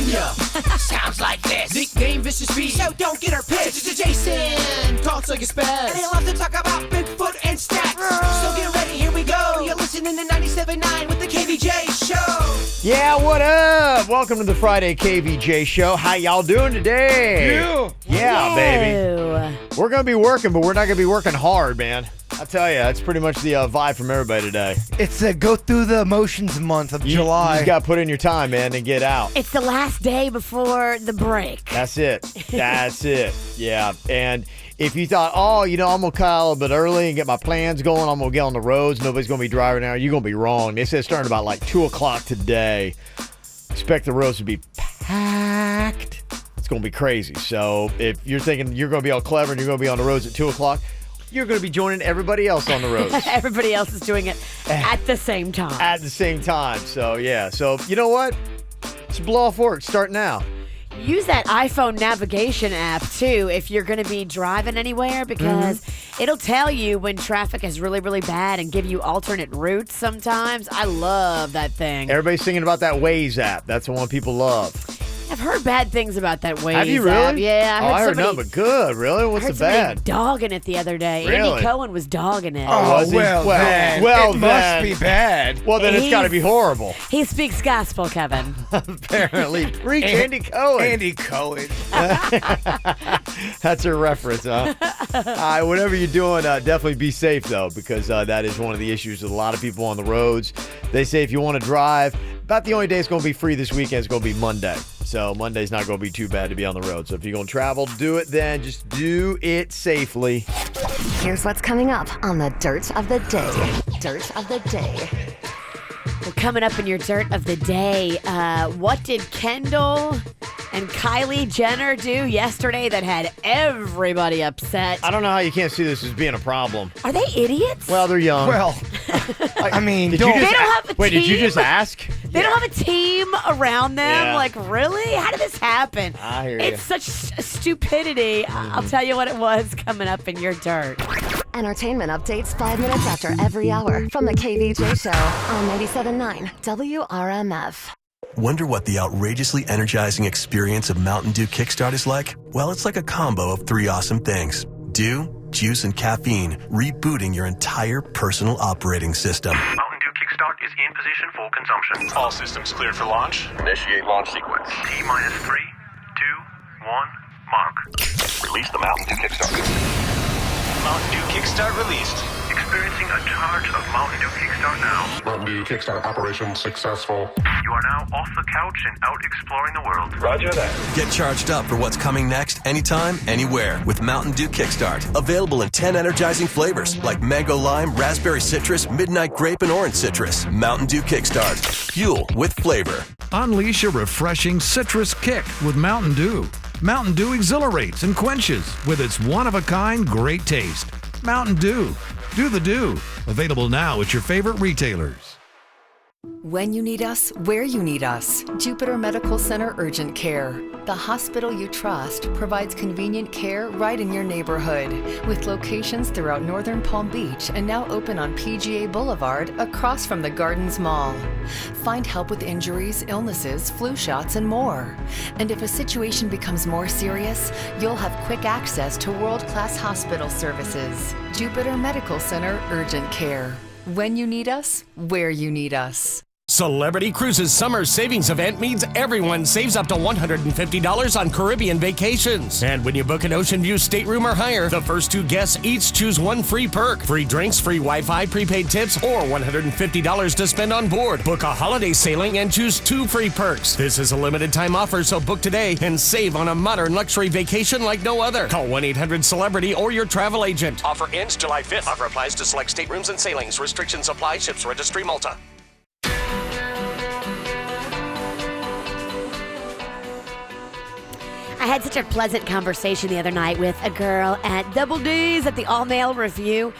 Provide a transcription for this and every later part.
Virginia. Sounds like this. Nickname Vicious B. So don't get her pissed. Jason, talk so you spaz. And he'll have to talk about Bigfoot and stats. So get ready, here we go. You're listening to 97.9 with the KVJ Show. Yeah, what up? Welcome to the Friday KVJ Show. How y'all doing today? Yeah, baby. We're going to be working, but we're not going to be working hard, man. I tell you, that's pretty much the vibe from everybody today. It's a go through the emotions month of July. You just got to put in your time, man, and get out. It's the last day before the break. That's it. That's it. Yeah. And if you thought, oh, you know, I'm going to cut out a little bit early and get my plans going, I'm going to get on the roads, nobody's going to be driving out, you're going to be wrong. They said starting about like 2 o'clock today. Expect the roads to be packed. It's going to be crazy. So if you're thinking you're going to be all clever and you're going to be on the roads at 2 o'clock, you're going to be joining everybody else on the road. Everybody else is doing it at the same time. At the same time. So, yeah. So, you know what? Let's blow off work. Start now. Use that iPhone navigation app, too, if you're going to be driving anywhere, because it'll tell you when traffic is really, really bad and give you alternate routes sometimes. I love that thing. Everybody's singing about that Waze app. That's the one people love. I've heard bad things about that Waze Have you really? app. Yeah, I heard nothing but good. Really? What's the bad? Dogging it the other day. Really? Andy Cohen was dogging it. Oh, well, then. Well, it then. must be bad. Well, then it's got to be horrible. He speaks gospel, Kevin. Apparently. Preach Andy Cohen. Andy Cohen. That's a reference, huh? Whatever you're doing, definitely be safe, though, because that is one of the issues with a lot of people on the roads. They say if you want to drive, about the only day it's going to be free this weekend is going to be Monday. So Monday's not going to be too bad to be on the road. So if you're going to travel, do it then. Just do it safely. Here's what's coming up on the Dirt of the Day. Dirt of the Day. Well, coming up in your Dirt of the Day, what did Kendall and Kylie Jenner do yesterday that had everybody upset? I don't know how you can't see this as being a problem. Are they idiots? Well, they're young. Well, I mean, Did don't. you just They don't have a Wait, did you team? just ask? They don't have a team around them? Yeah. Like, really? How did this happen? I hear It's such stupidity. I'll tell you what it was coming up in your dirt. Entertainment updates 5 minutes after every hour from the KVJ Show on 97.9 WRMF. Wonder what the outrageously energizing experience of Mountain Dew Kickstart is like? Well, it's like a combo of 3 awesome things. Dew, juice, and caffeine, rebooting your entire personal operating system. Mountain Dew Kickstart is in position for consumption. All systems cleared for launch. Initiate launch sequence. T-minus 3, 2, 1, mark. Release the Mountain Dew Kickstart. Mountain Dew Kickstart released. Experiencing a charge of Mountain Dew Kickstart now. Mountain Dew Kickstart operation successful. You are now off the couch and out exploring the world. Roger that. Get charged up for what's coming next anytime, anywhere with Mountain Dew Kickstart. Available in 10 energizing flavors like mango lime, raspberry citrus, midnight grape, and orange citrus. Mountain Dew Kickstart. Fuel with flavor. Unleash a refreshing citrus kick with Mountain Dew. Mountain Dew exhilarates and quenches with its one-of-a-kind great taste. Mountain Dew. Do the do. Available now at your favorite retailers. When you need us, where you need us. Jupiter Medical Center Urgent Care. The hospital you trust provides convenient care right in your neighborhood, with locations throughout northern Palm Beach and now open on PGA Boulevard across from the Gardens Mall. Find help with injuries, illnesses, flu shots, and more. And if a situation becomes more serious, you'll have quick access to world-class hospital services. Jupiter Medical Center Urgent Care. When you need us, where you need us. Celebrity Cruises Summer Savings Event means everyone saves up to $150 on Caribbean vacations. And when you book an Ocean View stateroom or higher, the first 2 guests each choose 1 free perk. Free drinks, free Wi-Fi, prepaid tips, or $150 to spend on board. Book a holiday sailing and choose 2 free perks. This is a limited time offer, so book today and save on a modern luxury vacation like no other. Call 1-800-CELEBRITY or your travel agent. Offer ends July 5th. Offer applies to select staterooms and sailings. Restrictions apply. Ships registry Malta. I had such a pleasant conversation the other night with a girl at Double D's at the All Male Review.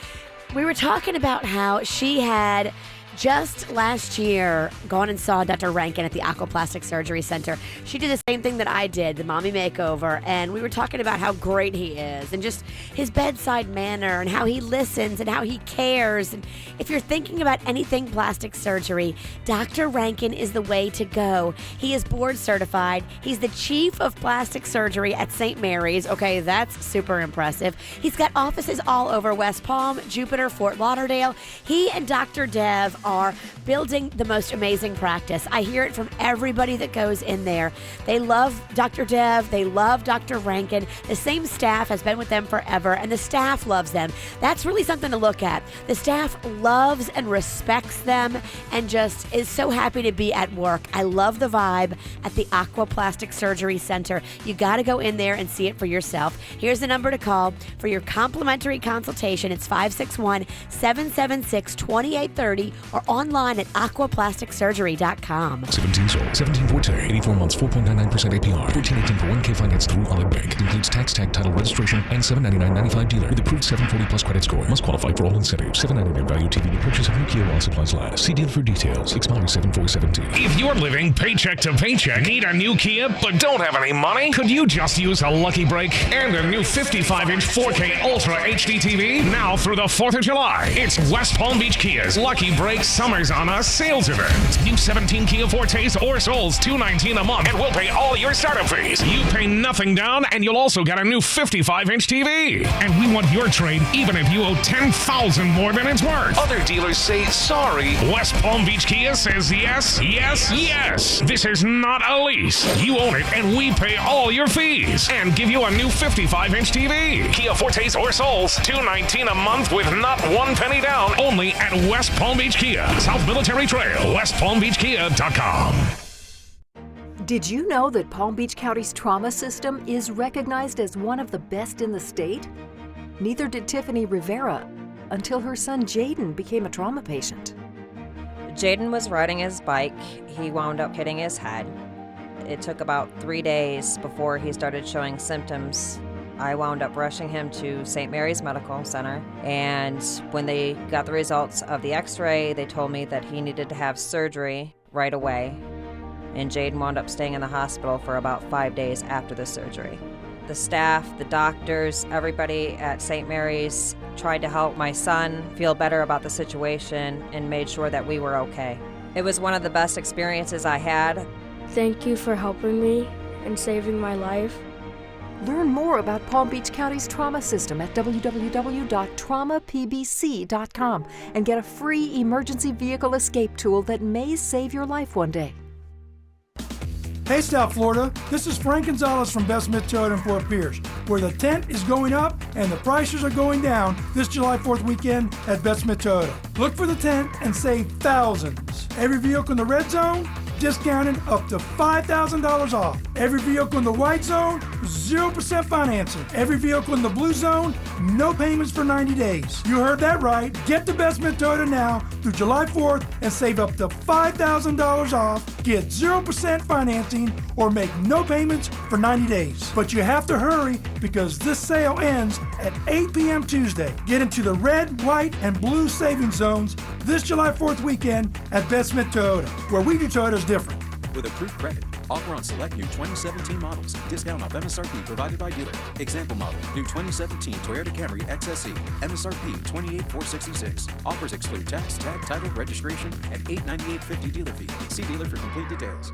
We were talking about how she had just last year gone and saw Dr. Rankin at the Aquaplastic Surgery Center. She did the same thing that I did, the mommy makeover, and we were talking about how great he is and just his bedside manner and how he listens and how he cares. And if you're thinking about anything plastic surgery, Dr. Rankin is the way to go. He is board certified. He's the chief of plastic surgery at St. Mary's. Okay, that's super impressive. He's got offices all over West Palm, Jupiter, Fort Lauderdale. He and Dr. Dev are building the most amazing practice. I hear it from everybody that goes in there. They love Dr. Dev. They love Dr. Rankin. The same staff has been with them forever, and the staff loves them. That's really something to look at. The staff loves and respects them and just is so happy to be at work. I love the vibe at the Aquaplastic Surgery Center. You got to go in there and see it for yourself. Here's the number to call for your complimentary consultation. It's 561-776-2830 or online at aquaplasticsurgery.com. 17 sold, 17 Forte, 84 months, 4.99% APR, 1418 for 1K finance through Olive Bank. Includes tax, tag, title, registration, and $799.95 dealer with approved 740 plus credit score. Must qualify for all incentives. $799 value TV to purchase of new Kia while supplies last. See dealer for details. Expires 7/4/17. If you're living paycheck to paycheck, need a new Kia, but don't have any money, could you just use a lucky break and a new 55-inch 4K Ultra HD TV? Now through the 4th of July, it's West Palm Beach Kia's Lucky Break Summers on Us sales event. New 17 Kia Fortes or Souls, $219 a month, and we'll pay all your startup fees. You pay nothing down, and you'll also get a new 55-inch TV. And we want your trade, even if you owe $10,000 more than it's worth. Other dealers say sorry. West Palm Beach Kia says yes, yes, yes. This is not a lease. You own it, and we pay all your fees and give you a new 55-inch TV. Kia Fortes or Souls, $219 a month with not one penny down. Only at West Palm Beach Kia, South Military Trail, westpalmbeachkia.com. Did you know that Palm Beach County's trauma system is recognized as one of the best in the state? Neither did Tiffany Rivera until her son Jaden became a trauma patient. Jaden was riding his bike. He wound up hitting his head. It took about 3 days before he started showing symptoms. I wound up rushing him to St. Mary's Medical Center, and when they got the results of the x-ray, they told me that he needed to have surgery right away. And Jaden wound up staying in the hospital for about 5 days after the surgery. The staff, the doctors, everybody at St. Mary's tried to help my son feel better about the situation and made sure that we were okay. It was one of the best experiences I had. Thank you for helping me and saving my life. Learn more about Palm Beach County's trauma system at www.traumapbc.com and get a free emergency vehicle escape tool that may save your life one day. Hey South Florida, this is Frank Gonzalez from Best Smith Toyota in Fort Pierce, where the tent is going up and the prices are going down this July 4th weekend at Best Smith Toyota. Look for the tent and save thousands. Every vehicle in the red zone, discounted up to $5,000 off. Every vehicle in the white zone, 0% financing. Every vehicle in the blue zone, no payments for 90 days. You heard that right. Get to Best Smith Toyota now through July 4th and save up to $5,000 off. Get 0% financing or make no payments for 90 days. But you have to hurry because this sale ends at 8 p.m. Tuesday. Get into the red, white, and blue savings zones this July 4th weekend at Best Smith Toyota, where we do Toyotas different. With approved credit. Offer on select new 2017 models. Discount off MSRP provided by dealer. Example model. New 2017 Toyota Camry XSE. MSRP $28,466. Offers exclude tax, tag, title, registration, and $898.50 dealer fee. See dealer for complete details.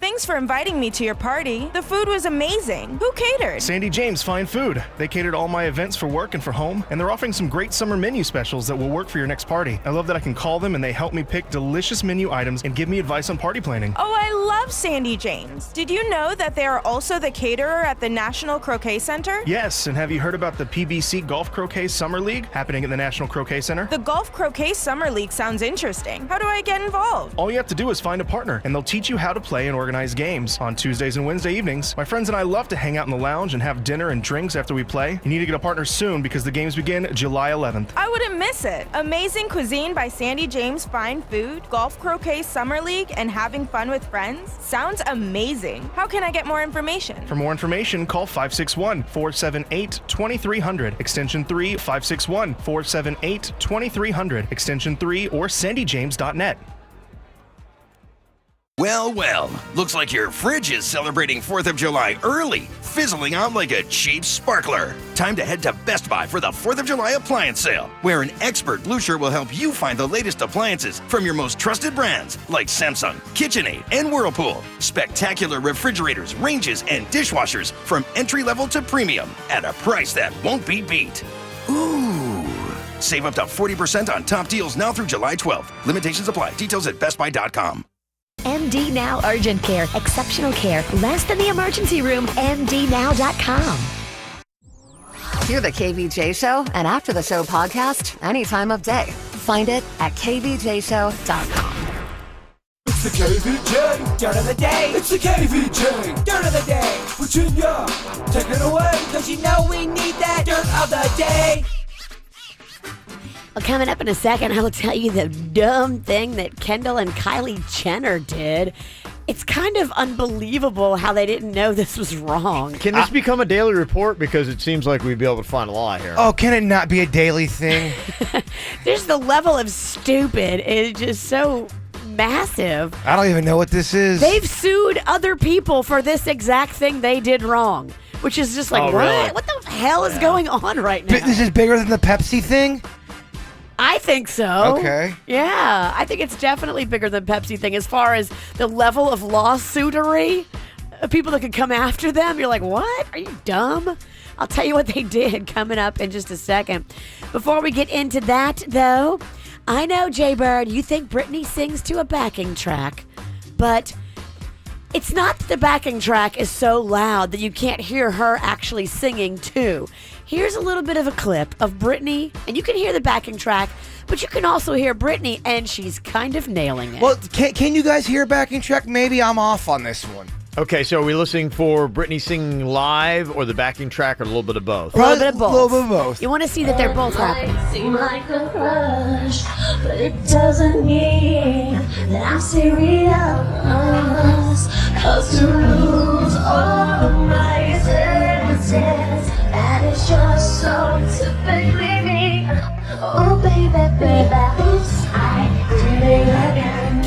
Thanks for inviting me to your party. The food was amazing. Who catered? Sandy James Fine Food. They catered all my events for work and for home, and they're offering some great summer menu specials that will work for your next party. I love that I can call them and they help me pick delicious menu items and give me advice on party planning. Oh, I love Sandy James. Did you know that they are also the caterer at the National Croquet Center? Yes, and have you heard about the PBC Golf Croquet Summer League happening at the National Croquet Center? The Golf Croquet Summer League sounds interesting. How do I get involved? All you have to do is find a partner, and they'll teach you how to play and organize organize games. On Tuesdays and Wednesday evenings, my friends and I love to hang out in the lounge and have dinner and drinks after we play. You need to get a partner soon because the games begin July 11th. I wouldn't miss it. Amazing cuisine by Sandy James Fine Food, golf croquet summer league, and having fun with friends. Sounds amazing. How can I get more information? For more information, call 561-478-2300, extension 3, 561-478-2300, extension 3, or sandyjames.net. Well, looks like your fridge is celebrating 4th of July early, fizzling out like a cheap sparkler. Time to head to Best Buy for the 4th of July appliance sale, where an expert Blue Shirt will help you find the latest appliances from your most trusted brands like Samsung, KitchenAid, and Whirlpool. Spectacular refrigerators, ranges, and dishwashers from entry-level to premium at a price that won't be beat. Ooh! Save up to 40% on top deals now through July 12th. Limitations apply. Details at bestbuy.com. MD Now Urgent Care. Exceptional care. Less than the emergency room. MDNow.com. Hear the KVJ Show and After the Show podcast any time of day. Find it at kvjshow.com. It's the KVJ Dirt of the Day. It's the KVJ Dirt of the Day. Virginia, take it away, because you know we need that Dirt of the Day. Well, coming up in a second, I will tell you the dumb thing that Kendall and Kylie Jenner did. It's kind of unbelievable how they didn't know this was wrong. Can this become a daily report? Because it seems like we'd be able to find a lie here. Oh, can it not be a daily thing? There's the level of stupid is just so massive. I don't even know what this is. They've sued other people for this exact thing they did wrong, which is just like, what? Really? What the hell is going on right now? This is bigger than the Pepsi thing? I think so. Okay. Yeah, I think it's definitely bigger than Pepsi thing as far as the level of lawsuitery. People that could come after them. You're like, what? Are you dumb? I'll tell you what they did coming up in just a second. Before we get into that, though, I know, Jay Bird, you think Britney sings to a backing track, but it's not that the backing track is so loud that you can't hear her actually singing, too. Here's a little bit of a clip of Britney, and you can hear the backing track, but you can also hear Britney, and she's kind of nailing it. Well, can you guys hear backing track? Maybe I'm off on this one. Okay, so are we listening for Britney singing live or the backing track or a little bit of both? A little bit of both. A little bit of both. You want to see that they're both happening. Seem like a crush, but it doesn't mean that I'm serious. 'Cause to lose all of my senses, that is just so typically me. Oh baby, oops, I did it again.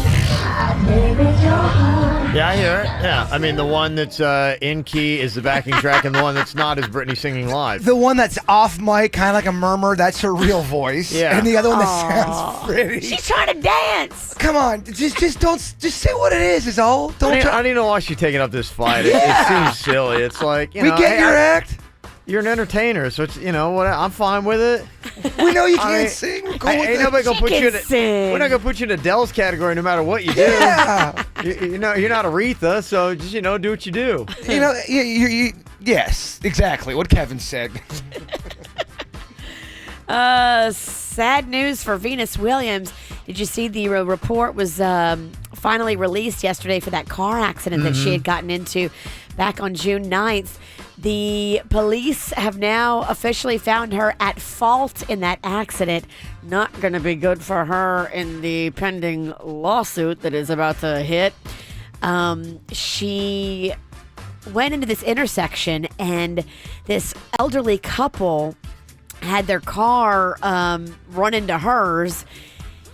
I gave it your heart. Yeah, I hear it. Yeah, I mean the one that's in key is the backing track, and the one that's not is Britney singing live. The one that's off mic, kind of like a murmur, that's her real voice. Yeah. And the other one that sounds pretty. She's trying to dance. Come on, just say what it is all. I don't even know why she's taking up this fight. It seems silly. It's like, we get your act. You're an entertainer, so it's, what, I'm fine with it. We know you can't sing. We're cool with ain't it. nobody gonna put you in sing. We're not gonna put you in Adele's category no matter what you do. Yeah. You're not Aretha, so just do what you do. Yes, exactly what Kevin said. Sad news for Venus Williams. Did you see the report was finally released yesterday for that car accident that she had gotten into back on June 9th? The police have now officially found her at fault in that accident. Not going to be good for her in the pending lawsuit that is about to hit. She went into this intersection, and this elderly couple had their car run into hers.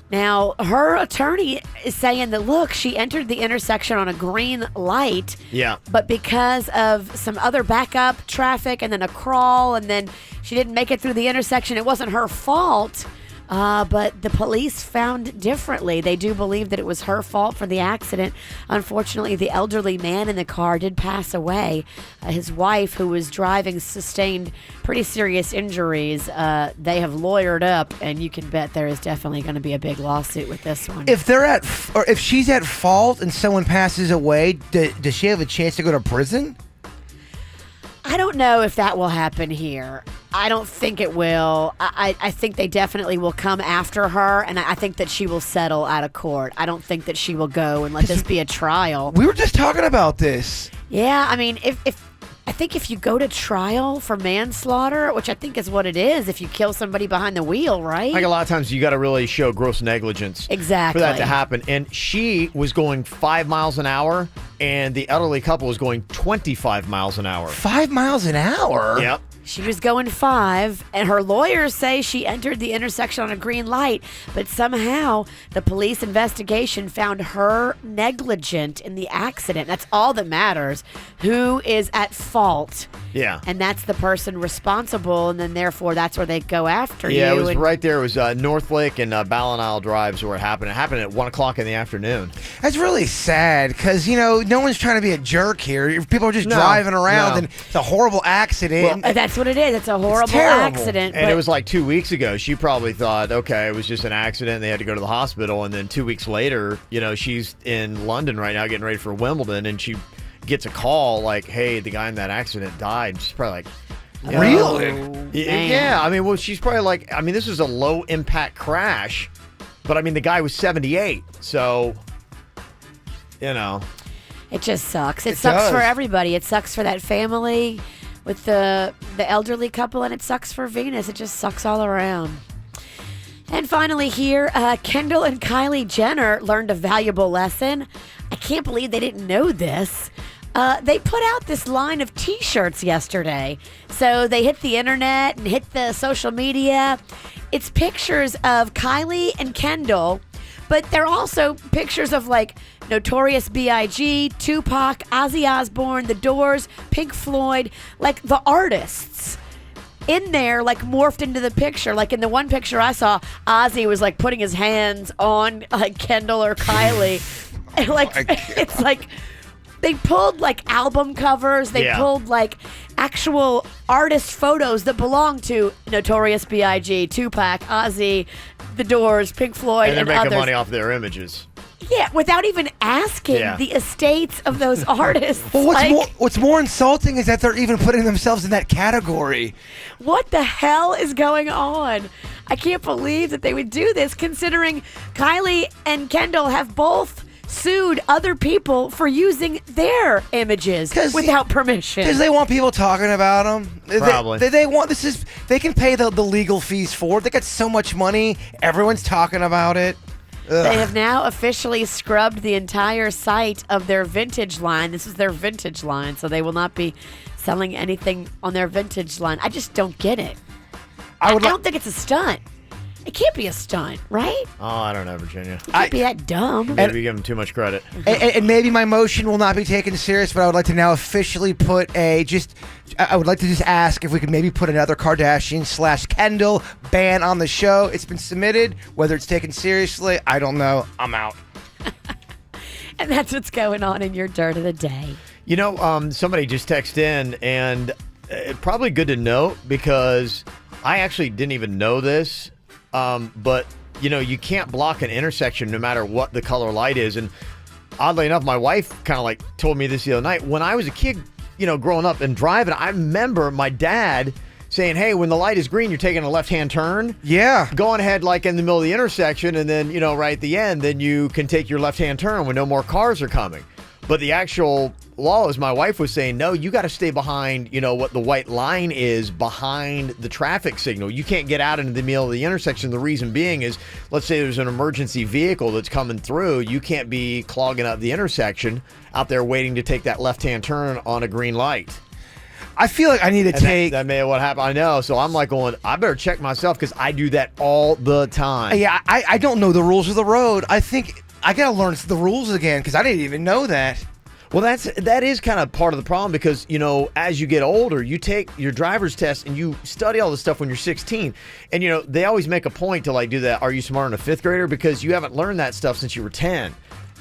Now, her attorney is saying that, look, she entered the intersection on a green light. Yeah. But because of some other backup traffic and then a crawl, and then she didn't make it through the intersection, it wasn't her fault. But the police found differently. They do believe that it was her fault for the accident. Unfortunately, the elderly man in the car did pass away. His wife, who was driving, sustained pretty serious injuries. They have lawyered up, and you can bet there is definitely going to be a big lawsuit with this one. If she's at fault and someone passes away, does she have a chance to go to prison? I don't know if that will happen here. I don't think it will. I think they definitely will come after her, and I think that she will settle out of court. I don't think that she will go and let this be a trial. We were just talking about this. Yeah, I mean, I think if you go to trial for manslaughter, which I think is what it is, if you kill somebody behind the wheel, right? Like a lot of times you got to really show gross negligence Exactly. for that to happen. And she was going 5 miles an hour, and the elderly couple was going 25 miles an hour. 5 miles an hour? Yep. She was going 5, and her lawyers say she entered the intersection on a green light, but somehow the police investigation found her negligent in the accident. That's all that matters. Who is at fault? Yeah. And that's the person responsible, and then therefore that's where they go after you. Yeah, it was and right there. It was North Lake and Ballin Isle Drives where it happened. It happened at 1 o'clock in the afternoon. That's really sad because, no one's trying to be a jerk here. People are just driving around and it's a horrible accident. Well, that's what it is. It's a horrible accident. And it was like 2 weeks ago. She probably thought, okay, it was just an accident. They had to go to the hospital. And then 2 weeks later, she's in London right now getting ready for Wimbledon. And she gets a call like, hey, the guy in that accident died. She's probably like, really? Yeah. I mean, well, she's probably like, this was a low impact crash. But I mean, the guy was 78. So, It just sucks. It sucks does. for everybody. It sucks for that family with the elderly couple, and it sucks for Venus. It just sucks all around. And finally here, Kendall and Kylie Jenner learned a valuable lesson. I can't believe they didn't know this. They put out this line of T-shirts yesterday. So they hit the internet and hit the social media. It's pictures of Kylie and Kendall, but they're also pictures of like Notorious B.I.G., Tupac, Ozzy Osbourne, The Doors, Pink Floyd, like the artists in there, like morphed into the picture. Like in the one picture I saw, Ozzy was like putting his hands on like Kendall or Kylie. And like it's like they pulled like album covers. They pulled like actual artist photos that belong to Notorious B.I.G., Tupac, Ozzy, The Doors, Pink Floyd, and and they're making others. money off their images. Yeah, without even asking the estates of those artists. Well, what's more insulting is that they're even putting themselves in that category. What the hell is going on? I can't believe that they would do this, considering Kylie and Kendall have both sued other people for using their images without permission. Because they want people talking about them. Probably. They want they can pay the legal fees for it. They got so much money. Everyone's talking about it. Ugh. They have now officially scrubbed the entire site of their vintage line. This is their vintage line, so they will not be selling anything on their vintage line. I just don't get it. I don't think it's a stunt. It can't be a stunt, right? Oh, I don't know, Virginia. It can't be that dumb. Maybe we give them too much credit. And maybe my motion will not be taken serious, but I would like to now officially put I would like to just ask if we could maybe put another Kardashian/Kendall ban on the show. It's been submitted. Whether it's taken seriously, I don't know. I'm out. And that's what's going on in your dirt of the day. Somebody just texted in, and probably good to note because I actually didn't even know this. But you can't block an intersection no matter what the color light is. And oddly enough, my wife kind of like told me this the other night. When I was a kid, growing up and driving, I remember my dad saying, hey, when the light is green, you're taking a left-hand turn. Yeah. Go on ahead like in the middle of the intersection, and then, right at the end, then you can take your left-hand turn when no more cars are coming. But the actual law is, my wife was saying, no, you got to stay behind, what the white line is behind the traffic signal. You can't get out into the middle of the intersection. The reason being is, let's say there's an emergency vehicle that's coming through. You can't be clogging up the intersection out there waiting to take that left-hand turn on a green light. I feel like I need to take... That may have what happened. I know. So I'm like going, I better check myself because I do that all the time. Yeah, I don't know the rules of the road. I think I got to learn the rules again because I didn't even know that. Well, that is kind of part of the problem because, as you get older, you take your driver's test and you study all this stuff when you're 16. And, they always make a point to like do that. Are you smarter than a fifth grader? Because you haven't learned that stuff since you were 10.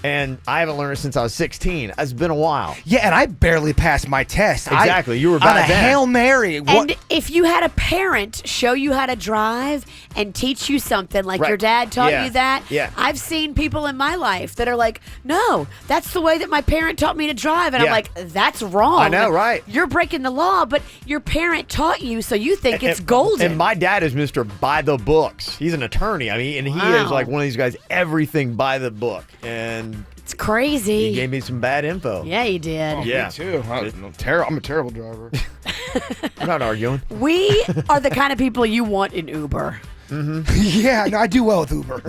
And I haven't learned it since I was 16. It's been a while. Yeah, and I barely passed my test. Exactly. You were on bad a then. Hail Mary. And if you had a parent show you how to drive and teach you something, like your dad taught you that, I've seen people in my life that are like, no, that's the way that my parent taught me to drive. And I'm like, that's wrong. I know, right. You're breaking the law, but your parent taught you, so you think it's golden. And my dad is Mr. By the Books. He's an attorney. I mean, and he is like one of these guys, everything by the book. And it's crazy. He gave me some bad info. Yeah, he did. Oh, yeah. Me too. I'm a terrible driver. I'm not arguing. We are the kind of people you want in Uber. Yeah, no, I do well with Uber.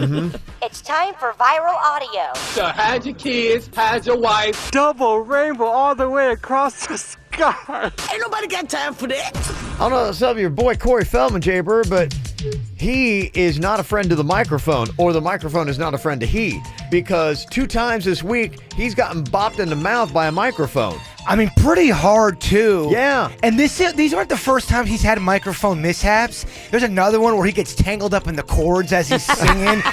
It's time for viral audio. So how's your kids? How's your wife? Double rainbow all the way across the sky. Ain't nobody got time for that. I don't know what's up with your boy Corey Feldman, Jaybird, but he is not a friend to the microphone, or the microphone is not a friend to he, because 2 times this week he's gotten bopped in the mouth by a microphone. I mean, pretty hard, too. Yeah. And these aren't the first time he's had microphone mishaps. There's another one where he gets tangled up in the chords as he's singing.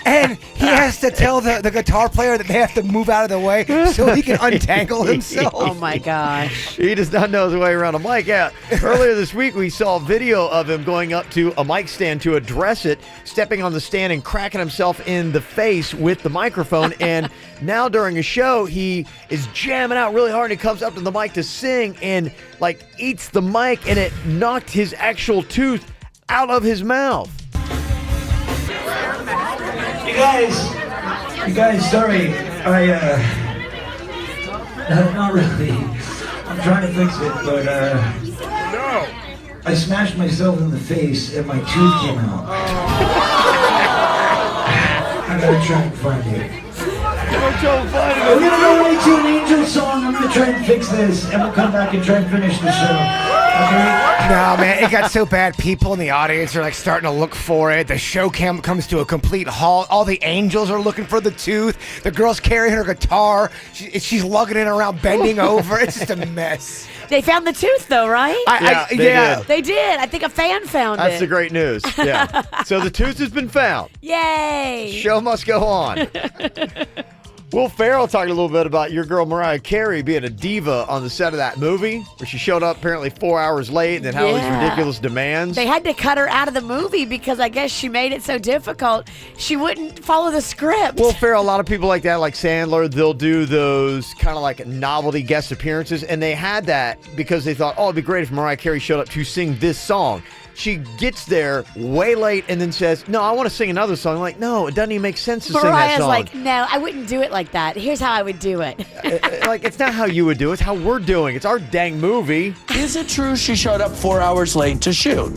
And he has to tell the guitar player that they have to move out of the way so he can untangle himself. Oh, my gosh. He does not know his way around a mic. Yeah. Earlier this week, we saw a video of him going up to a mic stand to address it, stepping on the stand and cracking himself in the face with the microphone. And now during a show, he is jamming out really hard and he comes up to the mic to sing and like eats the mic, and it knocked his actual tooth out of his mouth. You guys, sorry, not really. I'm trying to fix it, but, I smashed myself in the face and my tooth came out. I gotta try and find it. We're gonna go way to an Angel song. I'm gonna try and fix this, and we'll come back and try and finish the show. Okay? No, man, it got so bad. People in the audience are like starting to look for it. The show comes to a complete halt. All the angels are looking for the tooth. The girl's carrying her guitar. She's lugging it around, bending over. It's just a mess. They found the tooth, though, right? Yeah, They did. I think a fan found it. That's the great news. Yeah. So the tooth has been found. Yay! Show must go on. Will Ferrell talked a little bit about your girl Mariah Carey being a diva on the set of that movie, where she showed up apparently 4 hours late and then had all these ridiculous demands. They had to cut her out of the movie because I guess she made it so difficult. She wouldn't follow the script. Will Ferrell, a lot of people like that, like Sandler, they'll do those kind of like novelty guest appearances, and they had that because they thought, oh, it'd be great if Mariah Carey showed up to sing this song. She gets there way late and then says, no, I want to sing another song. I'm like, no, it doesn't even make sense to sing that song. Mariah's like, no, I wouldn't do it like that. Here's how I would do it. Like, it's not how you would do it. It's how we're doing. It's our dang movie. Is it true she showed up 4 hours late to shoot?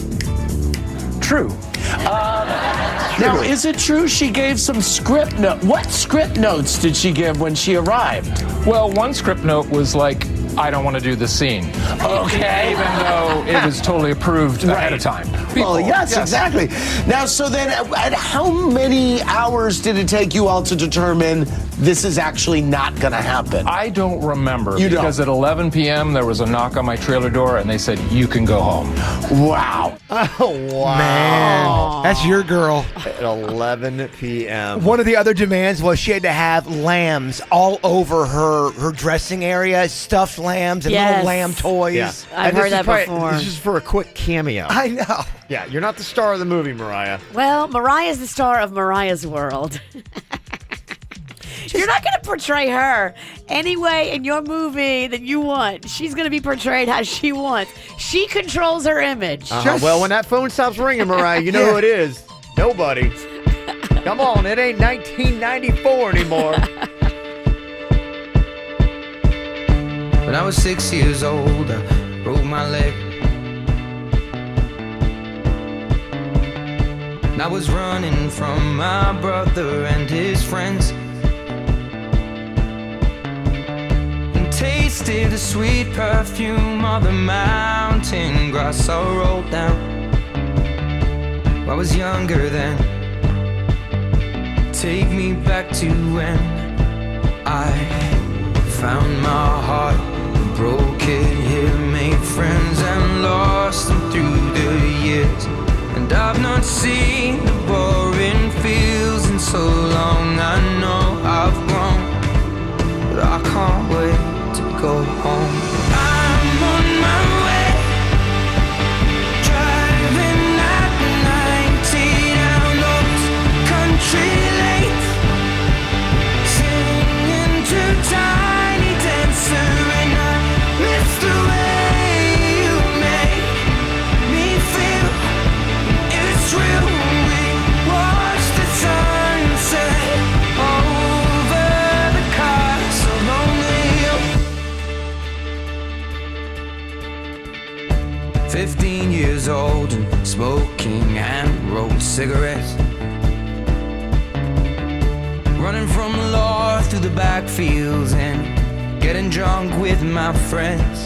True. Now, is it true she gave some script notes? What script notes did she give when she arrived? Well, one script note was like, I don't want to do the scene. Okay. Even though it was totally approved ahead of time. Well, yes, exactly. Now, so then, at how many hours did it take you all to determine this is actually not going to happen? I don't remember. You because at 11 p.m. there was a knock on my trailer door and they said, you can go home. Wow. Oh, wow. Man, that's your girl. At 11 p.m. One of the other demands was she had to have lambs all over her dressing area, stuffed lambs and little lamb toys. Yeah. I've heard that before. This is for a quick cameo. I know. Yeah, you're not the star of the movie, Mariah. Well, Mariah's the star of Mariah's World. You're not going to portray her any way in your movie that you want. She's going to be portrayed how she wants. She controls her image. Well, when that phone stops ringing, Mariah, you know who it is. Nobody. Come on, it ain't 1994 anymore. When I was 6 years old, I broke my leg. And I was running from my brother and his friends, and tasted the sweet perfume of the mountain grass I rolled down. I was younger then. Take me back to when I found my heart, broke it here, made friends and lost them through the years. And I've not seen the boring fields in so long. I know I've grown. 15 years old and smoking hand-rolled cigarettes. Running from the law through the backfields and getting drunk with my friends.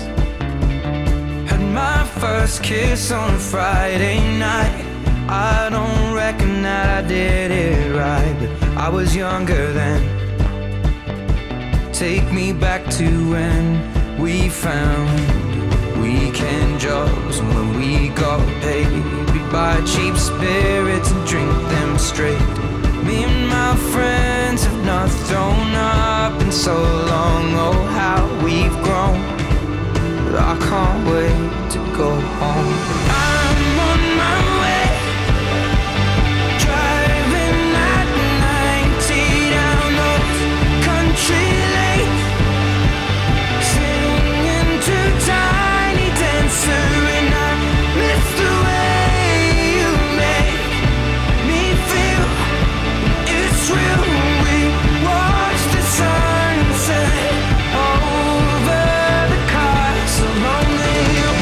Had my first kiss on a Friday night. I don't reckon that I did it right, but I was younger then. Take me back to when we found weekend jobs, when we got paid. We'd buy cheap spirits and drink them straight. Me and my friends have not thrown up in so long. Oh, how we've grown, but I can't wait to go home. I'm on my way, driving at 90 down those country lanes, singing to Tiny Dancer, and I miss the way you make me feel. It's real. We watch the sunset over the castle on the hill.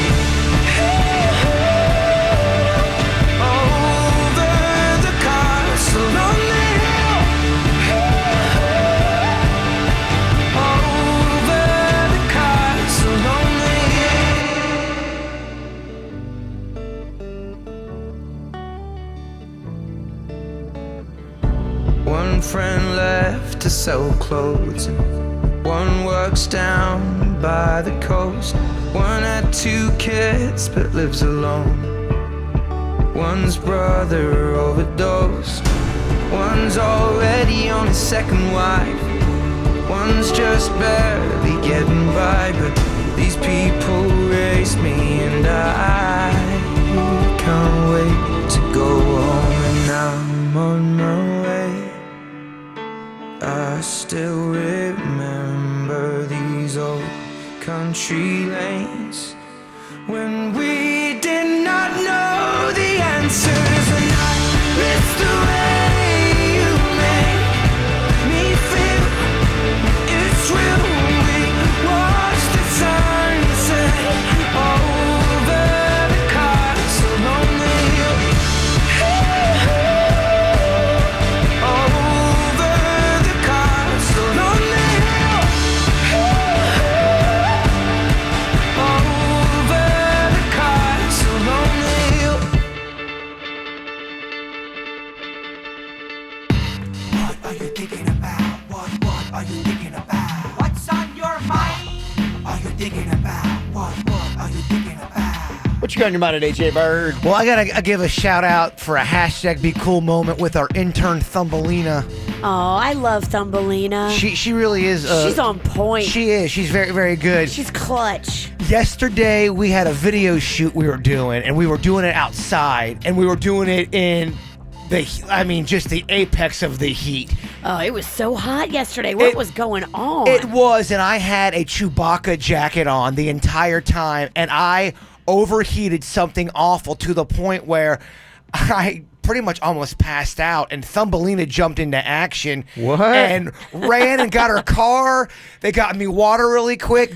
Over the castle on the hill. Over the castle on the hill. One friend left to sell clothes, and one works down by the coast. One had 2 kids but lives alone. One's brother overdosed. One's already on his second wife. One's just barely getting by, but these people raise me, and I can't wait to go home. And I'm on my way. I still remember these old country lanes when we did not know the answers, and I miss the way you make me feel. It's real. We watch the sunset over the castle on the hill. Over the castle on the hill. Over the castle on the hill. What are you thinking about? What are you thinking about? What's on your mind? Are you thinking about? What are you thinking about? What you got in your mind today, Jay Bird? Well, I gotta give a shout out for a hashtag Be Cool moment with our intern Thumbelina. Oh, I love Thumbelina. She really is. She's on point. She is. She's very, very good. She's clutch. Yesterday we had a video shoot we were doing, and we were doing it outside, and we were doing it in just the apex of the heat. Oh, it was so hot yesterday. What was going on? It was, and I had a Chewbacca jacket on the entire time, and I overheated something awful to the point where I pretty much almost passed out, and Thumbelina jumped into action. What? And ran and got her car. They got me water really quick.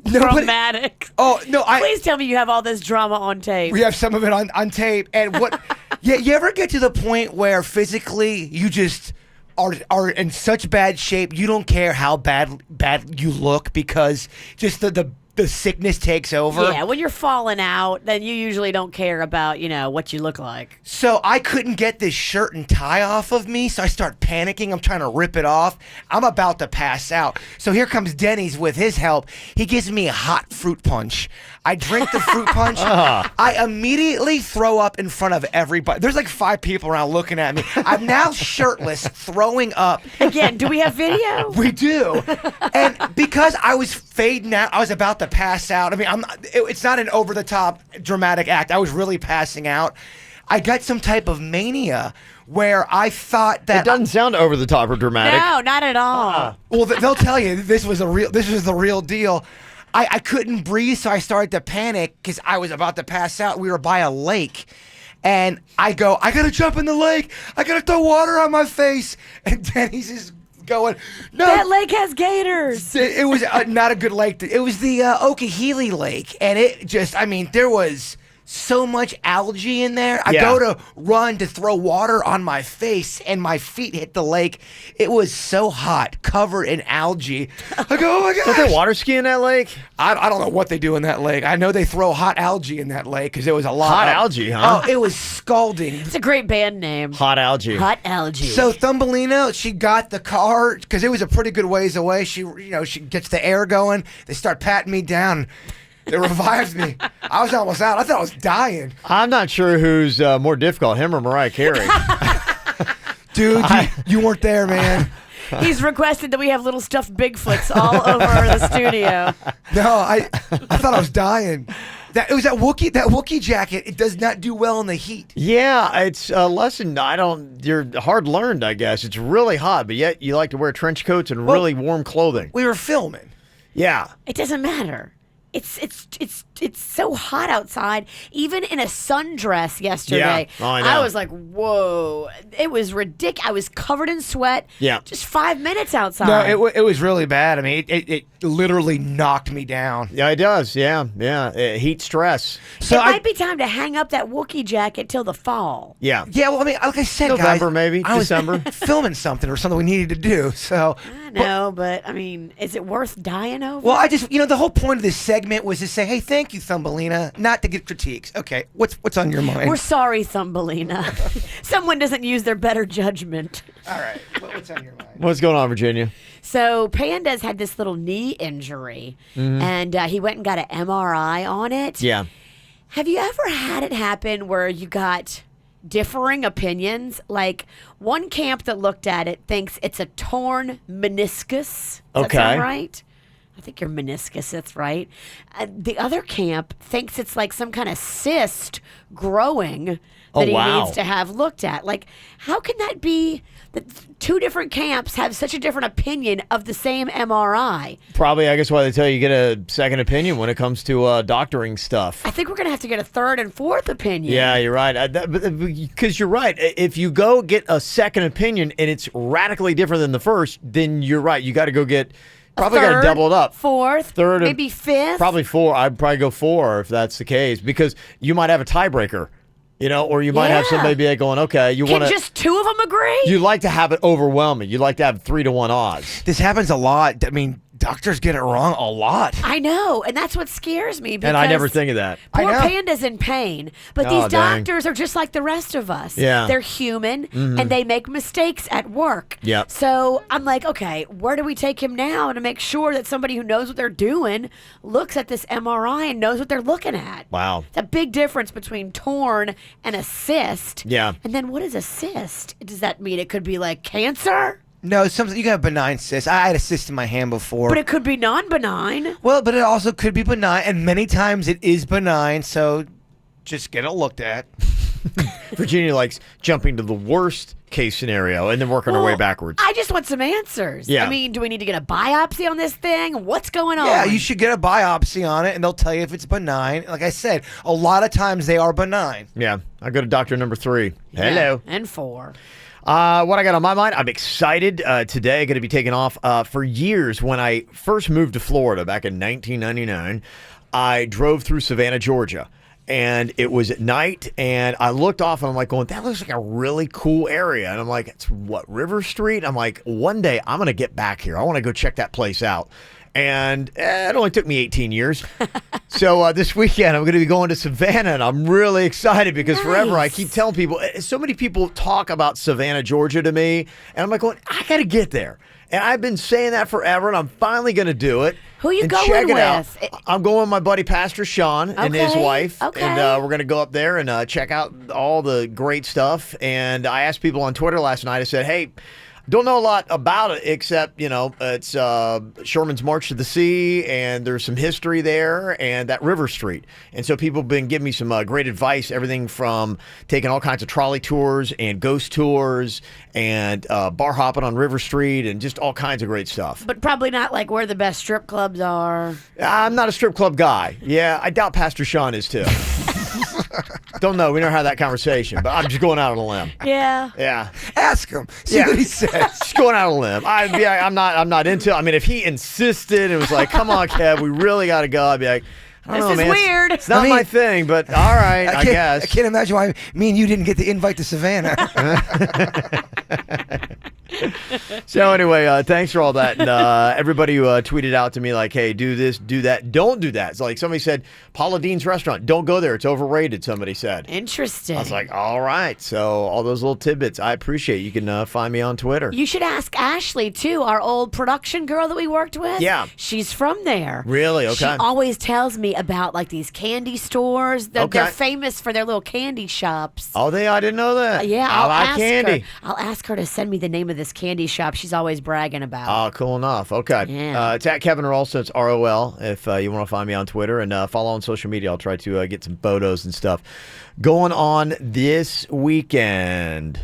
Dramatic. Oh, no. Please tell me you have all this drama on tape. We have some of it on tape. And what? you ever get to the point where physically you just are in such bad shape you don't care how bad you look because just the sickness takes over? Yeah, when you're falling out, then you usually don't care about, what you look like. So I couldn't get this shirt and tie off of me, so I start panicking. I'm trying to rip it off. I'm about to pass out. So here comes Denny's with his help. He gives me a hot fruit punch. I drink the fruit punch. I immediately throw up in front of everybody. There's like 5 people around looking at me. I'm now shirtless, throwing up. Again, do we have video? We do. And because I was fading out, I was about to pass out. I mean, it's not an over-the-top dramatic act. I was really passing out. I got some type of mania where I thought that it doesn't sound over the top or dramatic. No, not at all. Well, they'll tell you this was the real deal. I couldn't breathe, so I started to panic because I was about to pass out. We were by a lake. And I go, I gotta jump in the lake. I gotta throw water on my face. And Denny's is going, no. That lake has gators. It was not a good lake. It was the Okehele Lake. And it just, I mean, there was so much algae in there. I go to run to throw water on my face and my feet hit the lake. It was so hot, covered in algae. I go, oh my gosh. Don't they water ski in that lake? I don't know what they do in that lake. I know they throw hot algae in that lake because it was a lot. Hot algae, huh? Oh, it was scalding. It's a great band name. Hot algae. Hot algae. So Thumbelina, she got the car because it was a pretty good ways away. She gets the air going. They start patting me down. It revived me. I was almost out. I thought I was dying. I'm not sure who's more difficult, him or Mariah Carey. Dude, you weren't there, man. He's requested that we have little stuffed Bigfoots all over the studio. No, I thought I was dying. It was that Wookiee jacket. It does not do well in the heat. Yeah, it's a lesson. You're hard learned, I guess. It's really hot, but yet you like to wear trench coats and really warm clothing. We were filming. Yeah. It doesn't matter. It's so hot outside. Even in a sundress yesterday, Yeah. Oh, I know. I was like, whoa. It was ridiculous. I was covered in sweat. Yeah. Just 5 minutes outside. No, it was really bad. I mean, it literally knocked me down. Yeah, it does. Yeah. Heat stress. So it might be time to hang up that Wookiee jacket till the fall. Yeah. Yeah, well, I mean, like I said, November, guys, maybe, I was December. filming something we needed to do. So I know, but I mean, is it worth dying over? Well, I just, the whole point of this segment was to say, hey, thank you, Thumbelina, not to get critiques. Okay, what's on your mind? We're sorry, Thumbelina. Someone doesn't use their better judgment. All right, what's on your mind? What's going on, Virginia? So Panda's had this little knee injury, and he went and got an MRI on it. Yeah. Have you ever had it happen where you got differing opinions? Like one camp that looked at it thinks it's a torn meniscus. Does that sound right? I think your meniscus, that's right. The other camp thinks it's like some kind of cyst growing that he needs to have looked at. Like, how can that be that two different camps have such a different opinion of the same MRI? Probably, I guess, why they tell you get a second opinion when it comes to doctoring stuff. I think we're going to have to get a third and fourth opinion. Yeah, you're right. Because you're right. If you go get a second opinion and it's radically different than the first, then you're right. You got to go get... Probably got to double it up. Fourth, third, maybe fifth. Probably four. I'd probably go four if that's the case, because you might have a tiebreaker, or you might have somebody be like going, okay, you want to. Can just two of them agree? You like to have it overwhelming. You like to have 3-1 odds. This happens a lot. I mean, doctors get it wrong a lot. I know, and that's what scares me. And I never think of that. Poor Panda's in pain, but these doctors are just like the rest of us. Yeah. They're human, and they make mistakes at work. Yep. So I'm like, okay, where do we take him now to make sure that somebody who knows what they're doing looks at this MRI and knows what they're looking at? Wow. It's a big difference between torn and a cyst. Yeah. And then what is a cyst? Does that mean it could be like cancer? No, you can have benign cysts. I had a cyst in my hand before. But it could be non-benign. Well, but it also could be benign, and many times it is benign, so just get it looked at. Virginia likes jumping to the worst case scenario and then working her way backwards. I just want some answers. Yeah. I mean, do we need to get a biopsy on this thing? What's going on? Yeah, you should get a biopsy on it, and they'll tell you if it's benign. Like I said, a lot of times they are benign. Yeah, I go to doctor number 3. Yeah, Hello. and 4. What I got on my mind, I'm excited today. Going to be taking off. For years, when I first moved to Florida back in 1999, I drove through Savannah, Georgia. And it was at night, and I looked off, and I'm like going, that looks like a really cool area. And I'm like, it's what, River Street? I'm like, one day I'm going to get back here. I want to go check that place out. And it only took me 18 years. So this weekend, I'm going to be going to Savannah, and I'm really excited because forever I keep telling people, so many people talk about Savannah, Georgia to me, and I'm like going, I got to get there. And I've been saying that forever, and I'm finally going to do it. Who are you going check it with? Out. I'm going with my buddy Pastor Sean and his wife. Okay. And we're going to go up there and check out all the great stuff. And I asked people on Twitter last night, I said, hey, don't know a lot about it except, it's Sherman's March to the Sea, and there's some history there, and that River Street. And so people have been giving me some great advice, everything from taking all kinds of trolley tours and ghost tours and bar hopping on River Street and just all kinds of great stuff. But probably not like where the best strip clubs are. I'm not a strip club guy. Yeah, I doubt Pastor Sean is too. Don't know. We never had that conversation, but I'm just going out on a limb. Yeah. Yeah. Ask him. See what he says. Just going out on a limb. I'm not into it. I mean, if he insisted and was like, come on, Kev, we really got to go, I'd be like, I don't know, man. This is weird. It's not my thing, but all right, I guess. I can't imagine why me and you didn't get the invite to Savannah. So anyway, thanks for all that. And everybody who tweeted out to me like, hey, do this, do that. Don't do that. It's like somebody said, Paula Deen's restaurant. Don't go there. It's overrated, somebody said. Interesting. I was like, all right. So all those little tidbits, I appreciate. You can find me on Twitter. You should ask Ashley, too, our old production girl that we worked with. Yeah. She's from there. Really? Okay. She always tells me about like these candy stores. They're famous for their little candy shops. Oh, I didn't know that. Yeah, I like candy. I'll ask her to send me the name of this candy shop she's always bragging about. Oh, cool enough. Okay. Yeah. It's at Kevin Ralston. It's ROL if you want to find me on Twitter. And follow on social media. I'll try to get some photos and stuff going on this weekend.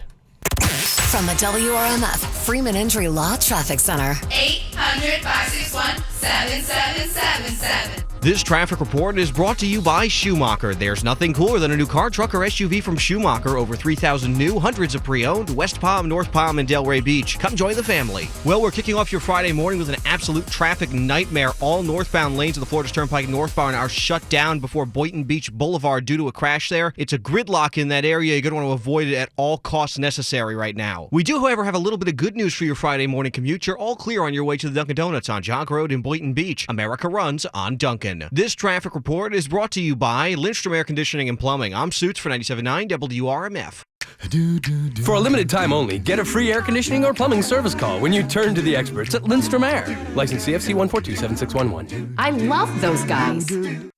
From the WRMF Freeman Injury Law Traffic Center. 800-561-7777. This traffic report is brought to you by Schumacher. There's nothing cooler than a new car, truck, or SUV from Schumacher. Over 3,000 new, hundreds of pre-owned, West Palm, North Palm, and Delray Beach. Come join the family. Well, we're kicking off your Friday morning with an absolute traffic nightmare. All northbound lanes of the Florida Turnpike northbound are shut down before Boynton Beach Boulevard due to a crash there. It's a gridlock in that area. You're going to want to avoid it at all costs necessary right now. We do, however, have a little bit of good news for your Friday morning commute. You're all clear on your way to the Dunkin' Donuts on Jog Road in Boynton Beach. America runs on Dunkin'. This traffic report is brought to you by Lindstrom Air Conditioning and Plumbing. I'm Suits for 97.9 WRMF. For a limited time only, get a free air conditioning or plumbing service call when you turn to the experts at Lindstrom Air. License CFC 1427611. I love those guys.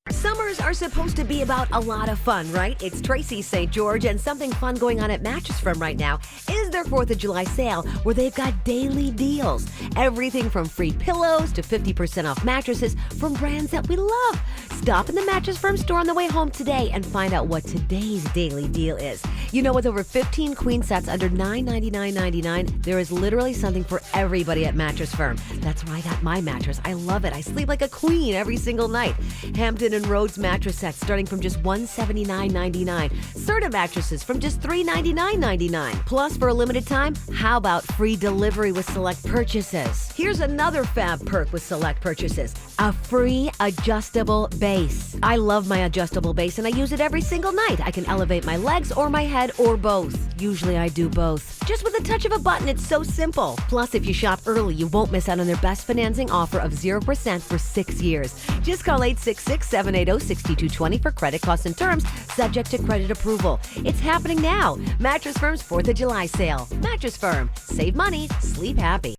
Summers are supposed to be about a lot of fun, right? It's Tracy St. George, and something fun going on at Mattress Firm right now is their 4th of July sale, where they've got daily deals. Everything from free pillows to 50% off mattresses from brands that we love. Stop in the Mattress Firm store on the way home today and find out what today's daily deal is. You know, with over 15 queen sets under $999.99, there is literally something for everybody at Mattress Firm. That's where I got my mattress. I love it. I sleep like a queen every single night. Hampton and Rhodes mattress sets starting from just $179.99. Serta mattresses from just $399.99. Plus, for a limited time, how about free delivery with select purchases? Here's another fab perk with select purchases: a free adjustable base. I love my adjustable base, and I use it every single night. I can elevate my legs or my head or both. Usually I do both. Just with a touch of a button, it's so simple. Plus, if you shop early, you won't miss out on their best financing offer of 0% for 6 years. Just call 866-780-6220 for credit costs and terms, subject to credit approval. It's happening now. Mattress Firm's 4th of July sale. Mattress Firm. Save money. Sleep happy.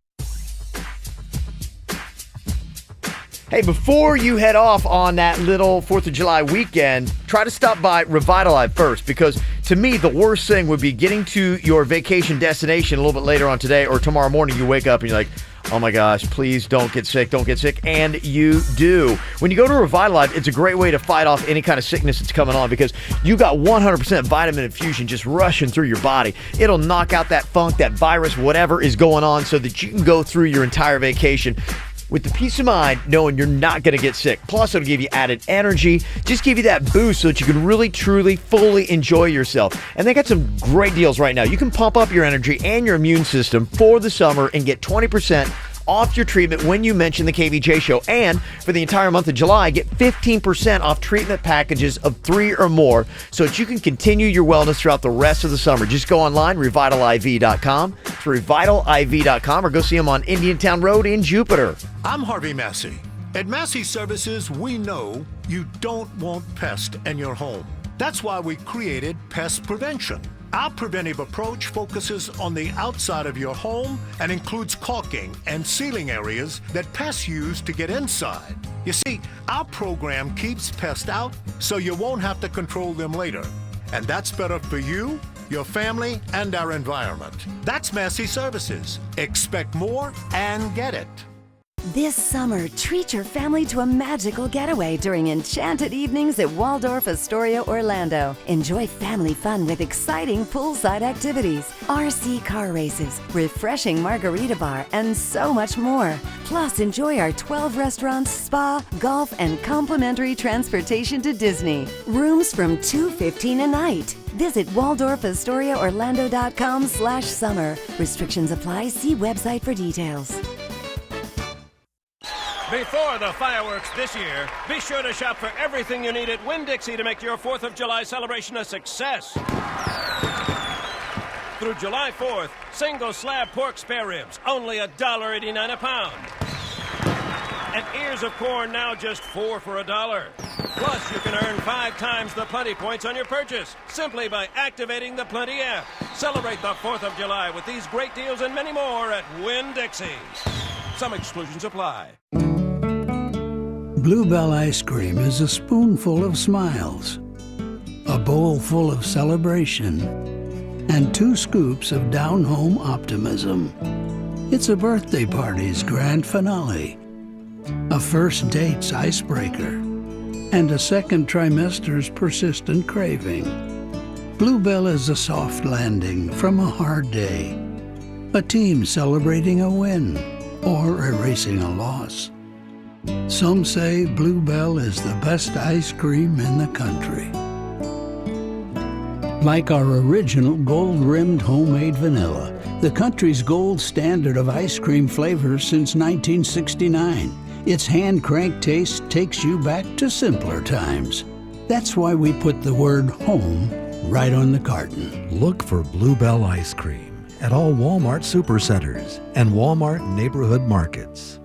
Hey, before you head off on that little 4th of July weekend, try to stop by Revitalize first, because to me, the worst thing would be getting to your vacation destination a little bit later on today or tomorrow morning. You wake up and you're like, oh my gosh, please don't get sick, and you do. When you go to Revitalize, it's a great way to fight off any kind of sickness that's coming on, because you got 100% vitamin infusion just rushing through your body. It'll knock out that funk, that virus, whatever is going on, so that you can go through your entire vacation with the peace of mind knowing you're not going to get sick. Plus, it'll give you added energy, just give you that boost so that you can really, truly, fully enjoy yourself. And they got some great deals right now. You can pump up your energy and your immune system for the summer and get 20% off your treatment when you mention the KVJ show. And for the entire month of July, get 15% off treatment packages of 3 or more so that you can continue your wellness throughout the rest of the summer. Just go online, revitaliv.com. It's revitaliv.com, or go see them on Indiantown Road in Jupiter. I'm Harvey Massey. At Massey Services, we know you don't want pests in your home. That's why we created Pest Prevention. Our preventive approach focuses on the outside of your home and includes caulking and sealing areas that pests use to get inside. You see, our program keeps pests out so you won't have to control them later. And that's better for you, your family, and our environment. That's Massey Services. Expect more and get it. This summer, treat your family to a magical getaway during enchanted evenings at Waldorf Astoria, Orlando. Enjoy family fun with exciting poolside activities, RC car races, refreshing margarita bar, and so much more. Plus, enjoy our 12 restaurants, spa, golf, and complimentary transportation to Disney. Rooms from $215 a night. Visit WaldorfAstoriaOrlando.com/summer. Restrictions apply. See website for details. Before the fireworks this year, be sure to shop for everything you need at Winn-Dixie to make your 4th of July celebration a success. Through July 4th, single slab pork spare ribs, only $1.89 a pound. And ears of corn now just $4 for $1. Plus, you can earn 5 times the Plenty points on your purchase simply by activating the Plenty app. Celebrate the 4th of July with these great deals and many more at Winn-Dixie. Some exclusions apply. Bluebell ice cream is a spoonful of smiles, a bowl full of celebration, and 2 scoops of down-home optimism. It's a birthday party's grand finale, a first date's icebreaker, and a second trimester's persistent craving. Bluebell is a soft landing from a hard day, a team celebrating a win or erasing a loss. Some say Bluebell is the best ice cream in the country. Like our original gold-rimmed homemade vanilla, the country's gold standard of ice cream flavors since 1969. Its hand-cranked taste takes you back to simpler times. That's why we put the word home right on the carton. Look for Bluebell ice cream at all Walmart supercenters and Walmart neighborhood markets.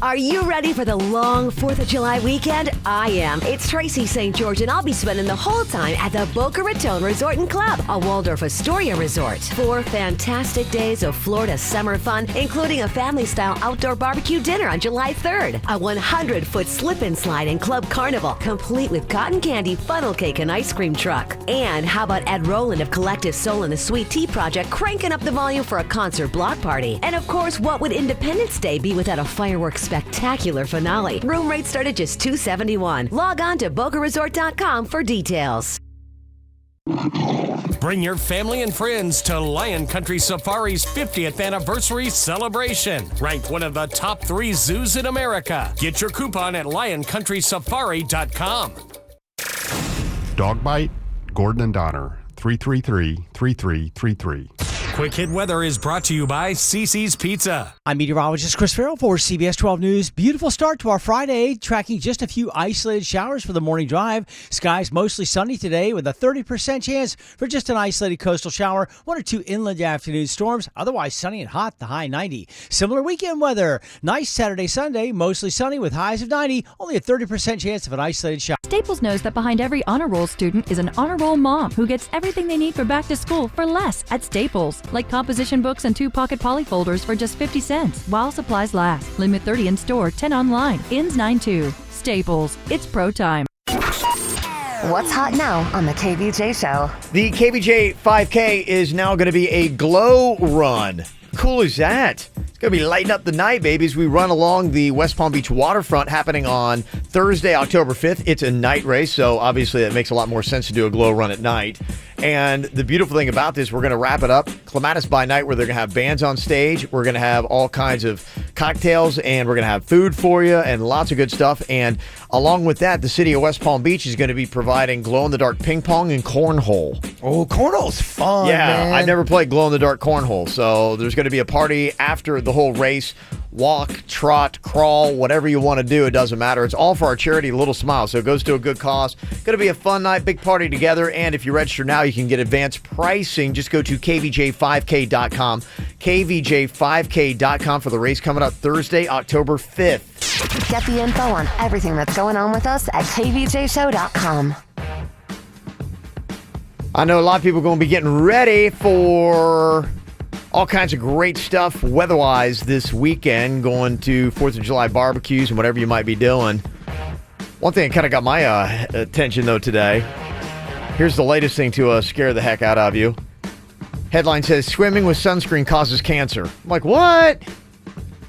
Are you ready for the long 4th of July weekend? I am. It's Tracy St. George, and I'll be spending the whole time at the Boca Raton Resort and Club, a Waldorf Astoria resort. 4 fantastic days of Florida summer fun, including a family-style outdoor barbecue dinner on July 3rd, a 100-foot slip-and-slide and club carnival, complete with cotton candy, funnel cake, and ice cream truck. And how about Ed Rowland of Collective Soul and the Sweet Tea Project cranking up the volume for a concert block party? And of course, what would Independence Day be without a fireworks spectacular finale? Room rates start at just $271. Log on to BocaResort.com for details. Bring your family and friends to Lion Country Safari's 50th anniversary celebration. Ranked one of the top 3 zoos in America. Get your coupon at LionCountrySafari.com. Dog bite? Gordon and Donner, 333-3333. Quick Hit Weather is brought to you by CC's Pizza. I'm meteorologist Chris Farrell for CBS 12 News. Beautiful start to our Friday, tracking just a few isolated showers for the morning drive. Skies mostly sunny today with a 30% chance for just an isolated coastal shower, 1 or 2 inland afternoon storms, otherwise sunny and hot, the high 90. Similar weekend weather. Nice Saturday, Sunday, mostly sunny with highs of 90, only a 30% chance of an isolated shower. Staples knows that behind every honor roll student is an honor roll mom who gets everything they need for back to school for less at Staples. Like composition books and 2 pocket poly folders for just 50 cents while supplies last. Limit 30 in store, 10 online. Ends 9/2. Staples. It's pro time. What's hot now on the KVJ show? The KVJ 5K is now going to be a glow run. Cool is that? It's going to be lighting up the night, baby, as we run along the West Palm Beach waterfront happening on Thursday, October 5th. It's a night race, so obviously that makes a lot more sense to do a glow run at night. And the beautiful thing about this, we're going to wrap it up Clematis by night, where they're going to have bands on stage. We're going to have all kinds of cocktails, and we're going to have food for you and lots of good stuff. And along with that, the city of West Palm Beach is going to be providing glow-in-the-dark ping pong and cornhole. Oh, cornhole's fun, yeah, man. I've never played glow-in-the-dark cornhole, so there's going to be a party after the whole race. Walk, trot, crawl, whatever you want to do, it doesn't matter. It's all for our charity, Little Smile, so it goes to a good cause. Going to be a fun night, big party together, and if you register now, you can get advanced pricing. Just go to kvj5k.com, kvj5k.com for the race coming up Thursday, October 5th. Get the info on everything that's going on with us at kvjshow.com. I know a lot of people are going to be getting ready for all kinds of great stuff weather-wise this weekend, going to 4th of July barbecues and whatever you might be doing. One thing that kind of got my attention, though, today. Here's the latest thing to scare the heck out of you. Headline says, swimming with sunscreen causes cancer. I'm like, what?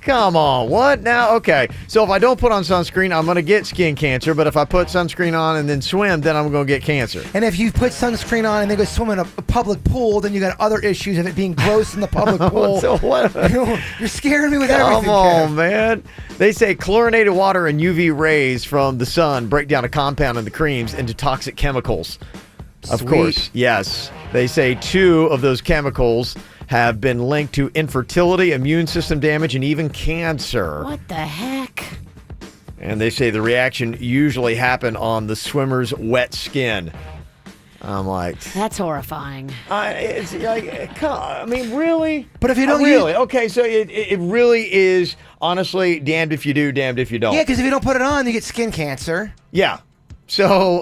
Come on, what now? Okay, so if I don't put on sunscreen, I'm going to get skin cancer, but if I put sunscreen on and then swim, then I'm going to get cancer. And if you put sunscreen on and then go swim in a public pool, then you got other issues of it being gross in the public pool. So what? You're scaring me with everything. Come on, man. They say chlorinated water and UV rays from the sun break down a compound in the creams into toxic chemicals. Of course, yes. They say 2 of those chemicals have been linked to infertility, immune system damage, and even cancer. What the heck? And they say the reaction usually happen on the swimmer's wet skin. I'm like, that's horrifying. It's like, I mean, really? But if you don't okay, so it really is honestly damned if you do, damned if you don't. Yeah, because if you don't put it on, you get skin cancer. Yeah. So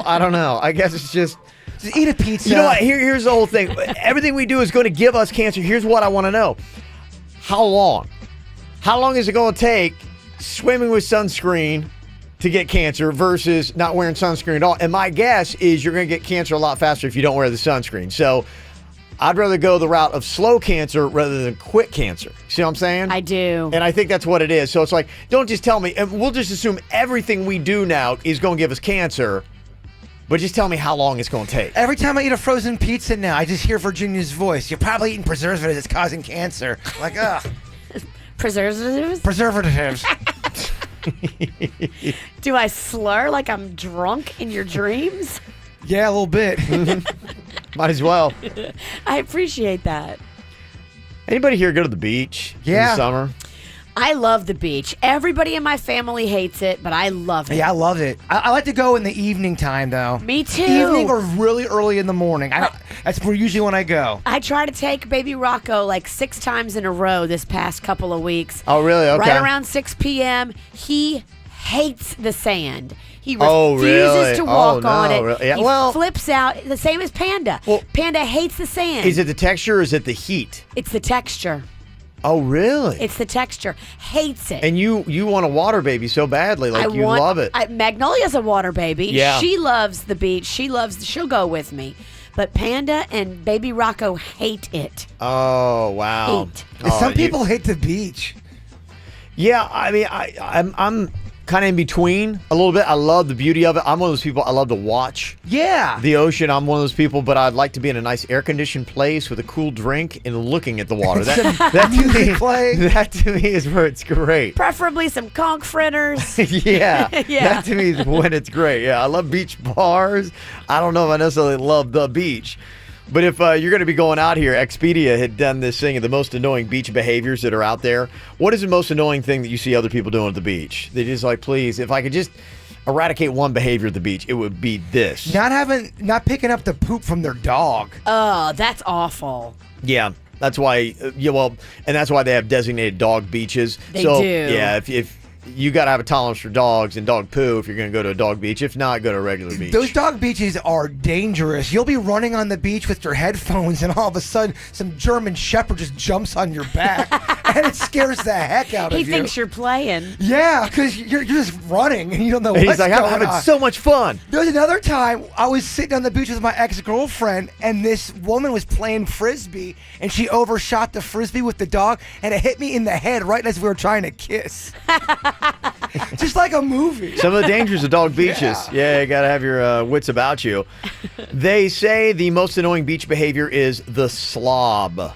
I don't know. I guess it's just eat a pizza. You know what? Here's the whole thing. Everything we do is going to give us cancer. Here's what I want to know. How long? How long is it going to take swimming with sunscreen to get cancer versus not wearing sunscreen at all? And my guess is you're going to get cancer a lot faster if you don't wear the sunscreen. So I'd rather go the route of slow cancer rather than quick cancer. See what I'm saying? I do. And I think that's what it is. So it's like, don't just tell me, and we'll just assume everything we do now is going to give us cancer. But just tell me how long it's going to take. Every time I eat a frozen pizza now, I just hear Virginia's voice. You're probably eating preservatives that's causing cancer. Like, ugh. Preservatives? Preservatives. Do I slur like I'm drunk in your dreams? Yeah, a little bit. Might as well. I appreciate that. Anybody here go to the beach in the summer? I love the beach. Everybody in my family hates it, but I love it. Yeah, I love it. I like to go in the evening time, though. Me too. Evening or really early in the morning. That's usually when I go. I try to take baby Rocco like 6 times in a row this past couple of weeks. Oh, really? Okay. Right around 6 p.m. He hates the sand. He refuses to walk on it. Really? Yeah, he flips out. The same as Panda. Panda hates the sand. Is it the texture or is it the heat? It's the texture. Oh, really? It's the texture. Hates it. And you want a water baby so badly. Like, you love it. Magnolia's a water baby. Yeah. She loves the beach. She'll go with me. But Panda and baby Rocco hate it. Oh, wow. Some people hate the beach. Yeah, I mean, I'm kind of in between a little bit. I love the beauty of it. I'm one of those people, I love to watch the ocean. I'm one of those people, but I'd like to be in a nice air-conditioned place with a cool drink and looking at the water. That to me is where it's great. Preferably some conch fritters. Yeah. That to me is when it's great. Yeah, I love beach bars. I don't know if I necessarily love the beach. But if you're going to be going out here, Expedia had done this thing of the most annoying beach behaviors that are out there. What is the most annoying thing that you see other people doing at the beach? They're just like, please, if I could just eradicate one behavior at the beach, it would be this. Not picking up the poop from their dog. Oh, that's awful. Yeah. That's why, and that's why they have designated dog beaches. They do. Yeah, if you got to have a tolerance for dogs and dog poo if you're going to go to a dog beach. If not, go to a regular beach. Those dog beaches are dangerous. You'll be running on the beach with your headphones, and all of a sudden, some German Shepherd just jumps on your back, and it scares the heck out of you. He thinks you're playing. Yeah, because you're just running, and you don't know what's going on. He's like, I'm having so much fun. There was another time I was sitting on the beach with my ex-girlfriend, and this woman was playing Frisbee, and she overshot the Frisbee with the dog, and it hit me in the head right as we were trying to kiss. Just like a movie. Some of the dangers of dog beaches. Yeah, you got to have your wits about you. They say the most annoying beach behavior is the slob.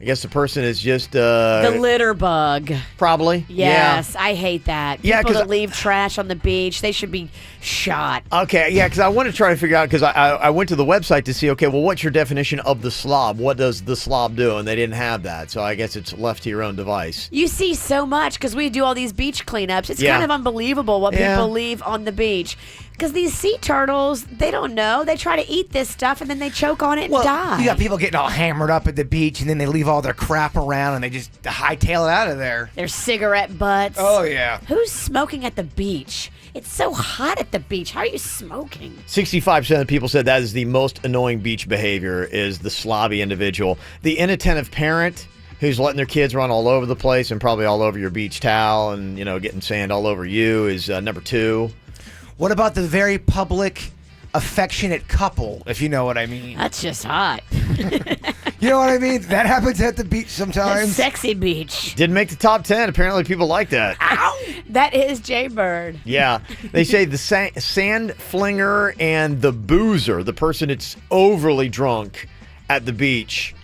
I guess the person is just... the litter bug. Probably. Yes, I hate that. Yeah, People that leave trash on the beach, they should be shot. Okay, yeah, because I want to try to figure out, because I went to the website to see, okay, well, what's your definition of the slob? What does the slob do? And they didn't have that, so I guess it's left to your own device. You see so much, because we do all these beach cleanups. It's kind of unbelievable what people leave on the beach. Because these sea turtles, they don't know. They try to eat this stuff, and then they choke on it and die. You got people getting all hammered up at the beach, and then they leave all their crap around, and they just hightail it out of there. Their cigarette butts. Oh, yeah. Who's smoking at the beach? It's so hot at the beach. How are you smoking? 65% of people said that is the most annoying beach behavior, is the slobby individual. The inattentive parent who's letting their kids run all over the place and probably all over your beach towel and, getting sand all over you is number 2. What about the very public, affectionate couple, if you know what I mean? That's just hot. You know what I mean? That happens at the beach sometimes. Sexy beach. Didn't make the top 10. Apparently, people like that. That is Jaybird. Yeah. They say the sand flinger and the boozer, the person that's overly drunk at the beach,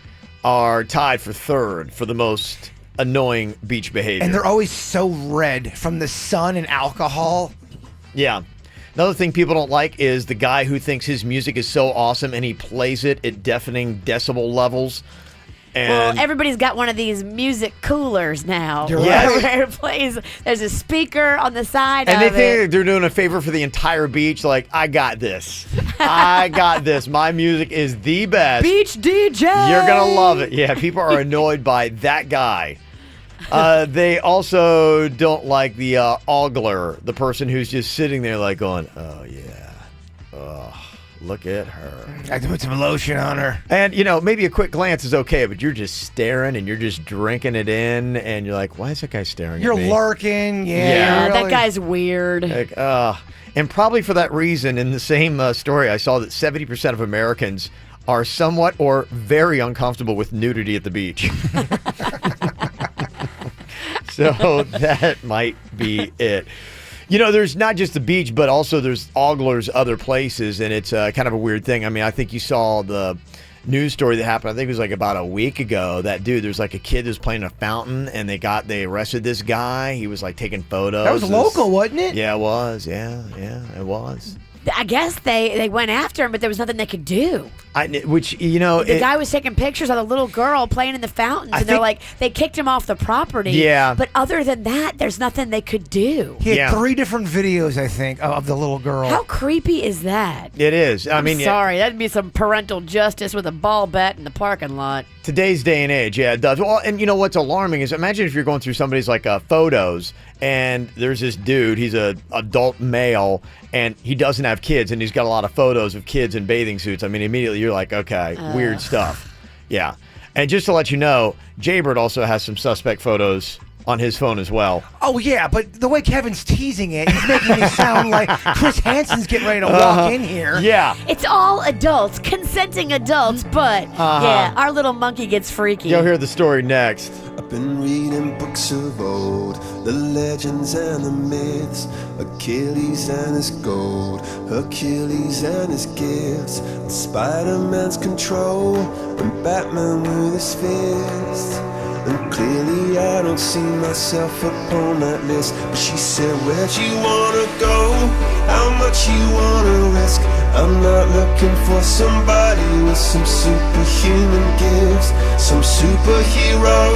are tied for third for the most annoying beach behavior. And they're always so red from the sun and alcohol. Yeah. Another thing people don't like is the guy who thinks his music is so awesome and he plays it at deafening decibel levels. And well, everybody's got one of these music coolers now. You're right. Where it plays, there's a speaker on the side and of they think they're doing a favor for the entire beach. Like, I got this. I got this. My music is the best. Beach DJ. You're going to love it. Yeah, people are annoyed by that guy. They also don't like the ogler, the person who's just sitting there like going, oh, yeah. Oh, look at her. I have to put some lotion on her. And, maybe a quick glance is okay, but you're just staring and you're just drinking it in, and you're like, why is that guy staring You're at me? lurking. Yeah, really. that guy's weird. Like, and probably for that reason, in the same story, I saw that 70% of Americans are somewhat or very uncomfortable with nudity at the beach. So that might be it. There's not just the beach, but also there's oglers other places, and it's kind of a weird thing. I mean, I think you saw the news story that happened, I think it was like about a week ago. That dude, there's like a kid who's playing a fountain, and they arrested this guy. He was like taking photos. That was local, wasn't it? Yeah, it was. Yeah, it was. I guess they went after him, but there was nothing they could do. The guy was taking pictures of the little girl playing in the fountains, and they're like, they kicked him off the property. Yeah. But other than that, there's nothing they could do. He had 3 different videos, I think, of the little girl. How creepy is that? It is. I'm sorry. That'd be some parental justice with a ball bat in the parking lot. Today's day and age, yeah, it does. Well, and what's alarming is, imagine if you're going through somebody's like photos, and there's this dude, he's an adult male, and he doesn't have kids, and he's got a lot of photos of kids in bathing suits. I mean, immediately you're like, okay, weird stuff. Yeah. And just to let you know, Jaybird also has some suspect photos on his phone as well. Oh, yeah, but the way Kevin's teasing it, he's making it sound like Chris Hansen's getting ready to walk in here. Yeah. It's all adults, consenting adults, but yeah, our little monkey gets freaky. You'll hear the story next. I've been reading books of old, the legends and the myths, Achilles and his gold, Hercules and his gifts, and Spider-Man's control, and Batman with his fist. And clearly I don't see myself upon that list. But she said, where'd you wanna go? How much you wanna risk? I'm not looking for somebody with some superhuman gifts, some superhero,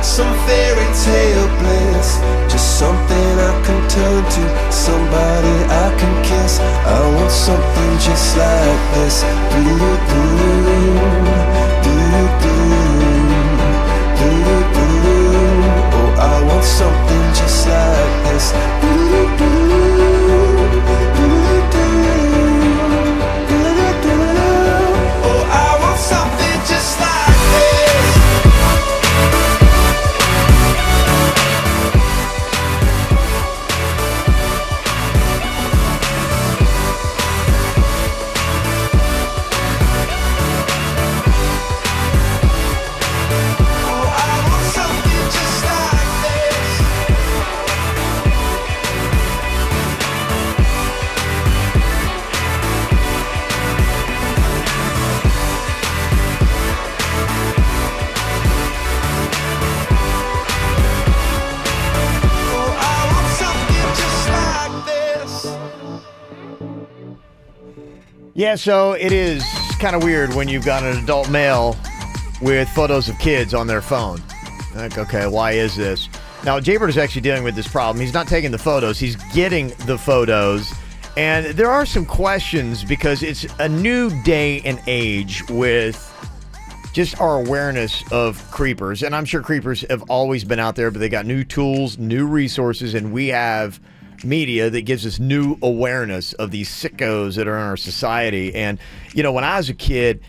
some fairy tale bliss. Just something I can turn to, somebody I can kiss. I want something just like this. Oh, I want something just like this. Oh, I want something just like this. Yeah, so it is kind of weird when you've got an adult male with photos of kids on their phone. Like, okay, why is this? Now, Jaybird is actually dealing with this problem. He's not taking the photos. He's getting the photos. And there are some questions because it's a new day and age with just our awareness of creepers. And I'm sure creepers have always been out there, but they got new tools, new resources, and we have media that gives us new awareness of these sickos that are in our society. And, when I was a kid,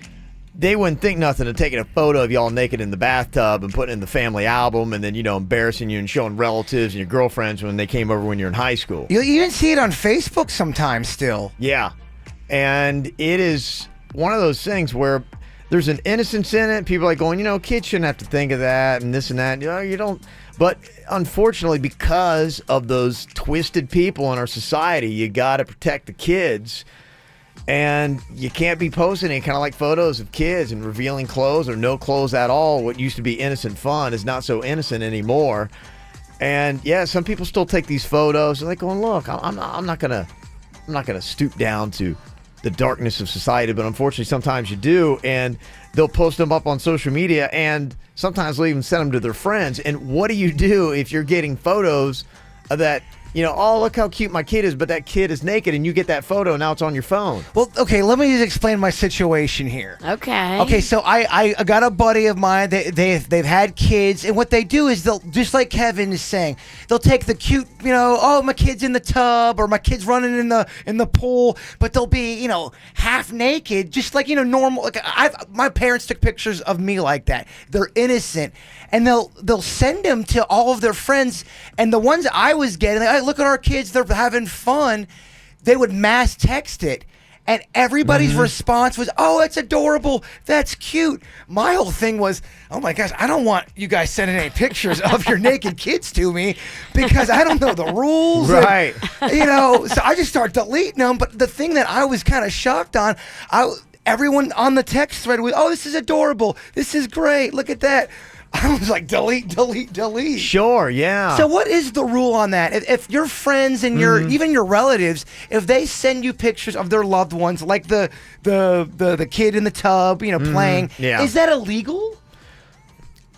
they wouldn't think nothing of taking a photo of y'all naked in the bathtub and putting it in the family album and then, embarrassing you and showing relatives and your girlfriends when they came over when you're in high school. You even see it on Facebook sometimes still. Yeah. And it is one of those things where there's an innocence in it. People are like going, kids shouldn't have to think of that and this and that. You don't. But unfortunately, because of those twisted people in our society, you got to protect the kids. And you can't be posting any kind of like photos of kids and revealing clothes or no clothes at all. What used to be innocent fun is not so innocent anymore. And yeah, some people still take these photos. They're like going, look, I'm not gonna stoop down to the darkness of society, but unfortunately sometimes you do, and they'll post them up on social media, and sometimes they'll even send them to their friends. And what do you do if you're getting photos of that, oh, look how cute my kid is, but that kid is naked, and you get that photo, now it's on your phone? Well, okay, let me just explain my situation here. Okay, so I got a buddy of mine. They've had kids, and what they do is they'll, just like Kevin is saying, they'll take the cute, oh, my kid's in the tub or my kid's running in the pool, but they'll be, half naked, just like normal. Like my parents took pictures of me like that. They're innocent, and they'll send them to all of their friends, and the ones I was getting, like, hey, look at our kids, they're having fun. They would mass text it. And everybody's response was, oh, it's adorable. That's cute. My whole thing was, oh, my gosh, I don't want you guys sending any pictures of your naked kids to me because I don't know the rules. Right. And, so I just start deleting them. But the thing that I was kind of shocked on, everyone on the text thread was, oh, this is adorable. This is great. Look at that. I was like, delete. Sure, yeah. So what is the rule on that? If your friends and even your relatives, if they send you pictures of their loved ones, like the kid in the tub, playing, is that illegal?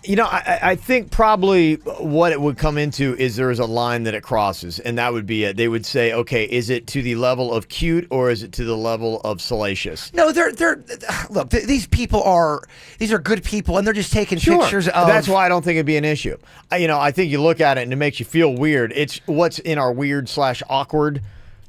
I think probably what it would come into is there is a line that it crosses, and that would be it. They would say, okay, is it to the level of cute or is it to the level of salacious? No, look, these are good people, and they're just taking pictures of. That's why I don't think it'd be an issue. I think you look at it and it makes you feel weird. It's what's in our weird/awkward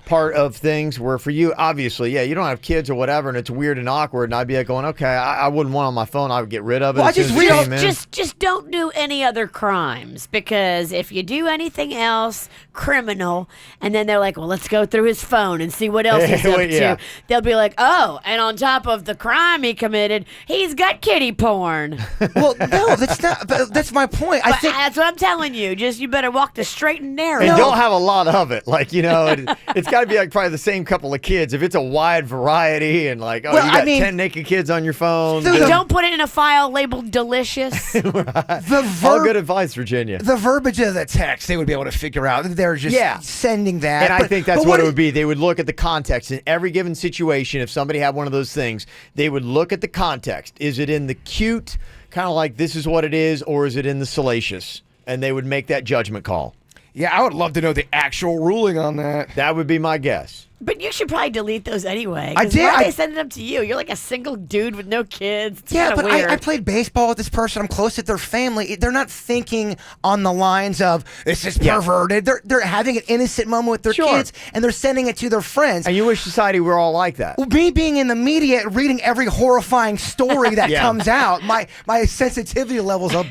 part of things, where for you, obviously, you don't have kids or whatever, and it's weird and awkward, and I'd be like going, okay, I wouldn't want it on my phone. I would get rid of it. Well, just don't do any other crimes, because if you do anything else criminal, and then they're like, well, let's go through his phone and see what else he's up to. They'll be like, oh, and on top of the crime he committed, he's got kitty porn. Well, no, that's not. That's my point. I think that's what I'm telling you. Just you better walk the straight and narrow. And don't have a lot of it. Like it's got to be like probably the same couple of kids. If it's a wide variety and like, you got 10 naked kids on your phone. Don't put it in a file labeled delicious. All good advice, Virginia. The verbiage of the text, they would be able to figure out. They're just sending that. And I think that's what it would be. They would look at the context in every given situation. If somebody had one of those things, they would look at the context. Is it in the cute, kind of like this is what it is, or is it in the salacious? And they would make that judgment call. Yeah, I would love to know the actual ruling on that. That would be my guess. But you should probably delete those anyway. I did. Why are they sending them to you? You're like a single dude with no kids. It's but weird. I played baseball with this person. I'm close to their family. They're not thinking on the lines of, this is perverted. They're having an innocent moment with their kids, and they're sending it to their friends. And you wish society were all like that. Well, me being in the media, reading every horrifying story that comes out, my sensitivity levels are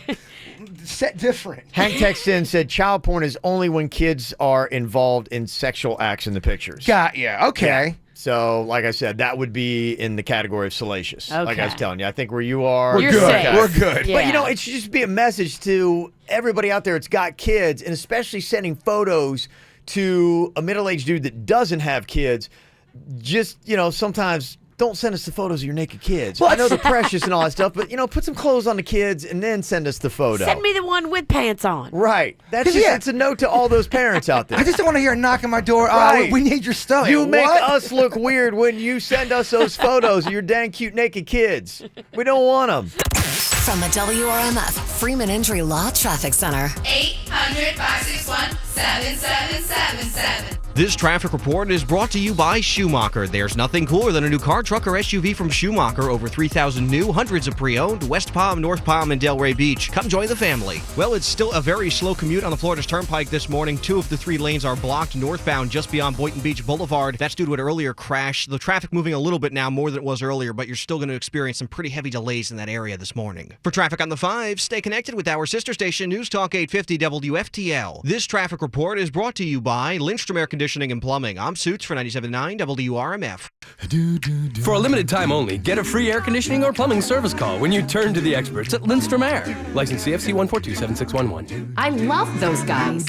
set different. Hank texted in, said child porn is only when kids are involved in sexual acts in the pictures. Okay. Yeah. So, like I said, that would be in the category of salacious. Okay. Like I was telling you, I think where you are, We're good. We're good. Yeah. But it should just be a message to everybody out there that's got kids, and especially sending photos to a middle-aged dude that doesn't have kids. Just sometimes don't send us the photos of your naked kids. Well, I know they're precious and all that stuff, but put some clothes on the kids and then send us the photo. Send me the one with pants on. Right. That's it's a note to all those parents out there. I just don't want to hear a knock on my door. Right. We need your stuff. You make us look weird when you send us those photos of your dang cute naked kids. We don't want them. From the WRMF Freeman Injury Law Traffic Center. 800-561-7777. This traffic report is brought to you by Schumacher. There's nothing cooler than a new car, truck, or SUV from Schumacher. Over 3,000 new, hundreds of pre-owned, West Palm, North Palm, and Delray Beach. Come join the family. Well, it's still a very slow commute on the Florida's Turnpike this morning. 2 of the 3 lanes are blocked northbound just beyond Boynton Beach Boulevard. That's due to an earlier crash. The traffic moving a little bit now, more than it was earlier, but you're still going to experience some pretty heavy delays in that area this morning. For traffic on the 5, stay connected with our sister station, News Talk 850 WFTL. This traffic Report is brought to you by Lindstrom Air Conditioning and Plumbing. I'm Suits for 97.9 WRMF. For a limited time only, get a free air conditioning or plumbing service call when you turn to the experts at Lindstrom Air. License CFC 1427611. I love those guys.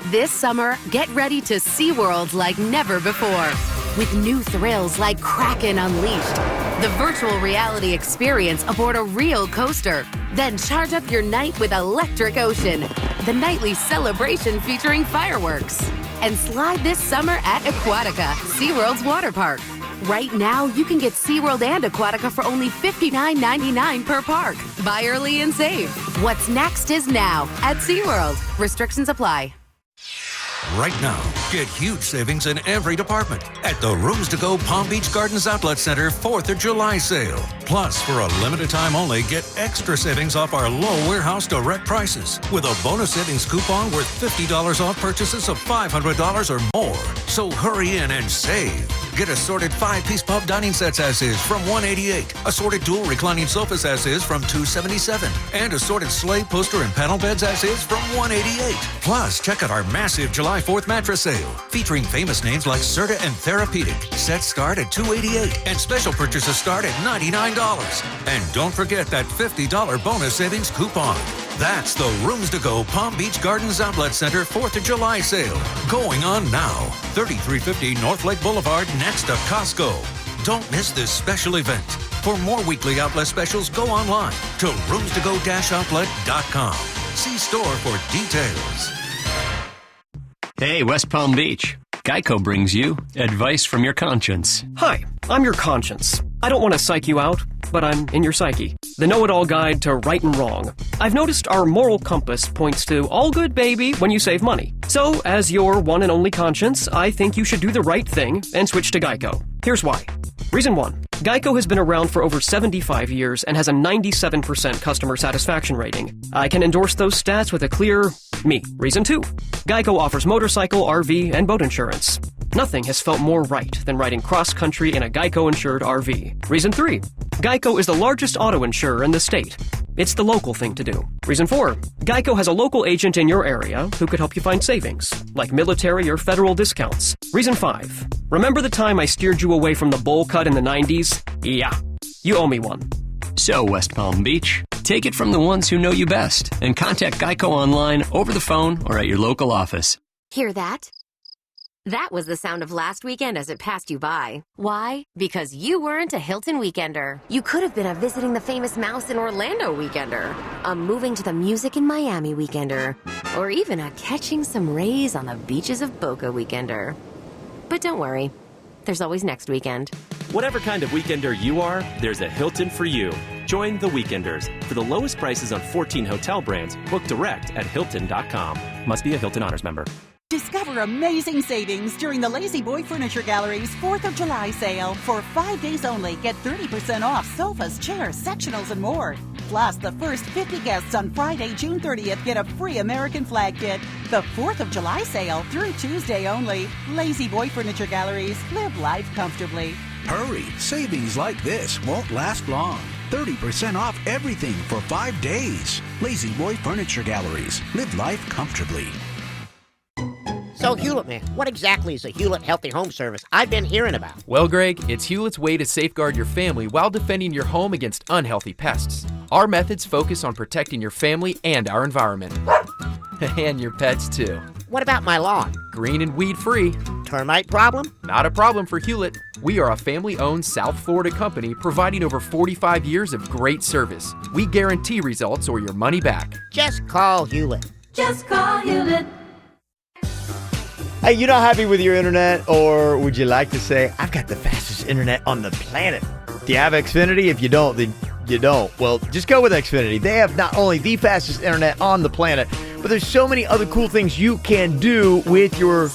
This summer, get ready to SeaWorld like never before. With new thrills like Kraken Unleashed, the virtual reality experience aboard a real coaster. Then charge up your night with Electric Ocean, the nightly celebration featuring fireworks. And slide this summer at Aquatica, SeaWorld's water park. Right now, you can get SeaWorld and Aquatica for only $59.99 per park. Buy early and save. What's next is now at SeaWorld. Restrictions apply. Right now, get huge savings in every department at the Rooms to Go Palm Beach Gardens Outlet Center 4th of July sale. Plus, for a limited time only, get extra savings off our low warehouse direct prices with a bonus savings coupon worth $50 off purchases of $500 or more. So hurry in and save. Get assorted 5-piece pub dining sets as is from $188, assorted dual reclining sofas as is from $277, and assorted sleigh, poster, and panel beds as is from $188. Plus, check out our massive July 4th mattress sale, featuring famous names like Serta and Therapeutic. Sets start at $288, and special purchases start at $99. And don't forget that $50 bonus savings coupon. That's the Rooms to Go Palm Beach Gardens Outlet Center 4th of July sale. Going on now. 3350 North Lake Boulevard next to Costco. Don't miss this special event. For more weekly outlet specials, go online to roomstogo-outlet.com. See store for details. Hey, West Palm Beach. Geico brings you advice from your conscience. Hi, I'm your conscience. I don't want to psych you out, but I'm in your psyche. The know-it-all guide to right and wrong. I've noticed our moral compass points to all good, baby, when you save money. So, as your one and only conscience, I think you should do the right thing and switch to Geico. Here's why. Reason 1. Geico has been around for over 75 years and has a 97% customer satisfaction rating. I can endorse those stats with a clear me. Reason 2. Geico offers motorcycle, RV, and boat insurance. Nothing has felt more right than riding cross-country in a Geico-insured RV. Reason 3. Geico is the largest auto insurer in the state. It's the local thing to do. Reason 4. Geico has a local agent in your area who could help you find savings, like military or federal discounts. Reason 5. Remember the time I steered you away from the bowl cut in the 90s? Yeah, you owe me one. So, West Palm Beach, take it from the ones who know you best and contact Geico online, over the phone, or at your local office. Hear that? That was the sound of last weekend as it passed you by. Why? Because you weren't a Hilton weekender. You could have been a visiting the famous mouse in Orlando weekender, a moving to the music in Miami weekender, or even a catching some rays on the beaches of Boca weekender. But don't worry, there's always next weekend. Whatever kind of weekender you are, there's a Hilton for you. Join the Weekenders. For the lowest prices on 14 hotel brands, book direct at Hilton.com. Must be a Hilton Honors member. Discover amazing savings during the Lazy Boy Furniture Gallery's 4th of July sale. For 5 days only, get 30% off sofas, chairs, sectionals, and more. Plus, the first 50 guests on Friday, June 30th get a free American flag kit. The 4th of July sale through Tuesday only. Lazy Boy Furniture Galleries. Live life comfortably. Hurry! Savings like this won't last long. 30% off everything for 5 days. Lazy Boy Furniture Galleries. Live life comfortably. So, Hewlett, man, what exactly is a Hewlett Healthy Home Service I've been hearing about? Well, Greg, it's Hewlett's way to safeguard your family while defending your home against unhealthy pests. Our methods focus on protecting your family and our environment. And your pets, too. What about my lawn? Green and weed-free. Termite problem? Not a problem for Hewlett. We are a family-owned South Florida company providing over 45 years of great service. We guarantee results or your money back. Just call Hewlett. Just call Hewlett. Hey, you not happy with your internet, or would you like to say, I've got the fastest internet on the planet? Do you have Xfinity? If you don't, then you don't. Well, just go with Xfinity. They have not only the fastest internet on the planet, but there's so many other cool things you can do with your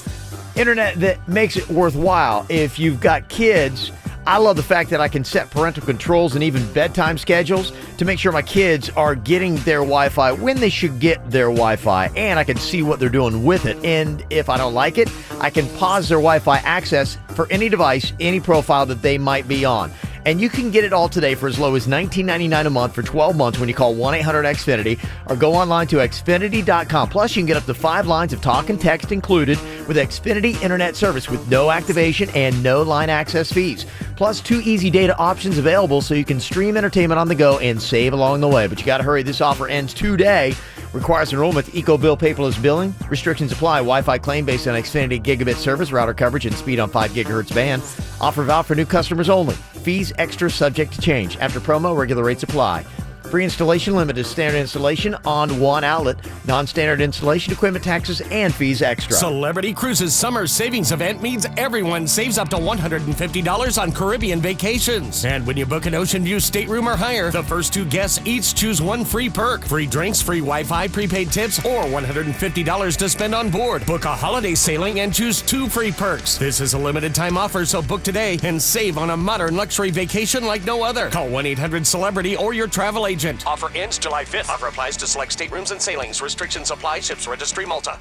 internet that makes it worthwhile. If you've got kids, I love the fact that I can set parental controls and even bedtime schedules to make sure my kids are getting their Wi-Fi when they should get their Wi-Fi, and I can see what they're doing with it. And if I don't like it, I can pause their Wi-Fi access for any device, any profile that they might be on. And you can get it all today for as low as $19.99 a month for 12 months when you call 1-800-XFINITY or go online to Xfinity.com. Plus, you can get up to 5 lines of talk and text included with Xfinity Internet service with no activation and no line access fees. Plus, 2 easy data options available so you can stream entertainment on the go and save along the way. But you got to hurry. This offer ends today. Requires enrollment, EcoBill paperless billing. Restrictions apply. Wi-Fi claim based on Xfinity gigabit service, router coverage, and speed on 5 gigahertz band. Offer valid for new customers only. Fees extra subject to change. After promo, regular rates apply. Free installation, limited standard installation on one outlet. Non-standard installation, equipment taxes, and fees extra. Celebrity Cruises Summer Savings Event means everyone saves up to $150 on Caribbean vacations. And when you book an Ocean View stateroom or higher, the first 2 guests each choose 1 free perk. Free drinks, free Wi-Fi, prepaid tips, or $150 to spend on board. Book a holiday sailing and choose 2 free perks. This is a limited time offer, so book today and save on a modern luxury vacation like no other. Call 1-800-CELEBRITY or your travel agent. Offer ends July 5th. Offer applies to select staterooms and sailings. Restrictions apply. Ships registry Malta.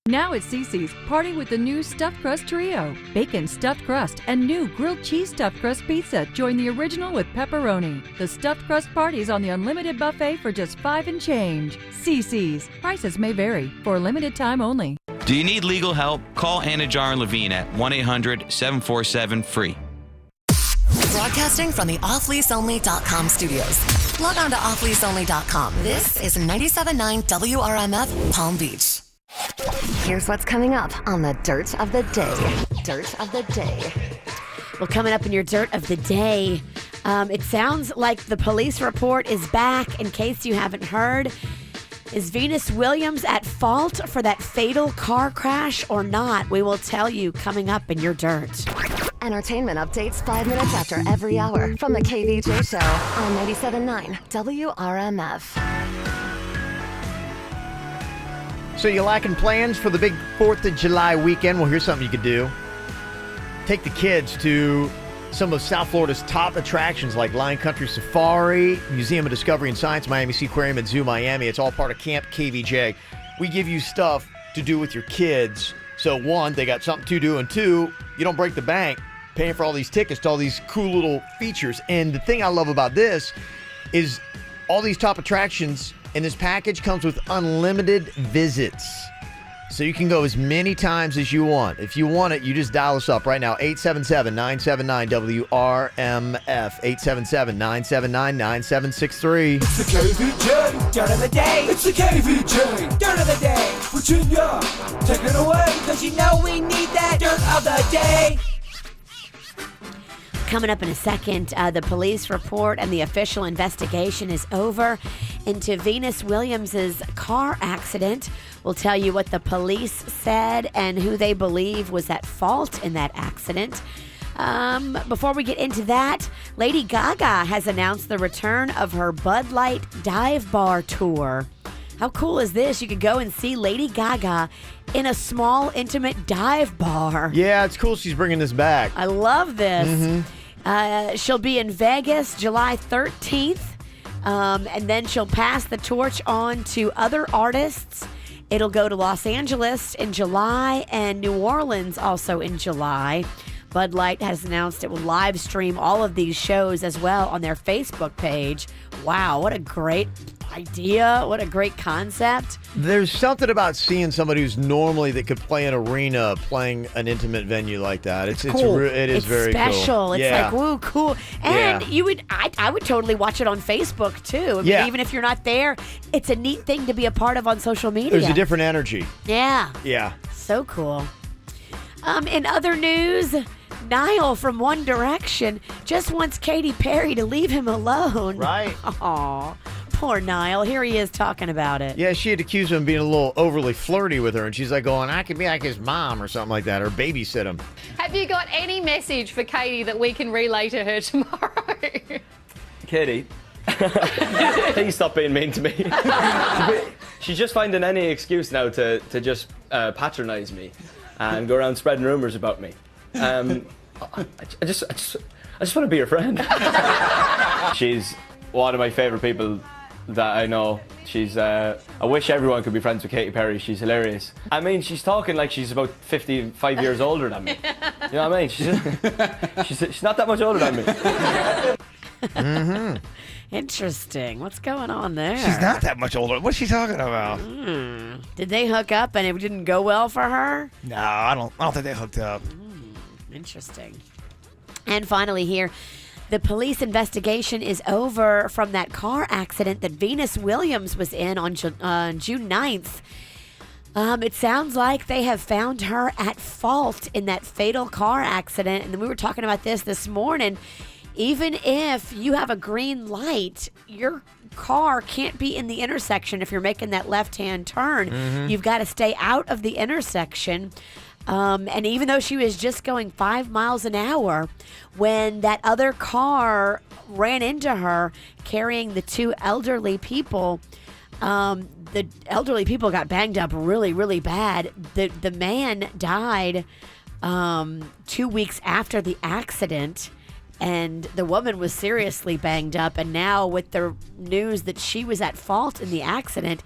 Now at CC's, party with the new Stuffed Crust Trio. Bacon Stuffed Crust and new Grilled Cheese Stuffed Crust Pizza. Join the original with pepperoni. The Stuffed Crust Party's on the unlimited buffet for just $5 and change. CC's. Prices may vary. For a limited time only. Do you need legal help? Call Anna Jar and Levine at 1-800-747-FREE. Broadcasting from the offleaseonly.com studios. Log on to offleaseonly.com. This is 97.9 WRMF Palm Beach. Here's what's coming up on the Dirt of the Day. Dirt of the Day. Well, coming up in your Dirt of the Day, it sounds like the police report is back. In case you haven't heard, is Venus Williams at fault for that fatal car crash or not? We will tell you coming up in your Dirt. Entertainment updates 5 minutes after every hour from the KVJ Show on 97.9 WRMF. So you lacking plans for the big 4th of July weekend? Well, here's something you could do. Take the kids to some of South Florida's top attractions like Lion Country Safari, Museum of Discovery and Science, Miami Sea Aquarium, and Zoo Miami. It's all part of Camp KVJ. We give you stuff to do with your kids. So 1, they got something to do, and 2, you don't break the bank paying for all these tickets to all these cool little features. And the thing I love about this is all these top attractions in this package comes with unlimited visits. So you can go as many times as you want. If you want it, you just dial us up right now, 877-979-WRMF, 877-979-9763. It's the KVJ Dirt of the Day. It's the KVJ Dirt of the Day. Virginia, take it away, because you know we need that Dirt of the Day. Coming up in a second, the police report and the official investigation is over into Venus Williams' car accident. We'll tell you what the police said and who they believe was at fault in that accident. Before we get into that, Lady Gaga has announced the return of her Bud Light Dive Bar tour. How cool is this? You could go and see Lady Gaga in a small, intimate dive bar. Yeah, it's cool she's bringing this back. I love this. Mm-hmm. She'll be in Vegas July 13th, and then she'll pass the torch on to other artists. It'll go to Los Angeles in July and New Orleans also in July. Bud Light has announced it will live stream all of these shows as well on their Facebook page. Wow, what a great idea. What a great concept. There's something about seeing somebody who's normally that could play an arena playing an intimate venue like that. It's cool. It is very special. Cool. It's like, woo, cool. And I would totally watch it on Facebook too. I mean, even if you're not there, it's a neat thing to be a part of on social media. There's a different energy. Yeah. Yeah. So cool. In other news, Niall from One Direction just wants Katy Perry to leave him alone. Right. Aw, poor Niall. Here he is talking about it. Yeah, she had accused him of being a little overly flirty with her, and she's like going, I could be like his mom or something like that, or babysit him. Have you got any message for Katy that we can relay to her tomorrow? Katy, please stop being mean to me. She's just finding any excuse now to just patronise me and go around spreading rumours about me. I just want to be her friend. She's one of my favourite people that I know. I wish everyone could be friends with Katy Perry. She's hilarious. I mean, she's talking like she's about 55 years older than me. You know what I mean? She's not that much older than me. Mm-hmm. Interesting. What's going on there? She's not that much older. What's she talking about? Did they hook up and it didn't go well for her? No, I don't think they hooked up. Interesting. And finally here, the police investigation is over from that car accident that Venus Williams was in on June 9th. It sounds like they have found her at fault in that fatal car accident. And we were talking about this morning. Even if you have a green light, your car can't be in the intersection if you're making that left-hand turn. Mhm. You've got to stay out of the intersection. And even though she was just going 5 miles an hour, when that other car ran into her carrying the two elderly people, the elderly people got banged up really, really bad. The man died 2 weeks after the accident. And the woman was seriously banged up. And now with the news that she was at fault in the accident,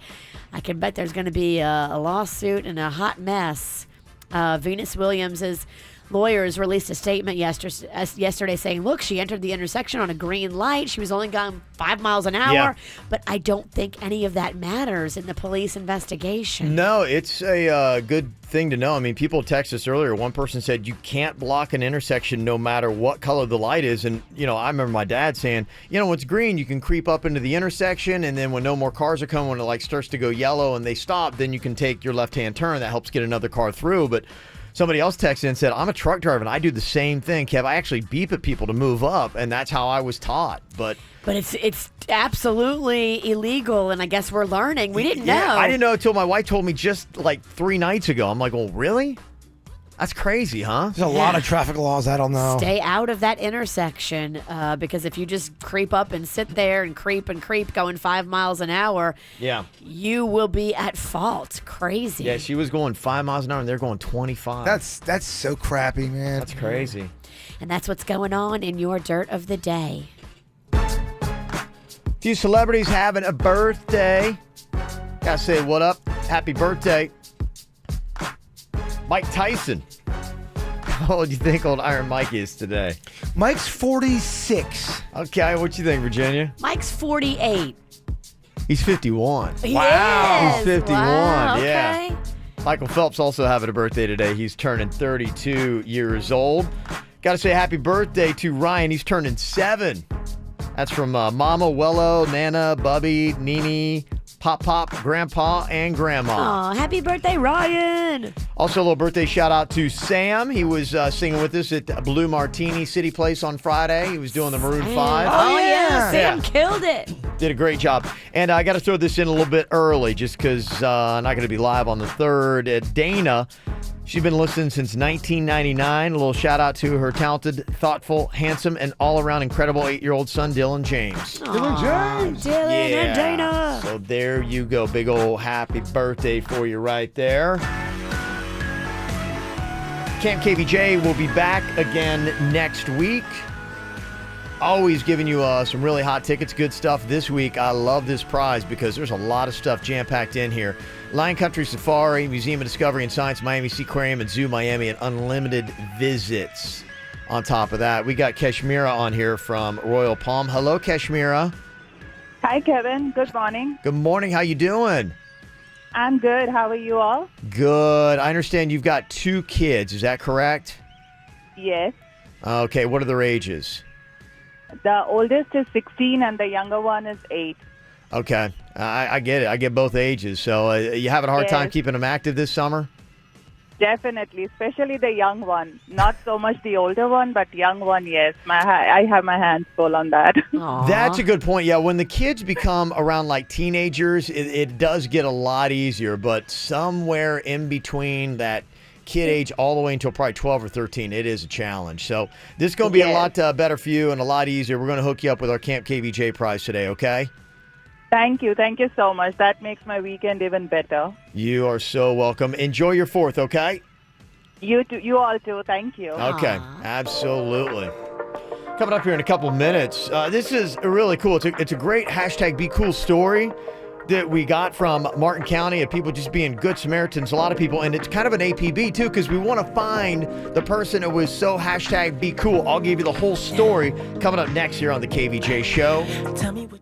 I can bet there's going to be a lawsuit and a hot mess. Venus Williams' lawyers released a statement yesterday saying, look, she entered the intersection on a green light. She was only going 5 miles an hour. Yeah. But I don't think any of that matters in the police investigation. No, it's a good thing to know. I mean, people texted us earlier. One person said you can't block an intersection no matter what color the light is. And, I remember my dad saying, when it's green, you can creep up into the intersection. And then when no more cars are coming, when it starts to go yellow and they stop, then you can take your left-hand turn. That helps get another car through. But somebody else texted and said, I'm a truck driver and I do the same thing, Kev. I actually beep at people to move up, and that's how I was taught. But it's absolutely illegal, and I guess we're learning. We didn't know. I didn't know until my wife told me just 3 nights ago. I'm like, well, really? That's crazy, huh? There's a lot of traffic laws I don't know. Stay out of that intersection because if you just creep up and sit there and creep going 5 miles an hour, you will be at fault. Crazy. Yeah, she was going 5 miles an hour and they're going 25. That's so crappy, man. That's crazy. And that's what's going on in your Dirt of the Day. A few celebrities having a birthday. Gotta say what up. Happy birthday. Mike Tyson. How old do you think old Iron Mike is today? Mike's 46. Okay, what you think, Virginia? Mike's 48. He's 51. He Wow. is. He's 51, Wow, yeah. okay. Michael Phelps also having a birthday today. He's turning 32 years old. Got to say happy birthday to Ryan. He's turning 7. That's from Mama, Wello, Nana, Bubby, Nene, Pop, Grandpa, and Grandma. Aw, happy birthday, Ryan. Also, a little birthday shout out to Sam. He was singing with us at Blue Martini City Place on Friday. He was doing the Maroon 5. Oh, yeah. Sam killed it. Did a great job. And I got to throw this in a little bit early just because I'm not going to be live on the 3rd. Dana, she's been listening since 1999. A little shout out to her talented, thoughtful, handsome, and all-around incredible 8-year-old son, Dylan James. Dylan James. Dylan and Dana. So there you go. Big old happy birthday for you right there. Camp KVJ will be back again next week. Always giving you some really hot tickets, good stuff. This week, I love this prize because there's a lot of stuff jam-packed in here. Lion Country Safari, Museum of Discovery and Science, Miami Seaquarium, and Zoo Miami, and unlimited visits. On top of that, we got Kashmira on here from Royal Palm. Hello, Kashmira. Hi, Kevin. Good morning. Good morning. How you doing? I'm good. How are you all? Good. I understand you've got 2 kids. Is that correct? Yes. Okay. What are their ages? The oldest is 16 and the younger one is 8. Okay. I get it. I get both ages. So you having a hard time Yes. keeping them active this summer? Definitely, especially the young one. Not so much the older one, but young one, yes. I have my hands full on that. That's a good point. Yeah, when the kids become around teenagers, it does get a lot easier. But somewhere in between that kid age all the way until probably 12 or 13, it is a challenge. So this is going to be a lot better for you and a lot easier. We're going to hook you up with our Camp KVJ prize today, okay? Thank you. Thank you so much. That makes my weekend even better. You are so welcome. Enjoy your 4th, okay? You too. You all too. Thank you. Okay, absolutely. Coming up here in a couple minutes. This is really cool. It's a great hashtag Be Cool story that we got from Martin County of people just being good Samaritans, a lot of people. And it's kind of an APB, too, because we want to find the person that was so hashtag Be Cool. I'll give you the whole story coming up next here on the KVJ Show. Tell me what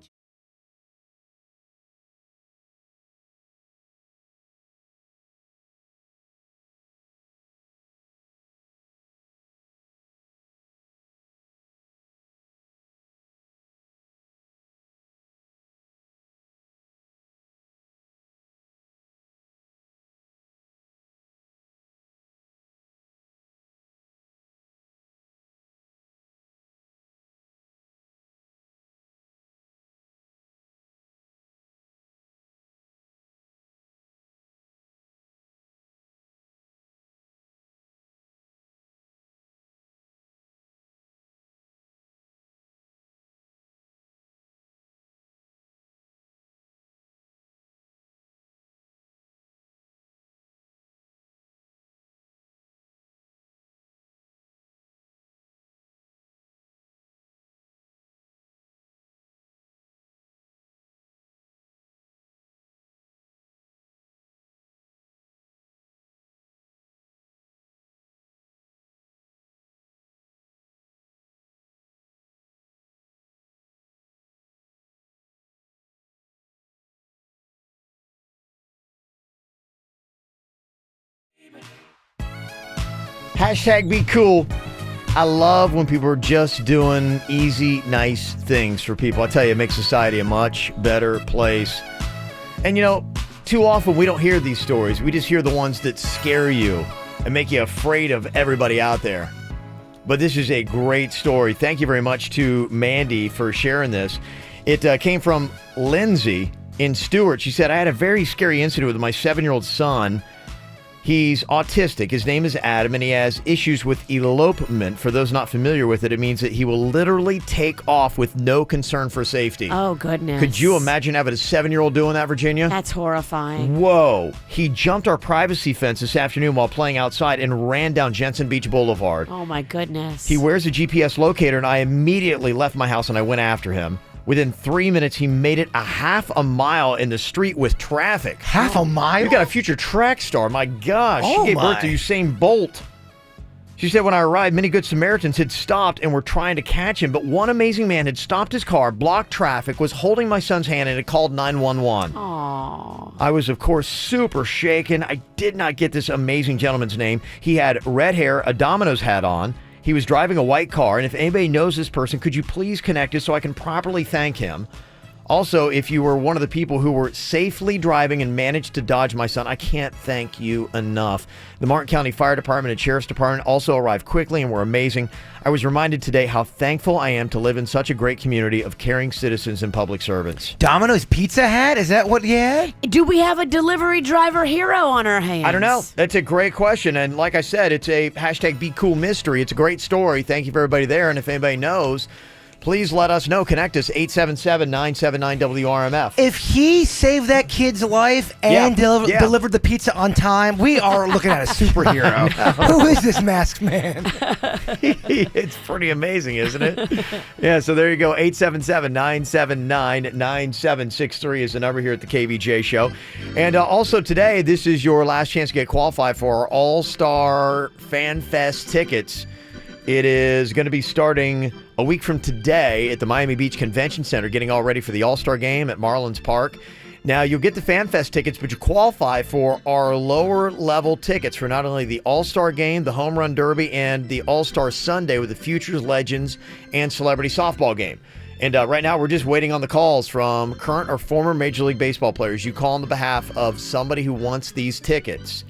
Hashtag Be Cool. I love when people are just doing easy, nice things for people. I tell you, it makes society a much better place. And you know, too often we don't hear these stories. We just hear the ones that scare you and make you afraid of everybody out there. But this is a great story. Thank you very much to Mandy for sharing this. It came from Lindsay in Stewart. She said, I had a very scary incident with my 7-year-old son. He's autistic. His name is Adam, and he has issues with elopement. For those not familiar with it, it means that he will literally take off with no concern for safety. Oh, goodness. Could you imagine having a 7-year-old doing that, Virginia? That's horrifying. Whoa. He jumped our privacy fence this afternoon while playing outside and ran down Jensen Beach Boulevard. Oh, my goodness. He wears a GPS locator, and I immediately left my house and I went after him. Within 3 minutes, he made it a half a mile in the street with traffic. Half a mile? You got a future track star. My gosh. Oh, she gave birth to Usain Bolt. She said, when I arrived, many good Samaritans had stopped and were trying to catch him, but one amazing man had stopped his car, blocked traffic, was holding my son's hand, and had called 911. Aww. I was, of course, super shaken. I did not get this amazing gentleman's name. He had red hair, a Domino's hat on. He was driving a white car, and if anybody knows this person, could you please connect us so I can properly thank him? Also, if you were one of the people who were safely driving and managed to dodge my son, I can't thank you enough. The Martin County Fire Department and Sheriff's Department also arrived quickly and were amazing. I was reminded today how thankful I am to live in such a great community of caring citizens and public servants. Domino's Pizza Hat? Is that what you had? Do we have a delivery driver hero on our hands? I don't know. That's a great question. And like I said, it's a hashtag Be Cool mystery. It's a great story. Thank you for everybody there. And if anybody knows, please let us know. Connect us, 877-979-WRMF. If he saved that kid's life and delivered the pizza on time, we are looking at a superhero. Who is this masked man? It's pretty amazing, isn't it? Yeah, so there you go. 877-979-9763 is the number here at the KVJ Show. And also today, this is your last chance to get qualified for our All-Star Fan Fest tickets. It is going to be starting a week from today at the Miami Beach Convention Center, getting all ready for the All-Star Game at Marlins Park. Now, you'll get the Fan Fest tickets, but you qualify for our lower-level tickets for not only the All-Star Game, the Home Run Derby, and the All-Star Sunday with the Futures, Legends, and Celebrity Softball Game. And right now, we're just waiting on the calls from current or former Major League Baseball players. You call on the behalf of somebody who wants these tickets.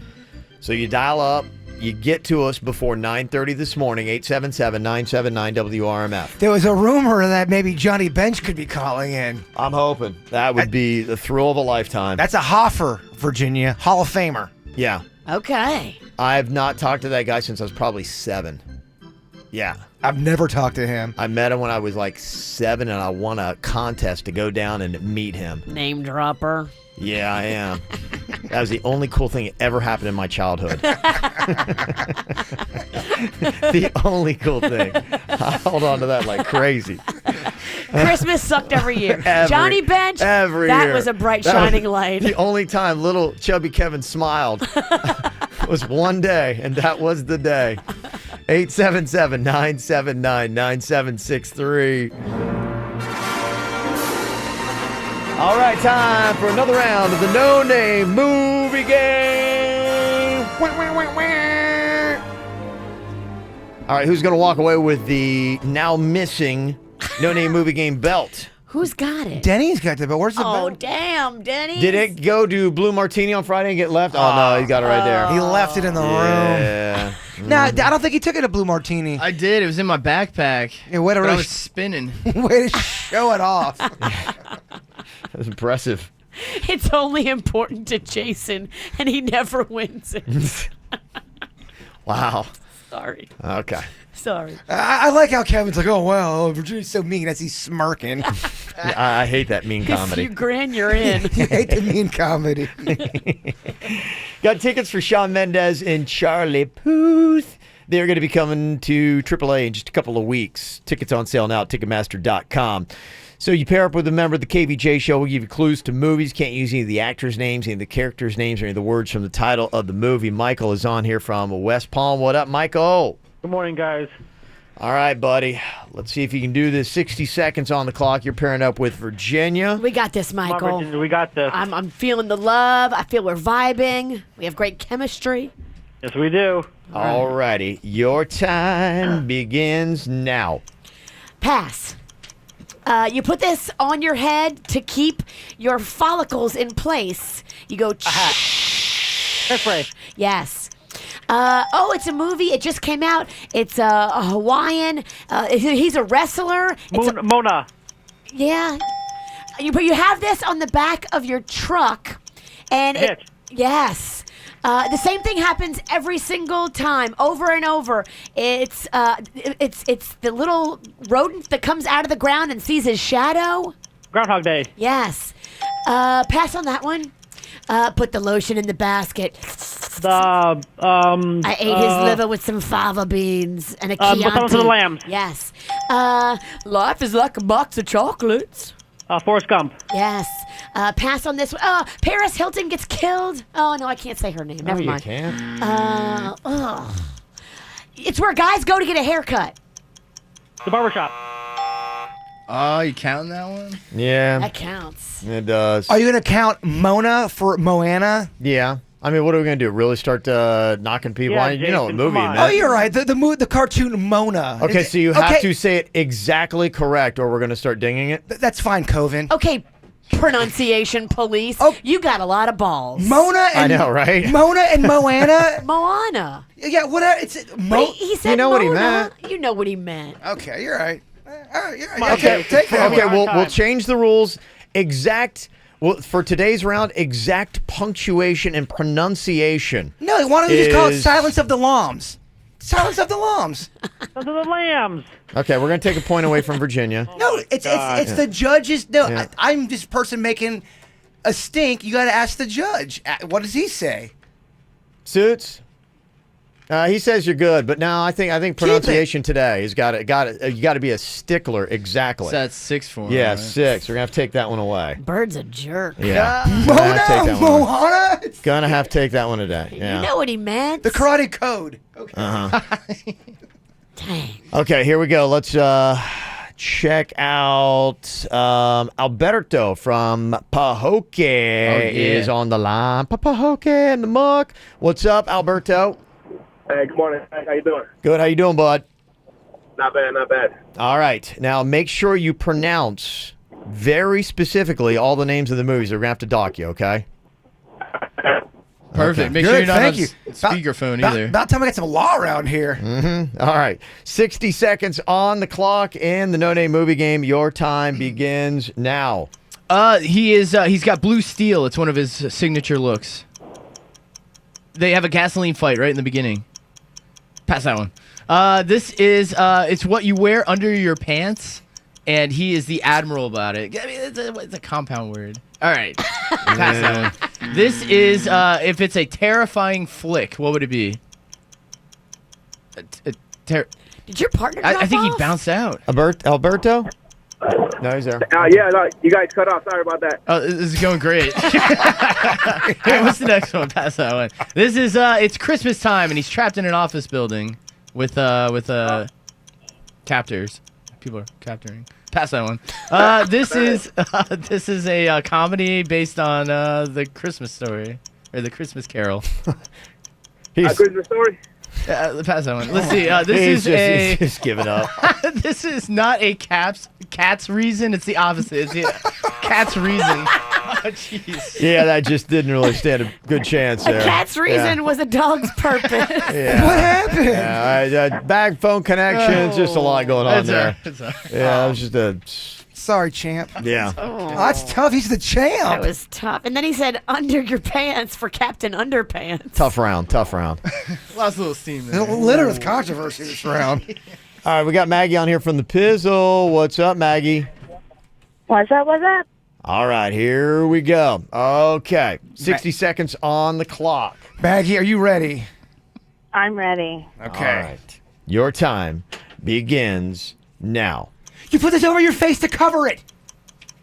So you dial up. You get to us before 9:30 this morning, 877-979-WRMF. There was a rumor that maybe Johnny Bench could be calling in. I'm hoping. That would be the thrill of a lifetime. That's a Hoffer, Virginia. Hall of Famer. Yeah. Okay. I've not talked to that guy since I was probably 7. Yeah. I've never talked to him. I met him when I was like 7, and I won a contest to go down and meet him. Name dropper. Yeah, I am. That was the only cool thing that ever happened in my childhood. The only cool thing. I hold on to that like crazy. Christmas sucked every year. Every- Johnny Bench, every that year. was a bright, That shining was light. The only time little chubby Kevin smiled was one day, and that was the day. 877-979-9763. All right, time for another round of the No Name Movie Game. All right, who's going to walk away with the now missing No Name Movie Game belt? Who's got it? Denny's got the belt. Where's the belt? Oh, damn, Denny. Did it go to Blue Martini on Friday and get left? Oh, no, he got it right there. He left it in the room. Yeah. Nah, I don't think he took it to Blue Martini. I did. It was in my backpack. Yeah, way to but I really was spinning. way to show it off. That was impressive. It's only important to Jason, and he never wins it. Wow. Sorry. Okay. Sorry. I like how Kevin's like, oh, well, Virginia's so mean as he's smirking. I hate that mean comedy. You grin, you're in. You hate the mean comedy. Got tickets for Shawn Mendes and Charlie Puth. They're going to be coming to AAA in just a couple of weeks. Tickets on sale now at Ticketmaster.com. So you pair up with a member of the KVJ show. We'll give you clues to movies. Can't use any of the actors' names, any of the characters' names, or any of the words from the title of the movie. Michael is on here from West Palm. What up, Michael? Good morning, guys. All right, buddy. Let's see if you can do this. 60 seconds on the clock. You're pairing up with Virginia. We got this, Michael. We got this. I'm feeling the love. I feel we're vibing. We have great chemistry. Yes, we do. All righty. Your time begins now. Pass. You put this on your head to keep your follicles in place. You go. Hairspray. Yes. It's a movie. It just came out. It's a Hawaiian. He's a wrestler. Mona. Yeah. But you have this on the back of your truck, and Hitch. Yes. The same thing happens every single time, over and over. It's the little rodent that comes out of the ground and sees his shadow. Groundhog Day. Yes. Pass on that one. Put the lotion in the basket. I ate his liver with some fava beans and a Chianti. Silence of the Lambs. Yes. Life is like a box of chocolates. Forrest Gump. Yes. Pass on this one. Paris Hilton gets killed. Oh, no, I can't say her name. Never mind. You can't. It's where guys go to get a haircut. The barbershop. Oh, you counting that one? Yeah. That counts. It does. Are you going to count Mona for Moana? Yeah. I mean, what are we going to do? Really start knocking people Yeah, on? You know what Jason, movie, come on. man. Oh, you're right. The cartoon Mona. Okay, so you have to say it exactly correct or we're going to start dinging it? That's fine, Coven. Okay, pronunciation police. You got a lot of balls. Mona and I know, right? Mona and Moana. Moana. Yeah, whatever. Wait, he said You know what he Mona. meant. You know what he meant. Okay, you're right. You're on, right. Okay, take that. Okay, one. we'll change the rules. Well, for today's round, exact punctuation and pronunciation. No, why don't you just call it Silence of the Lambs? Silence of the Lambs. Those are the Lambs. Okay, we're going to take a point away from Virginia. No, it's the judge's. No, Yeah. I'm this person making a stink. You got to ask the judge. What does he say? Suits? He says you're good, but no, I think pronunciation today has got it. You got to be a stickler exactly. So that's 6 for him. Yeah, right? 6. We're gonna have to take that one away. Bird's a jerk. Yeah, Moana. Gonna have to take that one today. Yeah. You know what he meant. The Karate Code. Okay. Dang. Okay, here we go. Let's check out Alberto from Pahokee is on the line. Pahokee in the muck. What's up, Alberto? Hey, good morning. How you doing? Good. How you doing, bud? Not bad, not bad. All right. Now, make sure you pronounce very specifically all the names of the movies. We're going to have to dock you, okay? Perfect. Okay. Make Good, sure you're not thank on you. speakerphone either. About time I get some law around here. Mm-hmm. All right. 60 seconds on the clock in the No Name Movie Game. Your time begins now. He's got blue steel. It's one of his signature looks. They have a gasoline fight right in the beginning. Pass that one. This is it's what you wear under your pants, and he is the admiral about it. I mean, it's a compound word. All right. Pass that one. This is if it's a terrifying flick, what would it be? Did your partner I drop think he off? bounced out. Alberto? No, he's there. No, you guys cut off. Sorry about that. Oh, this is going great. Hey, what's the next one? Pass that one. This is it's Christmas time and he's trapped in an office building with captors. People are capturing. Pass that one. This is a comedy based on the Christmas story or the Christmas Carol. Christmas story. Pass that one. Let's see. He's just giving up. This is not a cat's reason. It's the opposite. It's the cat's reason. Oh, jeez. Yeah, that just didn't really stand a good chance there. A cat's reason was a dog's purpose. Yeah. What happened? Yeah, bag phone connections. Just a lot going on there. Yeah, it was just a. Sorry, champ. Yeah. Oh, that's tough. He's the champ. That was tough. And then he said under your pants for Captain Underpants. Tough round. Lots of little steam there. Littered with controversy this round. All right, we got Maggie on here from the Pizzle. What's up, Maggie? What's up? All right, here we go. Okay, 60 seconds on the clock. Maggie, are you ready? I'm ready. Okay. All right. Your time begins now. You put this over your face to cover it.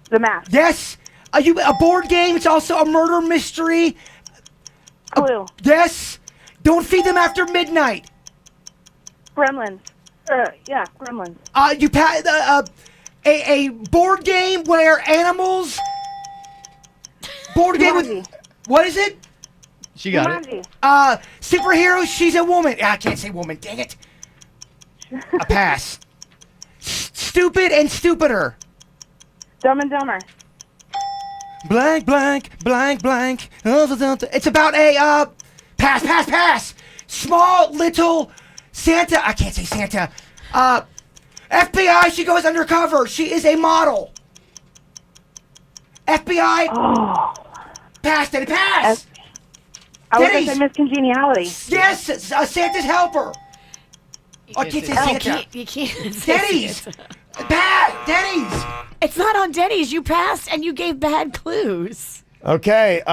The mask. Yes. A board game. It's also a murder mystery. Clue. Yes. Don't feed them after midnight. Gremlins. Yeah, Gremlins. A board game where animals. Board game with. What is it? She got it. Superhero. She's a woman. I can't say woman. Dang it. A pass. Stupid and stupider. Dumb and Dumber. Blank, blank, blank, blank. It's about a pass. Small little Santa. I can't say Santa. FBI. She goes undercover. She is a model. FBI. Oh. Pass. Did it pass? I was going to say Miss Congeniality. Yes, Santa's helper. I can't say Santa. You can't. Denny's. Bad. Denny's. It's not on Denny's. You passed and you gave bad clues. Okay,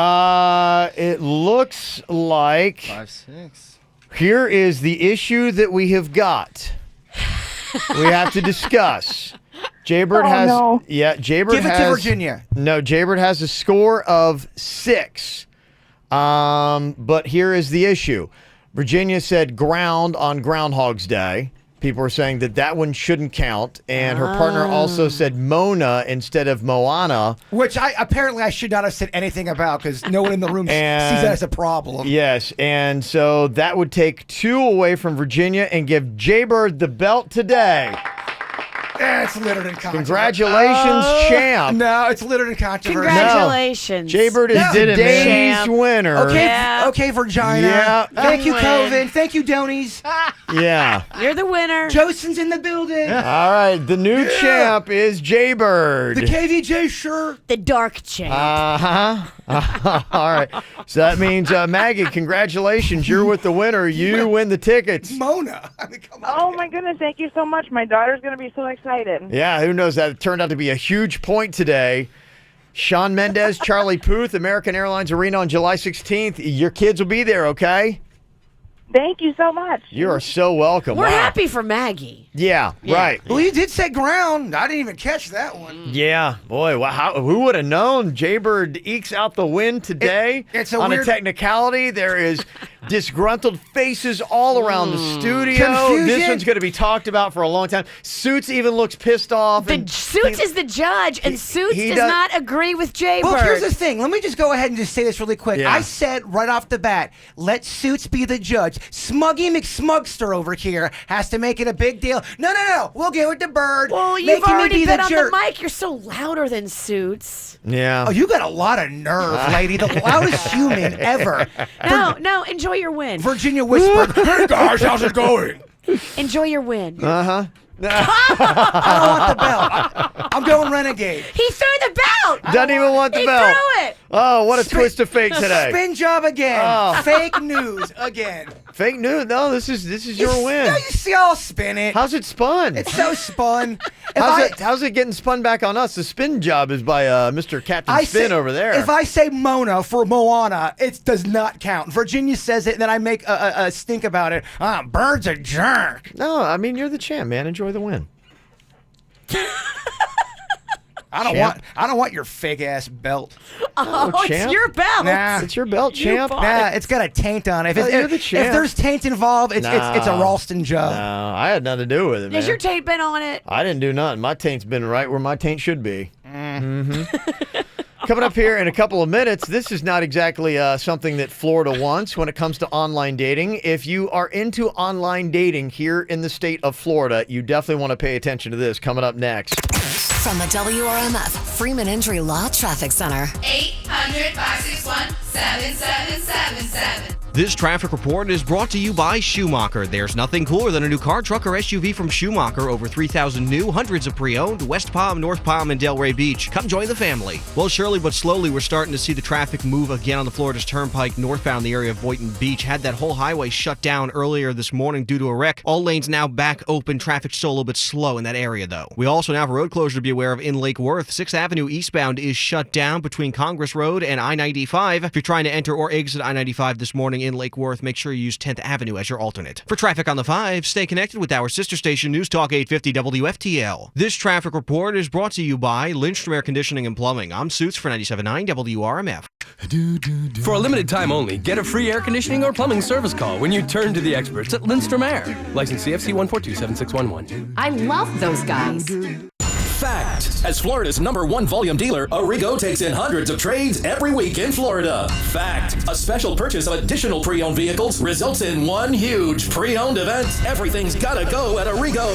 it looks like 5, 6. Here is the issue that we have got. We have to discuss. Jaybird has Jaybird Give it to Virginia. No, Jaybird has a score of 6. But here is the issue. Virginia said ground on Groundhog's Day. People were saying that one shouldn't count. And her partner also said Mona instead of Moana. Which I should not have said anything about because no one in the room sees that as a problem. Yes, and so that would take 2 away from Virginia and give Jaybird the belt today. It's littered in controversy. Congratulations, champ. No, it's littered in controversy. Congratulations. No. Jaybird is today's winner. Okay, Virginia. Yeah. Thank you, Coven. Thank you, Donies. Yeah. You're the winner. Joson's in the building. All right, the new champ is Jaybird. The KVJ shirt. The dark champ. All right. So that means, Maggie, congratulations. You're with the winner. You win the tickets. Mona. I mean, come on. Oh, my goodness. Thank you so much. My daughter's going to be so excited. Yeah, who knows? That turned out to be a huge point today. Shawn Mendes, Charlie Puth, American Airlines Arena on July 16th. Your kids will be there, okay? Thank you so much. You are so welcome. We're happy for Maggie. Yeah, right. Well, you did say ground. I didn't even catch that one. Yeah, boy, who would have known? Jaybird ekes out the win today. It's on a technicality. There is disgruntled faces all around the studio. Confusion. This one's going to be talked about for a long time. Suits even looks pissed off. Suits is the judge, and Suits does not agree with Jaybird. Well, here's the thing. Let me just go ahead and just say this really quick. Yeah. I said right off the bat, let Suits be the judge. Smuggy McSmugster over here has to make it a big deal. No. We'll give it to Bird. Well, you've Making me already be been the on jerk. the mic. You're so louder than Suits. Yeah. Oh, you got a lot of nerve, lady. The loudest human ever. No, enjoy your win. Virginia whispered, "Hey guys, how's it going?" Enjoy your win. Uh-huh. I don't want the belt. I'm going Renegade. He threw the belt. belt. Doesn't even want the He belt. threw it. Oh, what a twist of fate today. Spin job again. Oh. Fake news again. Fake news? No, this is your win. No, you see, I'll spin it. How's it spun? It's so spun. How's it getting spun back on us? The spin job is by Mr. Captain Spin over there. If I say Mona for Moana, it does not count. Virginia says it, and then I make a stink about it. Bird's a jerk. No, I mean, you're the champ, man. Enjoy the win. I don't want your fake ass belt. Oh, it's champ. your belt. Nah. It's your belt, champ. Nah, it's got a taint on it. You're the champ. If there's taint involved, it's a Ralston job. No, I had nothing to do with it, man. Has your taint been on it? I didn't do nothing. My taint's been right where my taint should be. Mm-hmm. Coming up here in a couple of minutes, this is not exactly something that Florida wants when it comes to online dating. If you are into online dating here in the state of Florida, you definitely want to pay attention to this. Coming up next. From the WRMF Freeman Injury Law Traffic Center. 800-561-7777. This traffic report is brought to you by Schumacher. There's nothing cooler than a new car, truck, or SUV from Schumacher. Over 3,000 new, hundreds of pre-owned, West Palm, North Palm, and Delray Beach. Come join the family. Well, surely but slowly, we're starting to see the traffic move again on the Florida's Turnpike northbound the area of Boynton Beach. Had that whole highway shut down earlier this morning due to a wreck. All lanes now back open. Traffic still a little bit slow in that area, though. We also now have a road closure to be aware of in Lake Worth. 6th Avenue eastbound is shut down between Congress Road and I-95. If you're trying to enter or exit I-95 this morning in Lake Worth, make sure you use 10th Avenue as your alternate. For traffic on the 5, stay connected with our sister station, News Talk 850 WFTL. This traffic report is brought to you by Lindstrom Air Conditioning and Plumbing. I'm Suits for 97.9 WRMF. For a limited time only, get a free air conditioning or plumbing service call when you turn to the experts at Lindstrom Air. License CFC 1427611. I love those guys. Fact. As Florida's #1 volume dealer, Arrigo takes in hundreds of trades every week in Florida. Fact. A special purchase of additional pre-owned vehicles results in one huge pre-owned event. Everything's gotta go at Arrigo.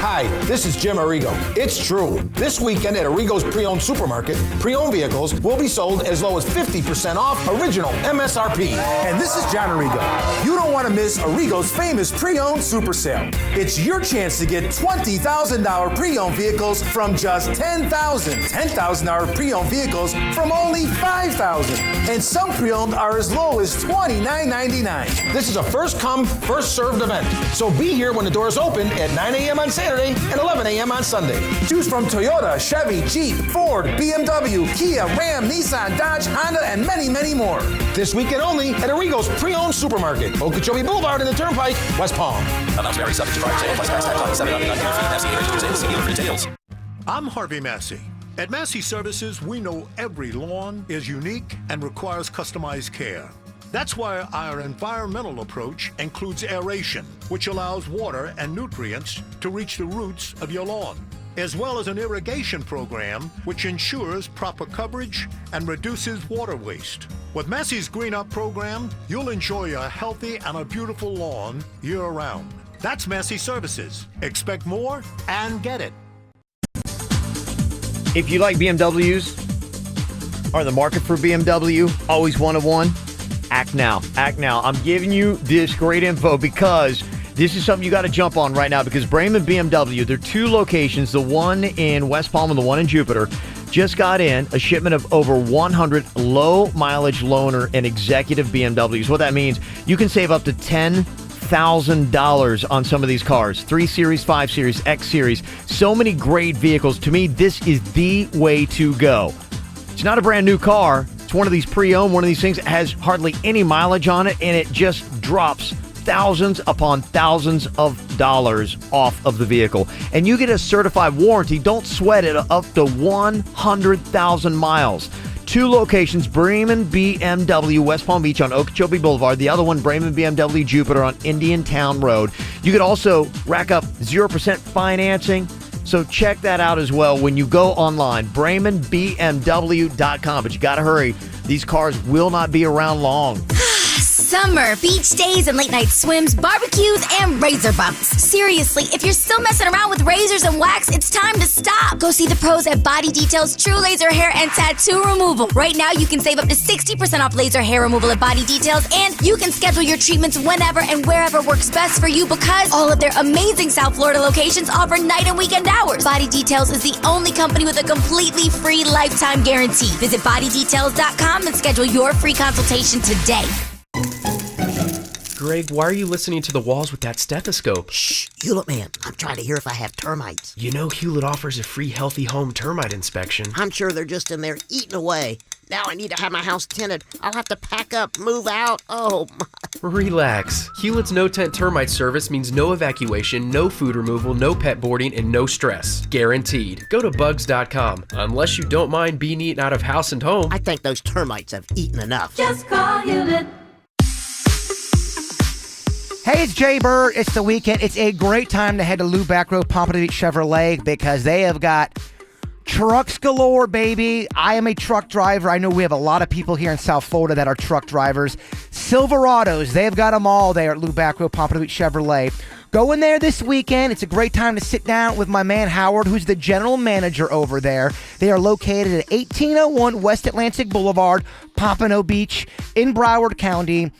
Hi, this is Jim Arrigo. It's true. This weekend at Arrigo's Pre-Owned Supermarket, pre-owned vehicles will be sold as low as 50% off original MSRP. And this is John Arrigo. You don't want to miss Arrigo's famous pre-owned super sale. It's your chance to get $20,000 pre-owned vehicles from just $10,000 pre-owned vehicles from only $5,000. And some pre-owned are as low as $29.99. This is a first-come, first-served event. So be here when the doors open at 9 a.m. on Saturday and 11 a.m. on Sunday. Choose from Toyota, Chevy, Jeep, Ford, BMW, Kia, Ram, Nissan, Dodge, Honda, and many, many more. This weekend only at Arrigo's Pre-Owned Supermarket, Okeechobee Boulevard in the Turnpike, West Palm. Amounts vary subject to driver sale plus tax 799 fee. FCA see dealer for details. I'm Harvey Massey. At Massey Services, we know every lawn is unique and requires customized care. That's why our environmental approach includes aeration, which allows water and nutrients to reach the roots of your lawn, as well as an irrigation program which ensures proper coverage and reduces water waste. With Massey's Green Up program, you'll enjoy a healthy and a beautiful lawn year-round. That's Massey Services. Expect more and get it. If you like BMWs, are in the market for BMW, always wanted one, act now. Act now. I'm giving you this great info because this is something you got to jump on right now because Bremen BMW, there are 2 locations, the one in West Palm and the one in Jupiter, just got in a shipment of over 100 low-mileage loaner and executive BMWs. What that means, you can save up to $10,000 on some of these cars. 3 Series, 5 Series, X Series. So many great vehicles. To me, this is the way to go. It's not a brand new car. It's one of these pre-owned, one of these things that has hardly any mileage on it, and it just drops thousands upon thousands of dollars off of the vehicle. And you get a certified warranty. Don't sweat it, up to 100,000 miles. 2 locations, Bremen BMW, West Palm Beach on Okeechobee Boulevard. The other one, Bremen BMW Jupiter on Indian Town Road. You could also rack up 0% financing. So check that out as well when you go online, BremenBMW.com. But you got to hurry. These cars will not be around long. summer, beach days and late night swims, barbecues, and razor bumps. Seriously, if you're still messing around with razors and wax, it's time to stop. Go see the pros at Body Details True Laser Hair and Tattoo Removal. Right now, you can save up to 60% off laser hair removal at Body Details, and you can schedule your treatments whenever and wherever works best for you because all of their amazing South Florida locations offer night and weekend hours. Body Details is the only company with a completely free lifetime guarantee. Visit bodydetails.com and schedule your free consultation today. Greg, why are you listening to the walls with that stethoscope? Shh, Hewlett man, I'm trying to hear if I have termites. You know Hewlett offers a free Healthy Home termite inspection. I'm sure they're just in there eating away. Now I need to have my house tinted. I'll have to pack up, move out. Oh, my. Relax. Hewlett's no-tent termite service means no evacuation, no food removal, no pet boarding, and no stress. Guaranteed. Go to bugs.com. Unless you don't mind being eaten out of house and home. I think those termites have eaten enough. Just call Hewlett. Hey, it's Jay Bird. It's the weekend. It's a great time to head to Lou Backrow Pompano Beach Chevrolet because they have got trucks galore, baby. I am a truck driver. I know we have a lot of people here in South Florida that are truck drivers. Silverados, they've got them all there at Lou Backrow Pompano Beach Chevrolet. Go in there this weekend. It's a great time to sit down with my man Howard, who's the general manager over there. They are located at 1801 West Atlantic Boulevard, Pompano Beach in Broward County.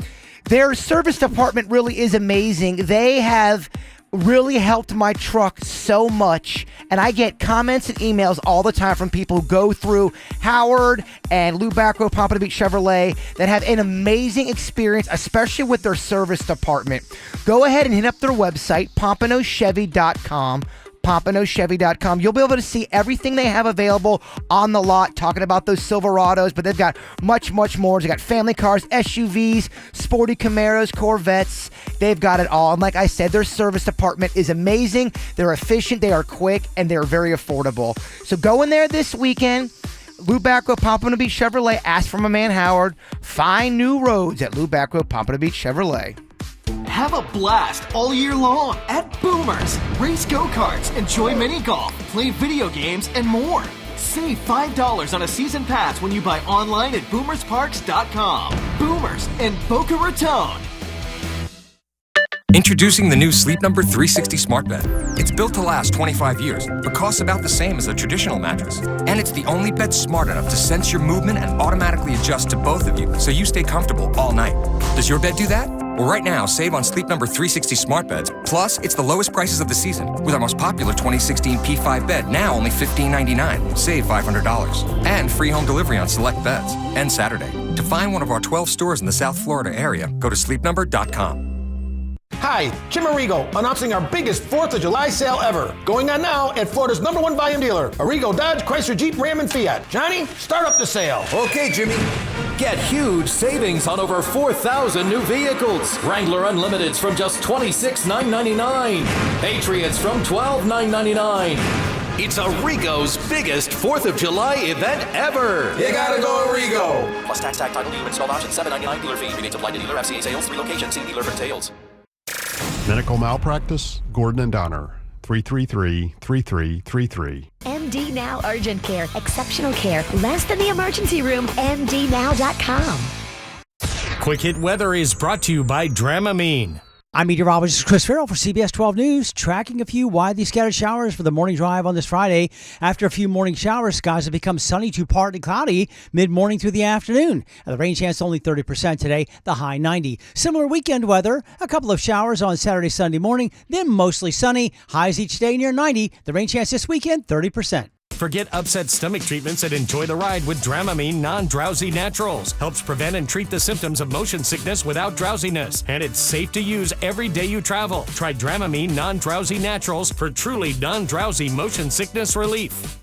Their service department really is amazing. They have really helped my truck so much, and I get comments and emails all the time from people who go through Howard and Lou Backrow Pompano Beach Chevrolet that have an amazing experience, especially with their service department. Go ahead and hit up their website, pompanochevy.com. pompanochevy.com. You'll be able to see everything they have available on the lot, talking about those Silverados, but they've got much, much more. They've got family cars, SUVs, sporty Camaros, Corvettes. They've got it all. And like I said, their service department is amazing. They're efficient, they are quick, and they're very affordable. So go in there this weekend. Lou Backrow Pompano Beach Chevrolet. Ask for my man Howard. Find new roads at Lou Backrow Pompano Beach Chevrolet. Have a blast all year long at Boomers. Race go-karts, enjoy mini golf, play video games, and more. Save $5 on a season pass when you buy online at boomersparks.com. Boomers in Boca Raton. Introducing the new Sleep Number 360 smart bed. It's built to last 25 years, but costs about the same as a traditional mattress. And it's the only bed smart enough to sense your movement and automatically adjust to both of you, so you stay comfortable all night. Does your bed do that? Well, right now, save on Sleep Number 360 smart beds. Plus, it's the lowest prices of the season, with our most popular 2016 P5 bed now only $15.99. Save $500. And free home delivery on select beds. And Saturday. To find one of our 12 stores in the South Florida area, go to sleepnumber.com. Hi, Jim Arrigo, announcing our biggest 4th of July sale ever. Going on now at Florida's #1 volume dealer, Arrigo Dodge, Chrysler, Jeep, Ram, and Fiat. Johnny, start up the sale. Okay, Jimmy. Get huge savings on over 4,000 new vehicles. Wrangler Unlimiteds from just $26,999. Patriots from $12,999. It's Arrigo's biggest 4th of July event ever. You gotta go Arrigo. Plus tax, tag, title, new installed option, $7.99 dealer fee. Rebates apply to dealer FCA sales, 3 locations. See dealer for details. Medical malpractice, Gordon and Donner, 333-3333. MD Now Urgent Care. Exceptional care. Less than the emergency room. MDNow.com. Quick Hit Weather is brought to you by Dramamine. I'm meteorologist Chris Farrell for CBS 12 News, tracking a few widely scattered showers for the morning drive on this Friday. After a few morning showers, skies have become sunny to partly cloudy mid-morning through the afternoon. The rain chance only 30% today, the high 90. Similar weekend weather, a couple of showers on Saturday, Sunday morning, then mostly sunny. Highs each day near 90. The rain chance this weekend, 30%. Forget upset stomach treatments and enjoy the ride with Dramamine Non-Drowsy Naturals. Helps prevent and treat the symptoms of motion sickness without drowsiness. And it's safe to use every day you travel. Try Dramamine Non-Drowsy Naturals for truly non-drowsy motion sickness relief.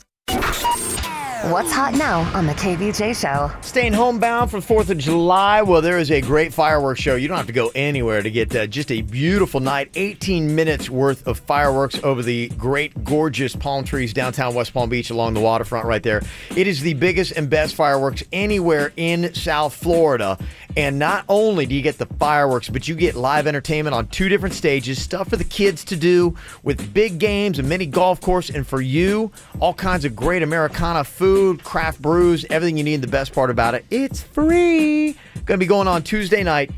What's hot now on the KVJ show? Staying homebound for the 4th of July? Well, there is a great fireworks show. You don't have to go anywhere to get just a beautiful night. 18 minutes worth of fireworks over the great, gorgeous palm trees downtown West Palm Beach along the waterfront right there. It is the biggest and best fireworks anywhere in South Florida. And not only do you get the fireworks, but you get live entertainment on 2 different stages, stuff for the kids to do with big games, a mini golf course, and for you, all kinds of great Americana food, craft brews, everything you need. The best part about it, it's free. Going to be going on Tuesday night,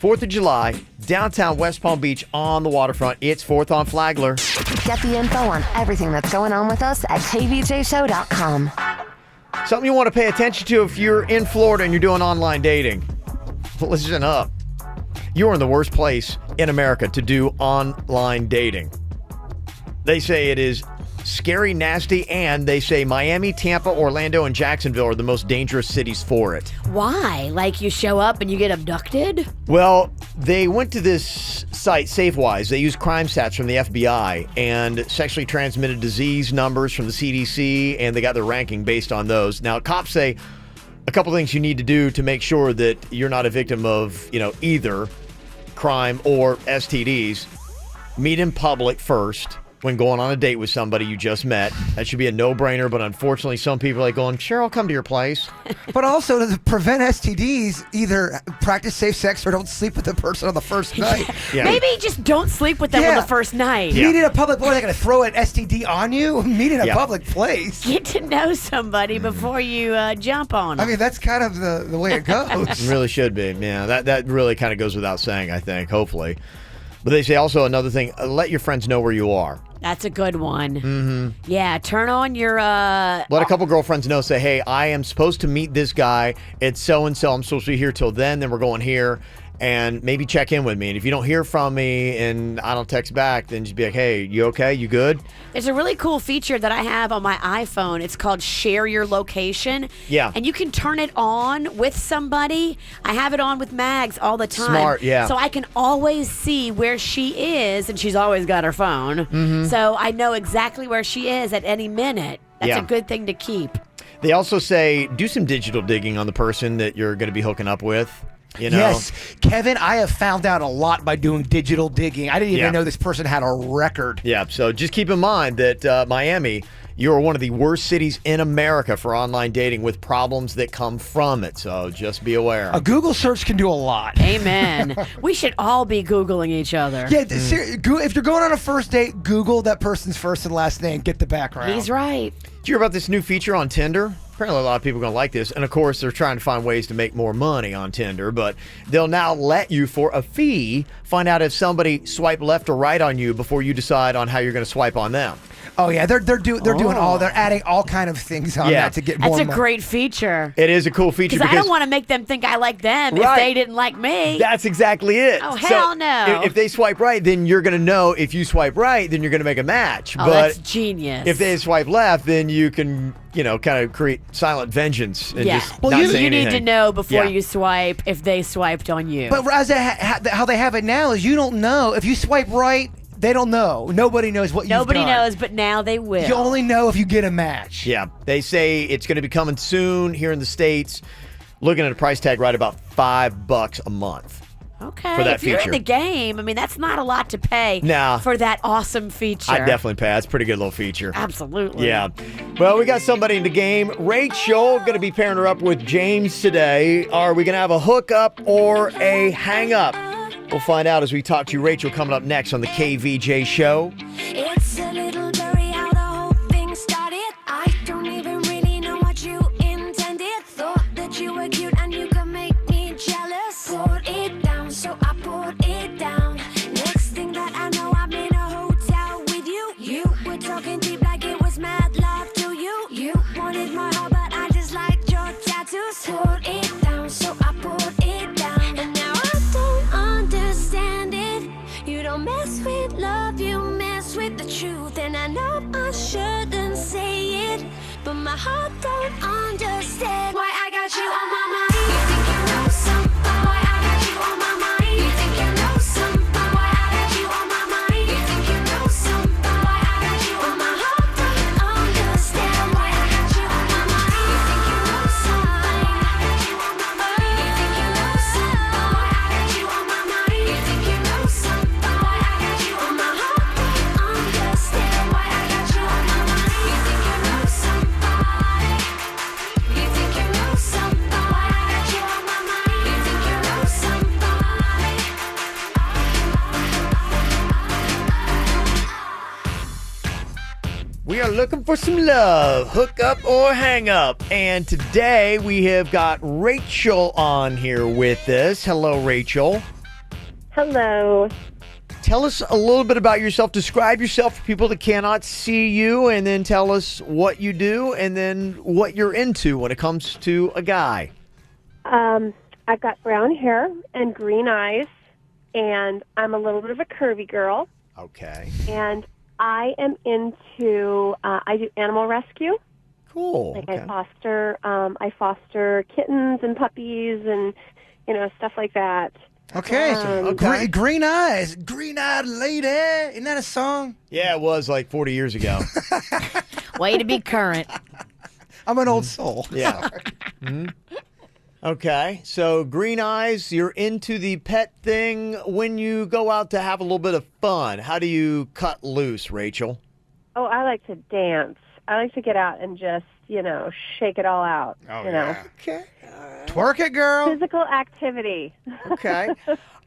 4th of July, downtown West Palm Beach on the waterfront. It's 4th on Flagler. Get the info on everything that's going on with us at kvjshow.com. Something you want to pay attention to if you're in Florida and you're doing online dating. Listen up. You're in the worst place in America to do online dating. They say it is scary, nasty, and they say Miami, Tampa, Orlando, and Jacksonville are the most dangerous cities for it. Why? Like you show up and you get abducted? Well, they went to this site, SafeWise. They use crime stats from the FBI and sexually transmitted disease numbers from the CDC, and they got their ranking based on those. Now, cops say a couple things you need to do to make sure that you're not a victim of, either crime or STDs. Meet in public first. When going on a date with somebody you just met. That should be a no-brainer, but unfortunately some people are like going, sure, I'll come to your place. But also to prevent STDs, either practice safe sex or don't sleep with the person on the first night. Yeah. Maybe just don't sleep with them on the first night. Meet in a public place, they're going to throw an STD on you? Meet in a public place. Get to know somebody before you jump on them. I mean, that's kind of the way it goes. It really should be. Yeah, that really kind of goes without saying, I think, hopefully. But they say also another thing, let your friends know where you are. That's a good one. Mm-hmm. Yeah, turn on your... Let a couple girlfriends know, say, hey, I am supposed to meet this guy. It's so-and-so. I'm supposed to be here till then we're going here. And maybe check in with me. And if you don't hear from me and I don't text back, then just be like, hey, you okay? You good? There's a really cool feature that I have on my iPhone. It's called Share Your Location. Yeah. And you can turn it on with somebody. I have it on with Mags all the time. Smart, yeah. So I can always see where she is, and she's always got her phone. Mm-hmm. So I know exactly where she is at any minute. That's Yeah. a good thing to keep. They also say do some digital digging on the person that you're going to be hooking up with. Yes, Kevin, I have found out a lot by doing digital digging. I didn't even know this person had a record. Yeah, so just keep in mind that Miami, you're one of the worst cities in America for online dating with problems that come from it. So just be aware. A Google search can do a lot. Amen. We should all be Googling each other. Yeah, if you're going on a first date, Google that person's first and last name. Get the background. He's right. Did you hear about this new feature on Tinder? Apparently a lot of people are going to like this. And, of course, they're trying to find ways to make more money on Tinder. But they'll now let you, for a fee, find out if somebody swiped left or right on you before you decide on how you're going to swipe on them. Oh, yeah. They're adding all kind of things on that to get more That's a money. great feature. It is a cool feature Because I don't want to make them think I like them if they didn't like me. That's exactly it. Oh, hell So, no. If they swipe right, then you're going to know. If you swipe right, then you're going to make a match. Oh, but that's genius. if they swipe left, then you can, kind of create silent vengeance and just not say you need to anything. know before Yeah. you swipe if they swiped on you. But as how they have it now is you don't know. If you swipe right, they don't know. Nobody knows what you've done. Nobody knows, but now they will. You only know if you get a match. Yeah, they say it's going to be coming soon here in the States. Looking at a price tag right about $5 a month. Okay, for that if you're feature. in the game, I mean, that's not a lot to pay Nah. for that awesome feature. I'd definitely pay. That's a pretty good little feature. Absolutely. Yeah. Well, we got somebody in the game. Rachel going to be pairing her up with James today. Are we going to have a hookup or a hang up? We'll find out as we talk to you. Rachel coming up next on the KVJ show. It's a little blurry how the whole thing started. I don't even really know what you intended. Thought that you were cute and you could make me jealous. Put it down, so I put it down. Next thing that I know, I'm in a hotel with you. You were talking deep like it was mad love to you. You wanted my heart, but I just liked your tattoos. Put it down, so I put it down. And now I don't understand it. You don't mess with love, you mess with the truth. And I know I shouldn't say it, but my heart don't understand why I got you on my mind. You think you know something, why I got you on my mind. You think you know something, why I got you on my mind. You think you know something, why I got you on my heart don't understand why I got you on my mind. You think you know something, why I got you on my mind. You think you know something, why I got you on my mind. You think you know something, why I got you on my heart don't understand why I got you on my mind. You think you know something. You think you know something, why I got you on my mind. You think you know something. We are looking for some love, hook up or hang up. And today we have got Rachel on here with us. Hello, Rachel. Hello. Tell us a little bit about yourself. Describe yourself for people that cannot see you, and then tell us what you do and then what you're into when it comes to a guy. I've got brown hair and green eyes, and I'm a little bit of a curvy girl. Okay. And I am into, I do animal rescue. Cool. Like I foster kittens and puppies and, stuff like that. Okay. Green eyes. Green-eyed lady. Isn't that a song? Yeah, it was like 40 years ago. Way to be current. I'm an old soul. Yeah. Mhm. Okay, so green eyes, you're into the pet thing. When you go out to have a little bit of fun, how do you cut loose, Rachel? Oh, I like to dance. I like to get out and just, shake it all out. Okay. Twerk it, girl. Physical activity. Okay.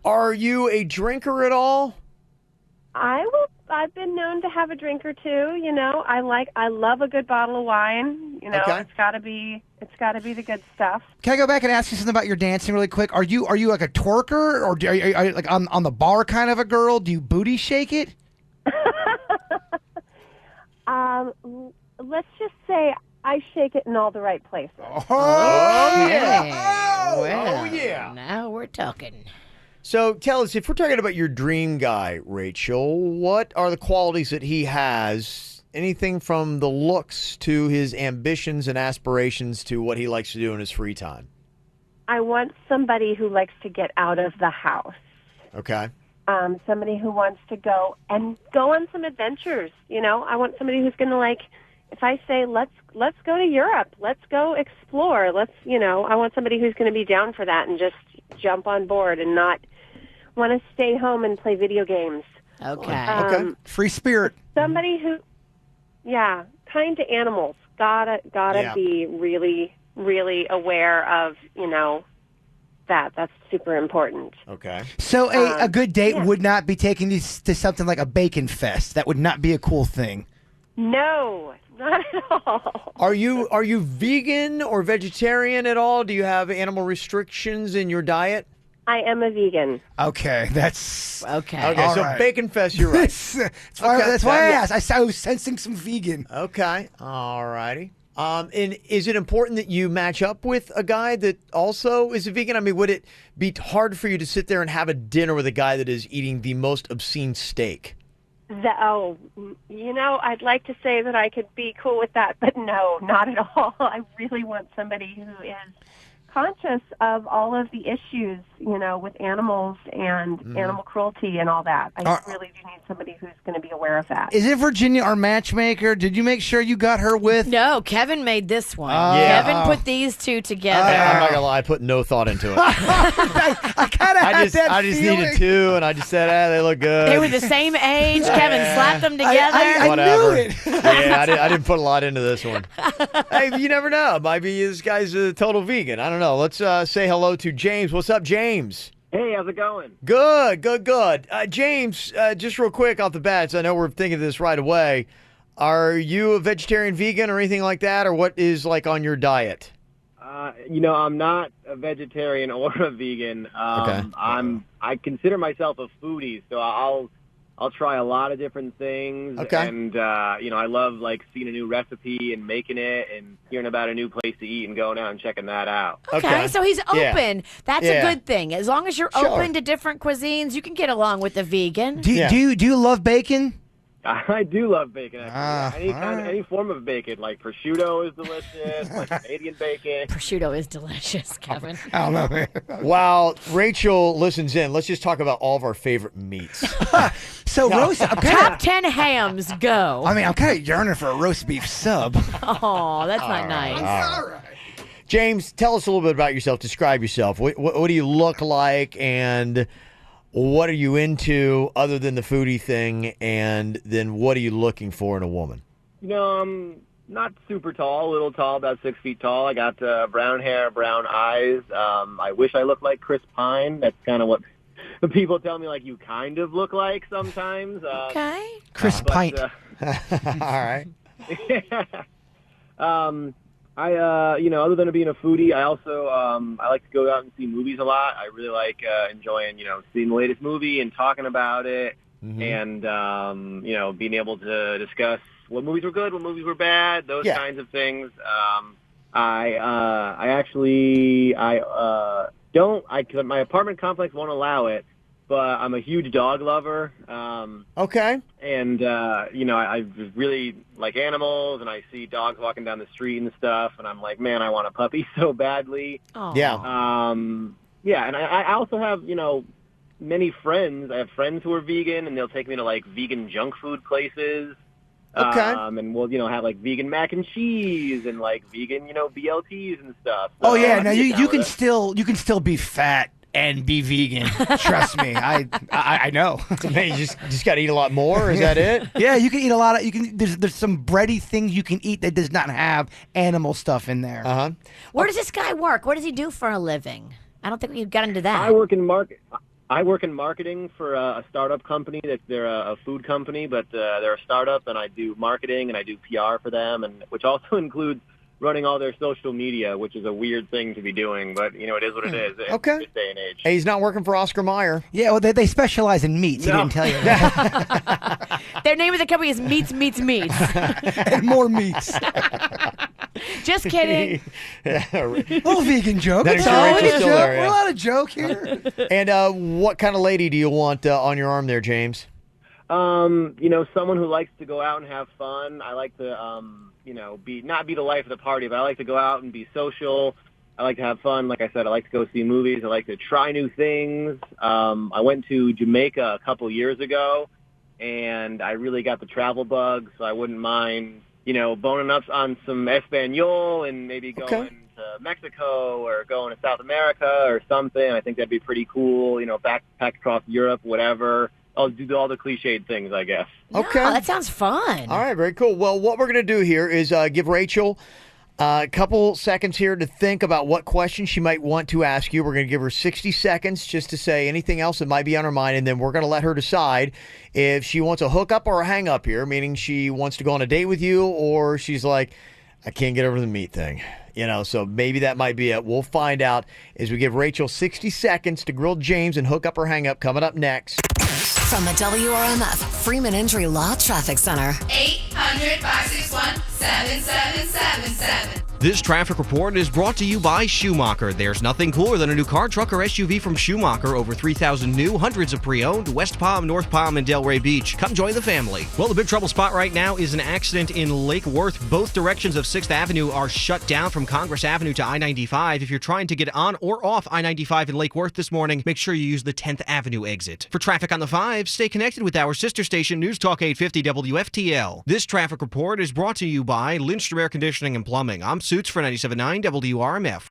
Are you a drinker at all? I've been known to have a drink or two. I love a good bottle of wine. Okay. It's got to be the good stuff. Can I go back and ask you something about your dancing really quick? Are you like a twerker, or are you like on the bar kind of a girl? Do you booty shake it? Let's just say I shake it in all the right places. Oh, yeah. Well, yeah. Now we're talking. So tell us, if we're talking about your dream guy, Rachel, what are the qualities that he has? Anything from the looks to his ambitions and aspirations to what he likes to do in his free time? I want somebody who likes to get out of the house. Okay. Somebody who wants to go on some adventures. I want somebody who's going to if I say let's go to Europe, let's go explore, I want somebody who's going to be down for that and just jump on board and not want to stay home and play video games. Okay. Free spirit. Somebody who, kind to animals. Gotta be really, really aware of, that. That's super important. Okay. So a good date would not be taking you to something like a bacon fest. That would not be a cool thing. No, not at all. Are you vegan or vegetarian at all? Do you have animal restrictions in your diet? I am a vegan. Okay, that's okay. Okay, all so right. Bacon Fest, you're right. That's why I asked. I was sensing some vegan. Okay, all righty. And is it important that you match up with a guy that also is a vegan? I mean, would it be hard for you to sit there and have a dinner with a guy that is eating the most obscene steak? I'd like to say that I could be cool with that, but no, not at all. I really want somebody who is conscious of all of the issues, with animals and animal cruelty and all that. I really do need somebody who's going to be aware of that. Is it Virginia, our matchmaker? Did you make sure you got her with? No, Kevin made this one. Yeah. Kevin put these two together. I'm not gonna lie, I put no thought into it. I kind of had that I just feeling. needed two, and I just said, they look good. They were the same age. Kevin slapped them together. I Whatever. knew it. Yeah, I didn't put a lot into this one. Hey, you never know. Maybe this guy's a total vegan. I don't know. Let's say hello to James. What's up, James? Hey, how's it going? Good. James, just real quick off the bat, so I know we're thinking of this right away. Are you a vegetarian, vegan, or anything like that, or what is on your diet? I'm not a vegetarian or a vegan. Okay. I consider myself a foodie, so I'll try a lot of different things. Okay. And I love seeing a new recipe and making it, and hearing about a new place to eat and going out and checking that out. Okay, so he's open. Yeah. That's Yeah. a good thing. As long as you're Sure. open to different cuisines, you can get along with the vegan. Do you love bacon? I do love bacon. Actually. all right. Any form of bacon, like prosciutto is delicious, like Canadian bacon. Prosciutto is delicious, Kevin. I don't know, man. While Rachel listens in, let's just talk about all of our favorite meats. So roast. Top 10 hams, go. I'm kind of yearning for a roast beef sub. Oh, that's not nice. All right. James, tell us a little bit about yourself. Describe yourself. What do you look like, and what are you into other than the foodie thing? And then what are you looking for in a woman? I'm not super tall, a little tall, about 6 feet tall. I got brown hair, brown eyes. I wish I looked like Chris Pine. That's kind of what people tell me, you kind of look like sometimes. Chris Pine. All right. Other than being a foodie, I also I like to go out and see movies a lot. I really like enjoying, seeing the latest movie and talking about it, and being able to discuss what movies were good, what movies were bad, those kinds of things. My apartment complex won't allow it, but I'm a huge dog lover. Okay. And, I really like animals, and I see dogs walking down the street and stuff, and I'm like, man, I want a puppy so badly. Aww. Yeah. And I also have, many friends. I have friends who are vegan, and they'll take me to, like, vegan junk food places. Okay. And we'll, have, like, vegan mac and cheese and, like, vegan, BLTs and stuff. Oh, So, yeah. Now, I you can still be fat and be vegan. Trust me. I know. Man, you just got to eat a lot more. Is that it? Yeah, you can eat a lot of. There's some bready things you can eat that does not have animal stuff in there. Uh-huh. Where does this guy work? What does he do for a living? I don't think we got into that. I work in marketing for a startup company. They're a food company, but they're a startup, and I do marketing and I do PR for them, and which also includes running all their social media, which is a weird thing to be doing, but it is what it is. Okay. In this day and age. Hey, he's not working for Oscar Mayer. Yeah, well, they specialize in meats. He No. didn't tell you that. Their name of the company is Meats. And more meats. Just kidding. Little vegan joke. That It's is all Rachel's a still joke. there, yeah. We're allowed a joke here. And what kind of lady do you want on your arm there, James? Someone who likes to go out and have fun. I like to, not be the life of the party, but I like to go out and be social. I like to have fun. Like I said, I like to go see movies. I like to try new things. I went to Jamaica a couple years ago, and I really got the travel bug, so I wouldn't mind, boning up on some Espanol and maybe going to Mexico or going to South America or something. I think that'd be pretty cool, backpack across Europe, whatever. I'll do all the cliched things, I guess. Okay. Oh, that sounds fun. All right, very cool. Well, what we're going to do here is give Rachel a couple seconds here to think about what questions she might want to ask you. We're going to give her 60 seconds just to say anything else that might be on her mind, and then we're going to let her decide if she wants a hookup or a hang up here, meaning she wants to go on a date with you, or she's like, I can't get over the meat thing. So maybe that might be it. We'll find out as we give Rachel 60 seconds to grill James and hook up or hang up coming up next. From the WRMF Freeman Injury Law Traffic Center. 800-561-7777. This traffic report is brought to you by Schumacher. There's nothing cooler than a new car, truck, or SUV from Schumacher. Over 3,000 new, hundreds of pre-owned, West Palm, North Palm, and Delray Beach. Come join the family. Well, the big trouble spot right now is an accident in Lake Worth. Both directions of 6th Avenue are shut down from Congress Avenue to I-95. If you're trying to get on or off I-95 in Lake Worth this morning, make sure you use the 10th Avenue exit. For traffic on the 5, stay connected with our sister station, News Talk 850 WFTL. This traffic report is brought to you by Lindstrom Air Conditioning and Plumbing. I'm Suits for 97.9 WRMF.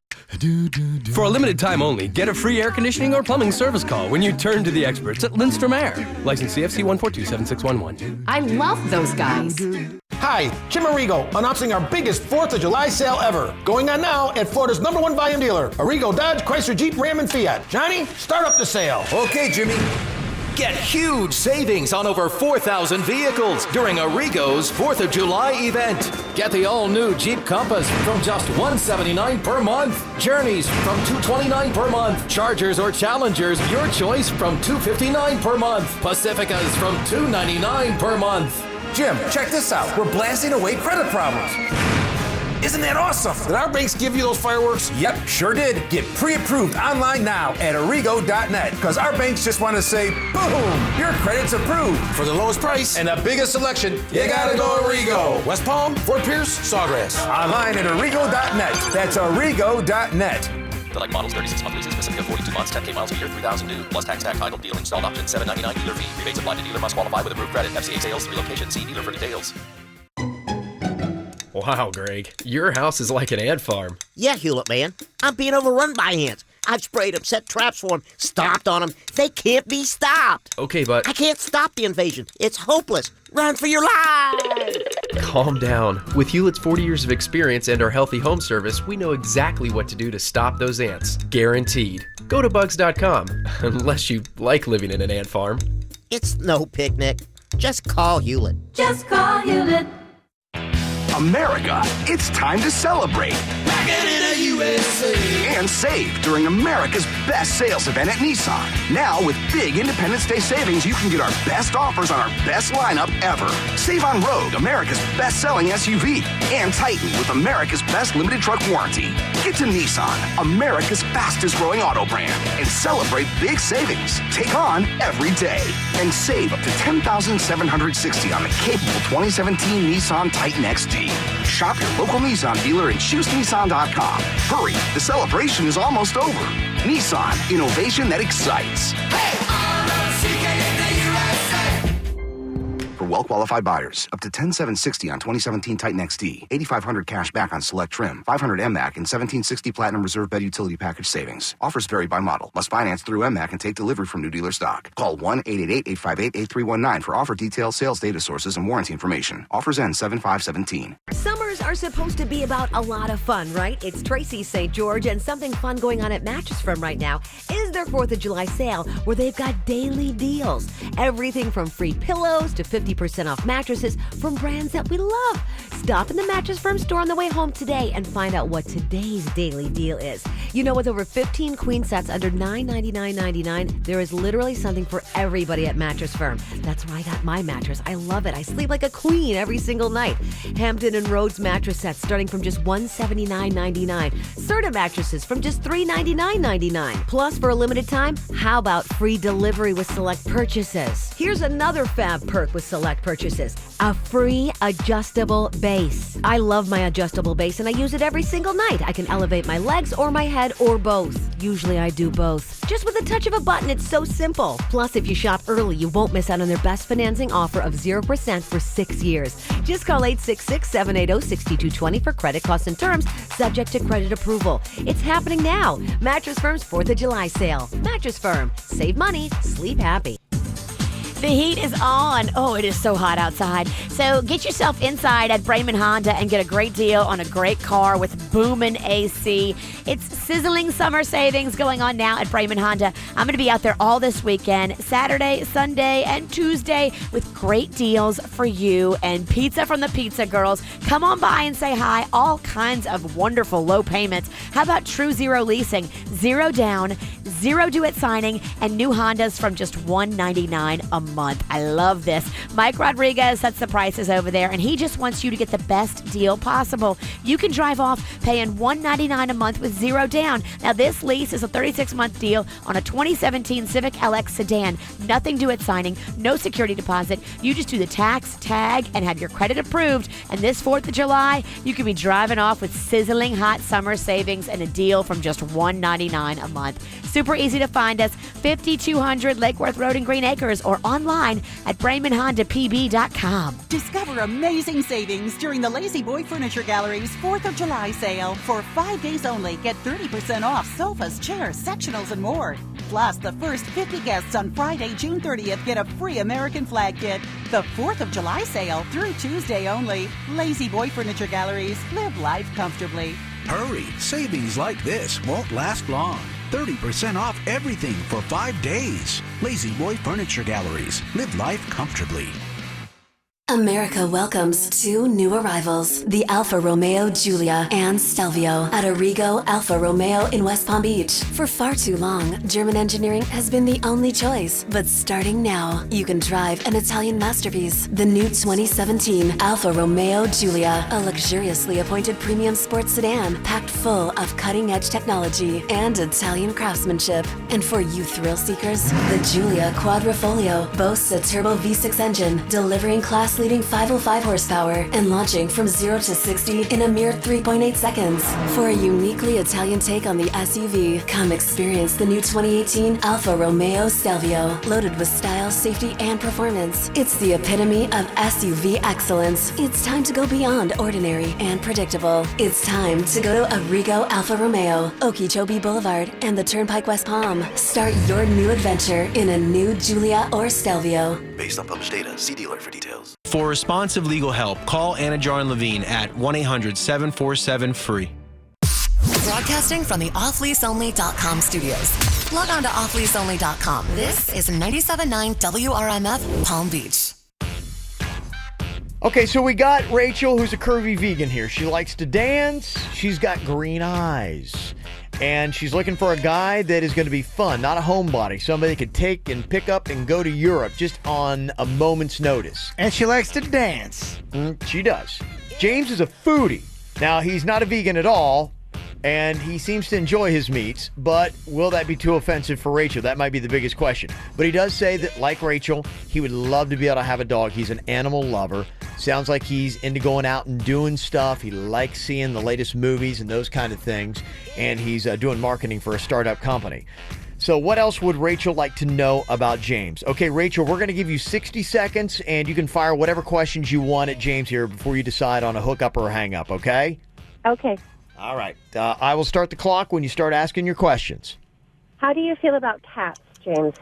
For a limited time only, get a free air conditioning or plumbing service call when you turn to the experts at Lindstrom Air. License CFC 1427611. I love those guys. Hi, Jim Arrigo, announcing our biggest 4th of July sale ever. Going on now at Florida's #1 volume dealer, Arrigo Dodge, Chrysler, Jeep, Ram, and Fiat. Johnny, start up the sale. Okay, Jimmy. Get huge savings on over 4,000 vehicles during Arrigo's 4th of July event. Get the all-new Jeep Compass from just $179 per month. Journeys from $229 per month. Chargers or Challengers, your choice, from $259 per month. Pacificas from $299 per month. Jim, check this out. We're blasting away credit problems. Isn't that awesome? Did our banks give you those fireworks? Yep, sure did. Get pre-approved online now at Arrigo.net. Because our banks just want to say, boom, your credit's approved. For the lowest price and the biggest selection, you gotta go Arrigo. West Palm, Fort Pierce, Sawgrass. Online at Arrigo.net. That's Arrigo.net. Select models, 36-month leases, Pacifica 42 months, 10K miles per year, 3,000 due. Plus tax, title, deal, installed option, $799 dealer fee. Rebates applied to dealer, must qualify with approved credit. FCA sales, 3 locations. See dealer for details. Wow, Greg, your house is like an ant farm. Yeah, Hewlett, man. I'm being overrun by ants. I've sprayed them, set traps for them, stomped on them. They can't be stopped. Okay, but I can't stop the invasion. It's hopeless. Run for your life. calm down. With Hewlett's 40 years of experience and our healthy home service, we know exactly what to do to stop those ants. Guaranteed. Go to bugs.com, unless you like living in an ant farm. It's no picnic. Just call Hewlett. Just call Hewlett. America, it's time to celebrate. Back in the USA. And save during America's best sales event at Nissan. Now with big Independence Day savings, you can get our best offers on our best lineup ever. Save on Rogue, America's best-selling SUV, and Titan with America's best limited truck warranty. Get to Nissan, America's fastest-growing auto brand, and celebrate big savings. Take on every day and save up to $10,760 on the capable 2017 Nissan Titan XD. Shop your local Nissan dealer and choose Nissan.com. Hurry, the celebration is almost over. Nissan, innovation that excites. For well-qualified buyers, up to $10,760 on 2017 Titan XD, $8,500 cash back on select trim, $500 MMAC, and $1,760 Platinum Reserve Bed Utility Package savings. Offers vary by model. Must finance through MMAC and take delivery from new dealer stock. Call 1-888-858-8319 for offer details, sales data sources, and warranty information. Offers end 7/5/17. Summers are supposed to be about a lot of fun, right? It's Tracy St. George, and something fun going on at Mattress Firm right now is their 4th of July sale, where they've got daily deals. Everything from free pillows to 50% off mattresses from brands that we love. Stop in the Mattress Firm store on the way home today and find out what today's daily deal is. You know, with over 15 queen sets under $999.99, there is literally something for everybody at Mattress Firm. That's where I got my mattress. I love it. I sleep like a queen every single night. Hampton and Rhodes mattress sets starting from just $179.99. Serta mattresses from just $399.99. Plus, for a limited time, how about free delivery with select purchases? Here's another fab perk with select purchases: a free adjustable base. I love my adjustable base and I use it every single night. I can elevate my legs or my head or both. Usually I do both. Just with a touch of a button, it's so simple. Plus, if you shop early, you won't miss out on their best financing offer of 0% for 6 years. Just call 866-780-6220 for credit costs and terms, subject to credit approval. It's happening now. Mattress Firm's 4th of July sale. Mattress Firm. Save money. Sleep happy. The heat is on. Oh, it is so hot outside. So get yourself inside at Brayman Honda and get a great deal on a great car with boomin' AC. It's sizzling summer savings going on now at Brayman Honda. I'm going to be out there all this weekend, Saturday, Sunday, and Tuesday with great deals for you and pizza from the Pizza Girls. Come on by and say hi. All kinds of wonderful low payments. How about True Zero leasing? 0 down, 0 due at signing, and new Hondas from just $199 a month. I love this. Mike Rodriguez sets the prices over there, and he just wants you to get the best deal possible. You can drive off paying $199 a month with 0 down. Now, this lease is a 36-month deal on a 2017 Civic LX sedan. Nothing due at signing, no security deposit. You just do the tax, tag, and have your credit approved. And this 4th of July, you can be driving off with sizzling hot summer savings and a deal from just $199 a month. Super easy to find us, 5200 Lake Worth Road in Green Acres, or online at BraymanHondaPB.com. Discover amazing savings during the Lazy Boy Furniture Gallery's 4th of July sale. For 5 days only, get 30% off sofas, chairs, sectionals, and more. Plus, the first 50 guests on Friday, June 30th get a free American flag kit. The 4th of July sale through Tuesday only. Lazy Boy Furniture Galleries. Live life comfortably. Hurry! Savings like this won't last long. 30% off everything for 5 days. Lazy Boy Furniture Galleries. Live life comfortably. America welcomes 2 new arrivals, the Alfa Romeo Giulia and Stelvio at Arrigo Alfa Romeo in West Palm Beach. For far too long, German engineering has been the only choice. But starting now, you can drive an Italian masterpiece, the new 2017 Alfa Romeo Giulia, a luxuriously appointed premium sports sedan packed full of cutting-edge technology and Italian craftsmanship. And for you thrill seekers, the Giulia Quadrifoglio boasts a turbo V6 engine, delivering class-leading 505 horsepower and launching from 0 to 60 in a mere 3.8 seconds. For a uniquely Italian take on the SUV, come experience the new 2018 Alfa Romeo Stelvio, loaded with style, safety, and performance. It's the epitome of SUV excellence. It's time to go beyond ordinary and predictable. It's time to go to Arrigo Alfa Romeo, Okeechobee Boulevard, and the Turnpike West Palm. Start your new adventure in a new Giulia or Stelvio. Based on published data, see dealer for details. For responsive legal help, call Anna Jar Levine at 1-800-747-FREE. Broadcasting from the offleaseonly.com studios. Log on to offleaseonly.com. This is 97.9 WRMF Palm Beach. Okay, so we got Rachel, who's a curvy vegan here. She likes to dance. She's got green eyes. And she's looking for a guy that is going to be fun, not a homebody. Somebody that could take and pick up and go to Europe just on a moment's notice. And she likes to dance. She does. James is a foodie. Now, he's not a vegan at all, and he seems to enjoy his meats, but will that be too offensive for Rachel? That might be the biggest question. But he does say that, like Rachel, he would love to be able to have a dog. He's an animal lover. Sounds like he's into going out and doing stuff. He likes seeing the latest movies and those kind of things, and he's doing marketing for a startup company. So what else would Rachel like to know about James? Okay, Rachel, we're going to give you 60 seconds, and you can fire whatever questions you want at James here before you decide on a hookup or a hang-up, okay? Okay. All right. I will start the clock when you start asking your questions. How do you feel about cats, James?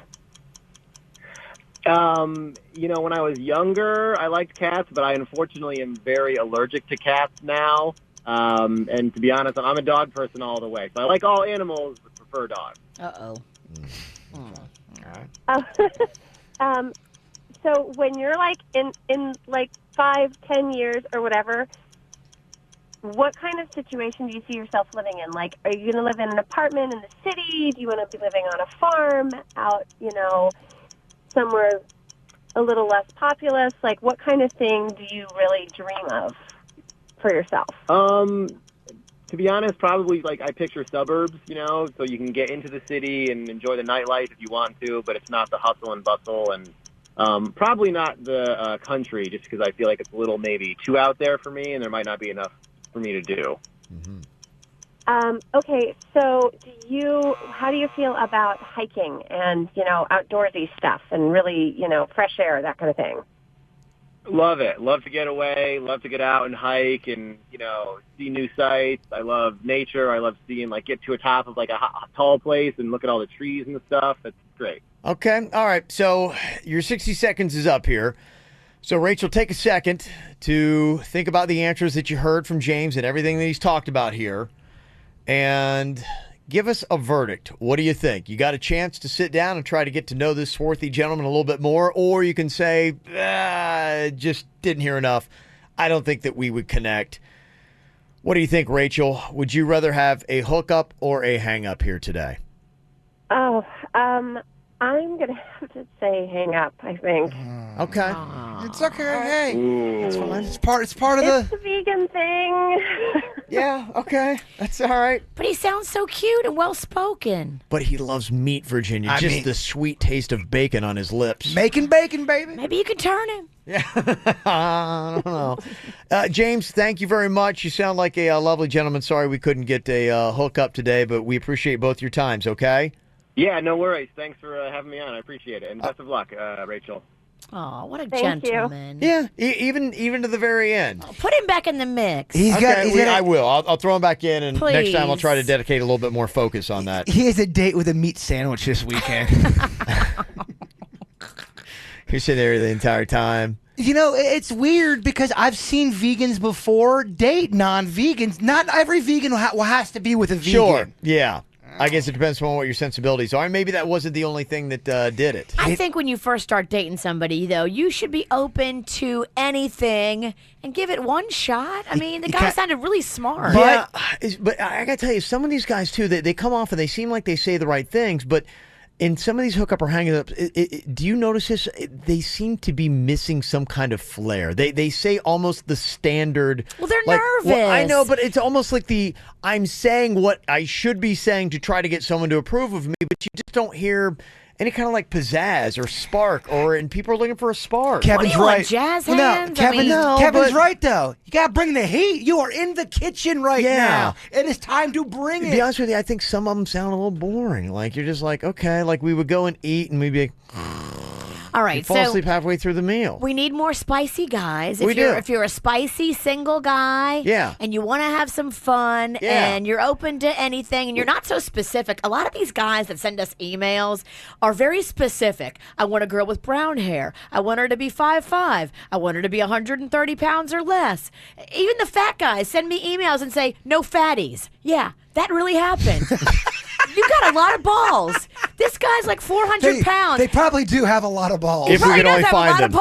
When I was younger, I liked cats, but I unfortunately am very allergic to cats now. And to be honest, I'm a dog person all the way. So I like all animals, but prefer dogs. Uh-oh. So when you're like in like 5-10 years or whatever, what kind of situation do you see yourself living in? Like, are you going to live in an apartment in the city? Do you want to be living on a farm out, somewhere a little less populous? Like, what kind of thing do you really dream of for yourself? To be honest, probably like I picture suburbs, so you can get into the city and enjoy the nightlife if you want to, but it's not the hustle and bustle, and probably not the country, just because I feel like it's a little maybe too out there for me, and there might not be enough for me to do. Okay, so how do you feel about hiking and, outdoorsy stuff and really, fresh air, that kind of thing? Love it. Love to get away, love to get out and hike and, see new sights. I love nature. I love seeing, get to a top of, a tall place and look at all the trees and stuff. That's great. Okay. All right. So your 60 seconds is up here. So, Rachel, take a second to think about the answers that you heard from James and everything that he's talked about here, and give us a verdict. What do you think? You got a chance to sit down and try to get to know this swarthy gentleman a little bit more, or you can say, just didn't hear enough. I don't think that we would connect. What do you think, Rachel? Would you rather have a hookup or a hang-up here today? I'm going to have to say hang up, I think. Okay. It's okay. Hey, it's fine. It's part of It's the vegan thing. Yeah, okay. That's all right. But he sounds so cute and well-spoken. But he loves meat, Virginia. The sweet taste of bacon on his lips. Making bacon, baby. Maybe you could turn him. Yeah. I don't know. James, thank you very much. You sound like a lovely gentleman. Sorry we couldn't get a hookup today, but we appreciate both your times, okay? Yeah, no worries. Thanks for having me on. I appreciate it. And best of luck, Rachel. Oh, what a Thank gentleman. you. Yeah, even to the very end. Put him back in the mix. I will. I'll throw him back in, and next time I'll Please. try to dedicate a little bit more focus on that. He has a date with a meat sandwich this weekend. You're sitting there the entire time. It's weird because I've seen vegans before date non-vegans. Not every vegan has to be with a vegan. Sure. Yeah. I guess it depends on what your sensibilities are. And maybe that wasn't the only thing that did it. I think when you first start dating somebody, though, you should be open to anything and give it one shot. I mean, the guy sounded really smart. But I got to tell you, some of these guys, too, they come off and they seem like they say the right things, but in some of these hookup or hang-ups, do you notice this? They seem to be missing some kind of flair. They say almost the standard. Well, they're nervous. nervous. Well, I know, but it's almost like I'm saying what I should be saying to try to get someone to approve of me, but you just don't hear any kind of pizzazz or spark, and people are looking for a spark. Kevin's right. Jazz Well, hands? Kevin's right, though. You got to bring the heat. You are in the kitchen right now. It is time to bring To it. be honest with you, I think some of them sound a little boring. You're just okay, we would go and eat and we'd be All right, you'd fall asleep halfway through the meal. We need more spicy guys. We do. If you're a spicy single guy, Yeah. and you want to have some fun, Yeah. and you're open to anything, and you're not so specific. A lot of these guys that send us emails are very specific. I want a girl with brown hair. I want her to be 5'5". I want her to be 130 pounds or less. Even the fat guys send me emails and say, no fatties. Yeah, that really happened. You got a lot of balls. This guy's like 400 pounds. They probably do have a lot of balls. If we could only find them. He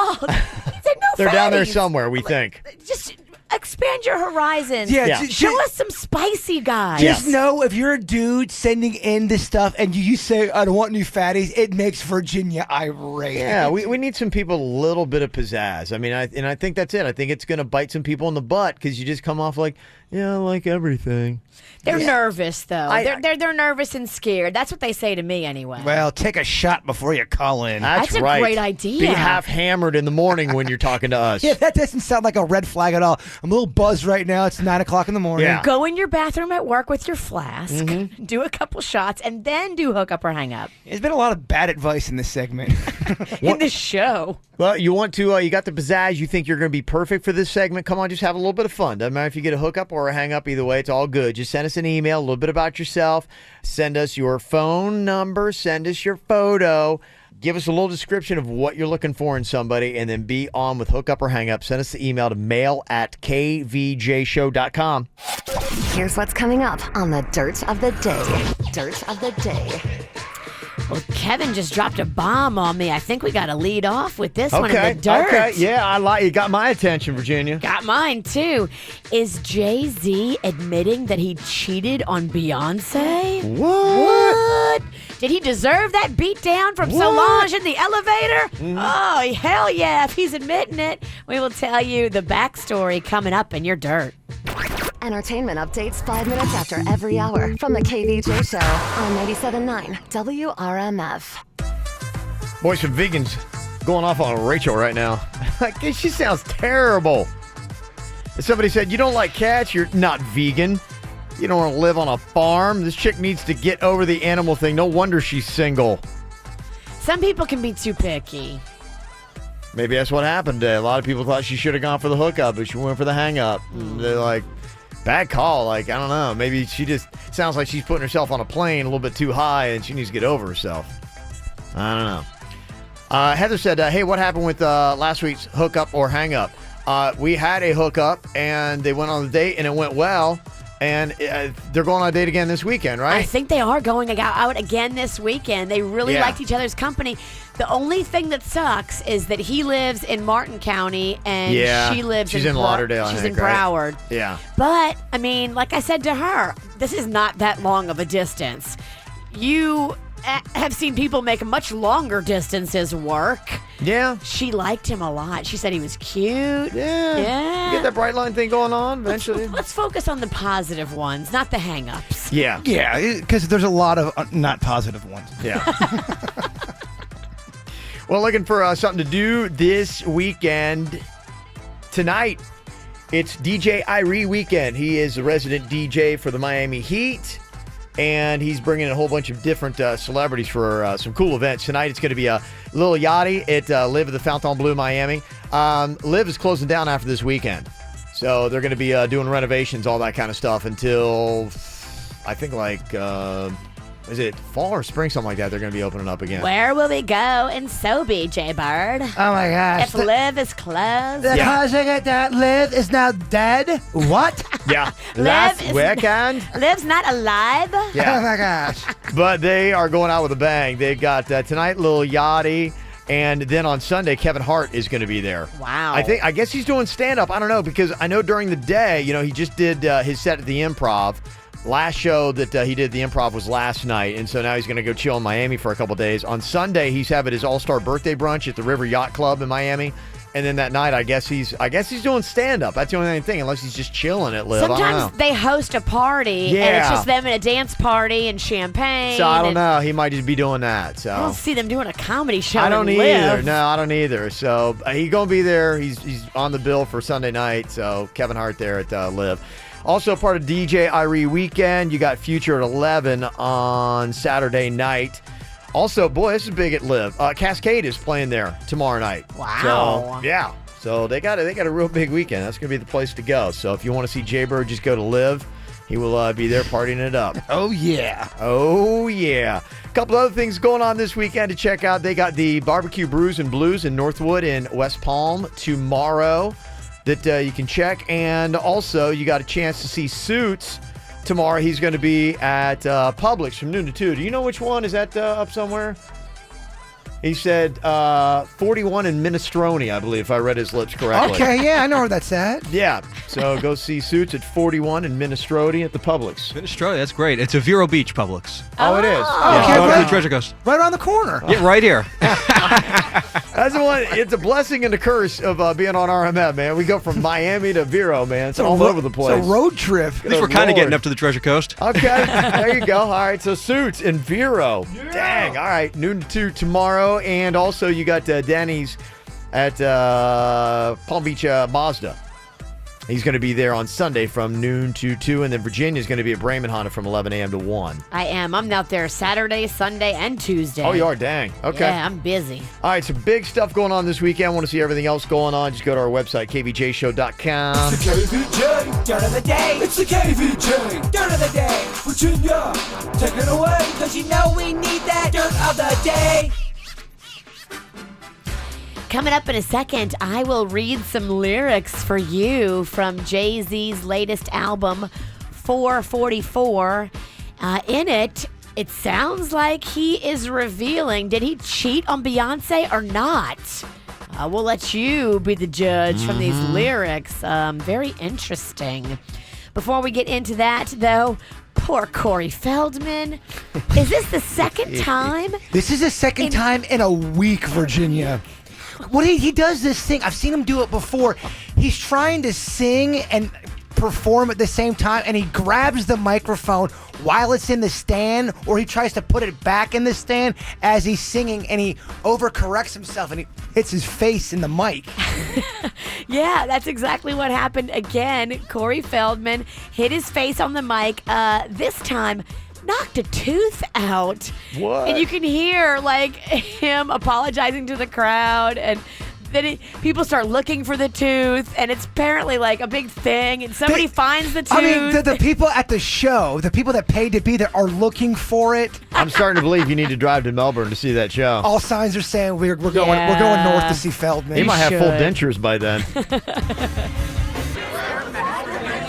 said, no They're down there fatties. somewhere, we think. Just expand your horizons. Yeah. Show us some spicy guys. Just know if you're a dude sending in this stuff and you say, I don't want new fatties, it makes Virginia irate. Yeah, we need some people a little bit of pizzazz. I mean, I think that's it. I think it's going to bite some people in the butt because you just come off like, yeah, I like everything. They're nervous, though. They're nervous and scared. That's what they say to me anyway. Well, take a shot before you call in. That's a right. great idea. Be half hammered in the morning when you're talking to us. Yeah, that doesn't sound like a red flag at all. I'm a little buzzed right now. It's 9 o'clock in the morning. Yeah. Go in your bathroom at work with your flask, do a couple shots, and then do hook up or hang up. There's been a lot of bad advice in this segment. In this show. Well, you want to, you got the pizzazz, you think you're going to be perfect for this segment. Come on, just have a little bit of fun. Doesn't matter if you get a hookup or a hang up, either way, it's all good. Just send us an email, a little bit about yourself. Send us your phone number, send us your photo. Give us a little description of what you're looking for in somebody, and then be on with hookup or hang up. Send us the email to mail@kvjshow.com. Here's what's coming up on the Dirt of the Day. Dirt of the Day. Well, Kevin just dropped a bomb on me. I think we got to lead off with this one in the dirt. Okay, yeah, I like you. Got my attention, Virginia. Got mine, too. Is Jay-Z admitting that he cheated on Beyonce? What? Did he deserve that beatdown from Solange in the elevator? Oh, hell yeah. If he's admitting it, we will tell you the backstory coming up in your dirt. Entertainment updates 5 minutes after every hour from the KVJ Show on 97.9 WRMF. Boy, some vegans going off on Rachel right now. Like, she sounds terrible. Somebody said, you don't like cats, you're not vegan. You don't want to live on a farm. This chick needs to get over the animal thing. No wonder she's single. Some people can be too picky. Maybe that's what happened today. A lot of people thought she should have gone for the hookup, but she went for the hang up. They're like, bad call. Like, I don't know. Maybe she just sounds like she's putting herself on a plane a little bit too high and she needs to get over herself. I don't know. Heather said, hey, what happened with last week's hookup or hang up? We had a hookup and they went on a date and it went well. And they're going on a date again this weekend, right? I think they are going out again this weekend. They really liked each other's company. The only thing that sucks is that he lives in Martin County and she lives she's in Lauderdale. She's I think, in Broward. Right? Yeah. But, I mean, like I said to her, this is not that long of a distance. You have seen people make much longer distances work. Yeah. She liked him a lot. She said he was cute. Yeah. Get that bright line thing going on eventually. Let's focus on the positive ones, not the hang-ups. Yeah. Yeah, because there's a lot of not positive ones. Yeah. Well, looking for something to do this weekend. Tonight, it's DJ Irie weekend. He is a resident DJ for the Miami Heat. And he's bringing in a whole bunch of different celebrities for some cool events. Tonight it's going to be Lil Yachty at Live at the Fontainebleau, Miami. Live is closing down after this weekend. So they're going to be doing renovations, all that kind of stuff until, I think, like, is it fall or spring, something like that? They're going to be opening up again. Where will we go and so be, Jay-Bird? Oh, my gosh. If Live is closed. The project that Live is now dead? What? Yeah. Last weekend. Live's not alive? Yeah. Oh, my gosh. But they are going out with a bang. They got tonight Lil Yachty, and then on Sunday Kevin Hart is going to be there. Wow. I guess he's doing stand-up. I don't know, because I know during the day, he just did his set at the Improv. Last show that he did at the Improv was last night, and so now he's going to go chill in Miami for a couple days. On Sunday, he's having his all-star birthday brunch at the River Yacht Club in Miami. And then that night, I guess he's doing stand-up. That's the only thing, unless he's just chilling at Live. Sometimes they host a party, and it's just them in a dance party and champagne. So I don't know. He might just be doing that. So I don't see them doing a comedy show. I don't in either. Live. No, I don't either. So he's going to be there. He's on the bill for Sunday night. So Kevin Hart there at Live. Also part of DJ Irie weekend, you got Future at 11 on Saturday night. Also, boy, this is big at Live. Cascade is playing there tomorrow night. Wow. So, yeah. So they got a real big weekend. That's going to be the place to go. So if you want to see Jay-Bird, just go to Live. He will be there partying it up. Oh, yeah. Oh, yeah. A couple other things going on this weekend to check out. They got the Barbecue Brews and Blues in Northwood in West Palm tomorrow that you can check. And also, you got a chance to see Suits tomorrow. He's going to be at Publix from noon to 2. Do you know which one? Is that up somewhere? He said 41 in Minestrone, I believe, if I read his lips correctly. Okay, yeah, I know where that's at. Yeah, so go see Suits at 41 in Minestrone at the Publix. Minestrone, that's great. It's a Vero Beach Publix. Oh, it is. Okay, Going to right, the Treasure Coast. right around the corner. Yeah, right here. That's the one. It's a blessing and a curse of being on RMF, man. We go from Miami to Vero, man. It's all over the place. It's a road trip. At least we're kind of getting up to the Treasure Coast. Okay, there you go. All right, so Suits in Vero. Yeah. Dang, all right, noon to 2 tomorrow. And also you got Danny's at Palm Beach Mazda. He's going to be there on Sunday from noon to 2, and then Virginia's going to be at Brayman Honda from 11 a.m. to 1. I am. I'm out there Saturday, Sunday, and Tuesday. Oh, you are? Dang. Okay. Yeah, I'm busy. All right, some big stuff going on this weekend. Want to see everything else going on, just go to our website, kvjshow.com. It's the KVJ, dirt of the day. It's the KVJ, dirt of the day. Virginia, take it away. Cause you know we need that dirt of the day. Coming up in a second, I will read some lyrics for you from Jay-Z's latest album, 444. In it, it sounds like he is revealing, did he cheat on Beyonce or not? We'll let you be the judge from these lyrics. Very interesting. Before we get into that, though, poor Corey Feldman. Is this the second time? This is the second time in a week, Virginia. What he does this thing. I've seen him do it before. He's trying to sing and perform at the same time, and he grabs the microphone while it's in the stand, or he tries to put it back in the stand as he's singing, and he overcorrects himself and he hits his face in the mic. Yeah, that's exactly what happened again. Corey Feldman hit his face on the mic. This time, knocked a tooth out. What? And you can hear like him apologizing to the crowd, and then people start looking for the tooth, and it's apparently like a big thing, and somebody finds the tooth. I mean, the people at the show, the people that paid to be there, are looking for it. I'm starting to believe you need to drive to Melbourne to see that show. All signs are saying we're going north to see Feldman. He might have full dentures by then.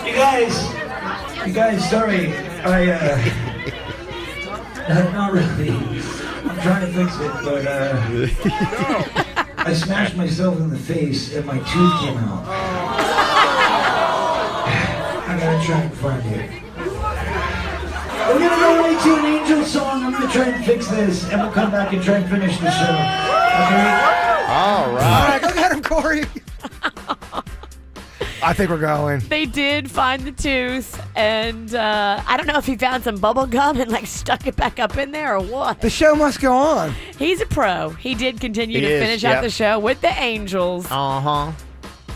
You guys, sorry, not really. I'm trying to fix it, but I smashed myself in the face and my tooth came out. I gotta try and find it. We're gonna go right to an Angel song. I'm gonna try and fix this, and we'll come back and try and finish the show. Okay? All right. All right, go get him, Corey. I think we're going. They did find the tooth, and I don't know if he found some bubble gum and like stuck it back up in there or what. The show must go on. He's a pro. He did continue He to is, finish yep. out the show with the Angels. Uh-huh.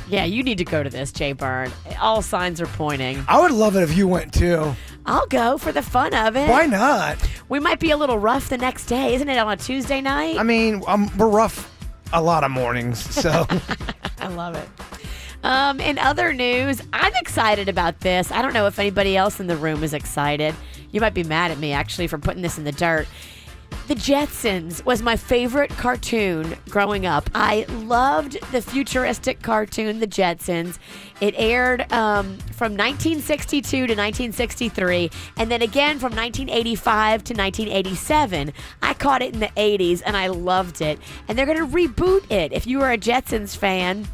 Yeah, you need to go to this, Jay Byrne. All signs are pointing. I would love it if you went too. I'll go for the fun of it. Why not? We might be a little rough the next day. Isn't it on a Tuesday night? I mean, we're rough a lot of mornings, so. I love it. In other news, I'm excited about this. I don't know if anybody else in the room is excited. You might be mad at me, actually, for putting this in the dirt. The Jetsons was my favorite cartoon growing up. I loved the futuristic cartoon, The Jetsons. It aired from 1962 to 1963, and then again from 1985 to 1987. I caught it in the 80s, and I loved it. And they're going to reboot it. If you are a Jetsons fan,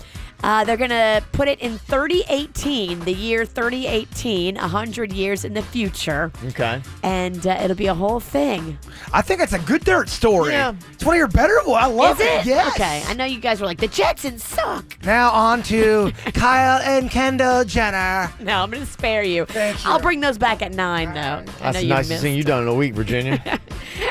they're going to put it in 3018, the year 3018, 100 years in the future. Okay. And it'll be a whole thing. I think it's a good dirt story. Yeah. It's one of your better ones. I love Is it? Yes. Okay. I know you guys were like, the Jetsons suck. Now on to Kyle and Kendall Jenner. No, I'm going to spare you. Thank you. I'll bring those back at 9, though. I know That's the you nicest missed. thing you've done in a week, Virginia.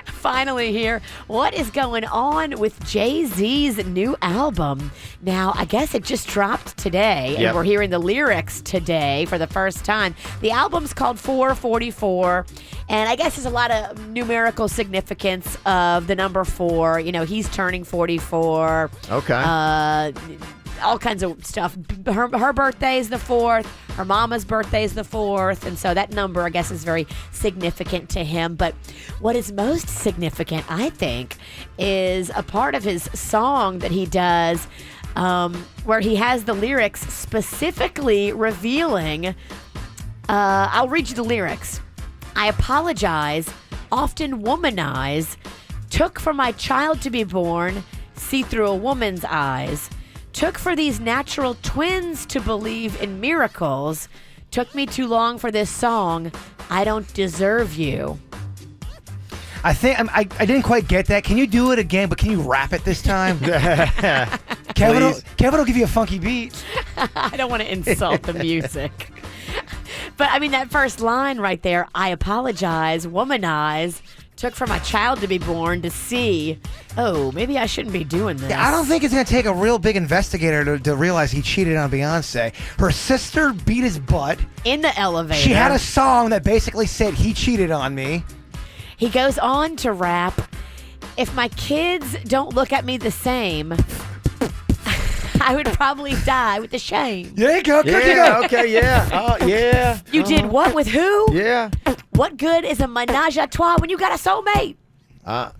Finally here, what is going on with Jay-Z's new album? Now, I guess it just dropped today, and Yep. we're hearing the lyrics today for the first time. The album's called 444, and I guess there's a lot of numerical significance of the number 4. You know, he's turning 44. Okay. All kinds of stuff. Her birthday is the 4th. Her mama's birthday is the 4th. And so that number, I guess, is very significant to him. But what is most significant, I think, is a part of his song that he does where he has the lyrics specifically revealing. I'll read you the lyrics. I apologize, often womanize, Took for my child to be born, see through a woman's eyes. Took for these natural twins to believe in miracles. Took me too long for this song. I don't deserve you. I think I didn't quite get that. Can you do it again, but can you rap it this time? Kevin will give you a funky beat. I don't want to insult the music. But I mean, that first line right there, I apologize, womanize, took for my child to be born to see, oh, maybe I shouldn't be doing this. Yeah, I don't think it's going to take a real big investigator to realize he cheated on Beyonce. Her sister beat his butt. In the elevator. She had a song that basically said, he cheated on me. He goes on to rap, if my kids don't look at me the same, I would probably die with the shame. There you go. Yeah, okay, yeah. Oh, yeah. You did what with who? Yeah. What good is a menage a trois when you got a soulmate?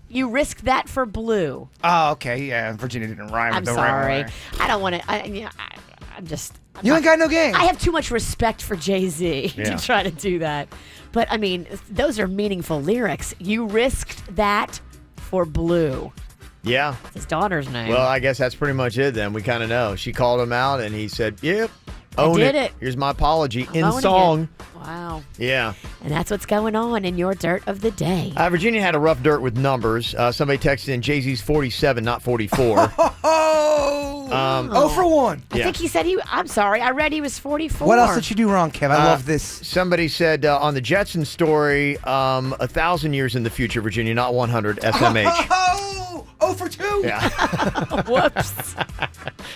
You risk that for blue. Oh, okay. Yeah, Virginia didn't rhyme. I'm sorry. I don't want to. You ain't got no game. I have too much respect for Jay-Z to try to do that. But, I mean, those are meaningful lyrics. You risked that for blue. Yeah. That's his daughter's name. Well, I guess that's pretty much it then. We kind of know. She called him out, and he said, yep, own it. Here's my apology in song. It. Wow. Yeah. And that's what's going on in your dirt of the day. Virginia had a rough dirt with numbers. Somebody texted in, Jay-Z's 47, not 44. Oh, for one. I think he said I'm sorry, I read he was 44. What else did you do wrong, Kev? I love this. Somebody said on the Jetson story, 1,000 years in the future, Virginia, not 100, SMH. Oh, for 2? Yeah. Whoops.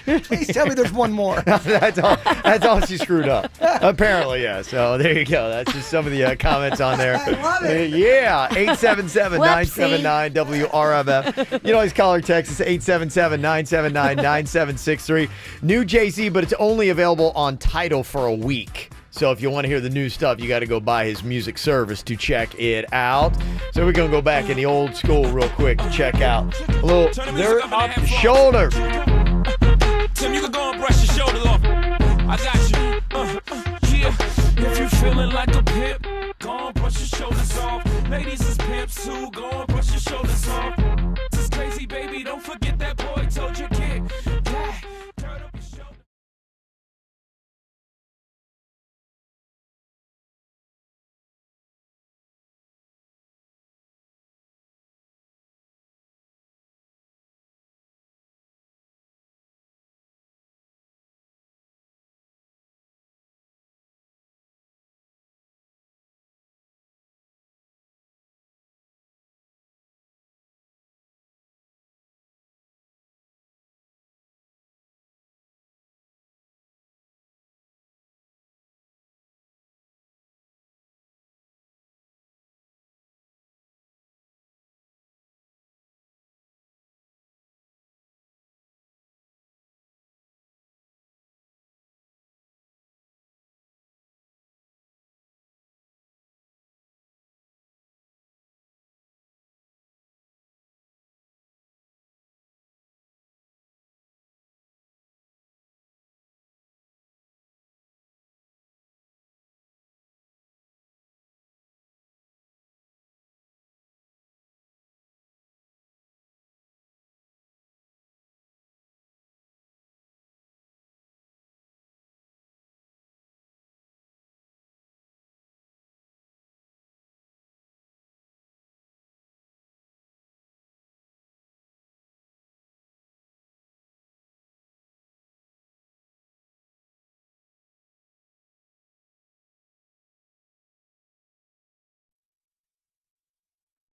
Please tell me there's one more. That's all she screwed up. Apparently, yeah. So there you go. That's just some of the comments on there. I love it. Yeah. 877-979-WRMF. You can always call or text us 877-979-9763. New Jay-Z, but it's only available on Tidal for a week. So if you want to hear the new stuff, you got to go buy his music service to check it out. So we're going to go back in the old school real quick to check out a little dirt off the shoulder. Tim, you can go and brush your shoulder off. I got you. Yeah. If you feeling like a pimp, go and brush your shoulders off. Ladies is pimps too, go and brush your shoulders off. This is crazy, baby. Don't forget that boy told your kid. Yeah. Turn up your shoulder.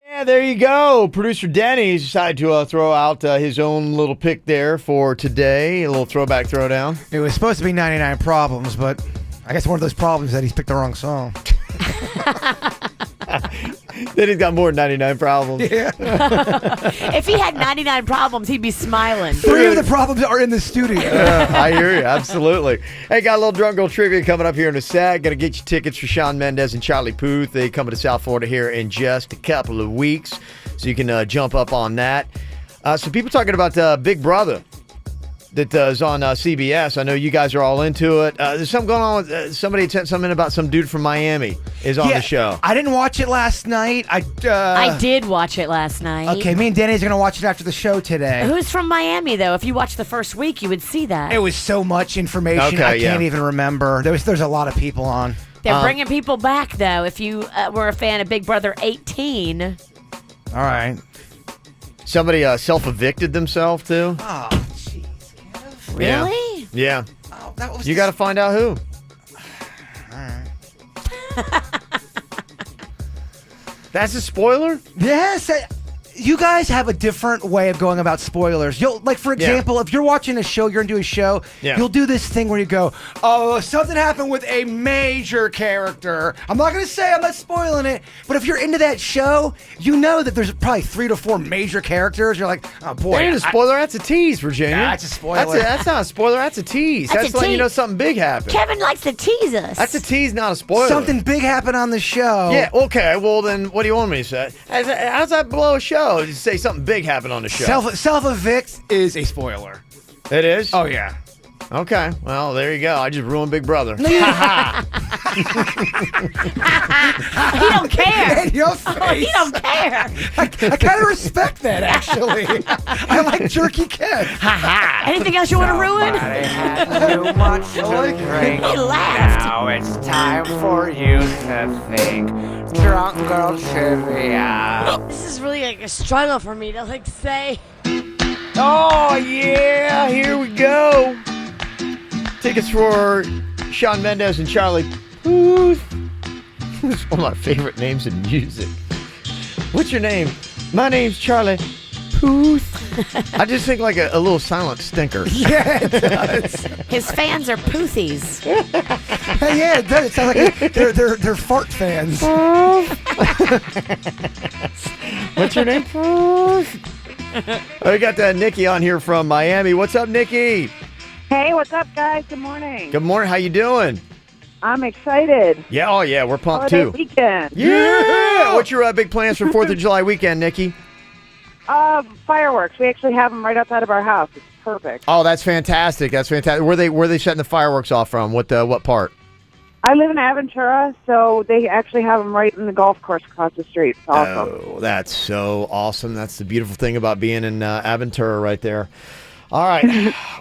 Yeah, there you go. Producer Denny's decided to throw out his own little pick there for today. A little throwback throwdown. It was supposed to be 99 Problems, but I guess one of those problems that he's picked the wrong song. Then he's got more than 99 problems. Yeah. If he had 99 problems, he'd be smiling. 3 of the problems are in the studio. I hear you. Absolutely. Hey, got a little Drunk Girl Trivia coming up here in a sec. Going to get you tickets for Shawn Mendes and Charlie Puth. They come to South Florida here in just a couple of weeks, so you can jump up on that. So people talking about Big Brother. that is on CBS. I know you guys are all into it. There's something going on with somebody sent something about some dude from Miami is on the show. I didn't watch it last night. I did watch it last night. Okay, me and Danny's going to watch it after the show today. Who's from Miami, though? If you watched the first week, you would see that. It was so much information, I can't even remember. There's a lot of people on. They're bringing people back, though, if you were a fan of Big Brother 18. All right. Somebody self-evicted themselves, too. Oh, jeez. Really? Yeah. Oh, that was you got to find out who. All right. That's a spoiler? Yes. You guys have a different way of going about spoilers. You'll, like, for example, if you're watching a show, you're into a show, you'll do this thing where you go, oh, something happened with a major character. I'm not going to say, I'm not spoiling it, but if you're into that show, you know that there's probably 3 to 4 major characters. You're like, oh, boy. That ain't a spoiler. That's a tease, Virginia. That's a spoiler. That's not a spoiler. That's a tease. That's That's a letting you tease. know something big happened. Kevin likes to tease us. That's a tease, not a spoiler. Something big happened on the show. Yeah, okay. Well, then what do you want me to say? How's that blow a show? Just say something big happened on the show. Self-evict is a spoiler. It is? Oh, yeah. Okay. Well, there you go. I just ruined Big Brother. He don't care. In your face. Oh, he don't care. I kind of respect that, actually. I like Jerky Kev. Anything else you want to ruin? Too much to drink. He laughed. Now it's time for you to think. Drunk girl trivia. This is really like a struggle for me to like say. Oh, yeah. Here we go. Tickets for Shawn Mendes and Charlie Puth. It's one of my favorite names in music. What's your name? My name's Charlie Puth. I just think like a little silent stinker. Yeah, it does. His fans are poothies. Hey, yeah, it does. It sounds like they're fart fans. What's your name? We got Nikki on here from Miami. What's up, Nikki? Hey, what's up, guys? Good morning. Good morning. How you doing? I'm excited. Yeah, oh yeah, we're pumped Holiday too. weekend. Yeah. What's your big plans for 4th of July weekend, Nikki? Fireworks. We actually have them right outside of our house. It's perfect. Oh, that's fantastic. That's fantastic. Where they setting the fireworks off from? What part? I live in Aventura, so they actually have them right in the golf course across the street. It's awesome. Oh, that's so awesome. That's the beautiful thing about being in Aventura right there. All right.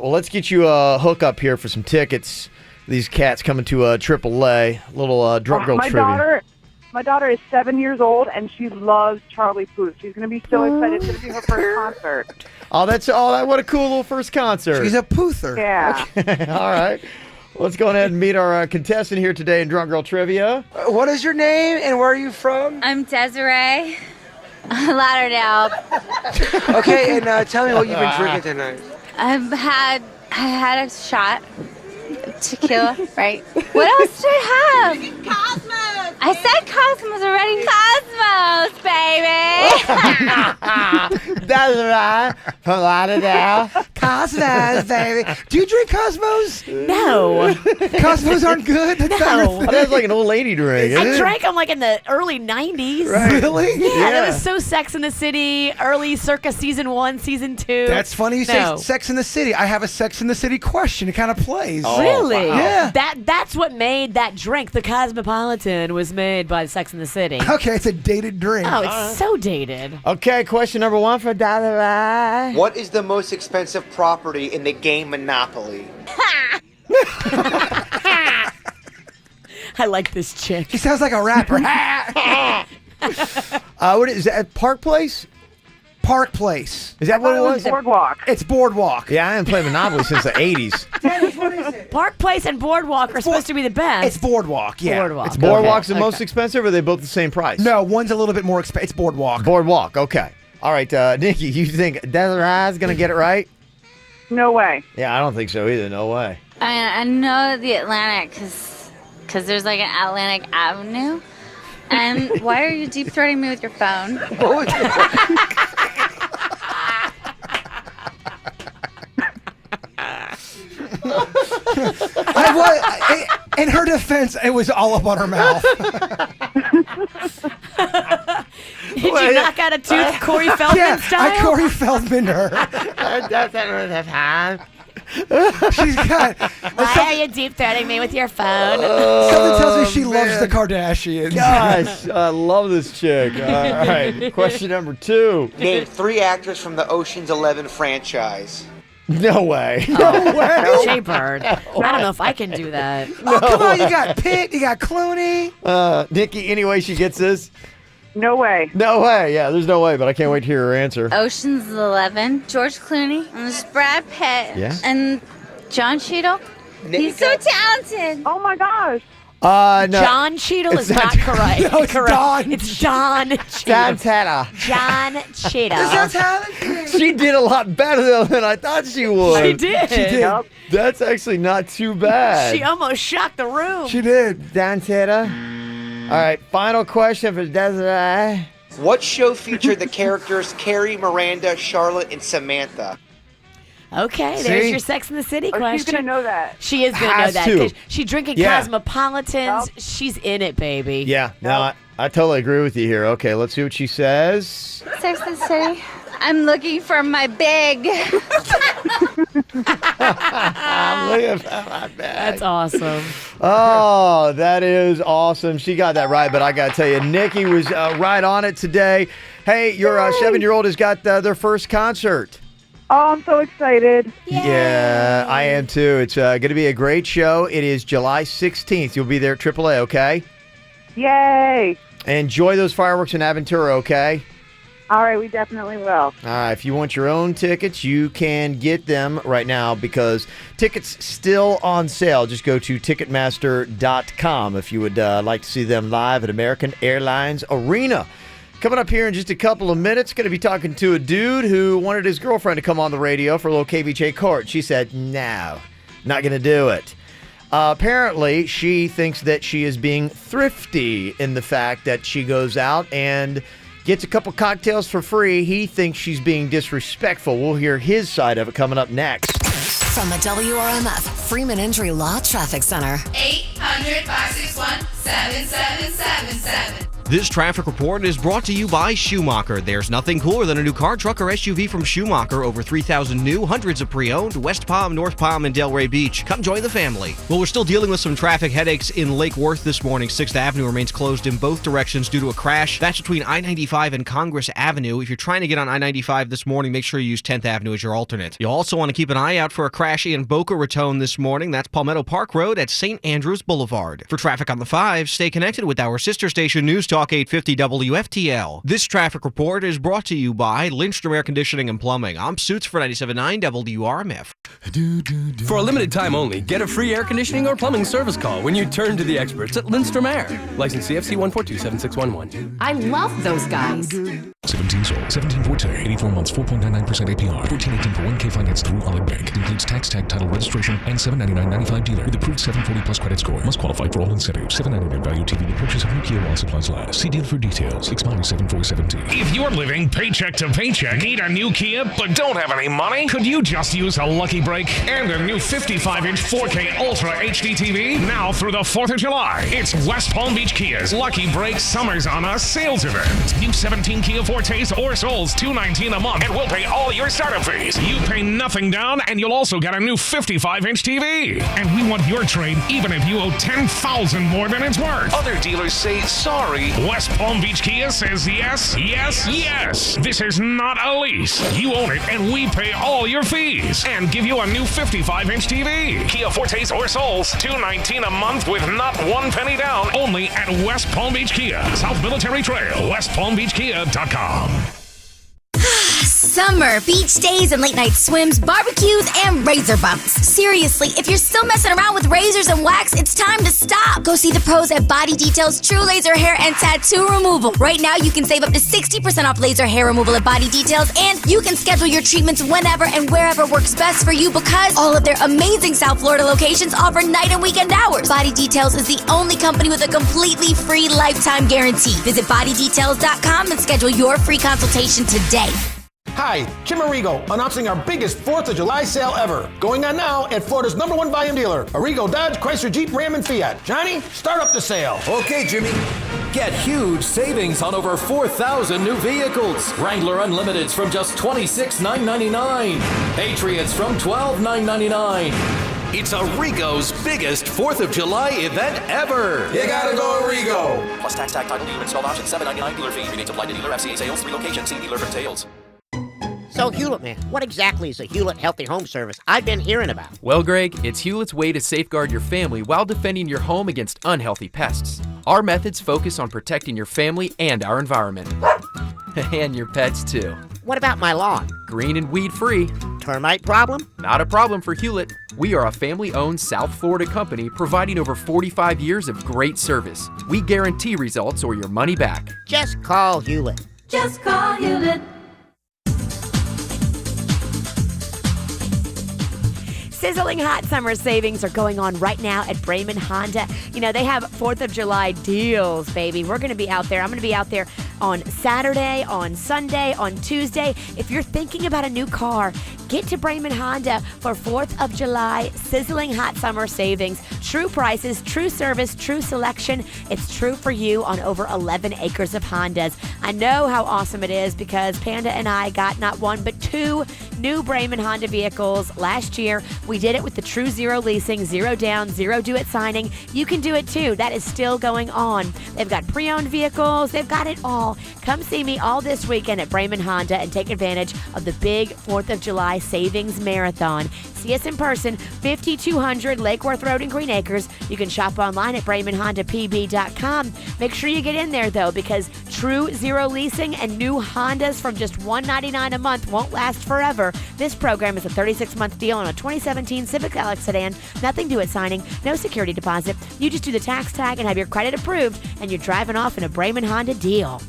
Well, let's get you a hookup here for some tickets. These cats coming to AAA. Little drunk girl trivia. My daughter is 7 years old, and she loves Charlie Puth. She's going to be so excited. It's going to be her first concert. Oh, what a cool little first concert. She's a poother. Yeah. Okay. All right. Let's go ahead and meet our contestant here today in Drunk Girl Trivia. What is your name and where are you from? I'm Desiree. Lauderdale. Okay, and tell me what you've been drinking tonight. I had a shot of tequila, right? What else did I have? Cosmos. I said Cosmos already. Cosmos, baby. That's right. From Lauderdale. Cosmos, baby. Do you drink Cosmos? No. Cosmos aren't good? That's not your thing. That's like an old lady drink. Isn't I it? drank them like in the early 90s. Right. Really? Yeah, that was so Sex in the City, early circa season 1, season 2. That's funny you No. say Sex in the City. I have a Sex in the City question. It kind of plays. Oh, Really? wow. Yeah. That's what made that drink. The Cosmopolitan was made by Sex in the City. Okay, it's a dated drink. Oh, it's so dated. Okay, question number 1 for Desiree. What is the most expensive property in the game Monopoly? I like this chick. He sounds like a rapper. What is that? Park Place? Park Place. Is that what it was? Boardwalk. It's Boardwalk. Yeah, I haven't played Monopoly since the 80s. What is it? Park Place and Boardwalk are supposed to be the best. It's Boardwalk, yeah. Boardwalk. It's Boardwalk's the Okay. most expensive, or are they both the same price? No, one's a little bit more expensive. It's Boardwalk. Boardwalk, okay. All right, Nikki, you think Desiree's going to get it right? No way. Yeah, I don't think so either. No way. I know the Atlantic because there's like an Atlantic Avenue. And why are you deep throating me with your phone? In her defense, it was all up on her mouth. Did you knock out a tooth Corey Feldman Yeah, style? I Corey Feldman her. She's got. Why are you deep throating me with your phone? Something tells me she loves the Kardashians. Gosh, I love this chick. All right, question number 2. Name 3 actors from the Ocean's 11 franchise. No way. No way. Jay Bird. I don't know if I can do that. Oh, come on. You got Pitt. You got Clooney. Nikki, any way she gets this? No way. No way. Yeah, there's no way, but I can't wait to hear her answer. Ocean's 11, George Clooney, and there's Brad Pitt, Yeah. and John Cheadle. He's so talented. Oh my gosh. No. John Cheadle is not correct. No, it's Don. It's John Don Cheadle. Tata. John Cheadle. That's how She did a lot better than I thought she would. She did. She did. Yep. That's actually not too bad. She almost shocked the room. She did. Don Tata. All right, final question for Desiree. What show featured the characters Carrie, Miranda, Charlotte, and Samantha? Okay, there's See? your Sex in the City Oh, question. she's going to know that. She is going to know Has that. to. 'Cause she drinking Yeah. Cosmopolitans. She's in it, baby. Yeah, no, I totally agree with you here. Okay, let's see what she says. Sex and the City. I'm looking for my big. I'm looking for my bag. That's awesome. Oh, that is awesome. She got that right, but I got to tell you, Nikki was right on it today. Hey, your 7-year-old has got their first concert. Oh, I'm so excited. Yeah, I am too. It's going to be a great show. It is July 16th. You'll be there at AAA, okay? Yay. Enjoy those fireworks in Aventura, okay? All right, we definitely will. All right, if you want your own tickets, you can get them right now because tickets still on sale. Just go to Ticketmaster.com if you would like to see them live at American Airlines Arena. Coming up here in just a couple of minutes, going to be talking to a dude who wanted his girlfriend to come on the radio for a little KVJ court. She said, no, not going to do it. Apparently, she thinks that she is being thrifty in the fact that she goes out and gets a couple cocktails for free. He thinks she's being disrespectful. We'll hear his side of it coming up next. From the WRMF Freeman Injury Law Traffic Center. 800-561-7777. This traffic report is brought to you by Schumacher. There's nothing cooler than a new car, truck, or SUV from Schumacher. Over 3,000 new, hundreds of pre-owned, West Palm, North Palm, and Delray Beach. Come join the family. Well, we're still dealing with some traffic headaches in Lake Worth this morning. 6th Avenue remains closed in both directions due to a crash. That's between I-95 and Congress Avenue. If you're trying to get on I-95 this morning, make sure you use 10th Avenue as your alternate. You'll also want to keep an eye out for a crash in Boca Raton this morning. That's Palmetto Park Road at St. Andrews Boulevard. For traffic on the 5, stay connected with our sister station News Talk 850 WFTL. This traffic report is brought to you by Lindstrom Air Conditioning and Plumbing. I'm Suits for 97.9 WRMF. For a limited time only, get a free air conditioning or plumbing service call when you turn to the experts at Lindstrom Air. License CFC 1427611. I love those guys. 17 sold, 17 Forte, 84 months, 4.99% APR, 1418 for 1K finance through Olive Bank. Includes tax, tag, title, registration, and $799.95 dealer with approved 740 plus credit score. Must qualify for all incentives. $799 value TV. The purchase of new Kia while supplies last. See deal for details. Expires 7/4/17. If you're living paycheck to paycheck, need a new Kia, but don't have any money, could you just use a lucky break and a new 55-inch 4K Ultra HD TV? Now through the 4th of July, it's West Palm Beach Kia's Lucky Break Summers on Us sales event. New 17 Kia Fortes or Souls, $219 a month, and we'll pay all your startup fees. You pay nothing down, and you'll also get a new 55-inch TV. And we want your trade, even if you owe $10,000 more than it's worth. Other dealers say sorry. West Palm Beach Kia says yes, yes, yes. This is not a lease. You own it, and we pay all your fees and give you a new 55-inch TV. Kia Fortes or Souls, $219 a month with not one penny down. Only at West Palm Beach Kia, South Military Trail, westpalmbeachkia.com. Summer, beach days and late night swims, barbecues, and razor bumps. Seriously, if you're still messing around with razors and wax, it's time to stop. Go see the pros at Body Details True Laser Hair and Tattoo Removal. Right now, you can save up to 60% off laser hair removal at Body Details, and you can schedule your treatments whenever and wherever works best for you because all of their amazing South Florida locations offer night and weekend hours. Body Details is the only company with a completely free lifetime guarantee. Visit bodydetails.com and schedule your free consultation today. Hi, Jim Arrigo, announcing our biggest 4th of July sale ever. Going on now at Florida's #1 volume dealer, Arrigo Dodge, Chrysler, Jeep, Ram, and Fiat. Johnny, start up the sale. Okay, Jimmy. Get huge savings on over 4,000 new vehicles. Wrangler Unlimiteds from just $26,999. Patriots from $12,999. It's Arrigo's biggest 4th of July event ever. You gotta go Arrigo. Plus tax, tag, title, dealer installed option, $7.99 dealer fee. Rebates apply to dealer FCA sales, 3 locations. See dealer for details. So, Hewlett, man, what exactly is a Hewlett Healthy Home Service I've been hearing about? Well, Greg, it's Hewlett's way to safeguard your family while defending your home against unhealthy pests. Our methods focus on protecting your family and our environment. And your pets, too. What about my lawn? Green and weed-free. Termite problem? Not a problem for Hewlett. We are a family-owned South Florida company providing over 45 years of great service. We guarantee results or your money back. Just call Hewlett. Just call Hewlett. Sizzling hot summer savings are going on right now at Brayman Honda. You know, they have 4th of July deals, baby. We're going to be out there. I'm going to be out there on Saturday, on Sunday, on Tuesday. If you're thinking about a new car, get to Brayman Honda for 4th of July sizzling hot summer savings. True prices, true service, true selection. It's true for you on over 11 acres of Hondas. I know how awesome it is because Panda and I got not one but 2 new Brayman Honda vehicles last year. We did it with the True Zero leasing, 0 down, 0 due at signing. You can do it too. That is still going on. They've got pre-owned vehicles. They've got it all. Come see me all this weekend at Brayman Honda and take advantage of the big 4th of July Savings Marathon. See us in person, 5200 Lake Worth Road in Green Acres. You can shop online at BraymanHondaPB.com. Make sure you get in there, though, because True Zero leasing and new Hondas from just $199 a month won't last forever. This program is a 36-month deal on a 2017 Civic Alex sedan. Nothing due at signing, no security deposit. You just do the tax tag and have your credit approved, and you're driving off in a Brayman Honda deal.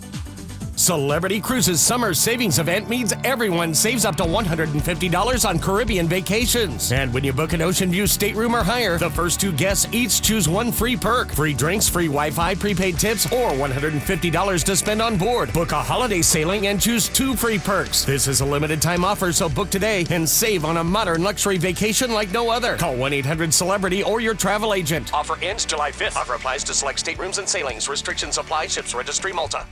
Celebrity Cruises Summer Savings Event means everyone saves up to $150 on Caribbean vacations. And when you book an Ocean View stateroom or higher, the first 2 guests each choose 1 free perk. Free drinks, free Wi-Fi, prepaid tips, or $150 to spend on board. Book a holiday sailing and choose 2 free perks. This is a limited time offer, so book today and save on a modern luxury vacation like no other. Call 1-800-CELEBRITY or your travel agent. Offer ends July 5th. Offer applies to select staterooms and sailings. Restrictions apply. Ships registry Malta.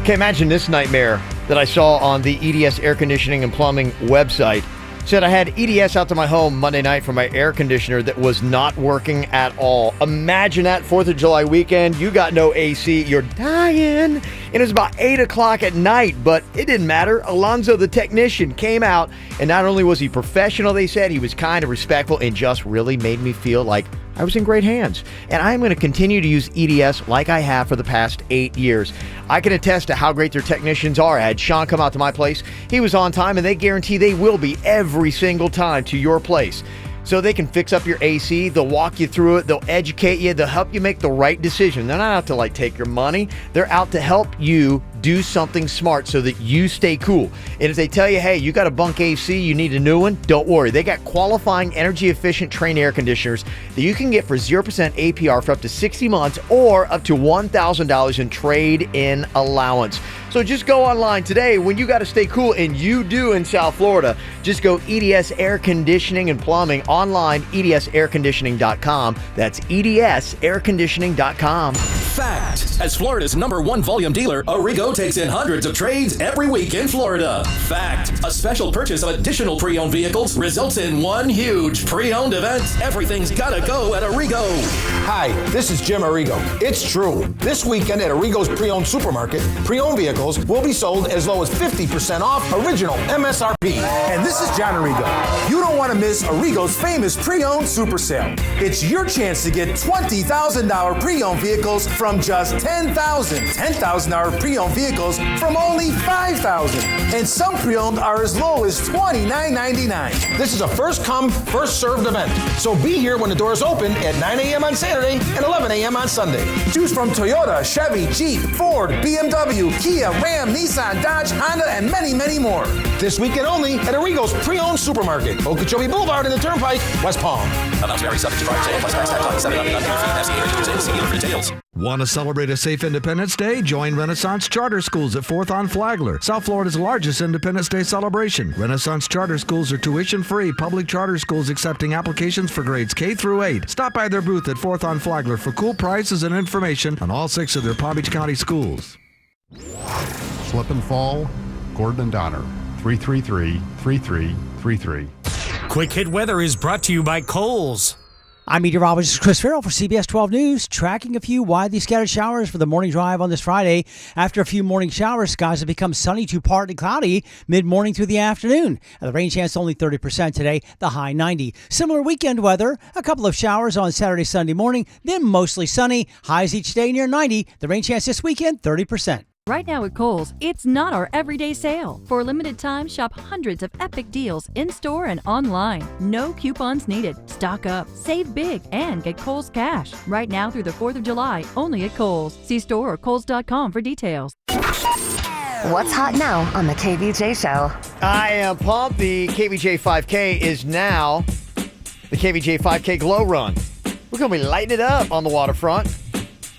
Okay, imagine this nightmare that I saw on the EDS Air Conditioning and Plumbing website. Said I had EDS out to my home Monday night for my air conditioner that was not working at all. Imagine that 4th of July weekend. You got no AC. You're dying. And it was about 8 o'clock at night, but it didn't matter. Alonzo, the technician, came out, and not only was he professional, they said, he was kind and respectful and just really made me feel like I was in great hands. And I'm going to continue to use EDS like I have for the past 8 years. I can attest to how great their technicians are. I had Sean come out to my place. He was on time, and they guarantee they will be every single time to your place. So they can fix up your AC, they'll walk you through it, they'll educate you, they'll help you make the right decision. They're not out to take your money. They're out to help you do something smart so that you stay cool. And if they tell you, hey, you got a bunk AC, you need a new one, don't worry. They got qualifying energy efficient Trane air conditioners that you can get for 0% APR for up to 60 months or up to $1,000 in trade-in allowance. So just go online today when you got to stay cool, and you do in South Florida. Just go EDS Air Conditioning and Plumbing online, edsairconditioning.com. That's edsairconditioning.com. Fact. As Florida's #1 volume dealer, Arrigo takes in hundreds of trades every week in Florida. Fact. A special purchase of additional pre-owned vehicles results in one huge pre-owned event. Everything's gotta go at Arrigo. Hi, this is Jim Arrigo. It's true. This weekend at Arrigo's Pre-Owned Supermarket, pre-owned vehicles will be sold as low as 50% off original MSRP. And this is John Arrigo. You don't want to miss Arrigo's famous pre-owned super sale. It's your chance to get $20,000 pre-owned vehicles from just $10,000 pre-owned vehicles from only $5,000. And some pre-owned are as low as $29.99. This is a first come, first served event. So be here when the doors open at 9 a.m. on Saturday and 11 a.m. on Sunday. Choose from Toyota, Chevy, Jeep, Ford, BMW, Kia, Ram, Nissan, Dodge, Honda, and many, many more. This weekend only at Arrigo's Pre-Owned Supermarket, Okeechobee Boulevard in the Turnpike, West Palm. Amounts vary subject to driver sale plus tax tag title $7.99 fee. FCA registered sales. See dealer for details. Want Want to celebrate a safe Independence Day? Join Renaissance Charter Schools at 4th on Flagler, South Florida's largest Independence Day celebration. Renaissance Charter Schools are tuition-free public charter schools accepting applications for grades K through 8. Stop by their booth at 4th on Flagler for cool prices and information on all 6 of their Palm Beach County schools. Slip and fall, Gordon and Donner, 333-3333. Quick Hit Weather is brought to you by Kohl's. I'm meteorologist Chris Farrell for CBS 12 News, tracking a few widely scattered showers for the morning drive on this Friday. After a few morning showers, skies have become sunny to partly cloudy mid-morning through the afternoon. The rain chance only 30% today, the high 90. Similar weekend weather, a couple of showers on Saturday, Sunday morning, then mostly sunny. Highs each day near 90. The rain chance this weekend, 30%. Right now at Kohl's, it's not our everyday sale. For a limited time, shop hundreds of epic deals in-store and online. No coupons needed. Stock up, save big, and get Kohl's Cash. Right now through the 4th of July, only at Kohl's. See store or kohls.com for details. What's hot now on the KVJ Show? I am pumped. The KVJ 5K is now the KVJ 5K Glow Run. We're going to be lighting it up on the waterfront.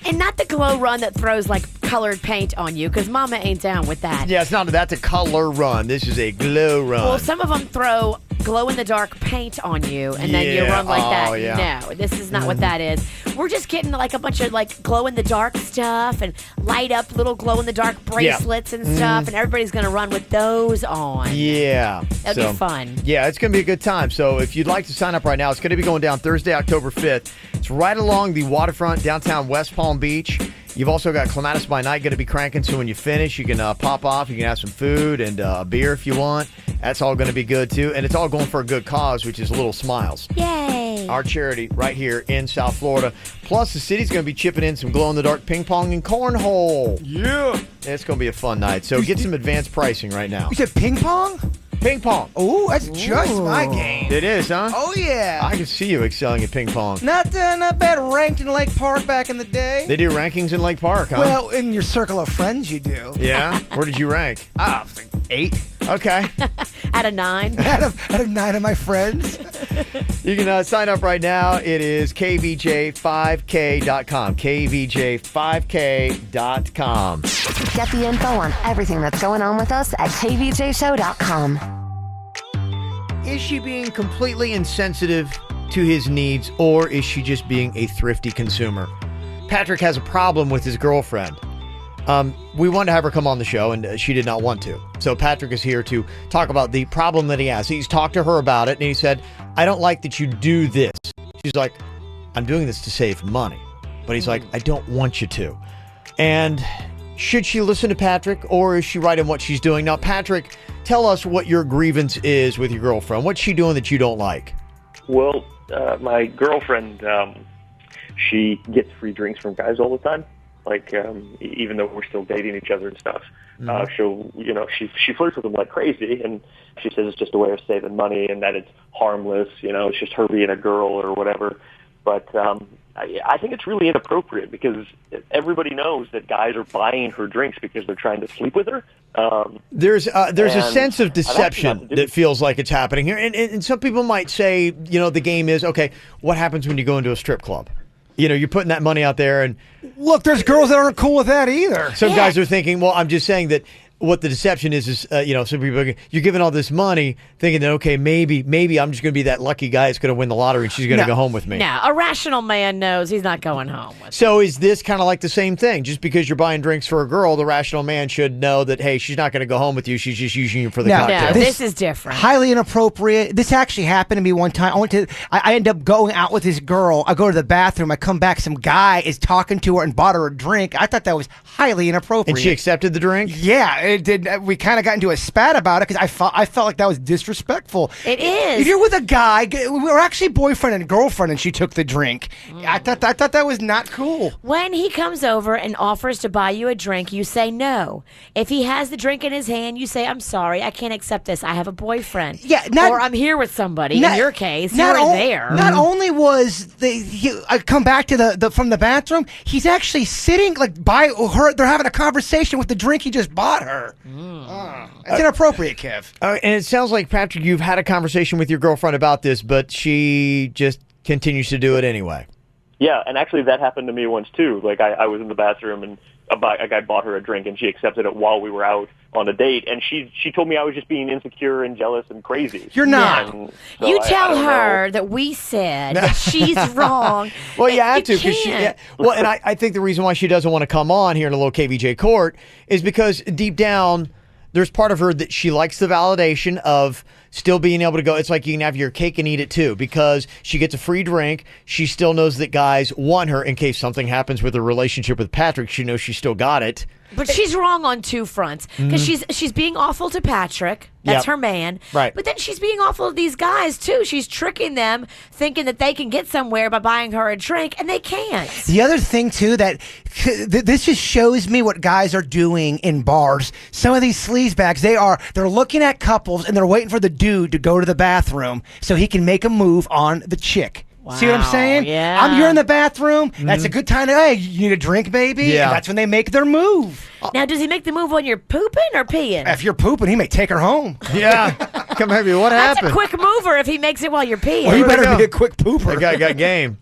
And not the glow run that throws like colored paint on you, because Mama ain't down with that. Yeah, that's a color run. This is a glow run. Well, some of them throw glow-in-the-dark paint on you, and then you run like that. Yeah. No, this is not what that is. We're just getting like a bunch of like glow-in-the-dark stuff and light up little glow-in-the-dark bracelets and stuff, and everybody's going to run with those on. Yeah. That'll be fun. Yeah, it's going to be a good time. So if you'd like to sign up right now, it's going to be going down Thursday, October 5th. It's right along the waterfront, downtown West Palm Beach. You've also got Clematis by Night going to be cranking, so when you finish, you can pop off. You can have some food and a beer if you want. That's all going to be good, too. And it's all going for a good cause, which is Little Smiles. Yay! Our charity right here in South Florida. Plus, the city's going to be chipping in some glow-in-the-dark ping pong and cornhole. Yeah! It's going to be a fun night. So get some advanced pricing right now. You said ping pong? Ping pong. Oh, that's just my game. It is, huh? Oh, yeah. I can see you excelling at ping pong. Not bad. Ranked in Lake Park back in the day. They do rankings in Lake Park, huh? Well, in your circle of friends, you do. Yeah? Where did you rank? Like 8. Okay. Out of 9. Out of 9 of my friends. You can sign up right now. It is kvj5k.com. kvj5k.com. Get the info on everything that's going on with us at kvjshow.com. Is she being completely insensitive to his needs, or is she just being a thrifty consumer? Patrick has a problem with his girlfriend. We wanted to have her come on the show, and she did not want to. So Patrick is here to talk about the problem that he has. He's talked to her about it, and he said, I don't like that you do this. She's like, I'm doing this to save money. But he's like, I don't want you to. And should she listen to Patrick, or is she right in what she's doing? Now, Patrick, tell us what your grievance is with your girlfriend. What's she doing that you don't like? Well, my girlfriend, she gets free drinks from guys all the time. Like, even though we're still dating each other and stuff, she'll, she flirts with them like crazy, and she says it's just a way of saving money and that it's harmless, it's just her being a girl or whatever. But I think it's really inappropriate because everybody knows that guys are buying her drinks because they're trying to sleep with her. There's a sense of deception that feels like it's happening here. And some people might say, the game is, okay, what happens when you go into a strip club? You're putting that money out there, and look, there's girls that aren't cool with that either. Some guys are thinking, well, I'm just saying that what the deception is some people are, you're giving all this money thinking that, okay, maybe I'm just going to be that lucky guy that's going to win the lottery and she's going to go home with me. No, a rational man knows he's not going home with So is this kind of like the same thing? Just because you're buying drinks for a girl, the rational man should know that, hey, she's not going to go home with you. She's just using you for the cocktail. No, this is different. Highly inappropriate. This actually happened to me one time. I ended up going out with this girl. I go to the bathroom. I come back. Some guy is talking to her and bought her a drink. I thought that was highly inappropriate. And she accepted the drink? Yeah, it did. We kind of got into a spat about it because I felt like that was disrespectful. It is. If you're with a guy, we were actually boyfriend and girlfriend, and she took the drink. I thought that was not cool. When he comes over and offers to buy you a drink, you say no. If he has the drink in his hand, you say, I'm sorry, I can't accept this. I have a boyfriend. Yeah, or I'm here with somebody. In your case, you were there. Not only was I come back to from the bathroom, he's actually sitting by her. They're having a conversation with the drink he just bought her. It's inappropriate, Kev. And it sounds like, Patrick, you've had a conversation with your girlfriend about this, but she just continues to do it anyway. Yeah, and actually that happened to me once too. Like I was in the bathroom and a guy bought her a drink and she accepted it while we were out on a date, and she told me I was just being insecure and jealous and crazy. You're not. And so You I tell don't her know. that we said that she's wrong. Well, you have to. You 'Cause she, can't. well, and I think the reason why she doesn't want to come on here in a little KVJ court is because deep down, there's part of her that she likes the validation of still being able to go. It's like you can have your cake and eat it too, because she gets a free drink. She still knows that guys want her in case something happens with her relationship with Patrick. She knows she still got it. But she's wrong on two fronts because she's being awful to Patrick. That's Yep. her man. Right. But then she's being awful to these guys too. She's tricking them, thinking that they can get somewhere by buying her a drink, and they can't. The other thing too that this just shows me what guys are doing in bars. Some of these sleazebags, they're looking at couples and they're waiting for the dude to go to the bathroom so he can make a move on the chick. See what I'm Wow, saying? yeah. You're in the bathroom. That's a good time to, hey, you need a drink, baby? Yeah. And that's when they make their move. Now, does he make the move when you're pooping or peeing? If you're pooping, he may take her home. Yeah. Come here, what That's happened? a quick mover if he makes it while you're peeing. Well, you Where'd it better go? be a quick pooper. That guy got game.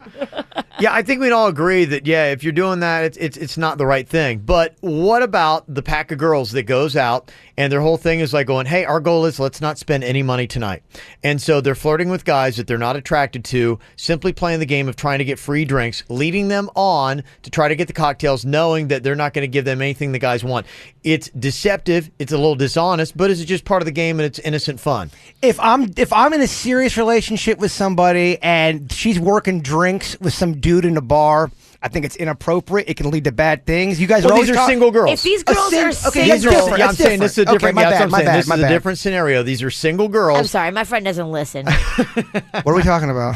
Yeah, I think we'd all agree that, if you're doing that, it's not the right thing. But what about the pack of girls that goes out and their whole thing is like going, hey, our goal is let's not spend any money tonight. And so they're flirting with guys that they're not attracted to, simply playing the game of trying to get free drinks, leading them on to try to get the cocktails, knowing that they're not going to give them anything the guys want. It's deceptive. It's a little dishonest, but it's just part of the game and it's innocent fun. If I'm in a serious relationship with somebody and she's working drinks with some dude in a bar, I think it's inappropriate. It can lead to bad things. You guys Well, are these always are single girls. If these girls are okay, that's single, different. I'm That's saying this is a different. different. Okay, yeah, that's what I'm saying. This my is bad. a different scenario. These are single girls. I'm sorry, my friend doesn't listen. What are we talking about?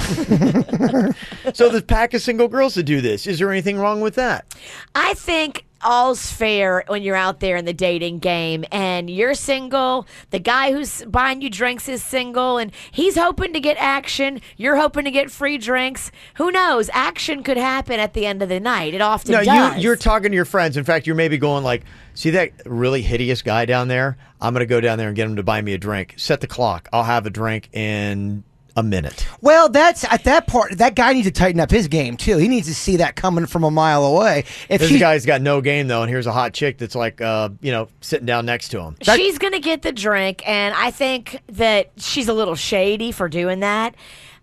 So the pack of single girls that do this. Is there anything wrong with that? I think all's fair when you're out there in the dating game and you're single. The guy who's buying you drinks is single and he's hoping to get action. You're hoping to get free drinks. Who knows? Action could happen at the end of the night. It often No, does. you're talking to your friends. In fact, you're maybe going like, see that really hideous guy down there? I'm going to go down there and get him to buy me a drink. Set the clock. I'll have a drink in a minute. Well, that's at that part. That guy needs to tighten up his game too. He needs to see that coming from a mile away. If This she, guy's got no game though, and here's a hot chick that's like, sitting down next to him. She's going to get the drink, and I think that she's a little shady for doing that.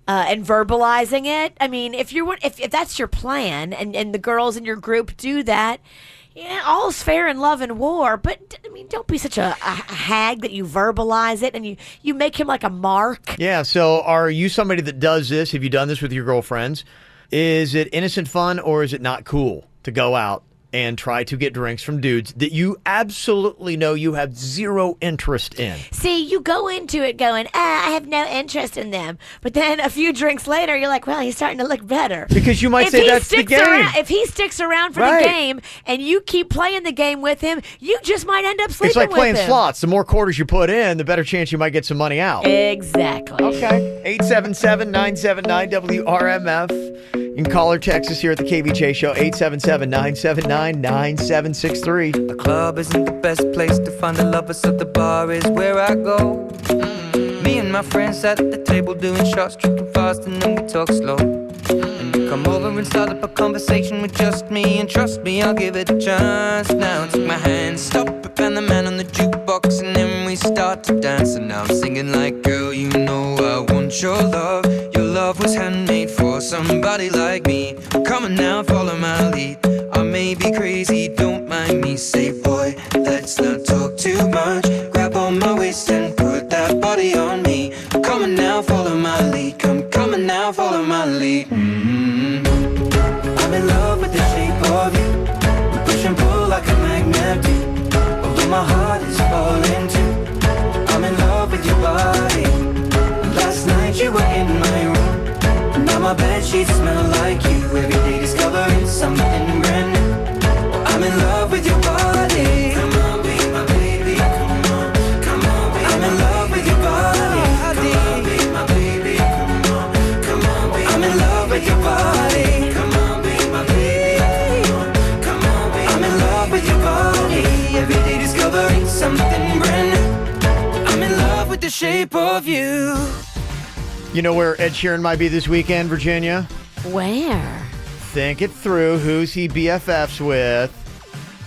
And verbalizing it. I mean, if that's your plan, and the girls in your group do that, yeah, all's fair in love and war. But I mean, don't be such a hag that you verbalize it and you make him like a mark. Yeah. So, are you somebody that does this? Have you done this with your girlfriends? Is it innocent fun, or is it not cool to go out and try to get drinks from dudes that you absolutely know you have zero interest in? See, you go into it going, I have no interest in them. But then a few drinks later, you're like, well, he's starting to look better. Because you might say that's the game. If he sticks around for Right. the game and you keep playing the game with him, you just might end up sleeping It's like with playing him. slots. The more quarters you put in, the better chance you might get some money out. Exactly. Okay. 877-979-WRMF. You can call or text us here at the KVJ Show, 877-979-9763. The club isn't the best place to find the lovers, so the bar is where I go. Me and my friends at the table doing shots, tripping fast, and then we talk slow. And you come over and start up a conversation with just me, and trust me, I'll give it a chance. Now take my hand, stop it, and the man on the jukebox, and then we start to dance. And now I'm singing like, girl, you know I want your love. Your love was handmade for somebody like me. Come on now, follow my lead. I may be crazy, don't mind me. Say, boy, let's not talk too much. Grab on my waist and put that body on me. Come on now, follow my lead. Come on now, follow my lead. I'm in love with the shape of you. We push and pull like a magnet do. Although my heart is falling too. I'm in love with your body. Last night you were in my room. Now my bedsheets smell like you. Every day discovering something brand new. I'm in love with your body. Come on, be my baby. Come on, baby. I'm in love with your body. Come on, be my baby. Come on, baby. I'm in love with your body. Come on, be my baby. Come on, baby. I'm in love with your body. Every day discovering something brand new. I'm in love with the shape of you. You know where Ed Sheeran might be this weekend, Virginia? Where? think it through. Who's he BFFs with?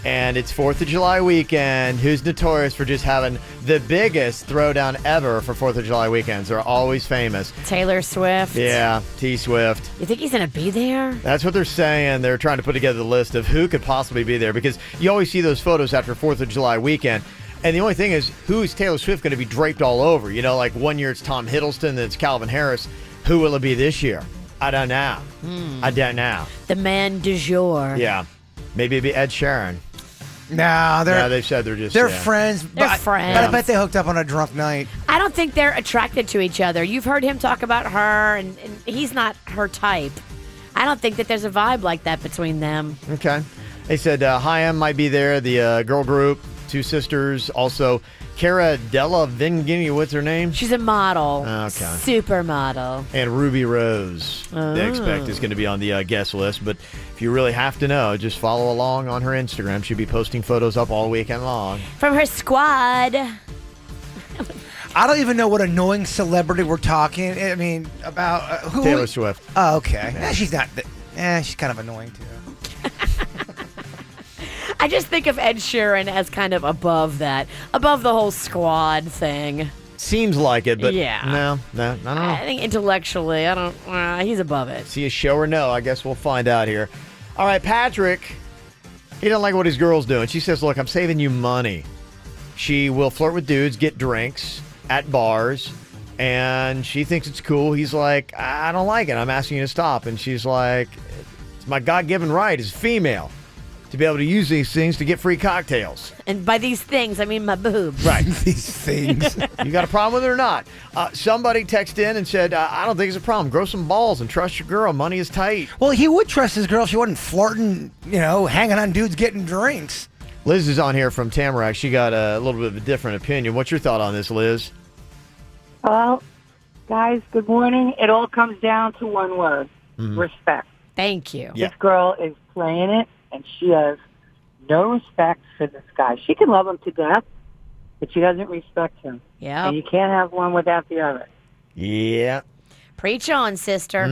And it's 4th of July weekend. Who's notorious for just having the biggest throwdown ever for 4th of July weekends? They're always famous. Taylor Swift. Yeah, T Swift. You think he's going to be there? That's what they're saying. They're trying to put together the list of who could possibly be there because you always see those photos after 4th of July weekend. And the only thing is, who is Taylor Swift going to be draped all over? You know, like one year it's Tom Hiddleston, then it's Calvin Harris. Who will it be this year? I don't know. I don't know. The man du jour. Yeah. Maybe it'd be Ed Sheeran. No, they've said they're just friends. They're friends. But I bet they hooked up on a drunk night. I don't think they're attracted to each other. You've heard him talk about her, and he's not her type. I don't think that there's a vibe like that between them. Okay. They said Haim might be there, the girl group, two sisters. Also, Cara Delevingne, what's her name? She's a model. Okay. Supermodel. And Ruby Rose, they expect, is going to be on the guest list. But if you really have to know, just follow along on her Instagram. She'll be posting photos up all weekend long. From her squad. I don't even know what annoying celebrity we're talking. I mean, about who? Taylor Swift. Oh, okay. She's not. She's kind of annoying too. I just think of Ed Sheeran as kind of above that, above the whole squad thing. Seems like it, but yeah. No, I don't know. I think intellectually, he's above it. See a show or no? I guess we'll find out here. All right, Patrick, he doesn't like what his girl's doing. She says, look, I'm saving you money. She will flirt with dudes, get drinks at bars, and she thinks it's cool. He's like, I don't like it. I'm asking you to stop. And she's like, it's my God-given right as a female to be able to use these things to get free cocktails. And by these things, I mean my boobs. Right. These things. You got a problem with it or not? Somebody texted in and said, I don't think it's a problem. Grow some balls and trust your girl. Money is tight. Well, he would trust his girl if she wasn't flirting, hanging on dudes getting drinks. Liz is on here from Tamarack. She got a little bit of a different opinion. What's your thought on this, Liz? Well, guys, good morning. It all comes down to one word, respect. Thank you. This girl is playing it, and she has no respect for this guy. She can love him to death, but she doesn't respect him. Yeah. And you can't have one without the other. Yeah. Preach on, sister.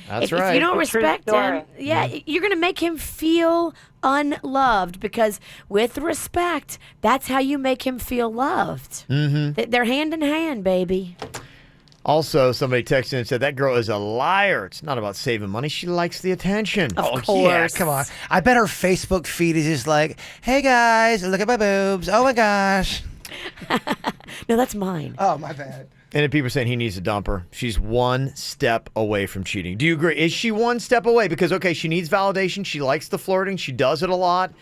That's right. If you don't It's a true respect story. him, you're going to make him feel unloved because with respect, that's how you make him feel loved. They're hand in hand, baby. Also, somebody texted in and said, that girl is a liar. It's not about saving money. She likes the attention. Of course. Yeah, come on. I bet her Facebook feed is just like, hey, guys, look at my boobs. Oh, my gosh. No, that's mine. Oh, my bad. And then people are saying he needs to dump her. She's one step away from cheating. Do you agree? Is she one step away? Because, okay, she needs validation. She likes the flirting. She does it a lot.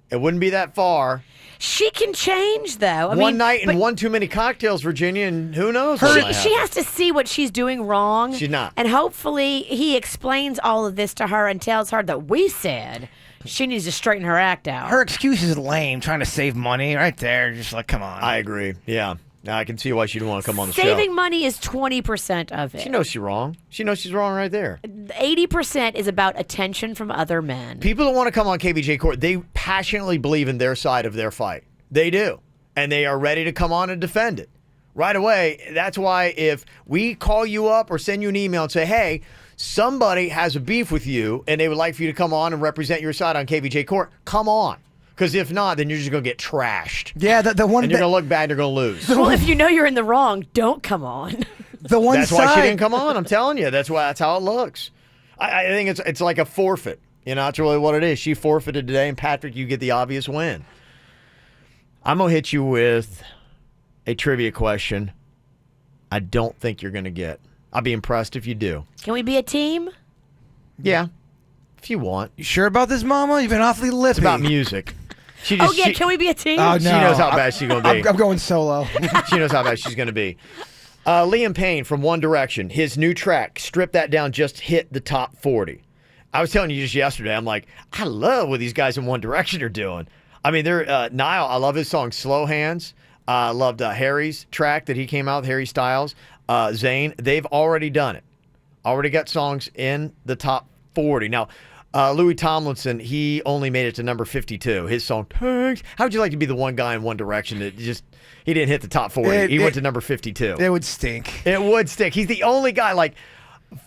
It wouldn't be that far. She can change, though. One night and one too many cocktails, Virginia, and who knows? She has to see what she's doing wrong. She's not. And hopefully he explains all of this to her and tells her that we said she needs to straighten her act out. Her excuse is lame, trying to save money right there. Just like, come on. I agree. Yeah. Now, I can see why she didn't want to come on the show. Saving money is 20% of it. She knows she's wrong. She knows she's wrong right there. 80% is about attention from other men. People that want to come on KVJ Court, they passionately believe in their side of their fight. They do. And they are ready to come on and defend it. Right away, that's why if we call you up or send you an email and say, hey, somebody has a beef with you and they would like for you to come on and represent your side on KVJ Court, come on. Because if not, then you're just going to get trashed. Yeah, the one. And you're going to look bad. You're going to lose. Well, if you know you're in the wrong, don't come on. The one That's side. why she didn't come on. I'm telling you. That's how it looks. I think it's like a forfeit. That's really what it is. She forfeited today, and Patrick, you get the obvious win. I'm going to hit you with a trivia question I don't think you're going to get. I'll be impressed if you do. Can we be a team? Yeah, if you want. You sure about this, Mama? You've been awfully lippy. It's about music. Can we be a team? Oh, no. She knows how bad she's going to be. I'm going solo. She knows how bad she's going to be. Liam Payne from One Direction, his new track, Strip That Down, just hit the top 40. I was telling you just yesterday, I'm like, I love what these guys in One Direction are doing. I mean, they're Niall, I love his song Slow Hands. I loved Harry's track that he came out with, Harry Styles. Zayn, they've already done it. Already got songs in the top 40. Now, Louis Tomlinson, he only made it to number 52. His song, Tanks. How would you like to be the one guy in One Direction that he didn't hit the top 40? He went to number 52. It would stink. It would stink. He's the only guy, like,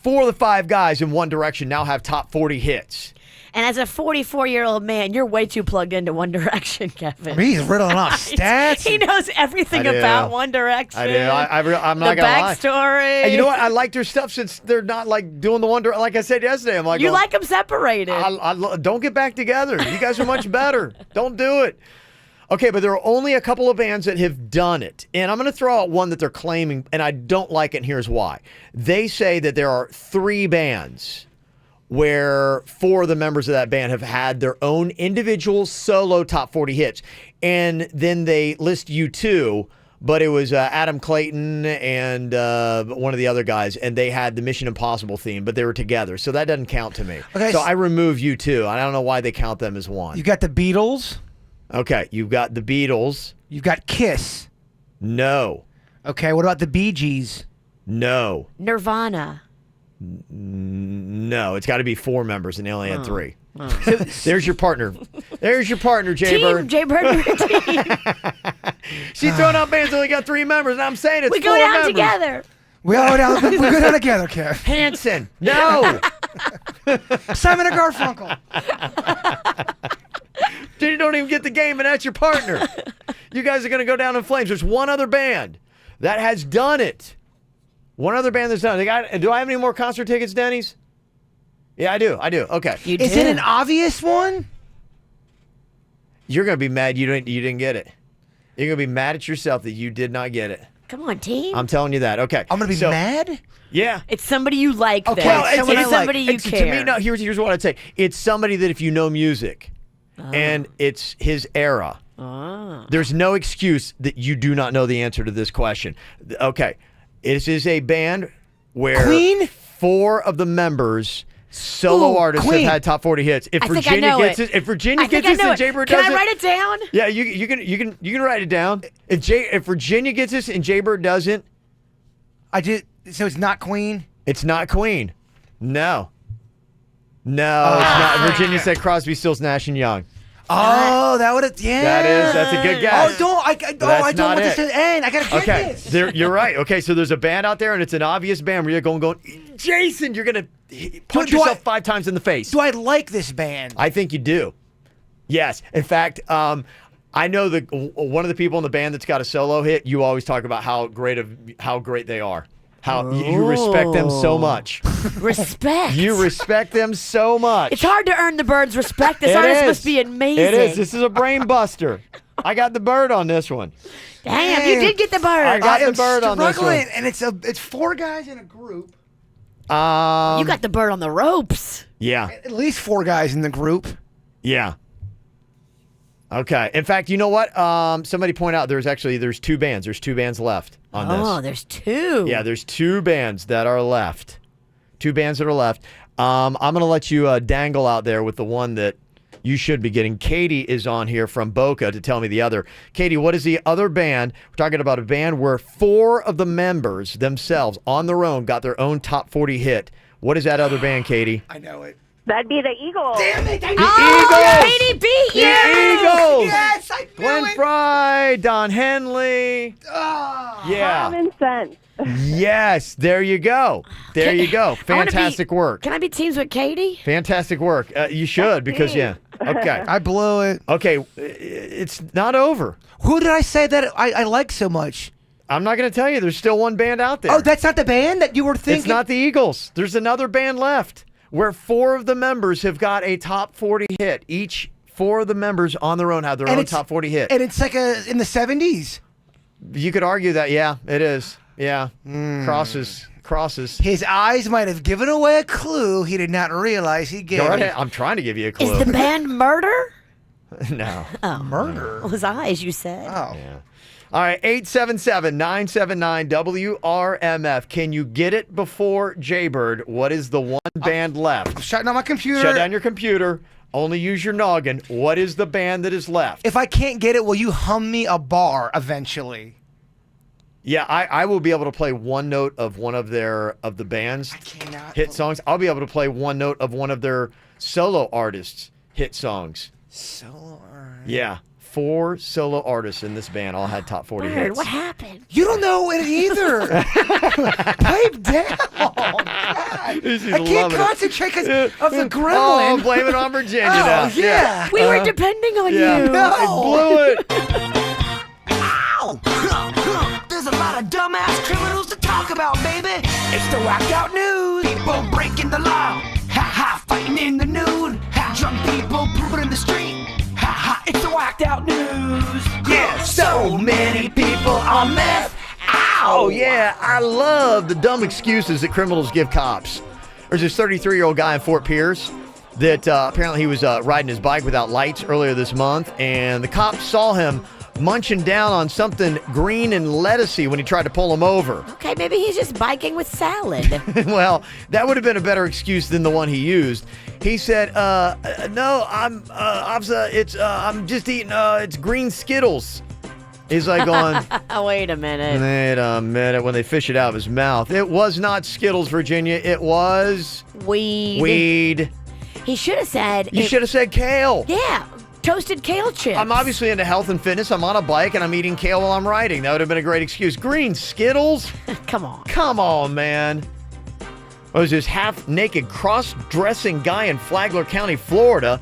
4 of the 5 guys in One Direction now have top 40 hits. And as a 44-year-old man, you're way too plugged into One Direction, Kevin. I mean, he's riddling off stats. He knows everything I do. about One Direction. I do. I'm not the gonna lie. backstory. And you know what? I like their stuff since they're not like doing the One Direction. Like I said yesterday, I'm like, You like them separated. don't get back together. You guys are much better. Don't do it. Okay, but there are only a couple of bands that have done it. And I'm going to throw out one that they're claiming, and I don't like it, and here's why. They say that there are 3 bands where 4 of the members of that band have had their own individual solo top 40 hits. And then they list U2, but it was Adam Clayton and one of the other guys, and they had the Mission Impossible theme, but they were together. So that doesn't count to me. Okay, so I remove U2. I don't know why they count them as one. You got the Beatles. Okay, you've got the Beatles. You've got Kiss. No. Okay, what about the Bee Gees? No. Nirvana. No, it's got to be 4 members, and they only had 3. So there's your partner. There's your partner, Jaybird. Team Jaybird, team. She's throwing out bands that only got 3 members, and I'm saying it's We 4 go down members. together. We go down together, Kev. Hanson. No. Simon and Garfunkel. You don't even get the game, and that's your partner. You guys are going to go down in flames. There's one other band that has done it. One other band that's done it. Do I have any more concert tickets, Denny's? Yeah, I do. Okay. Is it an obvious one? You're going to be mad you didn't get it. You're going to be mad at yourself that you did not get it. Come on, team. I'm telling you that. Okay. I'm going to be mad? Yeah. It's somebody you like. Okay, then. well, it's somebody you care. To me, no, here's what I'd say. It's somebody that if you know music and it's his era, there's no excuse that you do not know the answer to this question. Okay. This is a band where Queen? 4 of the members, solo artists, Queen. have had top 40 hits. If I think I Virginia know gets it. it, if Virginia I think gets I know this and it. Jaybird Can doesn't, I write it down? Yeah, you can write it down. If Virginia gets this and Jaybird doesn't, So it's not Queen? it's not Queen. No, it's not. Virginia said Crosby, Stills, Nash and Young. Oh, that would have, yeah. That's a good guess. I don't want this to end. I got to get this. You're right. Okay, so there's a band out there, and it's an obvious band where you're going, Jason, you're going to punch yourself 5 times in the face. Do I like this band? I think you do. Yes. In fact, I know one of the people in the band that's got a solo hit, you always talk about how great they are. How you respect them so much. Respect. You respect them so much. It's hard to earn the Birds' respect. This artist must be amazing. It is. This is a brain buster. I got the bird on this one. Damn, you did get the bird. I got the bird on this one. And it's 4 guys in a group. You got the bird on the ropes. Yeah. At least 4 guys in the group. Yeah. Okay. In fact, you know what? Somebody pointed out there's 2 bands. There's 2 bands left on this. Oh, there's 2. Yeah, there's 2 bands that are left. 2 bands that are left. I'm going to let you dangle out there with the one that you should be getting. Katie is on here from Boca to tell me the other. Katie, what is the other band? We're talking about a band where 4 of the members themselves on their own got their own top 40 hit. What is that other band, Katie? I know it. That'd be the Eagles. Damn it! The Eagles! Katie beat you! The Eagles! Yes, I knew Glenn it. Fry, Don Henley. Yeah. Common sense. Yes, there you go. There you go. Fantastic work. Can I be teams with Katie? Fantastic work. You should because, yeah. Okay. I blew it. Okay, it's not over. Who did I say that I like so much? I'm not going to tell you. There's still one band out there. Oh, that's not the band that you were thinking? It's not the Eagles. There's another band left where 4 of the members have got a top 40 hit. Each 4 of the members on their own have their own top 40 hit. And it's like in the 70s. You could argue that, yeah, it is. Yeah. Crosses. His eyes might have given away a clue he did not realize he gave. Go ahead. I'm trying to give you a clue. Is the band Murder? No. Oh. Murder? Well, his eyes, you said. Oh. Yeah. All right, 877-979-WRMF. Can you get it before Jaybird? What is the one band left? I'm shutting down my computer. Shut down your computer. Only use your noggin. What is the band that is left? If I can't get it, will you hum me a bar eventually? Yeah, I will be able to play one note of one of the band's hit songs. I'll be able to play one note of one of their solo artists' hit songs. Solo artist. Yeah. 4 solo artists in this band all had top 40 Bird, hits. what happened? You don't know it either. Pipe down. God. I can't concentrate because of the gremlin. Oh, blame it on Virginia Oh, now. yeah. We were depending on Yeah. you. No. Blew it. Ow! There's a lot of dumbass criminals to talk about, baby. It's the whacked out news. People breaking the law. Ha ha, fighting in the nude. Ha, drunk people pooping in the street. Ha ha, it's the whacked out news. Yeah, so many people on meth. Oh, yeah. I love the dumb excuses that criminals give cops. There's this 33-year-old guy in Fort Pierce that apparently he was riding his bike without lights earlier this month, and the cops saw him munching down on something green and lettucey when he tried to pull him over. Okay, maybe he's just biking with salad. Well, that would have been a better excuse than the one he used. He said, "No, I'm just eating. It's green Skittles." He's like going, Wait a minute. wait a minute. When they fish it out of his mouth, it was not Skittles, Virginia. It was weed. He should have said. You should have said kale. Yeah. Toasted kale chips. I'm obviously into health and fitness. I'm on a bike and I'm eating kale while I'm riding. That would have been a great excuse. Green Skittles? Come on. Come on, man. It was this half-naked, cross-dressing guy in Flagler County, Florida.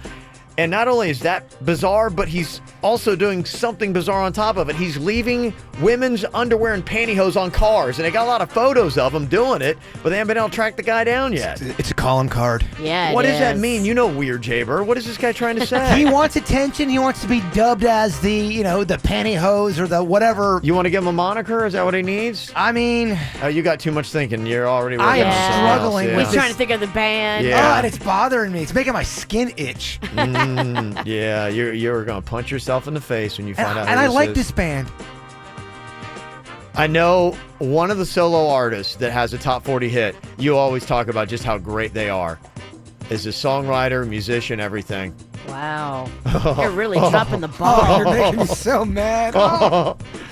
And not only is that bizarre, but he's also doing something bizarre on top of it. He's leaving women's underwear and pantyhose on cars. And they got a lot of photos of him doing it, but they haven't been able to track the guy down yet. It's a calling card. Yeah, What does that mean? You know Weird Jaber. What is this guy trying to say? He wants attention. He wants to be dubbed as the pantyhose or the whatever. You want to give him a moniker? Is that what he needs? I mean, you got too much thinking. You're already working I am on something struggling else. with He's trying to think of the band. Yeah. Oh, and it's bothering me. It's making my skin itch. Yeah, you're going to punch yourself in the face when you find out who And I like is. this band. I know one of the solo artists that has a top 40 hit. You always talk about just how great they are. Is a songwriter, musician, everything. Wow. You're really dropping the ball. You're making me so mad.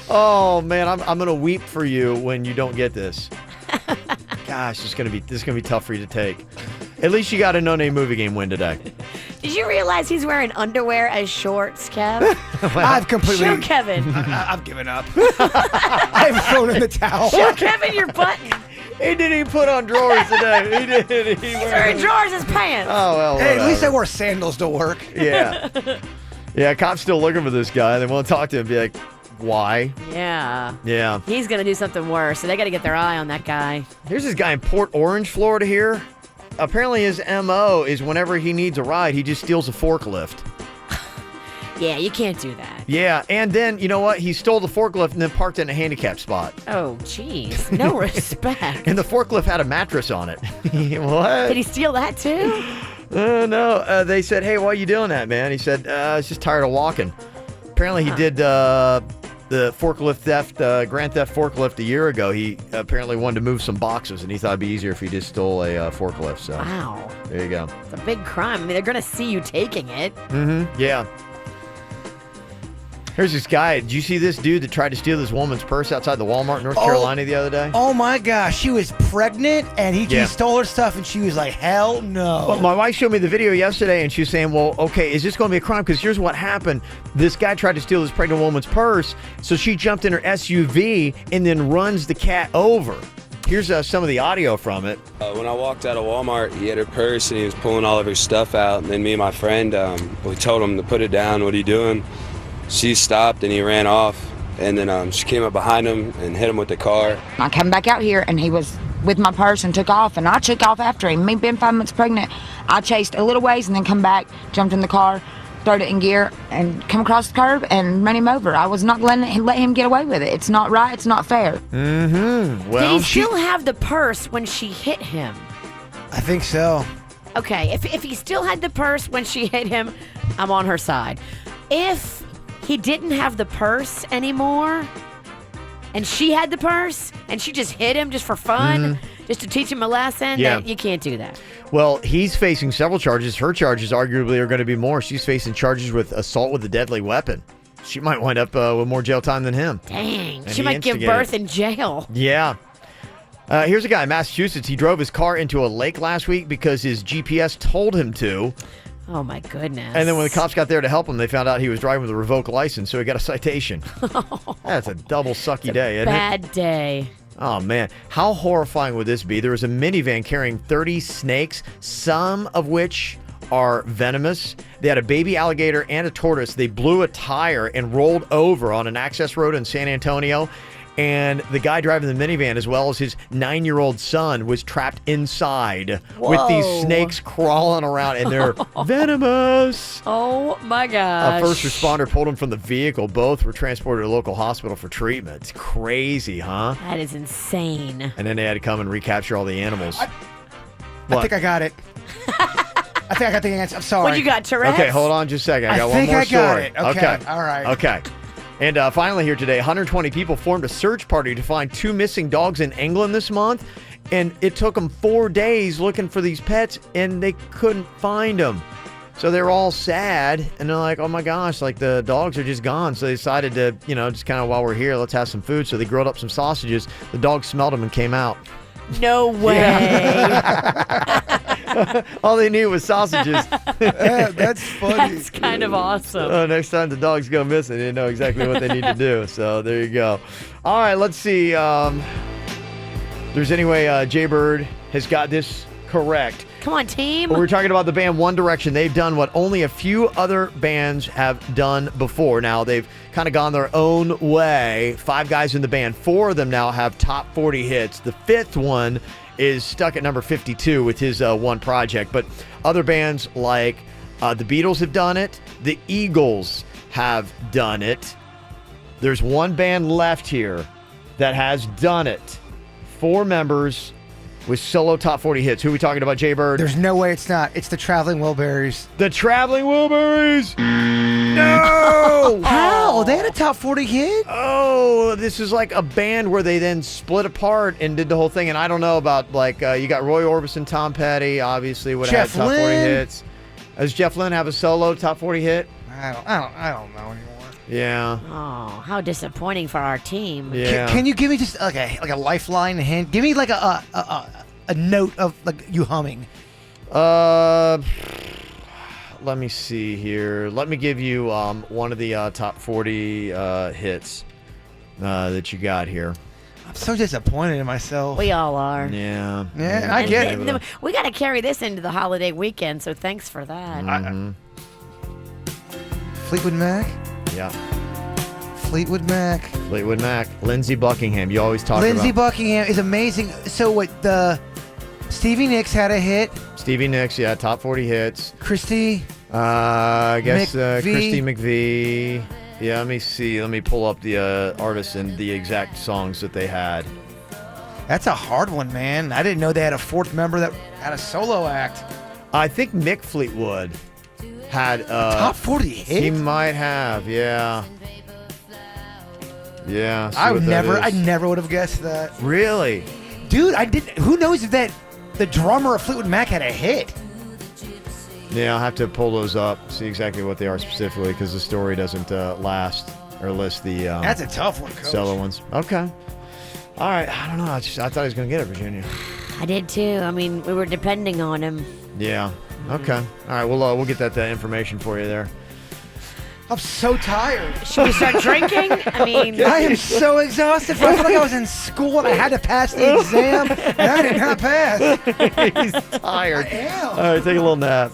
Oh man, I'm gonna weep for you when you don't get this. Gosh, this is gonna be tough for you to take. At least you got a no-name movie game win today. Did you realize he's wearing underwear as shorts, Kev? I've completely. Show Kevin. I've given up. I've thrown in the towel. Show Kevin your button. He didn't even put on drawers today. He did. He's wearing drawers as pants. Oh well. Hey, at whatever. least I wore sandals to work. Yeah. Yeah, cops still looking for this guy. They won't talk to him and be like, why? Yeah. Yeah. He's going to do something worse, so they got to get their eye on that guy. Here's this guy in Port Orange, Florida here. Apparently his MO is whenever he needs a ride, he just steals a forklift. Yeah, you can't do that. Yeah, and then, you know what? He stole the forklift and then parked it in a handicap spot. Oh, jeez. No respect. And the forklift had a mattress on it. What? Did he steal that too? No. They said, hey, why are you doing that, man? He said, I was just tired of walking. Apparently he did the forklift theft, grand theft forklift a year ago. He apparently wanted to move some boxes, and he thought it'd be easier if he just stole a forklift. So Wow. there you go. It's a big crime. I mean, they're going to see you taking it. Mm-hmm. Yeah. Here's this guy. Did you see this dude that tried to steal this woman's purse outside the Walmart in North Carolina the other day? Oh my gosh, she was pregnant and he Yeah. stole her stuff and she was like, hell no. Well, my wife showed me the video yesterday, and she was saying, well, okay, is this going to be a crime? Because here's what happened. This guy tried to steal this pregnant woman's purse, so she jumped in her SUV and then runs the cat over. Here's some of the audio from it. When I walked out of Walmart, he had her purse, and he was pulling all of her stuff out. And then me and my friend, we told him to put it down. What are you doing? She stopped, and he ran off. And then she came up behind him and hit him with the car. I came back out here, and he was with my purse and took off, and I took off after him. Me being 5 months pregnant, I chased a little ways and then come back, jumped in the car, throwed it in gear, and come across the curb and ran him over. I was not letting let him get away with it. It's not right. It's not fair. Mm-hmm. Did he still have the purse when she hit him? I think so. Okay, if he still had the purse when she hit him, I'm on her side. If he didn't have the purse anymore, and she had the purse, and she just hit him just for fun, just to teach him a lesson, then you can't do that. Well, he's facing several charges. Her charges arguably are going to be more. She's facing charges with assault with a deadly weapon. She might wind up with more jail time than him. Dang, And she he might give instigated birth it. in jail. Yeah. Here's a guy in Massachusetts. He drove his car into a lake last week because his GPS told him to. Oh, my goodness. And then when the cops got there to help him, they found out he was driving with a revoked license, so he got a citation. That's a double sucky day, isn't it? Bad day. Oh, man. How horrifying would this be? There was a minivan carrying 30 snakes, some of which are venomous. They had a baby alligator and a tortoise. They blew a tire and rolled over on an access road in San Antonio. And the guy driving the minivan, as well as his 9-year-old son, was trapped inside with these snakes crawling around, and they're venomous. Oh, my gosh. A first responder pulled him from the vehicle. Both were transported to a local hospital for treatment. It's crazy, huh? That is insane. And then they had to come and recapture all the animals. I think I got it. I think I got the answer. I'm sorry. What you got, Tourette's? Okay, hold on just a second. I got one more story. I think I got it. Okay. All right. Okay. And finally here today, 120 people formed a search party to find 2 missing dogs in England this month. And it took them 4 days looking for these pets, and they couldn't find them. So they were all sad, and they're like, oh my gosh, like the dogs are just gone. So they decided to, just kind of while we're here, let's have some food. So they grilled up some sausages. The dogs smelled them and came out. No way. All they knew was sausages. That's funny. That's kind of awesome. Next time the dogs go missing, they know exactly what they need to do. So there you go. All right, let's see. There's anyway, Jaybird has got this correct. Come on, team. We're talking about the band One Direction. They've done what only a few other bands have done before. Now, they've kind of gone their own way. 5 guys in the band. 4 of them now have top 40 hits. The 5th one is stuck at number 52 with his one project. But other bands like the Beatles have done it. The Eagles have done it. There's one band left here that has done it. 4 members with solo top 40 hits. Who are we talking about, Jaybird? There's no way it's not. It's the Traveling Wilburys. The Traveling Wilburys? No! How? They had a top 40 hit? Oh, this is like a band where they then split apart and did the whole thing. And I don't know about, you got Roy Orbison, Tom Petty, obviously, would have had top 40 hits. Does Jeff Lynne have a solo top 40 hit? I don't know anymore. Yeah. Oh, how disappointing for our team. Yeah. Can you give me just like a lifeline, a hint? Give me like a note of like you humming. Let me see here. Let me give you one of the top 40 hits that you got here. I'm so disappointed in myself. We all are. Yeah. Yeah, I get it. We got to carry this into the holiday weekend, so thanks for that. Mm-hmm. Fleetwood Mac? Yeah. Fleetwood Mac. Fleetwood Mac. Lindsey Buckingham. You always talk about. Lindsey Buckingham is amazing. So what, Stevie Nicks had a hit. Stevie Nicks, yeah, top 40 hits. Christy. I guess McVie. Christy McVie. Yeah, let me see. Let me pull up the artists and the exact songs that they had. That's a hard one, man. I didn't know they had a 4th member that had a solo act. I think Mick Fleetwood had a top 40 hit. He might have, yeah. Yeah. I never would have guessed that. Really? Dude, I didn't. Who knows if that the drummer of Fleetwood Mac had a hit? Yeah, I'll have to pull those up, see exactly what they are specifically, because the story doesn't last or list the. That's a tough one, Coach. Solo ones. Okay. All right. I don't know. I thought he was going to get it, Virginia. I did too. I mean, we were depending on him. Yeah. Okay. All right. We'll get that information for you there. I'm so tired. Should we start drinking? I mean, I am so exhausted. I feel like I was in school and I had to pass the exam, and I did not pass. He's tired. I am. All right. Take a little nap.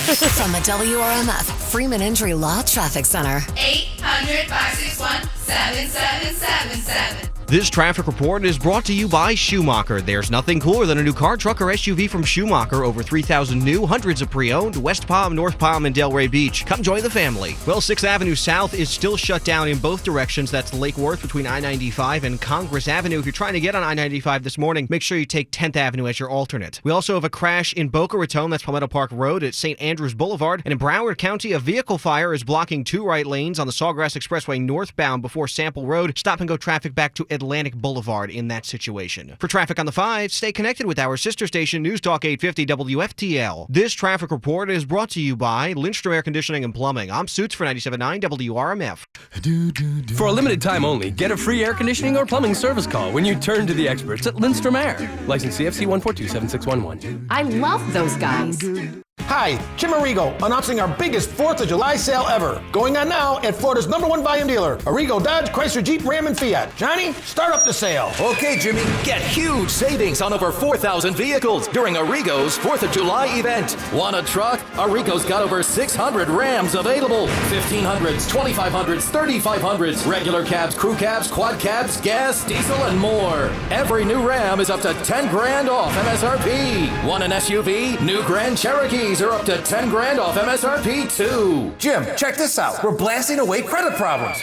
From the WRMF Freeman Injury Law Traffic Center. 800-561-7777. This traffic report is brought to you by Schumacher. There's nothing cooler than a new car, truck, or SUV from Schumacher. Over 3,000 new, hundreds of pre-owned, West Palm, North Palm, and Delray Beach. Come join the family. Well, 6th Avenue South is still shut down in both directions. That's Lake Worth between I-95 and Congress Avenue. If you're trying to get on I-95 this morning, make sure you take 10th Avenue as your alternate. We also have a crash in Boca Raton. That's Palmetto Park Road at St. Andrews Boulevard. And in Broward County, a vehicle fire is blocking 2 right lanes on the Sawgrass Expressway northbound before Sample Road. Stop and go traffic back to Atlantic Boulevard in that situation. For traffic on the 5, stay connected with our sister station, News Talk 850 WFTL. This traffic report is brought to you by Lindstrom Air Conditioning and Plumbing. I'm Suits for 97.9 WRMF. For a limited time only, get a free air conditioning or plumbing service call when you turn to the experts at Lindstrom Air. License CFC 1427611. I love those guys. Hi, Jim Arrigo, announcing our biggest 4th of July sale ever. Going on now at Florida's #1 volume dealer, Arrigo Dodge, Chrysler, Jeep, Ram, and Fiat. Johnny, start up the sale. Okay, Jimmy, get huge savings on over 4,000 vehicles during Arrigo's 4th of July event. Want a truck? Arrigo's got over 600 Rams available. 1500s, 2500s, 3500s, regular cabs, crew cabs, quad cabs, gas, diesel, and more. Every new Ram is up to 10 grand off MSRP. Want an SUV? New Grand Cherokees are up to 10 grand off MSRP too. Jim, check this out. We're blasting away credit problems.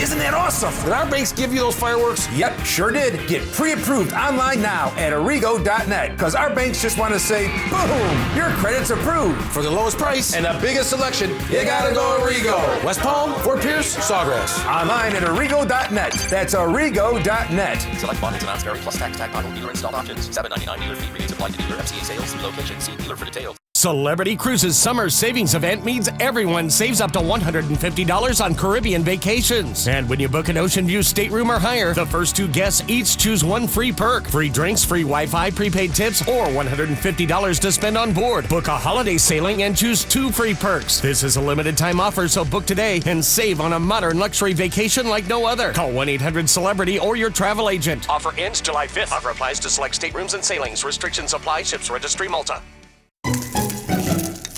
Isn't that awesome? Did our banks give you those fireworks? Yep, sure did. Get pre-approved online now at Arrigo.net. Because our banks just want to say, boom, your credit's approved. For the lowest price and the biggest selection, you gotta go Arrigo. West Palm, Fort Pierce, Sawgrass. Online at Arrigo.net. That's Arrigo.net. Select bonded amounts vary plus tax, tag, title, dealer installed options. $7.99 dealer fee. Rebates applied to dealer. FCA sales. Relocation. See dealer for details. Celebrity Cruises Summer Savings Event means everyone saves up to $150 on Caribbean vacations. And when you book an Ocean View stateroom or higher, the first 2 guests each choose 1 free perk. Free drinks, free Wi-Fi, prepaid tips, or $150 to spend on board. Book a holiday sailing and choose 2 free perks. This is a limited time offer, so book today and save on a modern luxury vacation like no other. Call 1-800-CELEBRITY or your travel agent. Offer ends July 5th. Offer applies to select staterooms and sailings. Restrictions apply. Ships Registry, Malta.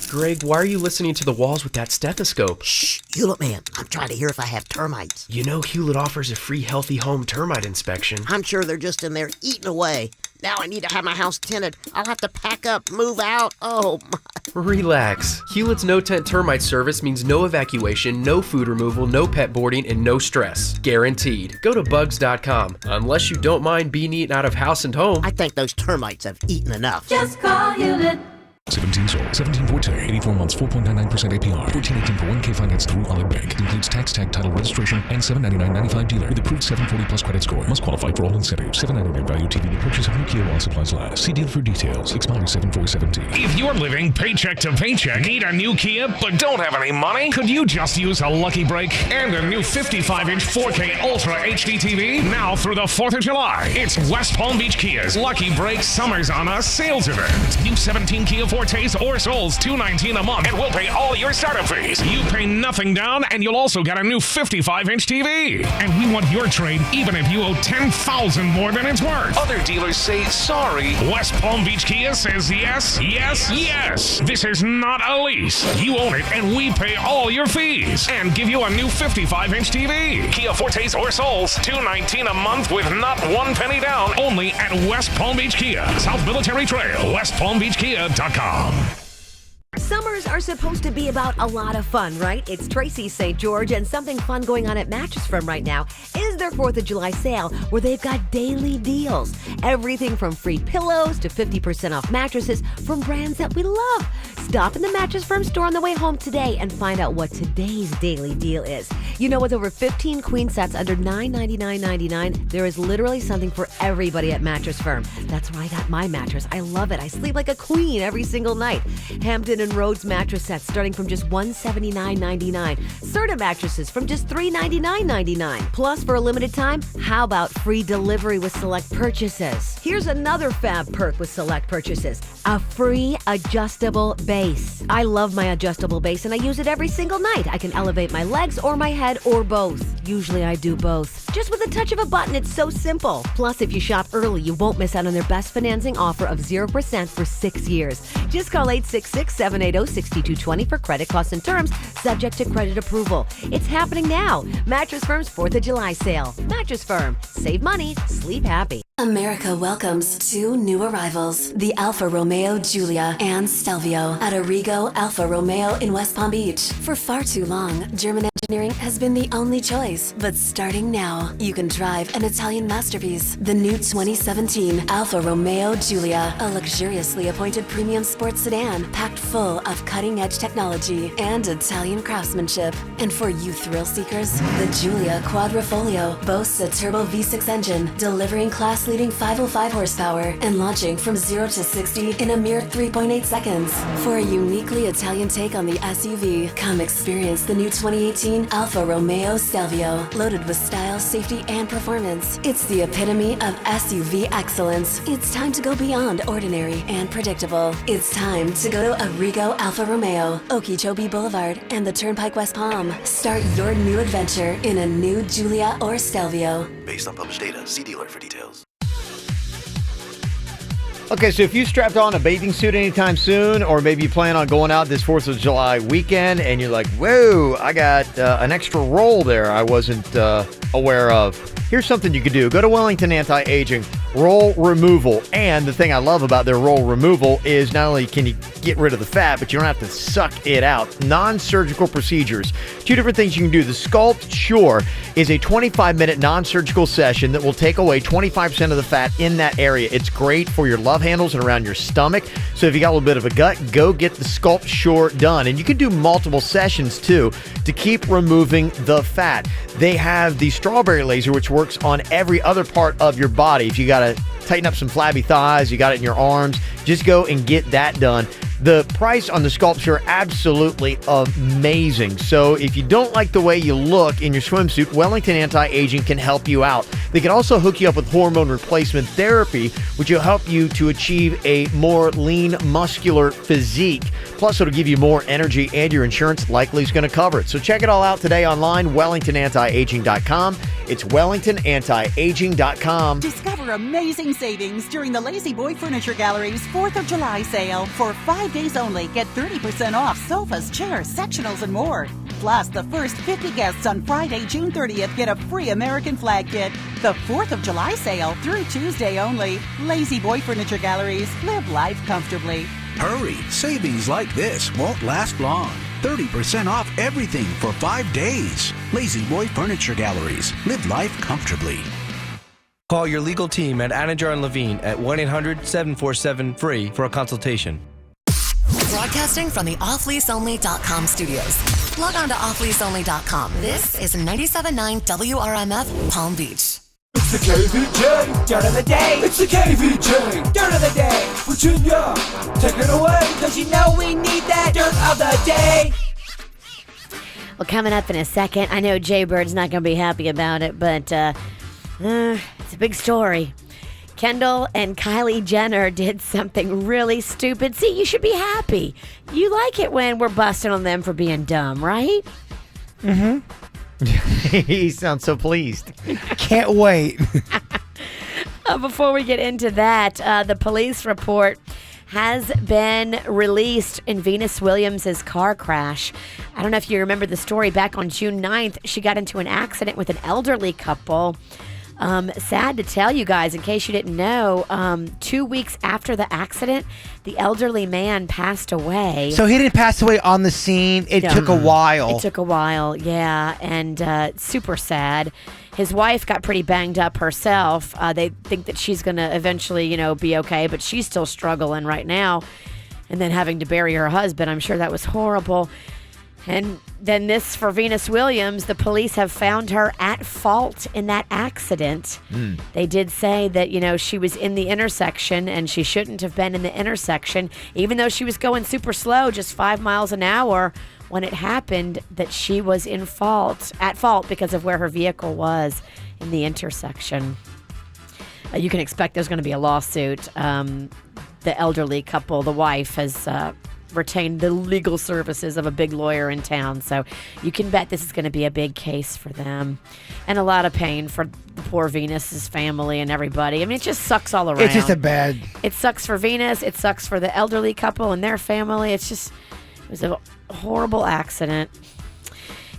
Greg, why are you listening to the walls with that stethoscope? Shh, Hewlett man, I'm trying to hear if I have termites. You know Hewlett offers a free Healthy Home termite inspection. I'm sure they're just in there eating away. Now I need to have my house tinted. I'll have to pack up, move out. Oh, my. Relax. Hewlett's no-tent termite service means no evacuation, no food removal, no pet boarding, and no stress. Guaranteed. Go to bugs.com. Unless you don't mind being eaten out of house and home. I think those termites have eaten enough. Just call Hewlett. 17 sold, 17 Forte, 84 months, 4.99% APR, 1418 for 1K finance through Olive Bank. Includes tax, tag, title, registration, and $799.95 dealer with approved 740 plus credit score. Must qualify for all incentives. $799 value TV with purchase of new Kia while supplies last. See deal for details. Expires 7/4/17. If you're living paycheck to paycheck, need a new Kia but don't have any money, could you just use a Lucky Break and a new 55-inch 4K Ultra HD TV? Now through the 4th of July, it's West Palm Beach Kia's Lucky Break Summers on Us sales event. New 17 Kia Fortes or Souls, $219 a month, and we'll pay all your startup fees. You pay nothing down, and you'll also get a new 55-inch TV. And we want your trade, even if you owe $10,000 more than it's worth. Other dealers say sorry. West Palm Beach Kia says yes, yes, yes. This is not a lease. You own it, and we pay all your fees and give you a new 55-inch TV. Kia Fortes or Souls, $219 a month with not 1 penny down. Only at West Palm Beach Kia, South Military Trail, westpalmbeachkia.com. Summers are supposed to be about a lot of fun, right? It's Tracy St. George, and something fun going on at Mattress Firm right now is their 4th of July sale, where they've got daily deals. Everything from free pillows to 50% off mattresses from brands that we love. Stop in the Mattress Firm store on the way home today and find out what today's daily deal is. You know, with over 15 queen sets under $999.99, there is literally something for everybody at Mattress Firm. That's where I got my mattress. I love it. I sleep like a queen every single night. Hampton and Rhodes mattress sets starting from just $179.99. Serta mattresses from just $399.99. Plus, for a limited time, how about free delivery with select purchases? Here's another fab perk with select purchases: a free adjustable base. I love my adjustable base, and I use it every single night. I can elevate my legs or my head or both. Usually I do both. Just with a touch of a button, it's so simple. Plus, if you shop early, you won't miss out on their best financing offer of 0% for 6 years. Just call 866-780-6220 for credit costs and terms, subject to credit approval. It's happening now. Mattress Firm's 4th of July sale. Mattress Firm. Save money. Sleep happy. America welcomes 2 new arrivals, the Alfa Romeo Giulia and Stelvio at Arrigo Alfa Romeo in West Palm Beach. For far too long, German engineering has been the only choice. But starting now, you can drive an Italian masterpiece, the new 2017 Alfa Romeo Giulia, a luxuriously appointed premium sports sedan packed full of cutting-edge technology and Italian craftsmanship. And for you thrill seekers, the Giulia Quadrifoglio boasts a turbo V6 engine, delivering class-leading 505 horsepower and launching from 0 to 60 in a mere 3.8 seconds. For a uniquely Italian take on the SUV, come experience the new 2018 2019 Alfa Romeo Stelvio. Loaded with style, safety, and performance. It's the epitome of SUV excellence. It's time to go beyond ordinary and predictable. It's time to go to Arrigo Alfa Romeo, Okeechobee Boulevard, and the Turnpike West Palm. Start your new adventure in a new Giulia or Stelvio. Based on published data, see dealer for details. Okay, so if you strapped on a bathing suit anytime soon, or maybe you plan on going out this 4th of July weekend, and you're like, whoa, I got an extra roll there I wasn't aware of. Here's something you could do. Go to Wellington Anti-Aging Roll Removal. And the thing I love about their roll removal is not only can you get rid of the fat, but you don't have to suck it out. Non-surgical procedures. 2 different things you can do. The Sculpt Sure is a 25-minute non-surgical session that will take away 25% of the fat in that area. It's great for your love handles and around your stomach. So if you got a little bit of a gut, go get the Sculpt Sure done. And you can do multiple sessions too to keep removing the fat. They have the strawberry laser, which works on every other part of your body. If you got to tighten up some flabby thighs, you got it in your arms, just go and get that done. The price on the Sculpt Sure, absolutely amazing. So if you don't like the way you look in your swimsuit, Wellington Anti-Aging can help you out. They can also hook you up with hormone replacement therapy, which will help you to achieve a more lean, muscular physique. Plus, it'll give you more energy, and your insurance likely is going to cover it. So check it all out today online, WellingtonAntiAging.com. It's WellingtonAntiAging.com. Discover amazing savings during the Lazy Boy Furniture Gallery's 4th of July sale. For 5 days only, get 30% off sofas, chairs, sectionals, and more. Plus, the first 50 guests on Friday, June 30th get a free American flag kit. The 4th of July sale through Tuesday only. Lazy Boy Furniture Galleries. Live life comfortably. Hurry! Savings like this won't last long. 30% off everything for 5 days. Lazy Boy Furniture Galleries. Live life comfortably. Call your legal team at Anajar and Levine at 1-800-747-FREE for a consultation. Broadcasting from the offleaseonly.com studios. Log on to offleaseonly.com. This is 97.9 WRMF Palm Beach. It's the KVJ Dirt of the Day. It's the KVJ Dirt of the Day. Virginia, take it away, because you know we need that Dirt of the Day. Well, coming up in a second, I know Jay Bird's not going to be happy about it, but it's a big story. Kendall and Kylie Jenner did something really stupid. See, you should be happy. You like it when we're busting on them for being dumb, right? Mm-hmm. He sounds so pleased. Can't wait. Before we get into that, the police report has been released in Venus Williams' car crash. I don't know if you remember the story. Back on June 9th, she got into an accident with an elderly couple. Sad to tell you guys, in case you didn't know, 2 weeks after the accident, the elderly man passed away. So he didn't pass away on the scene. It took a while. It took a while, yeah, and super sad. His wife got pretty banged up herself. They think that she's going to eventually, be okay, but she's still struggling right now. And then having to bury her husband, I'm sure that was horrible. And then this for Venus Williams, the police have found her at fault in that accident. They did say that, she was in the intersection and she shouldn't have been in the intersection, even though she was going super slow, just 5 miles an hour when it happened, that she was at fault because of where her vehicle was in the intersection. You can expect there's going to be a lawsuit. The elderly couple, the wife, has retained the legal services of a big lawyer in town, so you can bet this is going to be a big case for them, and a lot of pain for the poor Venus's family and everybody. I mean, it just sucks all around. It's just It sucks for Venus. It sucks for the elderly couple and their family. It was a horrible accident.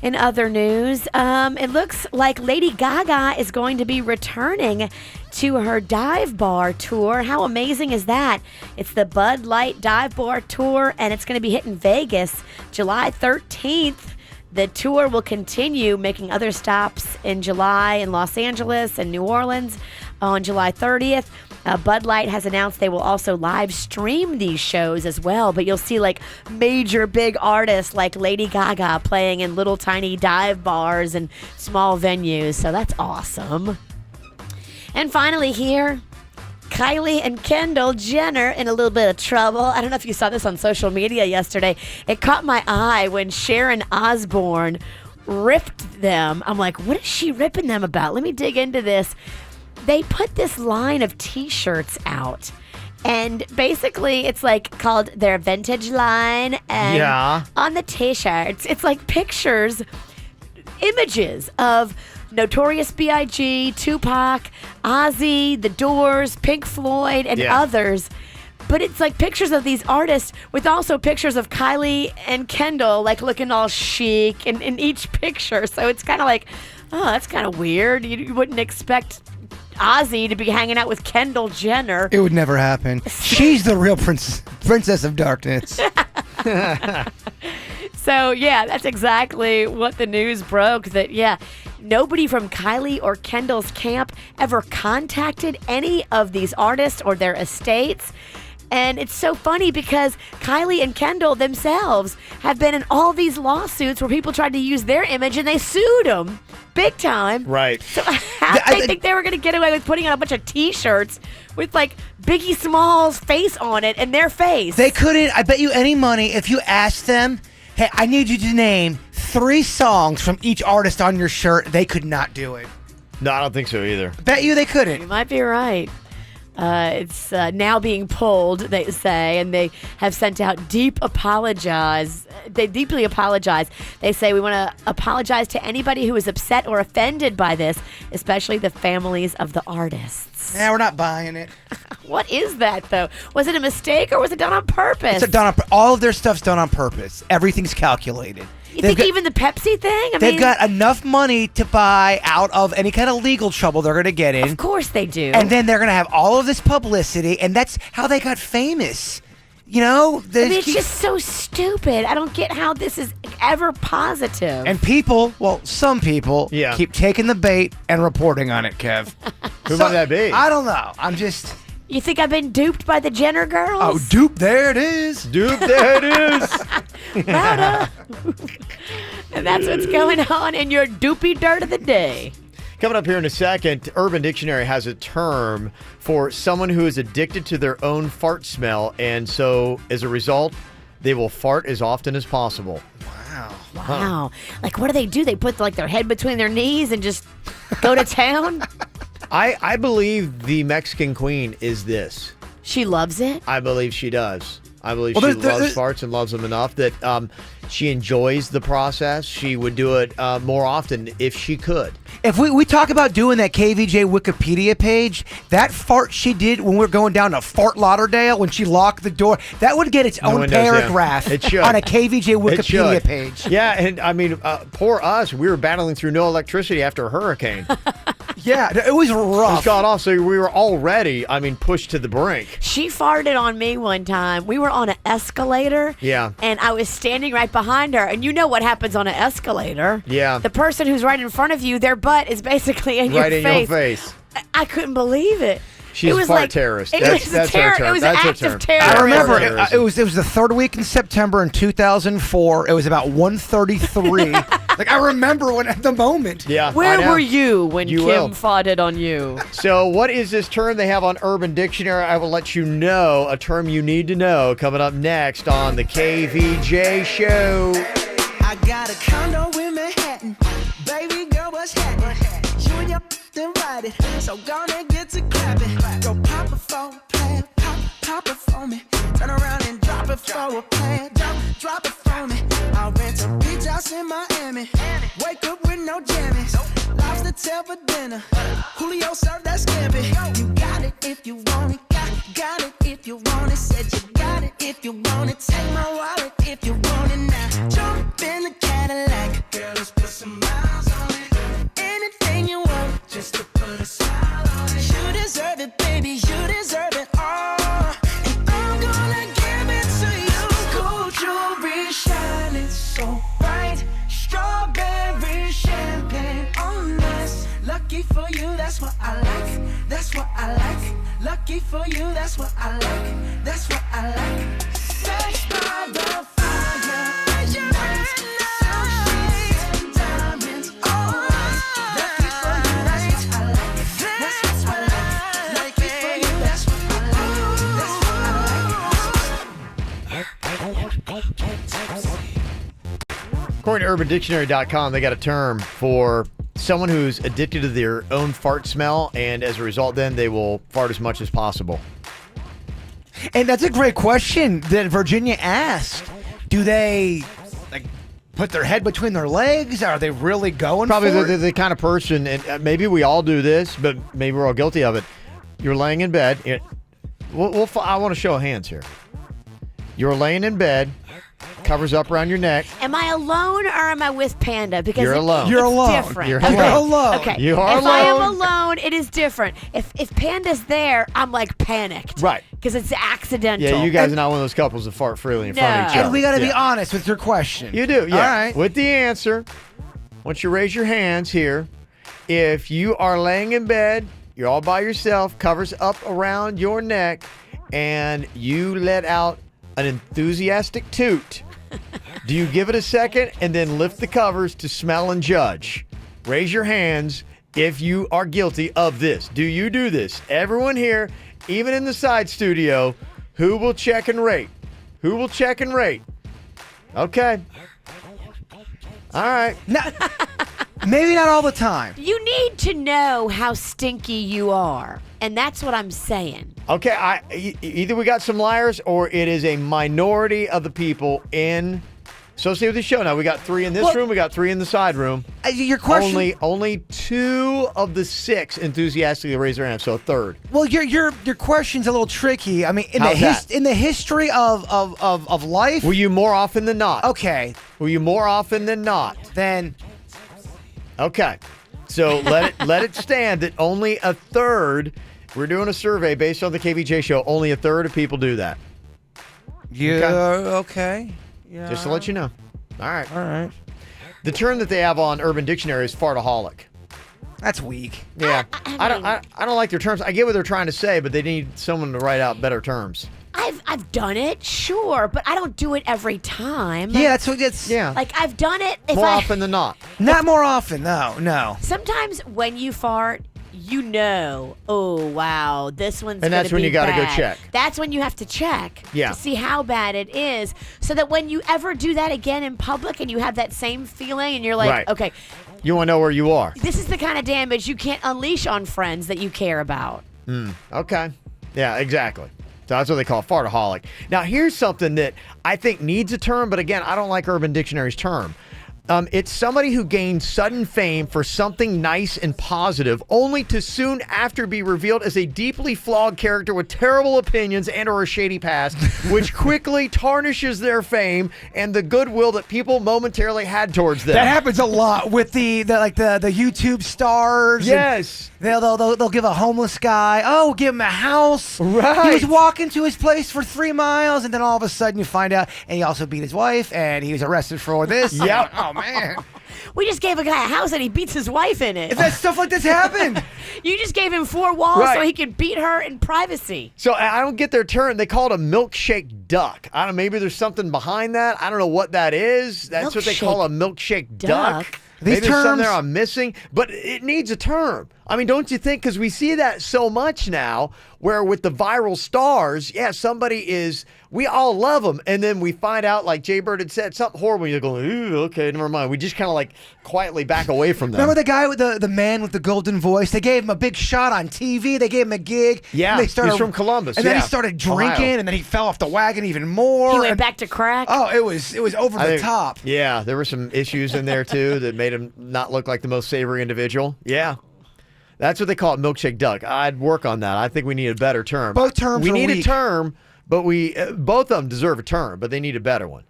In other news, it looks like Lady Gaga is going to be returning to her dive bar tour. How amazing is that? It's the Bud Light Dive Bar Tour, and it's going to be hitting Vegas July 13th. The tour will continue, making other stops in July in Los Angeles and New Orleans on July 30th. Bud Light has announced they will also live stream these shows as well, but you'll see major big artists like Lady Gaga playing in little tiny dive bars and small venues, so that's awesome. And finally here, Kylie and Kendall Jenner in a little bit of trouble. I don't know if you saw this on social media yesterday. It caught my eye when Sharon Osbourne ripped them. I'm like, what is she ripping them about? Let me dig into this. They put this line of T-shirts out. And basically, it's like called their vintage line. And on the T-shirts, it's like pictures, images of Notorious B.I.G., Tupac, Ozzy, The Doors, Pink Floyd, and others. But it's like pictures of these artists with also pictures of Kylie and Kendall, like looking all chic in each picture. So it's kind of like, oh, that's kind of weird. You wouldn't expect Ozzy to be hanging out with Kendall Jenner. It would never happen. She's the real princess of darkness. So, yeah, that's exactly what the news broke. That, nobody from Kylie or Kendall's camp ever contacted any of these artists or their estates. And it's so funny because Kylie and Kendall themselves have been in all these lawsuits where people tried to use their image and they sued them big time. Right. So how did they think they were going to get away with putting on a bunch of T-shirts with like Biggie Smalls' face on it and their face? They couldn't, I bet you any money, if you asked them, hey, I need you to name 3 songs from each artist on your shirt, they could not do it. No, I don't think so either. Bet you they couldn't. You might be right. It's now being pulled, they say, and they have sent out deep apologies. They deeply apologize. They say, we want to apologize to anybody who is upset or offended by this, especially the families of the artists. Yeah, we're not buying it. What is that, though? Was it a mistake or was it done on purpose? It's done on, all of their stuff's done on purpose. Everything's calculated. You think even the Pepsi thing? They've got enough money to buy out of any kind of legal trouble they're going to get in. Of course they do. And then they're going to have all of this publicity, and that's how they got famous. You know? It's just so stupid. I don't get how this is ever positive. And people, well, some people, keep taking the bait and reporting on it, Kev. Who might that be? I don't know. I'm just... You think I've been duped by the Jenner girls? Oh, dupe, there it is. Dupe, there it is. Louder. And that's what's going on in your doopy dirt of the day. Coming up here in a second, Urban Dictionary has a term for someone who is addicted to their own fart smell, and so as a result, they will fart as often as possible. Wow. Like, what do? They put like their head between their knees and just go to town? I believe the Mexican queen is this. She loves it? I believe she does. I believe she loves farts and loves them enough that she enjoys the process. She would do it more often if she could. If we talk about doing that KVJ Wikipedia page, that fart she did when we were going down to Fort Lauderdale when she locked the door, that would get its own paragraph on a KVJ Wikipedia page. Yeah, and I mean, poor us. We were battling through no electricity after a hurricane. Yeah, it was rough. It got off, so we were already, pushed to the brink. She farted on me one time. We were on an escalator. Yeah. And I was standing right behind her. And you know what happens on an escalator. Yeah. The person who's right in front of you, their butt is basically in your face. Right in your face. I couldn't believe it. She's a fart terrorist. That's her term. It was That's an her act term. of terror. I remember it was the third week in September in 2004. It was about 1:33. Like I remember at the moment. Yeah. Where were you when Kim farted on you? So what is this term they have on Urban Dictionary? I will let you know a term you need to know coming up next on the KVJ Show. I got a condo in Manhattan. Baby girl, what's happening? You and your then ride it. So gonna get to clapping. Go pop it for a plan. Pop it for me. Turn around and drop it for a plan. Drop it for me. I'll rent a beach house in Miami. Wake up with no jammies. Lobster tail for dinner. Julio served that scampi. You got it if you want it. Got it if you want it. Said you got it if you want it. Take my wallet if you want it now. Jump in the Cadillac. Girl, let's put some miles on it. Anything you want, just to put a smile on it. You deserve it, baby. You deserve it all. And I'm gonna give it to you. Gold jewelry shining so bright. Strawberry champagne on us. Lucky for you, that's what I like. That's what I like. Lucky for you, that's what I like. That's what I like. Sex by the fire. According According to UrbanDictionary.com, they got a term for someone who's addicted to their own fart smell, and as a result, then they will fart as much as possible. And that's a great question that Virginia asked. Do they put their head between their legs? Are they really going Probably for the kind of person, and maybe we all do this, but maybe we're all guilty of it. You're laying in bed. I want to show hands here. You're laying in bed, covers up around your neck. Am I alone or am I with Panda? Because You're alone. You're alone. Different. You're Okay. alone. Okay. You are if I am alone. alone, it is different. If Panda's there, I'm like panicked. Right. Because it's accidental. Yeah, you guys are not one of those couples that fart freely in front of each No. other. And we got to be Yeah. honest with your question. You do, yeah. All right. With the answer, once you raise your hands here, if you are laying in bed, you're all by yourself, covers up around your neck, and you let out an enthusiastic toot, do you give it a second and then lift the covers to smell and judge? Raise your hands if you are guilty of this. Do you do this? Everyone here, even in the side studio, who will check and rate? Who will check and rate? Okay. All right. Maybe not all the time. You need to know how stinky you are. And that's what I'm saying. Okay, either we got some liars or it is a minority of the people associated with the show. Now, we got 3 in this room, we got 3 in the side room. Your question... Only 2 of the 6 enthusiastically raise their hands, so a third. Well, your question's a little tricky. I mean, in the history of life... Were you more often than not? Okay. Were you more often than not? Then... Okay. So let it stand that only a third... We're doing a survey based on the KVJ show. Only a third of people do that. Yeah. Okay. Yeah. Just to let you know. All right. All right. The term that they have on Urban Dictionary is fartaholic. That's weak. Yeah. I don't like their terms. I get what they're trying to say, but they need someone to write out better terms. I've done it, sure, but I don't do it every time. Yeah, that's what it's... Yeah. Like, I've done it... More often than not. Not more often, no. Sometimes when you fart, you know, oh, wow, this one's And that's when be you gotta go bad. check. That's when you have to check to see how bad it is, so that when you ever do that again in public and you have that same feeling and you're like, Right. okay, You want to know where you are. this is the kind of damage you can't unleash on friends that you care about. Okay. Yeah, exactly. So that's what they call fartaholic. Now, here's something that I think needs a term, but again, I don't like Urban Dictionary's term. It's somebody who gained sudden fame for something nice and positive, only to soon after be revealed as a deeply flawed character with terrible opinions and or a shady past, which quickly tarnishes their fame and the goodwill that people momentarily had towards them. That happens a lot with the YouTube stars. Yes. They'll give a homeless guy, give him a house. Right. He was walking to his place for 3 miles, and then all of a sudden you find out, and he also beat his wife, and he was arrested for this. Yep. Oh, man. We just gave a guy a house and he beats his wife in it. If that stuff like this happened. You just gave him 4 walls Right. so he could beat her in privacy. So I don't get their term. They call it a milkshake duck. I don't know. Maybe there's something behind that. I don't know what that is. That's what they call a milkshake duck. These Maybe there's something terms- there I'm missing, but it needs a term. I mean, don't you think? Because we see that so much now, where with the viral stars, we all love them, and then we find out, like Jay Bird had said, something horrible. You're going, ooh, okay, never mind. We just kind of like quietly back away from them. Remember the guy with the man with the golden voice? They gave him a big shot on TV. They gave him a gig. Yeah, and he's from Columbus. And then yeah. he started drinking, Ohio. and then he fell off the wagon even more. He went back to crack. Oh, it was over I the think- top. Yeah, there were some issues in there, too, that made him not look like the most savory individual. Yeah. That's what they call it, milkshake duck. I'd work on that. I think we need a better term. Both terms We are need weak. a term, but both of them deserve a term, but they need a better one.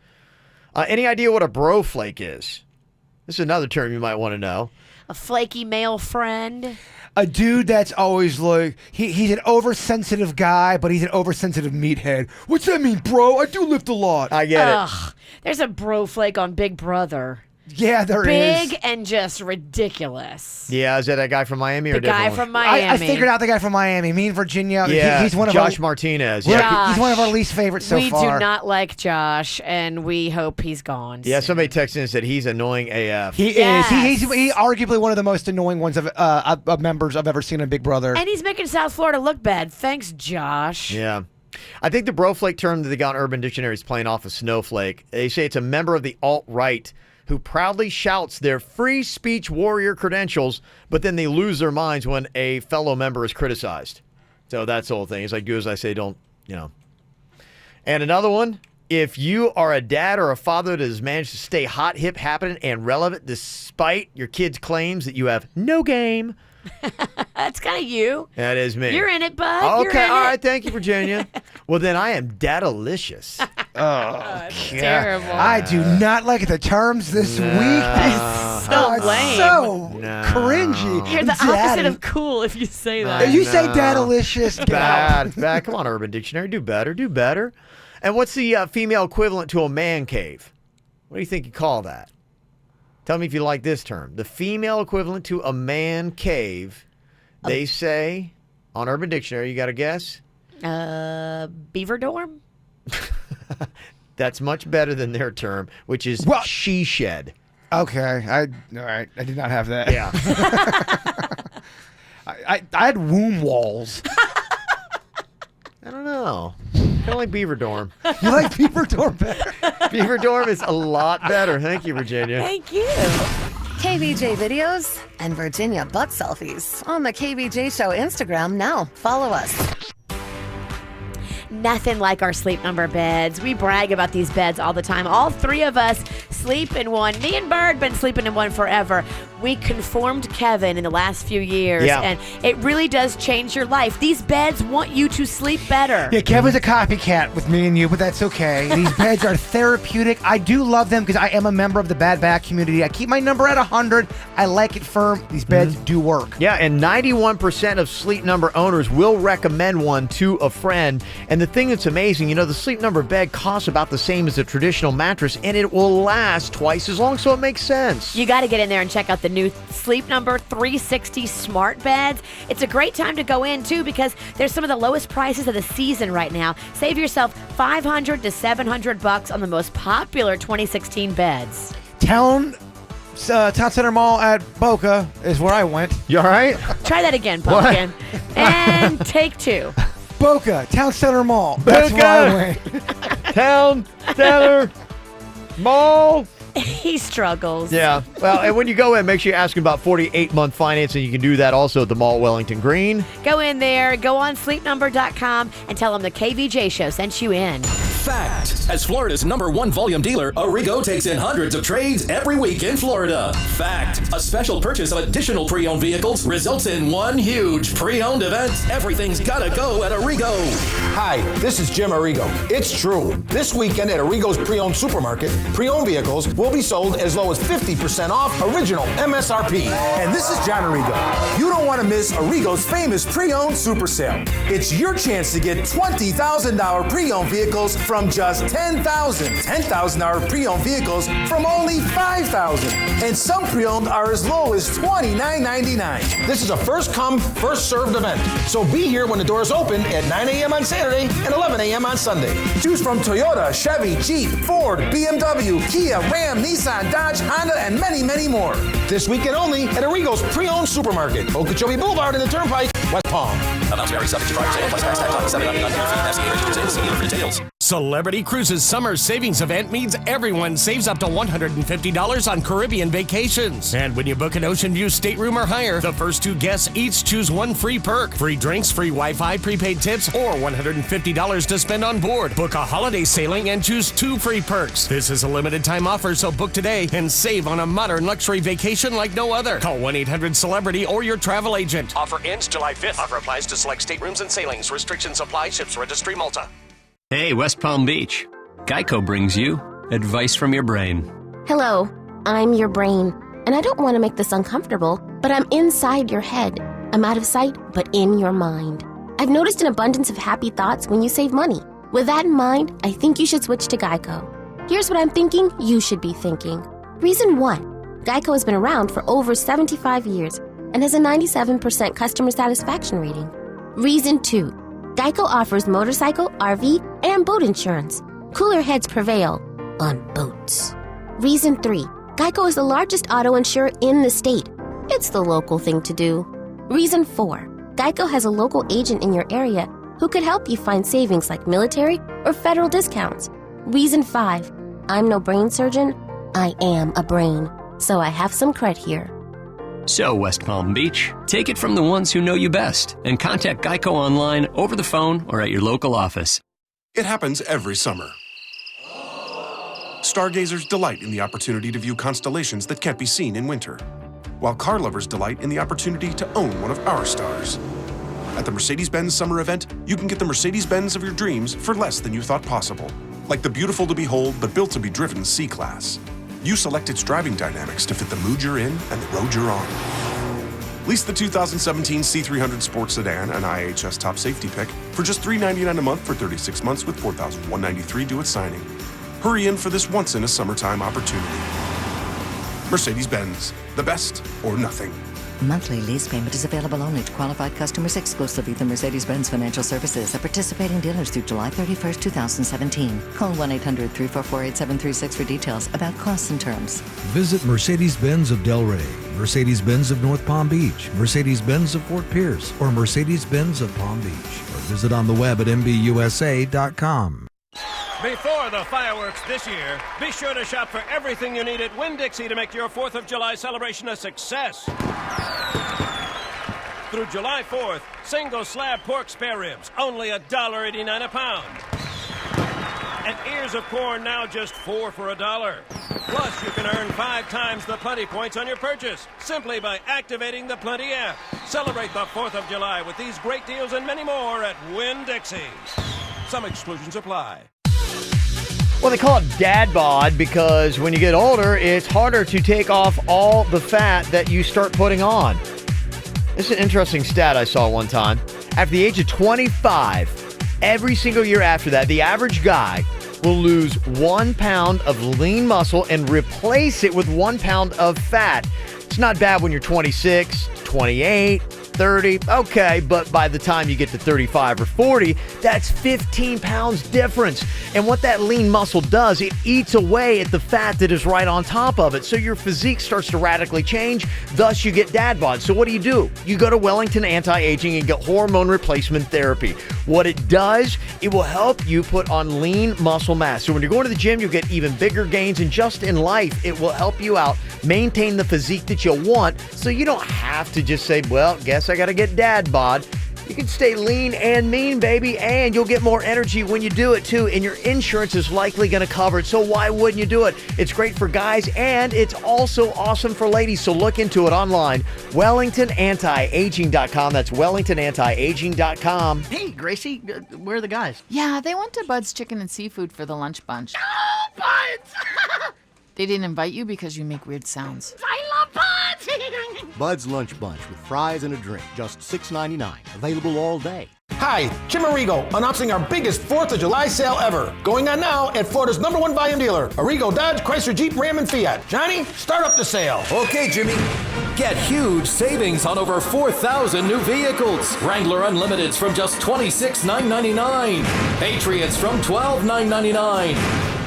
Any idea what a bro flake is? This is another term you might want to know. A flaky male friend. A dude that's always like, he's an oversensitive guy, but he's an oversensitive meathead. What's that mean, bro? I do lift a lot. I get Ugh, there's a bro flake on Big Brother. Yeah, there is. Big and just ridiculous. Yeah, is that a guy from Miami or The a different guy one? from Miami. I figured out the guy from Miami. Me and Virginia. Yeah, he's one of Josh our, Martinez. we're- Yeah. He's one of our least favorites so we far. do not like Josh, and we hope he's gone. Yeah, somebody texted in and said he's annoying AF. He is. He's arguably one of the most annoying ones of members I've ever seen in Big Brother. And he's making South Florida look bad. Thanks, Josh. Yeah. I think the broflake term that they got in Urban Dictionary is playing off of snowflake. They say it's a member of the alt-right who proudly shouts their free speech warrior credentials, but then they lose their minds when a fellow member is criticized. So that's the whole thing. It's like, do as I say, don't, And another one, if you are a dad or a father that has managed to stay hot, hip, happening, and relevant despite your kids' claims that you have no game. That's kind of you. That is me. You're in it, bud. Okay, all right. Thank you, Virginia. Well, then I am dadalicious. Terrible. I do not like the terms this week. So lame. So cringy. You're the opposite of cool if you say that. If you say dadalicious, get out. Bad. Bad. Come on, Urban Dictionary. Do better. Do better. And what's the female equivalent to a man cave? What do you think you call that? Tell me if you like this term. The female equivalent to a man cave, they say, on Urban Dictionary, you got to guess? Beaver dorm? That's much better than their term, which is she shed. Okay. All right. I did not have that. Yeah. I had womb walls. I don't know. Kind of like Beaver Dorm. You like Beaver Dorm better? Beaver Dorm is a lot better. Thank you, Virginia. Thank you. KVJ videos and Virginia butt selfies on the KVJ Show Instagram now. Follow us. Nothing like our Sleep Number beds. We brag about these beds all the time. All three of us sleep in one. Me and Bird been sleeping in one forever. We conformed Kevin in the last few years, and it really does change your life. These beds want you to sleep better. Yeah, Kevin's a copycat with me and you, but that's okay. These beds are therapeutic. I do love them because I am a member of the bad back community. I keep my number at 100. I like it firm. These beds do work. Yeah, and 91% of Sleep Number owners will recommend one to a friend. And the thing that's amazing, the Sleep Number bed costs about the same as a traditional mattress, and it will last twice as long, so it makes sense. You got to get in there and check out the new Sleep Number 360 smart beds. It's a great time to go in, too, because there's some of the lowest prices of the season right now. Save yourself $500 to $700 on the most popular 2016 beds. Town Center Mall at Boca is where I went. You all right? Try that again, Pumpkin. And take two. Boca, Town Center Mall. That's where I went. Town Center Mall. He struggles. Yeah. Well, and when you go in, make sure you ask him about 48-month financing. You can do that also at the Mall Wellington Green. Go in there, go on sleepnumber.com, and tell them the KVJ Show sent you in. Fact. As Florida's #1 volume dealer, Arrigo takes in hundreds of trades every week in Florida. Fact. A special purchase of additional pre-owned vehicles results in one huge pre-owned event. Everything's gotta go at Arrigo. Hi, this is Jim Arrigo. It's true. This weekend at Arrigo's Pre-Owned Supermarket, pre-owned vehicles will be sold as low as 50% off original MSRP. And this is John Arrigo. You don't want to miss Arrigo's famous pre-owned super sale. It's your chance to get $20,000 pre-owned vehicles from just $10,000 pre-owned vehicles from only $5,000. And some pre-owned are as low as $29.99. This is a first come, first served event. So be here when the doors open at 9 a.m. on Saturday and 11 a.m. on Sunday. Choose from Toyota, Chevy, Jeep, Ford, BMW, Kia, Ram, Nissan, Dodge, Honda, and many, many more. This weekend only at Arrigo's Pre-Owned Supermarket, Okeechobee Boulevard in the Turnpike, West Palm. Amounts vary subject to driver sale plus tax tag on $7.99 for details. Celebrity Cruises Summer Savings Event means everyone saves up to $150 on Caribbean vacations. And when you book an Ocean View stateroom or higher, the first two guests each choose one free perk. Free drinks, free Wi-Fi, prepaid tips, or $150 to spend on board. Book a holiday sailing and choose 2 free perks. This is a limited time offer, so book today and save on a modern luxury vacation like no other. Call 1-800-CELEBRITY or your travel agent. Offer ends July 5th. Offer applies to select staterooms and sailings. Restrictions apply. Ships registry Malta. Hey, West Palm Beach. Geico brings you advice from your brain. Hello, I'm your brain, and I don't want to make this uncomfortable, but I'm inside your head. I'm out of sight, but in your mind. I've noticed an abundance of happy thoughts when you save money. With that in mind, I think you should switch to Geico. Here's what I'm thinking you should be thinking. Reason 1. Geico has been around for over 75 years and has a 97% customer satisfaction rating. Reason 2. Geico offers motorcycle, RV, and boat insurance. Cooler heads prevail on boats. Reason 3. Geico is the largest auto insurer in the state. It's the local thing to do. Reason 4. Geico has a local agent in your area who could help you find savings like military or federal discounts. Reason 5. I'm no brain surgeon, I am a brain, so I have some cred here. So, West Palm Beach, take it from the ones who know you best and contact Geico online, over the phone, or at your local office. It happens every summer. Stargazers delight in the opportunity to view constellations that can't be seen in winter, while car lovers delight in the opportunity to own one of our stars. At the Mercedes-Benz summer event, you can get the Mercedes-Benz of your dreams for less than you thought possible, like the beautiful to behold but built to be driven C-Class. You select its driving dynamics to fit the mood you're in and the road you're on. Lease the 2017 C300 Sports Sedan, an IHS top safety pick, for just $399 a month for 36 months with $4,193 due at signing. Hurry in for this once-in-a-summertime opportunity. Mercedes-Benz, the best or nothing. Monthly lease payment is available only to qualified customers exclusively through Mercedes-Benz Financial Services at participating dealers through July 31st, 2017. Call 1-800-344-8736 for details about costs and terms. Visit Mercedes-Benz of Delray, Mercedes-Benz of North Palm Beach, Mercedes-Benz of Fort Pierce, or Mercedes-Benz of Palm Beach. Or visit on the web at mbusa.com. Before the fireworks this year, be sure to shop for everything you need at Winn-Dixie to make your 4th of July celebration a success. Through July 4th, single slab pork spare ribs, only $1.89 a pound. And ears of corn now just $4 for $1. Plus, you can earn 5 times the Plenty points on your purchase simply by activating the Plenty app. Celebrate the 4th of July with these great deals and many more at Winn-Dixie. Some exclusions apply. Well, they call it dad bod because when you get older, it's harder to take off all the fat that you start putting on. This is an interesting stat I saw one time. After the age of 25, every single year after that, the average guy will lose 1 pound of lean muscle and replace it with 1 pound of fat. It's not bad when you're 26, 28, 30, okay, but by the time you get to 35 or 40, that's 15 pounds difference. And what that lean muscle does, it eats away at the fat that is right on top of it. So your physique starts to radically change, thus you get dad bod. So what do? You go to Wellington Anti-Aging and get hormone replacement therapy. What it does, it will help you put on lean muscle mass. So when you're going to the gym, you'll get even bigger gains, and just in life, it will help you out, maintain the physique that you want, so you don't have to just say, well, guess I got to get dad bod. You can stay lean and mean, baby, and you'll get more energy when you do it, too, and your insurance is likely going to cover it, so why wouldn't you do it? It's great for guys, and it's also awesome for ladies, so look into it online, WellingtonAntiAging.com. That's WellingtonAntiAging.com. Hey, Gracie, where are the guys? Yeah, they went to Bud's Chicken and Seafood for the lunch bunch. Oh, Buds! They didn't invite you because you make weird sounds. I love Buds! Bud's Lunch Bunch with fries and a drink, just $6.99. Available all day. Hi, Jim Arrigo, announcing our biggest 4th of July sale ever. Going on now at Florida's #1 volume dealer, Arrigo Dodge, Chrysler, Jeep, Ram, and Fiat. Johnny, start up the sale. Okay, Jimmy. Get huge savings on over 4,000 new vehicles. Wrangler Unlimiteds from just $26,999. Patriots from $12,999.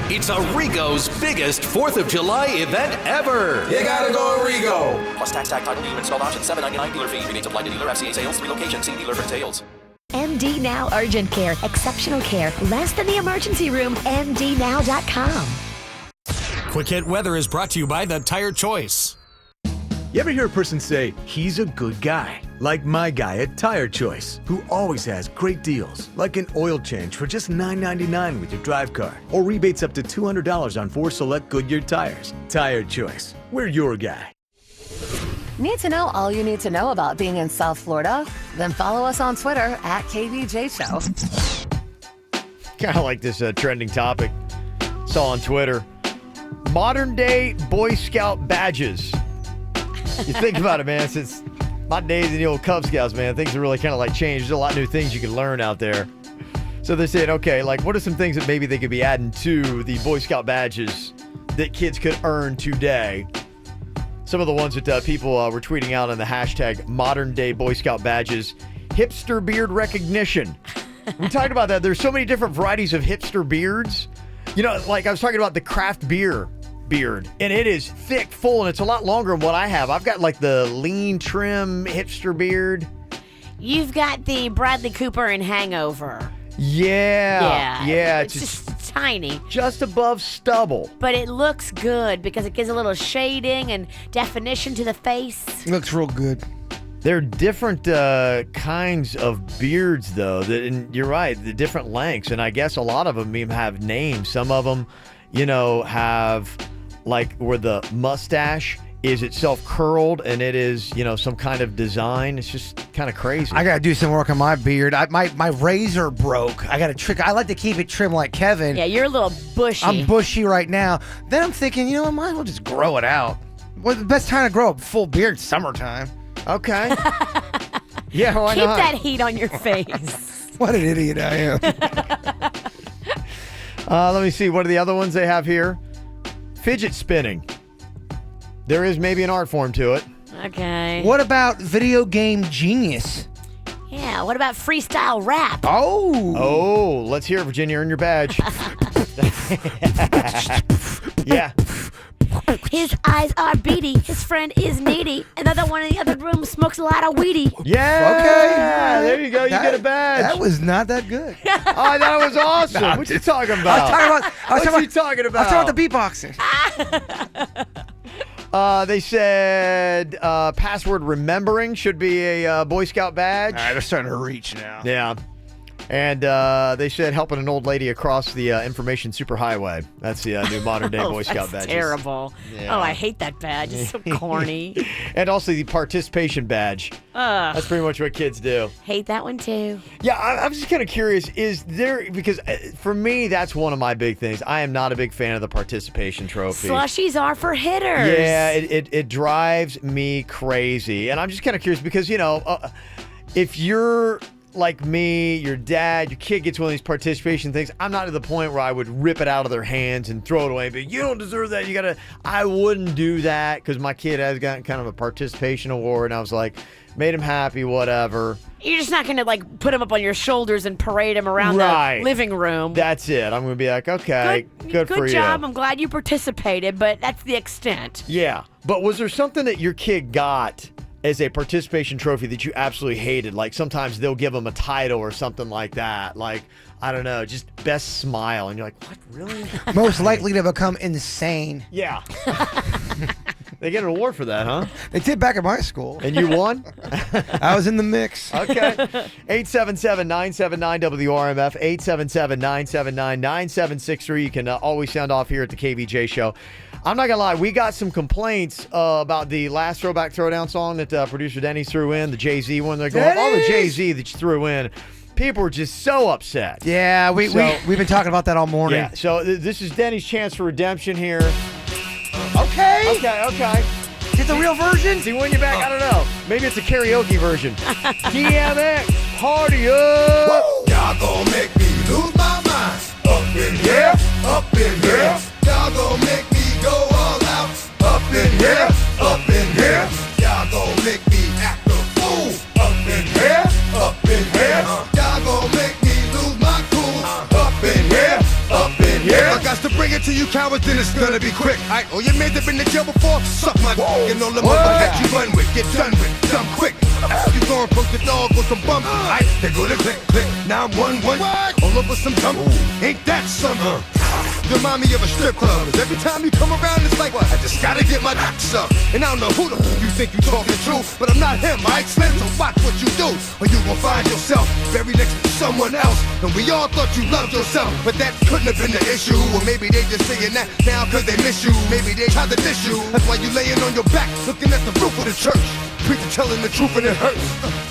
It's Arrigo's biggest 4th of July event ever. You gotta go Arrigo. Plus tax, tag, title, dealer, installed option, $7.99 dealer fee. Rebates apply to dealer FCA sales, 3 locations. See dealer for details. MD Now Urgent Care. Exceptional care. Less than the emergency room. MDNow.com. Quick Hit Weather is brought to you by The Tire Choice. You ever hear a person say, he's a good guy? Like my guy at Tire Choice, who always has great deals, like an oil change for just $9.99 with your drive car, or rebates up to $200 on 4 select Goodyear tires. Tire Choice, we're your guy. Need to know all you need to know about being in South Florida? Then follow us on Twitter at KVJ Show. Kind of like this trending topic. Saw on Twitter. Modern day Boy Scout badges. You think about it, man, since my days in the old Cub Scouts, man, things have really kind of like changed. There's a lot of new things you can learn out there. So they're saying, okay, like what are some things that maybe they could be adding to the Boy Scout badges that kids could earn today? Some of the ones that people were tweeting out on the hashtag modern day Boy Scout badges. Hipster beard recognition. We talked about that. There's so many different varieties of hipster beards. You know, like I was talking about the craft beer beard, and it is thick, full, and it's a lot longer than what I have. I've got like the lean, trim hipster beard. You've got the Bradley Cooper in Hangover. Yeah. Yeah. It's just tiny. Just above stubble. But it looks good because it gives a little shading and definition to the face. Looks real good. There are different kinds of beards, though. And you're right, the different lengths. And I guess a lot of them even have names. Some of them, have like where the mustache is itself curled and it is, some kind of design. It's just kind of crazy. I got to do some work on my beard. My razor broke. I got to trick. I like to keep it trimmed like Kevin. Yeah, you're a little bushy. I'm bushy right now. Then I'm thinking, I might as well just grow it out. Well, the best time to grow a full beard, summertime. Okay. Yeah, why Keep not? that heat on your face. What an idiot I am. Let me see. What are the other ones they have here? Fidget spinning. There is maybe an art form to it. Okay. What about video game genius? Yeah, what about freestyle rap? Oh, let's hear it, Virginia. Earn your badge. Yeah. His eyes are beady. His friend is needy. Another one in the other room smokes a lot of weedy. Yeah. Okay. There you go. You get a badge. That was not that good. Oh, I thought it was awesome. No, What you talking about? What's he talking about? I was talking about the beatboxing. They said password remembering should be a Boy Scout badge. All right, they're starting to reach now. Yeah. And they said helping an old lady across the information superhighway. That's the new modern day Boy Scout badge. Terrible. Yeah. Oh, I hate that badge. It's so corny. And also the participation badge. That's pretty much what kids do. Hate that one too. Yeah, I'm just kind of curious. Is there, because for me, that's one of my big things. I am not a big fan of the participation trophy. Slushies are for hitters. Yeah, it drives me crazy. And I'm just kind of curious because, if you're like me, your dad, your kid gets one of these participation things, I'm not to the point where I would rip it out of their hands and throw it away. But you don't deserve that. I wouldn't do that because my kid has gotten kind of a participation award. And I was like, made him happy, whatever. You're just not going to put him up on your shoulders and parade him around the living room. That's it. I'm going to be like, okay, good for you. Good job. I'm glad you participated, but that's the extent. Yeah. But was there something that your kid got as a participation trophy that you absolutely hated? Like sometimes they'll give them a title or something like that. Like, I don't know, just best smile. And you're like, what, really? Most likely to become insane. Yeah. They get an award for that, huh? They did back at my school. And you won? I was in the mix. Okay. 877-979-WRMF, 877-979-9763. You can always sound off here at the KVJ Show. I'm not going to lie. We got some complaints about the last Throwback Throwdown song that producer Denny threw in, the Jay-Z one. They're going, all the Jay-Z that you threw in. People were just so upset. Yeah, we've been talking about that all morning. Yeah, so this is Denny's chance for redemption here. Okay. Okay. Get the real version? See, when you're back, I don't know. Maybe it's a karaoke version. DMX, party up. Y'all gon' make me lose my mind. Up in here, up in here. Y'all gon' make me go all out. Up in here, up in here. Y'all gon' make me act a fool. Up in here, up in here. Y'all gon' make me lose my cool. Up in here, up in here. I got to bring it to you cowards, then it's gonna be quick. Alright, oh, your man that been in jail before? Suck my dick and all the mother that you run with. Get done with, dumb quick. You gon' poke the dog with some bump. Alright, they go to click, click. Now I'm 1-1. All over some dumb. Ain't that something? You remind me of a strip club. 'Cause every time you come around, it's like, what? I just gotta get my dick sucked. And I don't know who the f you think you talking to, but I'm not him, alright? Slim, so watch what you do, or you gon' find yourself buried next to someone else. And we all thought you loved yourself, but that couldn't have been the issue. Or maybe they just saying that now 'cause they miss you. Maybe they tried to diss you. That's why you laying on your back, looking at the roof of the church. Preacher telling the truth and it hurts.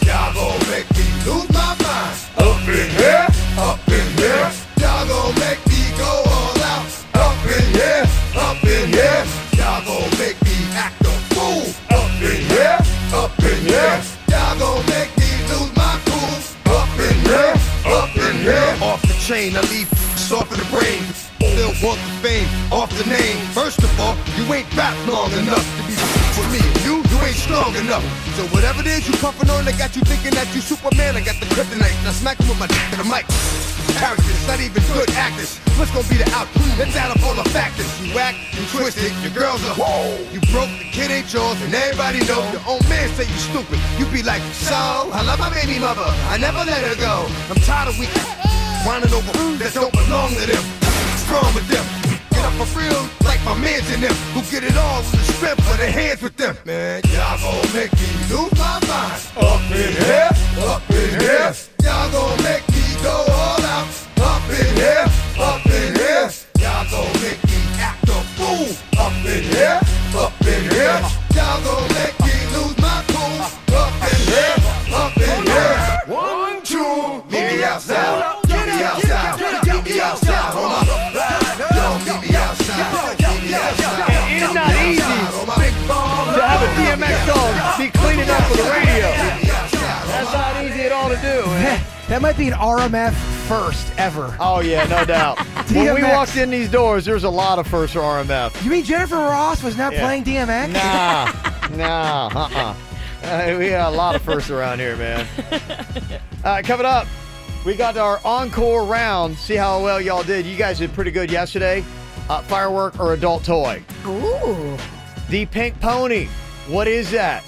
Y'all gon' make me lose my mind. Up in here, up in here. Y'all gon' make me go all out. Up in here, up in here. Y'all gon' make me act a fool. Up in here, up in here. Y'all gon' make me lose my cool. Up in here, up in here. Off the chain, I leave off of the brain. Still want the fame, off the name. First of all, you ain't rap long enough to be with me. You ain't strong enough. So whatever it is you puffin' on, they got you thinking that you Superman. I got the kryptonite. Now smack him with my dick to the mic. Characters, not even good actors. What's gonna be the outcome? Let's add up all the factors. You whack, you twisted, your girl's a whoa. You broke, the kid ain't yours, and everybody know. Your own man say you stupid. You be like, so, I love my baby mother. I never let her go. I'm tired of weak whining over that don't belong to them. wrong with them? Get up for real, like my mans in them, who get it all on the strength of their hands with them. Man, y'all gon' make me lose my mind. Up in here, up in here. Y'all gon' make me go all out. Up in here, up in here. Y'all gon' make me act a fool. Up in here, up in here. Y'all gon' make me lose my cool. Up in here, up in here. 1, 2, meet me outside. Meet me outside. Meet me outside. Hold up. Meet me outside. Meet me outside. It is not easy to have a DMX song be cleaning up for the radio. That's not easy at all to do. That might be an RMF first ever. Oh, yeah, no doubt. When we walked in these doors, there's a lot of firsts for RMF. You mean Jennifer Ross was not playing DMX? Nah. We got a lot of firsts around here, man. Coming up, we got our encore round. See how well y'all did. You guys did pretty good yesterday. Firework or adult toy? Ooh. The pink pony. What is that?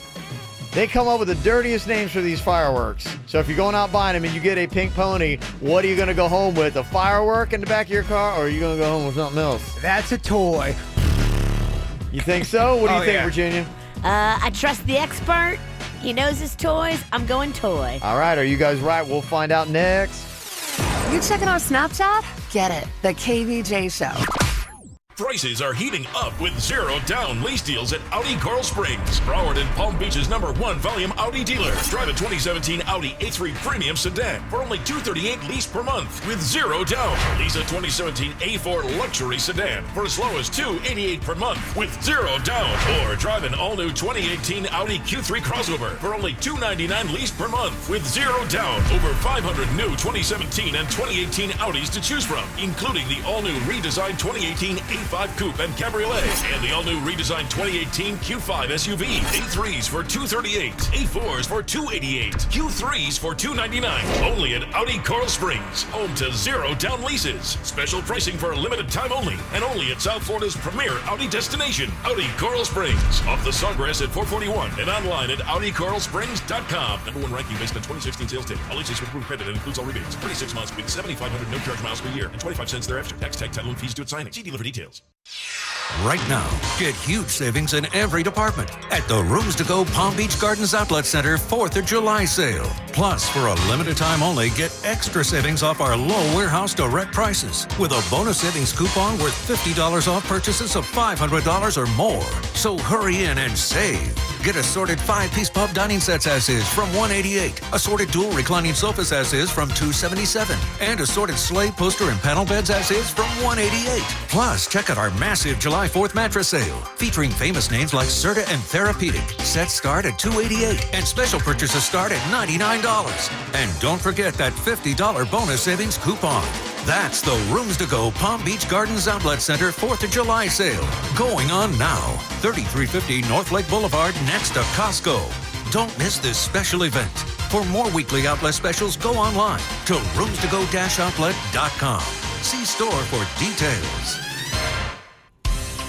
They come up with the dirtiest names for these fireworks. So if you're going out buying them and you get a pink pony, what are you going to go home with? A firework in the back of your car, or are you going to go home with something else? That's a toy. You think so? What do you think, Virginia? I trust the expert. He knows his toys. I'm going toy. All right, are you guys right? We'll find out next. You checking our Snapchat? Get it. The KVJ Show. Prices are heating up with zero down lease deals at Audi Coral Springs. Broward and Palm Beach's #1 volume Audi dealer. Drive a 2017 Audi A3 Premium Sedan for only $238 lease per month with zero down. Lease a 2017 A4 Luxury Sedan for as low as $288 per month with zero down. Or drive an all-new 2018 Audi Q3 crossover for only $299 lease per month with zero down. Over 500 new 2017 and 2018 Audis to choose from, including the all-new redesigned 2018 A5 Coupe and Cabriolet, and the all-new redesigned 2018 Q5 SUV. A3s for $238, A4s for $288, Q3s for $299. Only at Audi Coral Springs, home to zero down leases. Special pricing for a limited time only, and only at South Florida's premier Audi destination, Audi Coral Springs. Off the Sawgrass at 441 and online at AudiCoralSprings.com. #1 ranking based on 2016 sales data. All leases with approved credit and includes all rebates. 36 months with 7,500 no charge miles per year and 25 cents thereafter. Tax, tag, title, and fees due at signing. See dealer for details. Right now, get huge savings in every department at the Rooms to Go Palm Beach Gardens Outlet Center 4th of July sale. Plus, for a limited time only, get extra savings off our low warehouse direct prices with a bonus savings coupon worth $50 off purchases of $500 or more. So hurry in and save. Get assorted 5-piece pub dining sets as is from $188, assorted dual reclining sofas as is from $277, and assorted sleigh, poster, and panel beds as is from $188. Plus, check out our massive July 4th mattress sale, featuring famous names like Serta and Therapeutic. Sets start at $288, and special purchases start at $99. And don't forget that $50 bonus savings coupon. That's the Rooms to Go Palm Beach Gardens Outlet Center 4th of July sale. Going on now. 3350 North Lake Boulevard next to Costco. Don't miss this special event. For more weekly outlet specials, go online to roomstogo-outlet.com. See store for details.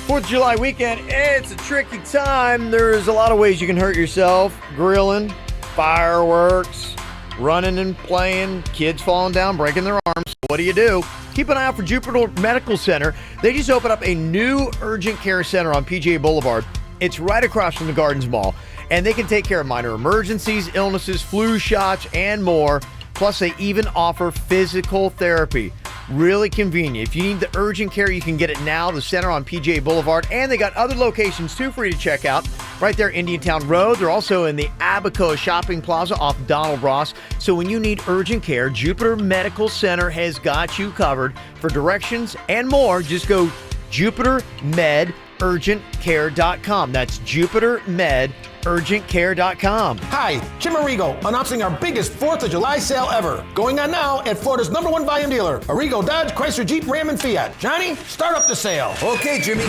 4th of July weekend, it's a tricky time. There's a lot of ways you can hurt yourself. Grilling, fireworks, running and playing, kids falling down, breaking their arms. What do? Keep an eye out for Jupiter Medical Center. They just opened up a new urgent care center on PGA Boulevard. It's right across from the Gardens Mall, and they can take care of minor emergencies, illnesses, flu shots, and more. Plus, they even offer physical therapy. Really convenient. If you need the urgent care, you can get it now. The center on PGA Boulevard, and they got other locations too for you to check out. Right there, Indiantown Road. They're also in the Abaco Shopping Plaza off Donald Ross. So when you need urgent care, Jupiter Medical Center has got you covered. For directions and more, just go JupiterMedUrgentCare.com. That's JupiterMedUrgentCare.com. Hi, Jim Arrigo, announcing our biggest 4th of July sale ever. Going on now at Florida's #1 volume dealer, Arrigo Dodge, Chrysler, Jeep, Ram, and Fiat. Johnny, start up the sale. Okay, Jimmy.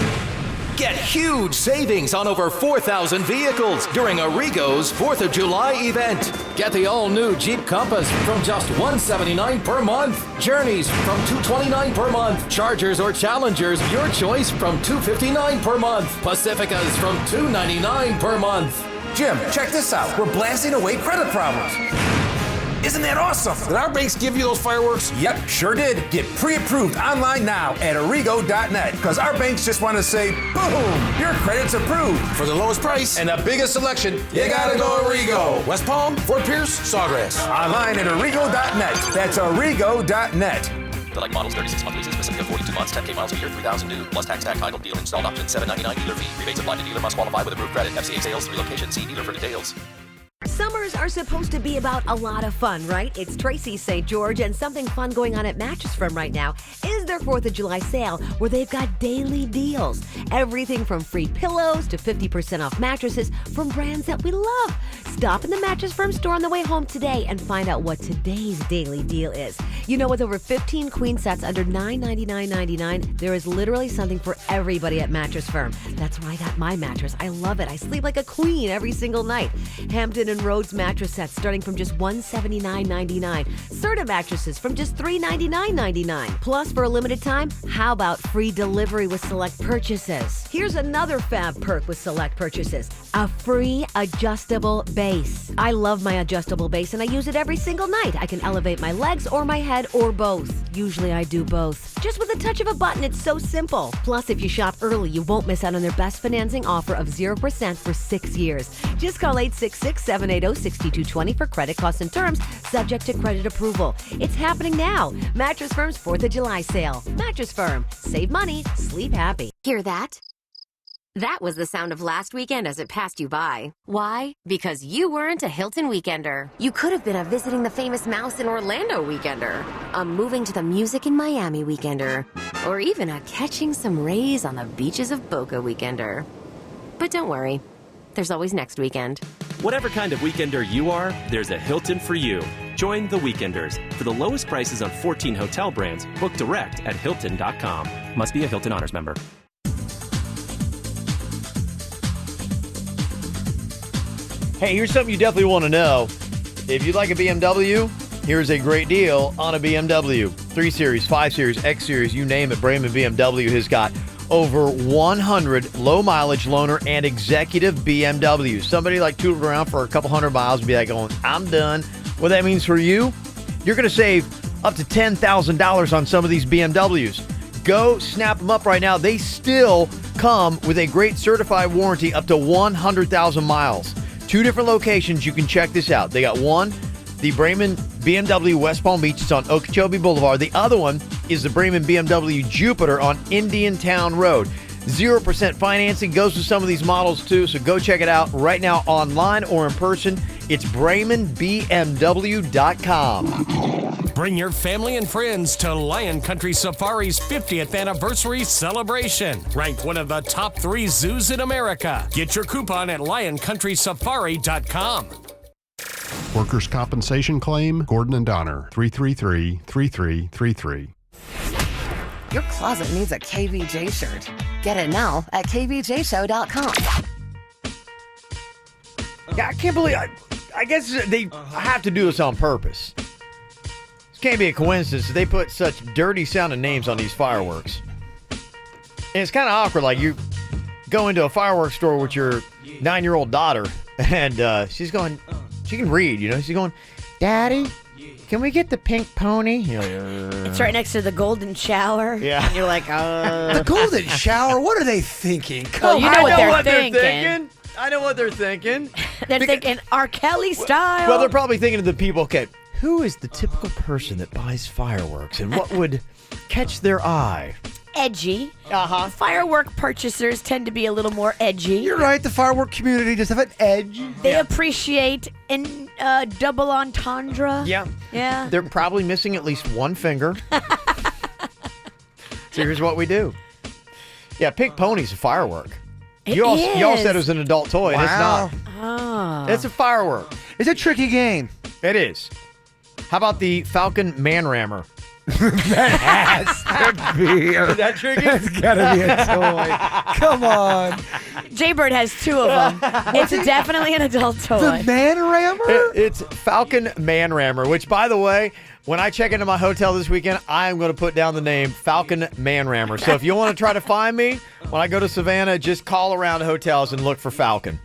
Get huge savings on over 4,000 vehicles during Arrigo's 4th of July event. Get the all-new Jeep Compass from just $179 per month. Journeys from $229 per month. Chargers or Challengers, your choice, from $259 per month. Pacificas from $299 per month. Jim, check this out. We're blasting away credit problems. Isn't that awesome? Did our banks give you those fireworks? Yep, sure did. Get pre-approved online now at arrigo.net because our banks just want to say, boom, your credit's approved. For the lowest price and the biggest selection, you gotta go Arrigo. West Palm, Fort Pierce, Sawgrass. Online at arrigo.net. That's arrigo.net. Select models, 36-month leases, specific of 42 months, 10K miles per year, 3,000 due, plus tax title, deal installed option, $7.99 dealer fee. Rebates applied to dealer, must qualify with approved credit. FCA sales, 3 locations. See dealer for details. Summers are supposed to be about a lot of fun, right? It's Tracy St. George, and something fun going on at Mattress Firm right now is their 4th of July sale, where they've got daily deals. Everything from free pillows to 50% off mattresses from brands that we love. Stop in the Mattress Firm store on the way home today and find out what today's daily deal is. You know, with over 15 queen sets under $999.99, there is literally something for everybody at Mattress Firm. That's where I got my mattress. I love it. I sleep like a queen every single night. Hampton and Rhodes mattress sets starting from just $179.99. Serta mattresses from just $399.99. Plus, for a limited time, how about free delivery with select purchases? Here's another fab perk with select purchases: a free adjustable base. I love my adjustable base and I use it every single night. I can elevate my legs or my head or both. Usually I do both. Just with a touch of a button, it's so simple. Plus, if you shop early, you won't miss out on their best financing offer of 0% for 6 years. Just call 866-780-6220 for credit costs and terms, subject to credit approval. It's happening now. Mattress Firm's 4th of July sale. Mattress Firm. Save money. Sleep happy. Hear that? That was the sound of last weekend as it passed you by. Why? Because you weren't a Hilton weekender. You could have been a visiting the famous mouse in Orlando weekender, a moving to the music in Miami weekender, or even a catching some rays on the beaches of Boca weekender. But don't worry, there's always next weekend. Whatever kind of weekender you are, there's a Hilton for you. Join the Weekenders. For the lowest prices on 14 hotel brands, book direct at Hilton.com. Must be a Hilton Honors member. Hey, here's something you definitely want to know. If you'd like a BMW, here's a great deal on a BMW. 3 Series, 5 Series, X Series, you name it, Braman BMW has got over 100 low-mileage loaner and executive BMWs. Somebody like tootled around for a couple hundred miles and be like going, I'm done. What that means for you, you're going to save up to $10,000 on some of these BMWs. Go snap them up right now. They still come with a great certified warranty up to 100,000 miles. 2 different locations. You can check this out. They got one, the Braman BMW West Palm Beach. It's on Okeechobee Boulevard. The other one is the Braman BMW Jupiter on Indiantown Road. 0% financing goes to some of these models too, so go check it out right now online or in person. It's BramanBMW.com. Bring your family and friends to Lion Country Safari's 50th anniversary celebration. Ranked one of the top 3 zoos in America. Get your coupon at LionCountrySafari.com. Workers' compensation claim, Gordon and Donner, 333-3333. Your closet needs a KVJ shirt. Get it now at KVJShow.com. Yeah, I can't believe I guess they have to do this on purpose. This can't be a coincidence that they put such dirty sounding names on these fireworks. And it's kind of awkward. Like, you go into a fireworks store with your 9-year-old daughter, and she's going, she can read, you know, she's going, Daddy, can we get the pink pony? You know, it's right next to the golden shower. Yeah. And you're like, The golden shower? What are they thinking? Well, you know what they're thinking. I know what they're thinking. They're thinking R. Kelly style. Well, they're probably thinking of the people, okay, who is the typical person that buys fireworks and what would catch their eye? Edgy. Firework purchasers tend to be a little more edgy. You're right. The firework community does have an edge. They appreciate double entendre. Yeah. Yeah. They're probably missing at least one finger. So here's what we do. Yeah, pink pony's a firework. Y'all said it was an adult toy, and it's not. Oh. It's a firework. It's a tricky game. It is. How about the Falcon Man Rammer? That has to be. Is that tricky? That's gotta be a toy. Come on. Jaybird has 2 of them. It's definitely an adult toy. The Man Rammer? It's Falcon Man Rammer, which, by the way, when I check into my hotel this weekend, I am going to put down the name Falcon Man Rammer. So if you want to try to find me, when I go to Savannah, just call around hotels and look for Falcon.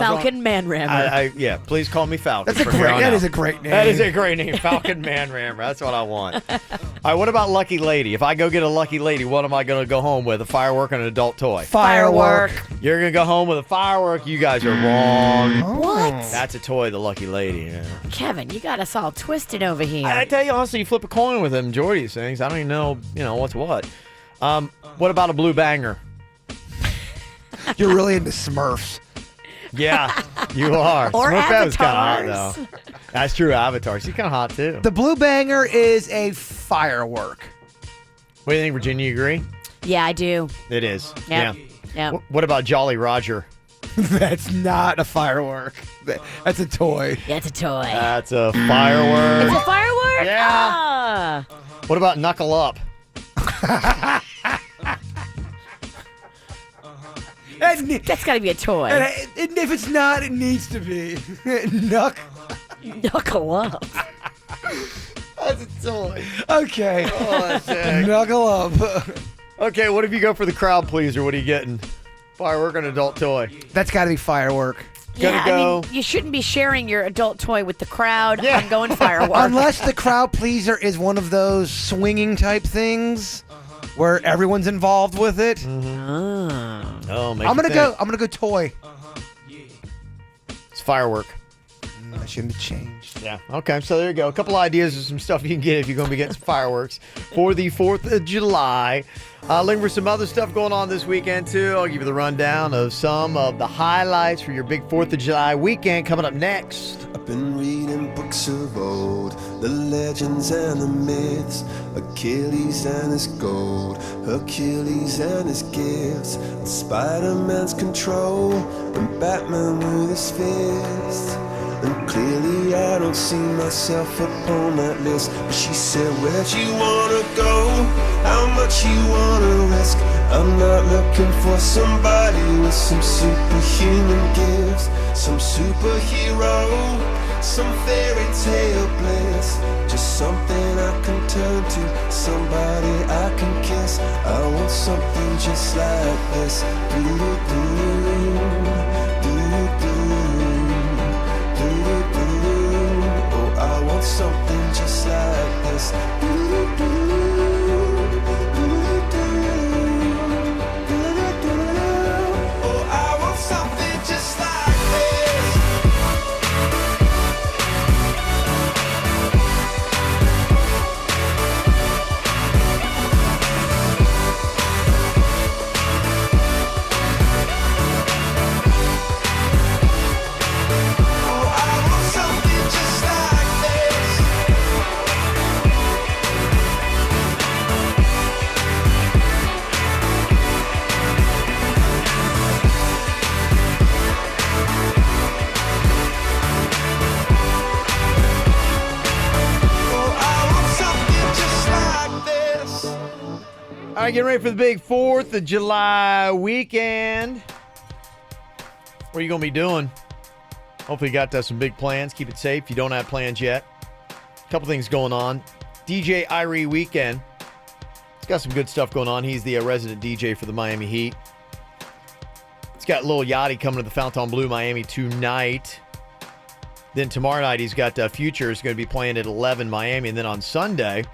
Falcon Man Rammer. Yeah, please call me Falcon. That is a great name. That is a great name. Falcon Man Rammer. That's what I want. All right, what about Lucky Lady? If I go get a Lucky Lady, what am I going to go home with? A firework and an adult toy? Firework. You're going to go home with a firework? You guys are wrong. What? That's a toy, the Lucky Lady. Yeah. Kevin, you got us all twisted over here. I tell you honestly, you flip a coin with them, majority of these things. I don't even know, what's what. What about a blue banger? You're really into Smurfs. Yeah, you are. Or Smurf was kind of avatars. hot, though. That's true, avatars. He's kind of hot, too. The blue banger is a firework. What do you think, Virginia? You agree? Yeah, I do. It is. Yep. Yeah. Yep. What about Jolly Roger? That's not a firework. That's a toy. Yeah, it's a toy. That's a firework. It's a firework? Yeah. Ah. What about Knuckle Up? That's got to be a toy. And if it's not, it needs to be. Knuckle up. That's a toy. Okay. Oh, that's sick. Knuckle up. Okay, what if you go for the crowd pleaser? What are you getting? Firework or an adult toy? That's got to be firework. Yeah, go. I mean, you shouldn't be sharing your adult toy with the crowd. Yeah. I'm going firework. Unless the crowd pleaser is one of those swinging type things where everyone's involved with it. Mm-hmm. Oh, I'm gonna go toy. It's firework. I shouldn't have changed. Yeah. Okay. So there you go. A couple ideas of some stuff you can get if you're going to be getting some fireworks for the 4th of July. Looking for some other stuff going on this weekend, too. I'll give you the rundown of some of the highlights for your big 4th of July weekend coming up next. I've been reading books of old, the legends and the myths, Achilles and his gold, Hercules and his gifts, and Spider-Man's control, and Batman with his fists. And clearly I don't see myself upon that list. But she said, where'd you wanna go? How much you wanna risk? I'm not looking for somebody with some superhuman gifts, some superhero, some fairy tale bliss. Just something I can turn to, somebody I can kiss. I want something just like this. I want something just like this. Oh, I want something just like this. All right, getting ready for the big 4th of July weekend. What are you going to be doing? Hopefully you got some big plans. Keep it safe if you don't have plans yet. A couple things going on. DJ Irie Weekend. He's got some good stuff going on. He's the resident DJ for the Miami Heat. He's got Lil Yachty coming to the Fontainebleau, Miami tonight. Then tomorrow night he's got Future is going to be playing at 11 Miami. And then on Sunday,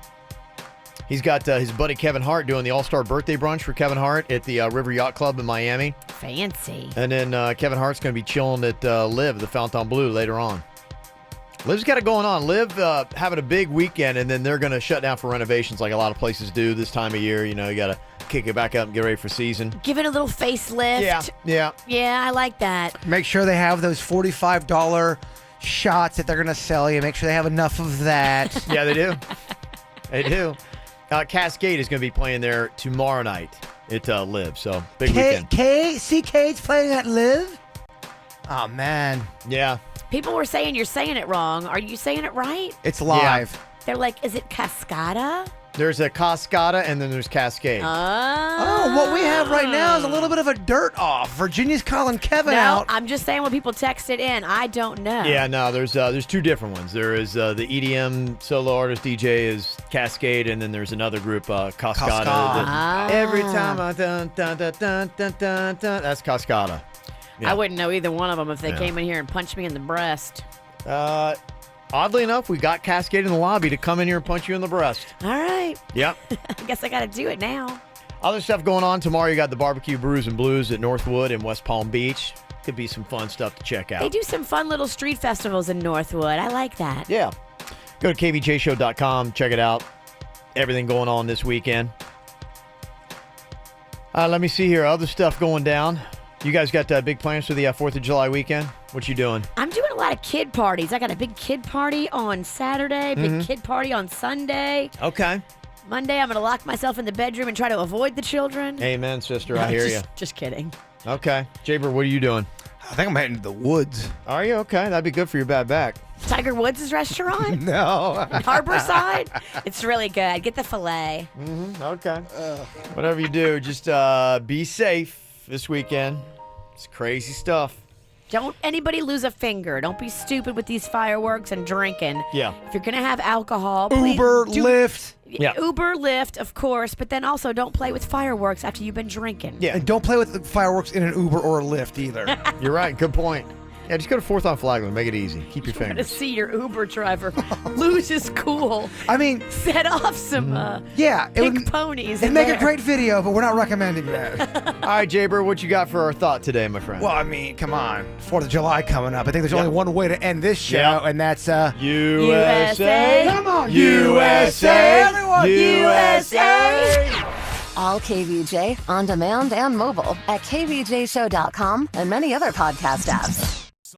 he's got his buddy Kevin Hart doing the All-Star birthday brunch for Kevin Hart at the River Yacht Club in Miami. Fancy. And then Kevin Hart's going to be chilling at Liv, the Fontainebleau, later on. Liv's got it going on. Liv having a big weekend, and then they're going to shut down for renovations like a lot of places do this time of year. You know, you got to kick it back up and get ready for season. Give it a little facelift. Yeah. Yeah, I like that. Make sure they have those $45 shots that they're going to sell you. Make sure they have enough of that. Yeah, they do. They do. Cascade is going to be playing there tomorrow night at Liv, so big weekend. CK's playing at Liv? Oh, man. Yeah. People were saying you're saying it wrong. Are you saying it right? It's live. Yeah. They're like, is it Cascada? There's a Cascada, and then there's Cascade. Oh, what we have right now is a little bit of a dirt off. Virginia's calling Kevin out. I'm just saying when people text it in. I don't know. Yeah, no, there's two different ones. There is the EDM solo artist DJ is Cascade, and then there's another group, Cascada. Every time I dun dun dun dun dun dun dun, that's Cascada. Yeah. I wouldn't know either one of them if they came in here and punched me in the breast. Oddly enough, we got Cascade in the lobby to come in here and punch you in the breast. All right. Yep. I guess I got to do it now. Other stuff going on tomorrow. You got the Barbecue Brews and Blues at Northwood in West Palm Beach. Could be some fun stuff to check out. They do some fun little street festivals in Northwood. I like that. Yeah. Go to kvjshow.com. Check it out. Everything going on this weekend. Let me see here. Other stuff going down. You guys got big plans for the 4th of July weekend? What you doing? I'm doing a lot of kid parties. I got a big kid party on Saturday, big kid party on Sunday. Okay. Monday, I'm going to lock myself in the bedroom and try to avoid the children. Amen, sister. I hear you. Just kidding. Okay. Jaber, what are you doing? I think I'm heading to the woods. Are you? Okay. That'd be good for your bad back. Tiger Woods' restaurant? No. Harborside? It's really good. Get the filet. Okay. Whatever you do, just be safe this weekend. It's crazy stuff. Don't anybody lose a finger. Don't be stupid with these fireworks and drinking. Yeah. If you're going to have alcohol, Uber, Lyft. Yeah. Uber, Lyft, of course, but then also don't play with fireworks after you've been drinking. Yeah. And don't play with the fireworks in an Uber or a Lyft either. You're right. Good point. Yeah, just go to 4th on Flagler. Make it easy. Keep your I want to fingers. see your Uber driver lose his cool. I mean, set off some pink ponies. It'd in make there. a great video, but we're not recommending that. All right, Jaber, what you got for our thought today, my friend? Well, I mean, come on. 4th of July coming up. I think there's only one way to end this show, Yeah. and that's USA. Come on, USA. Everyone, USA. All KVJ, on demand and mobile at kvjshow.com and many other podcast apps.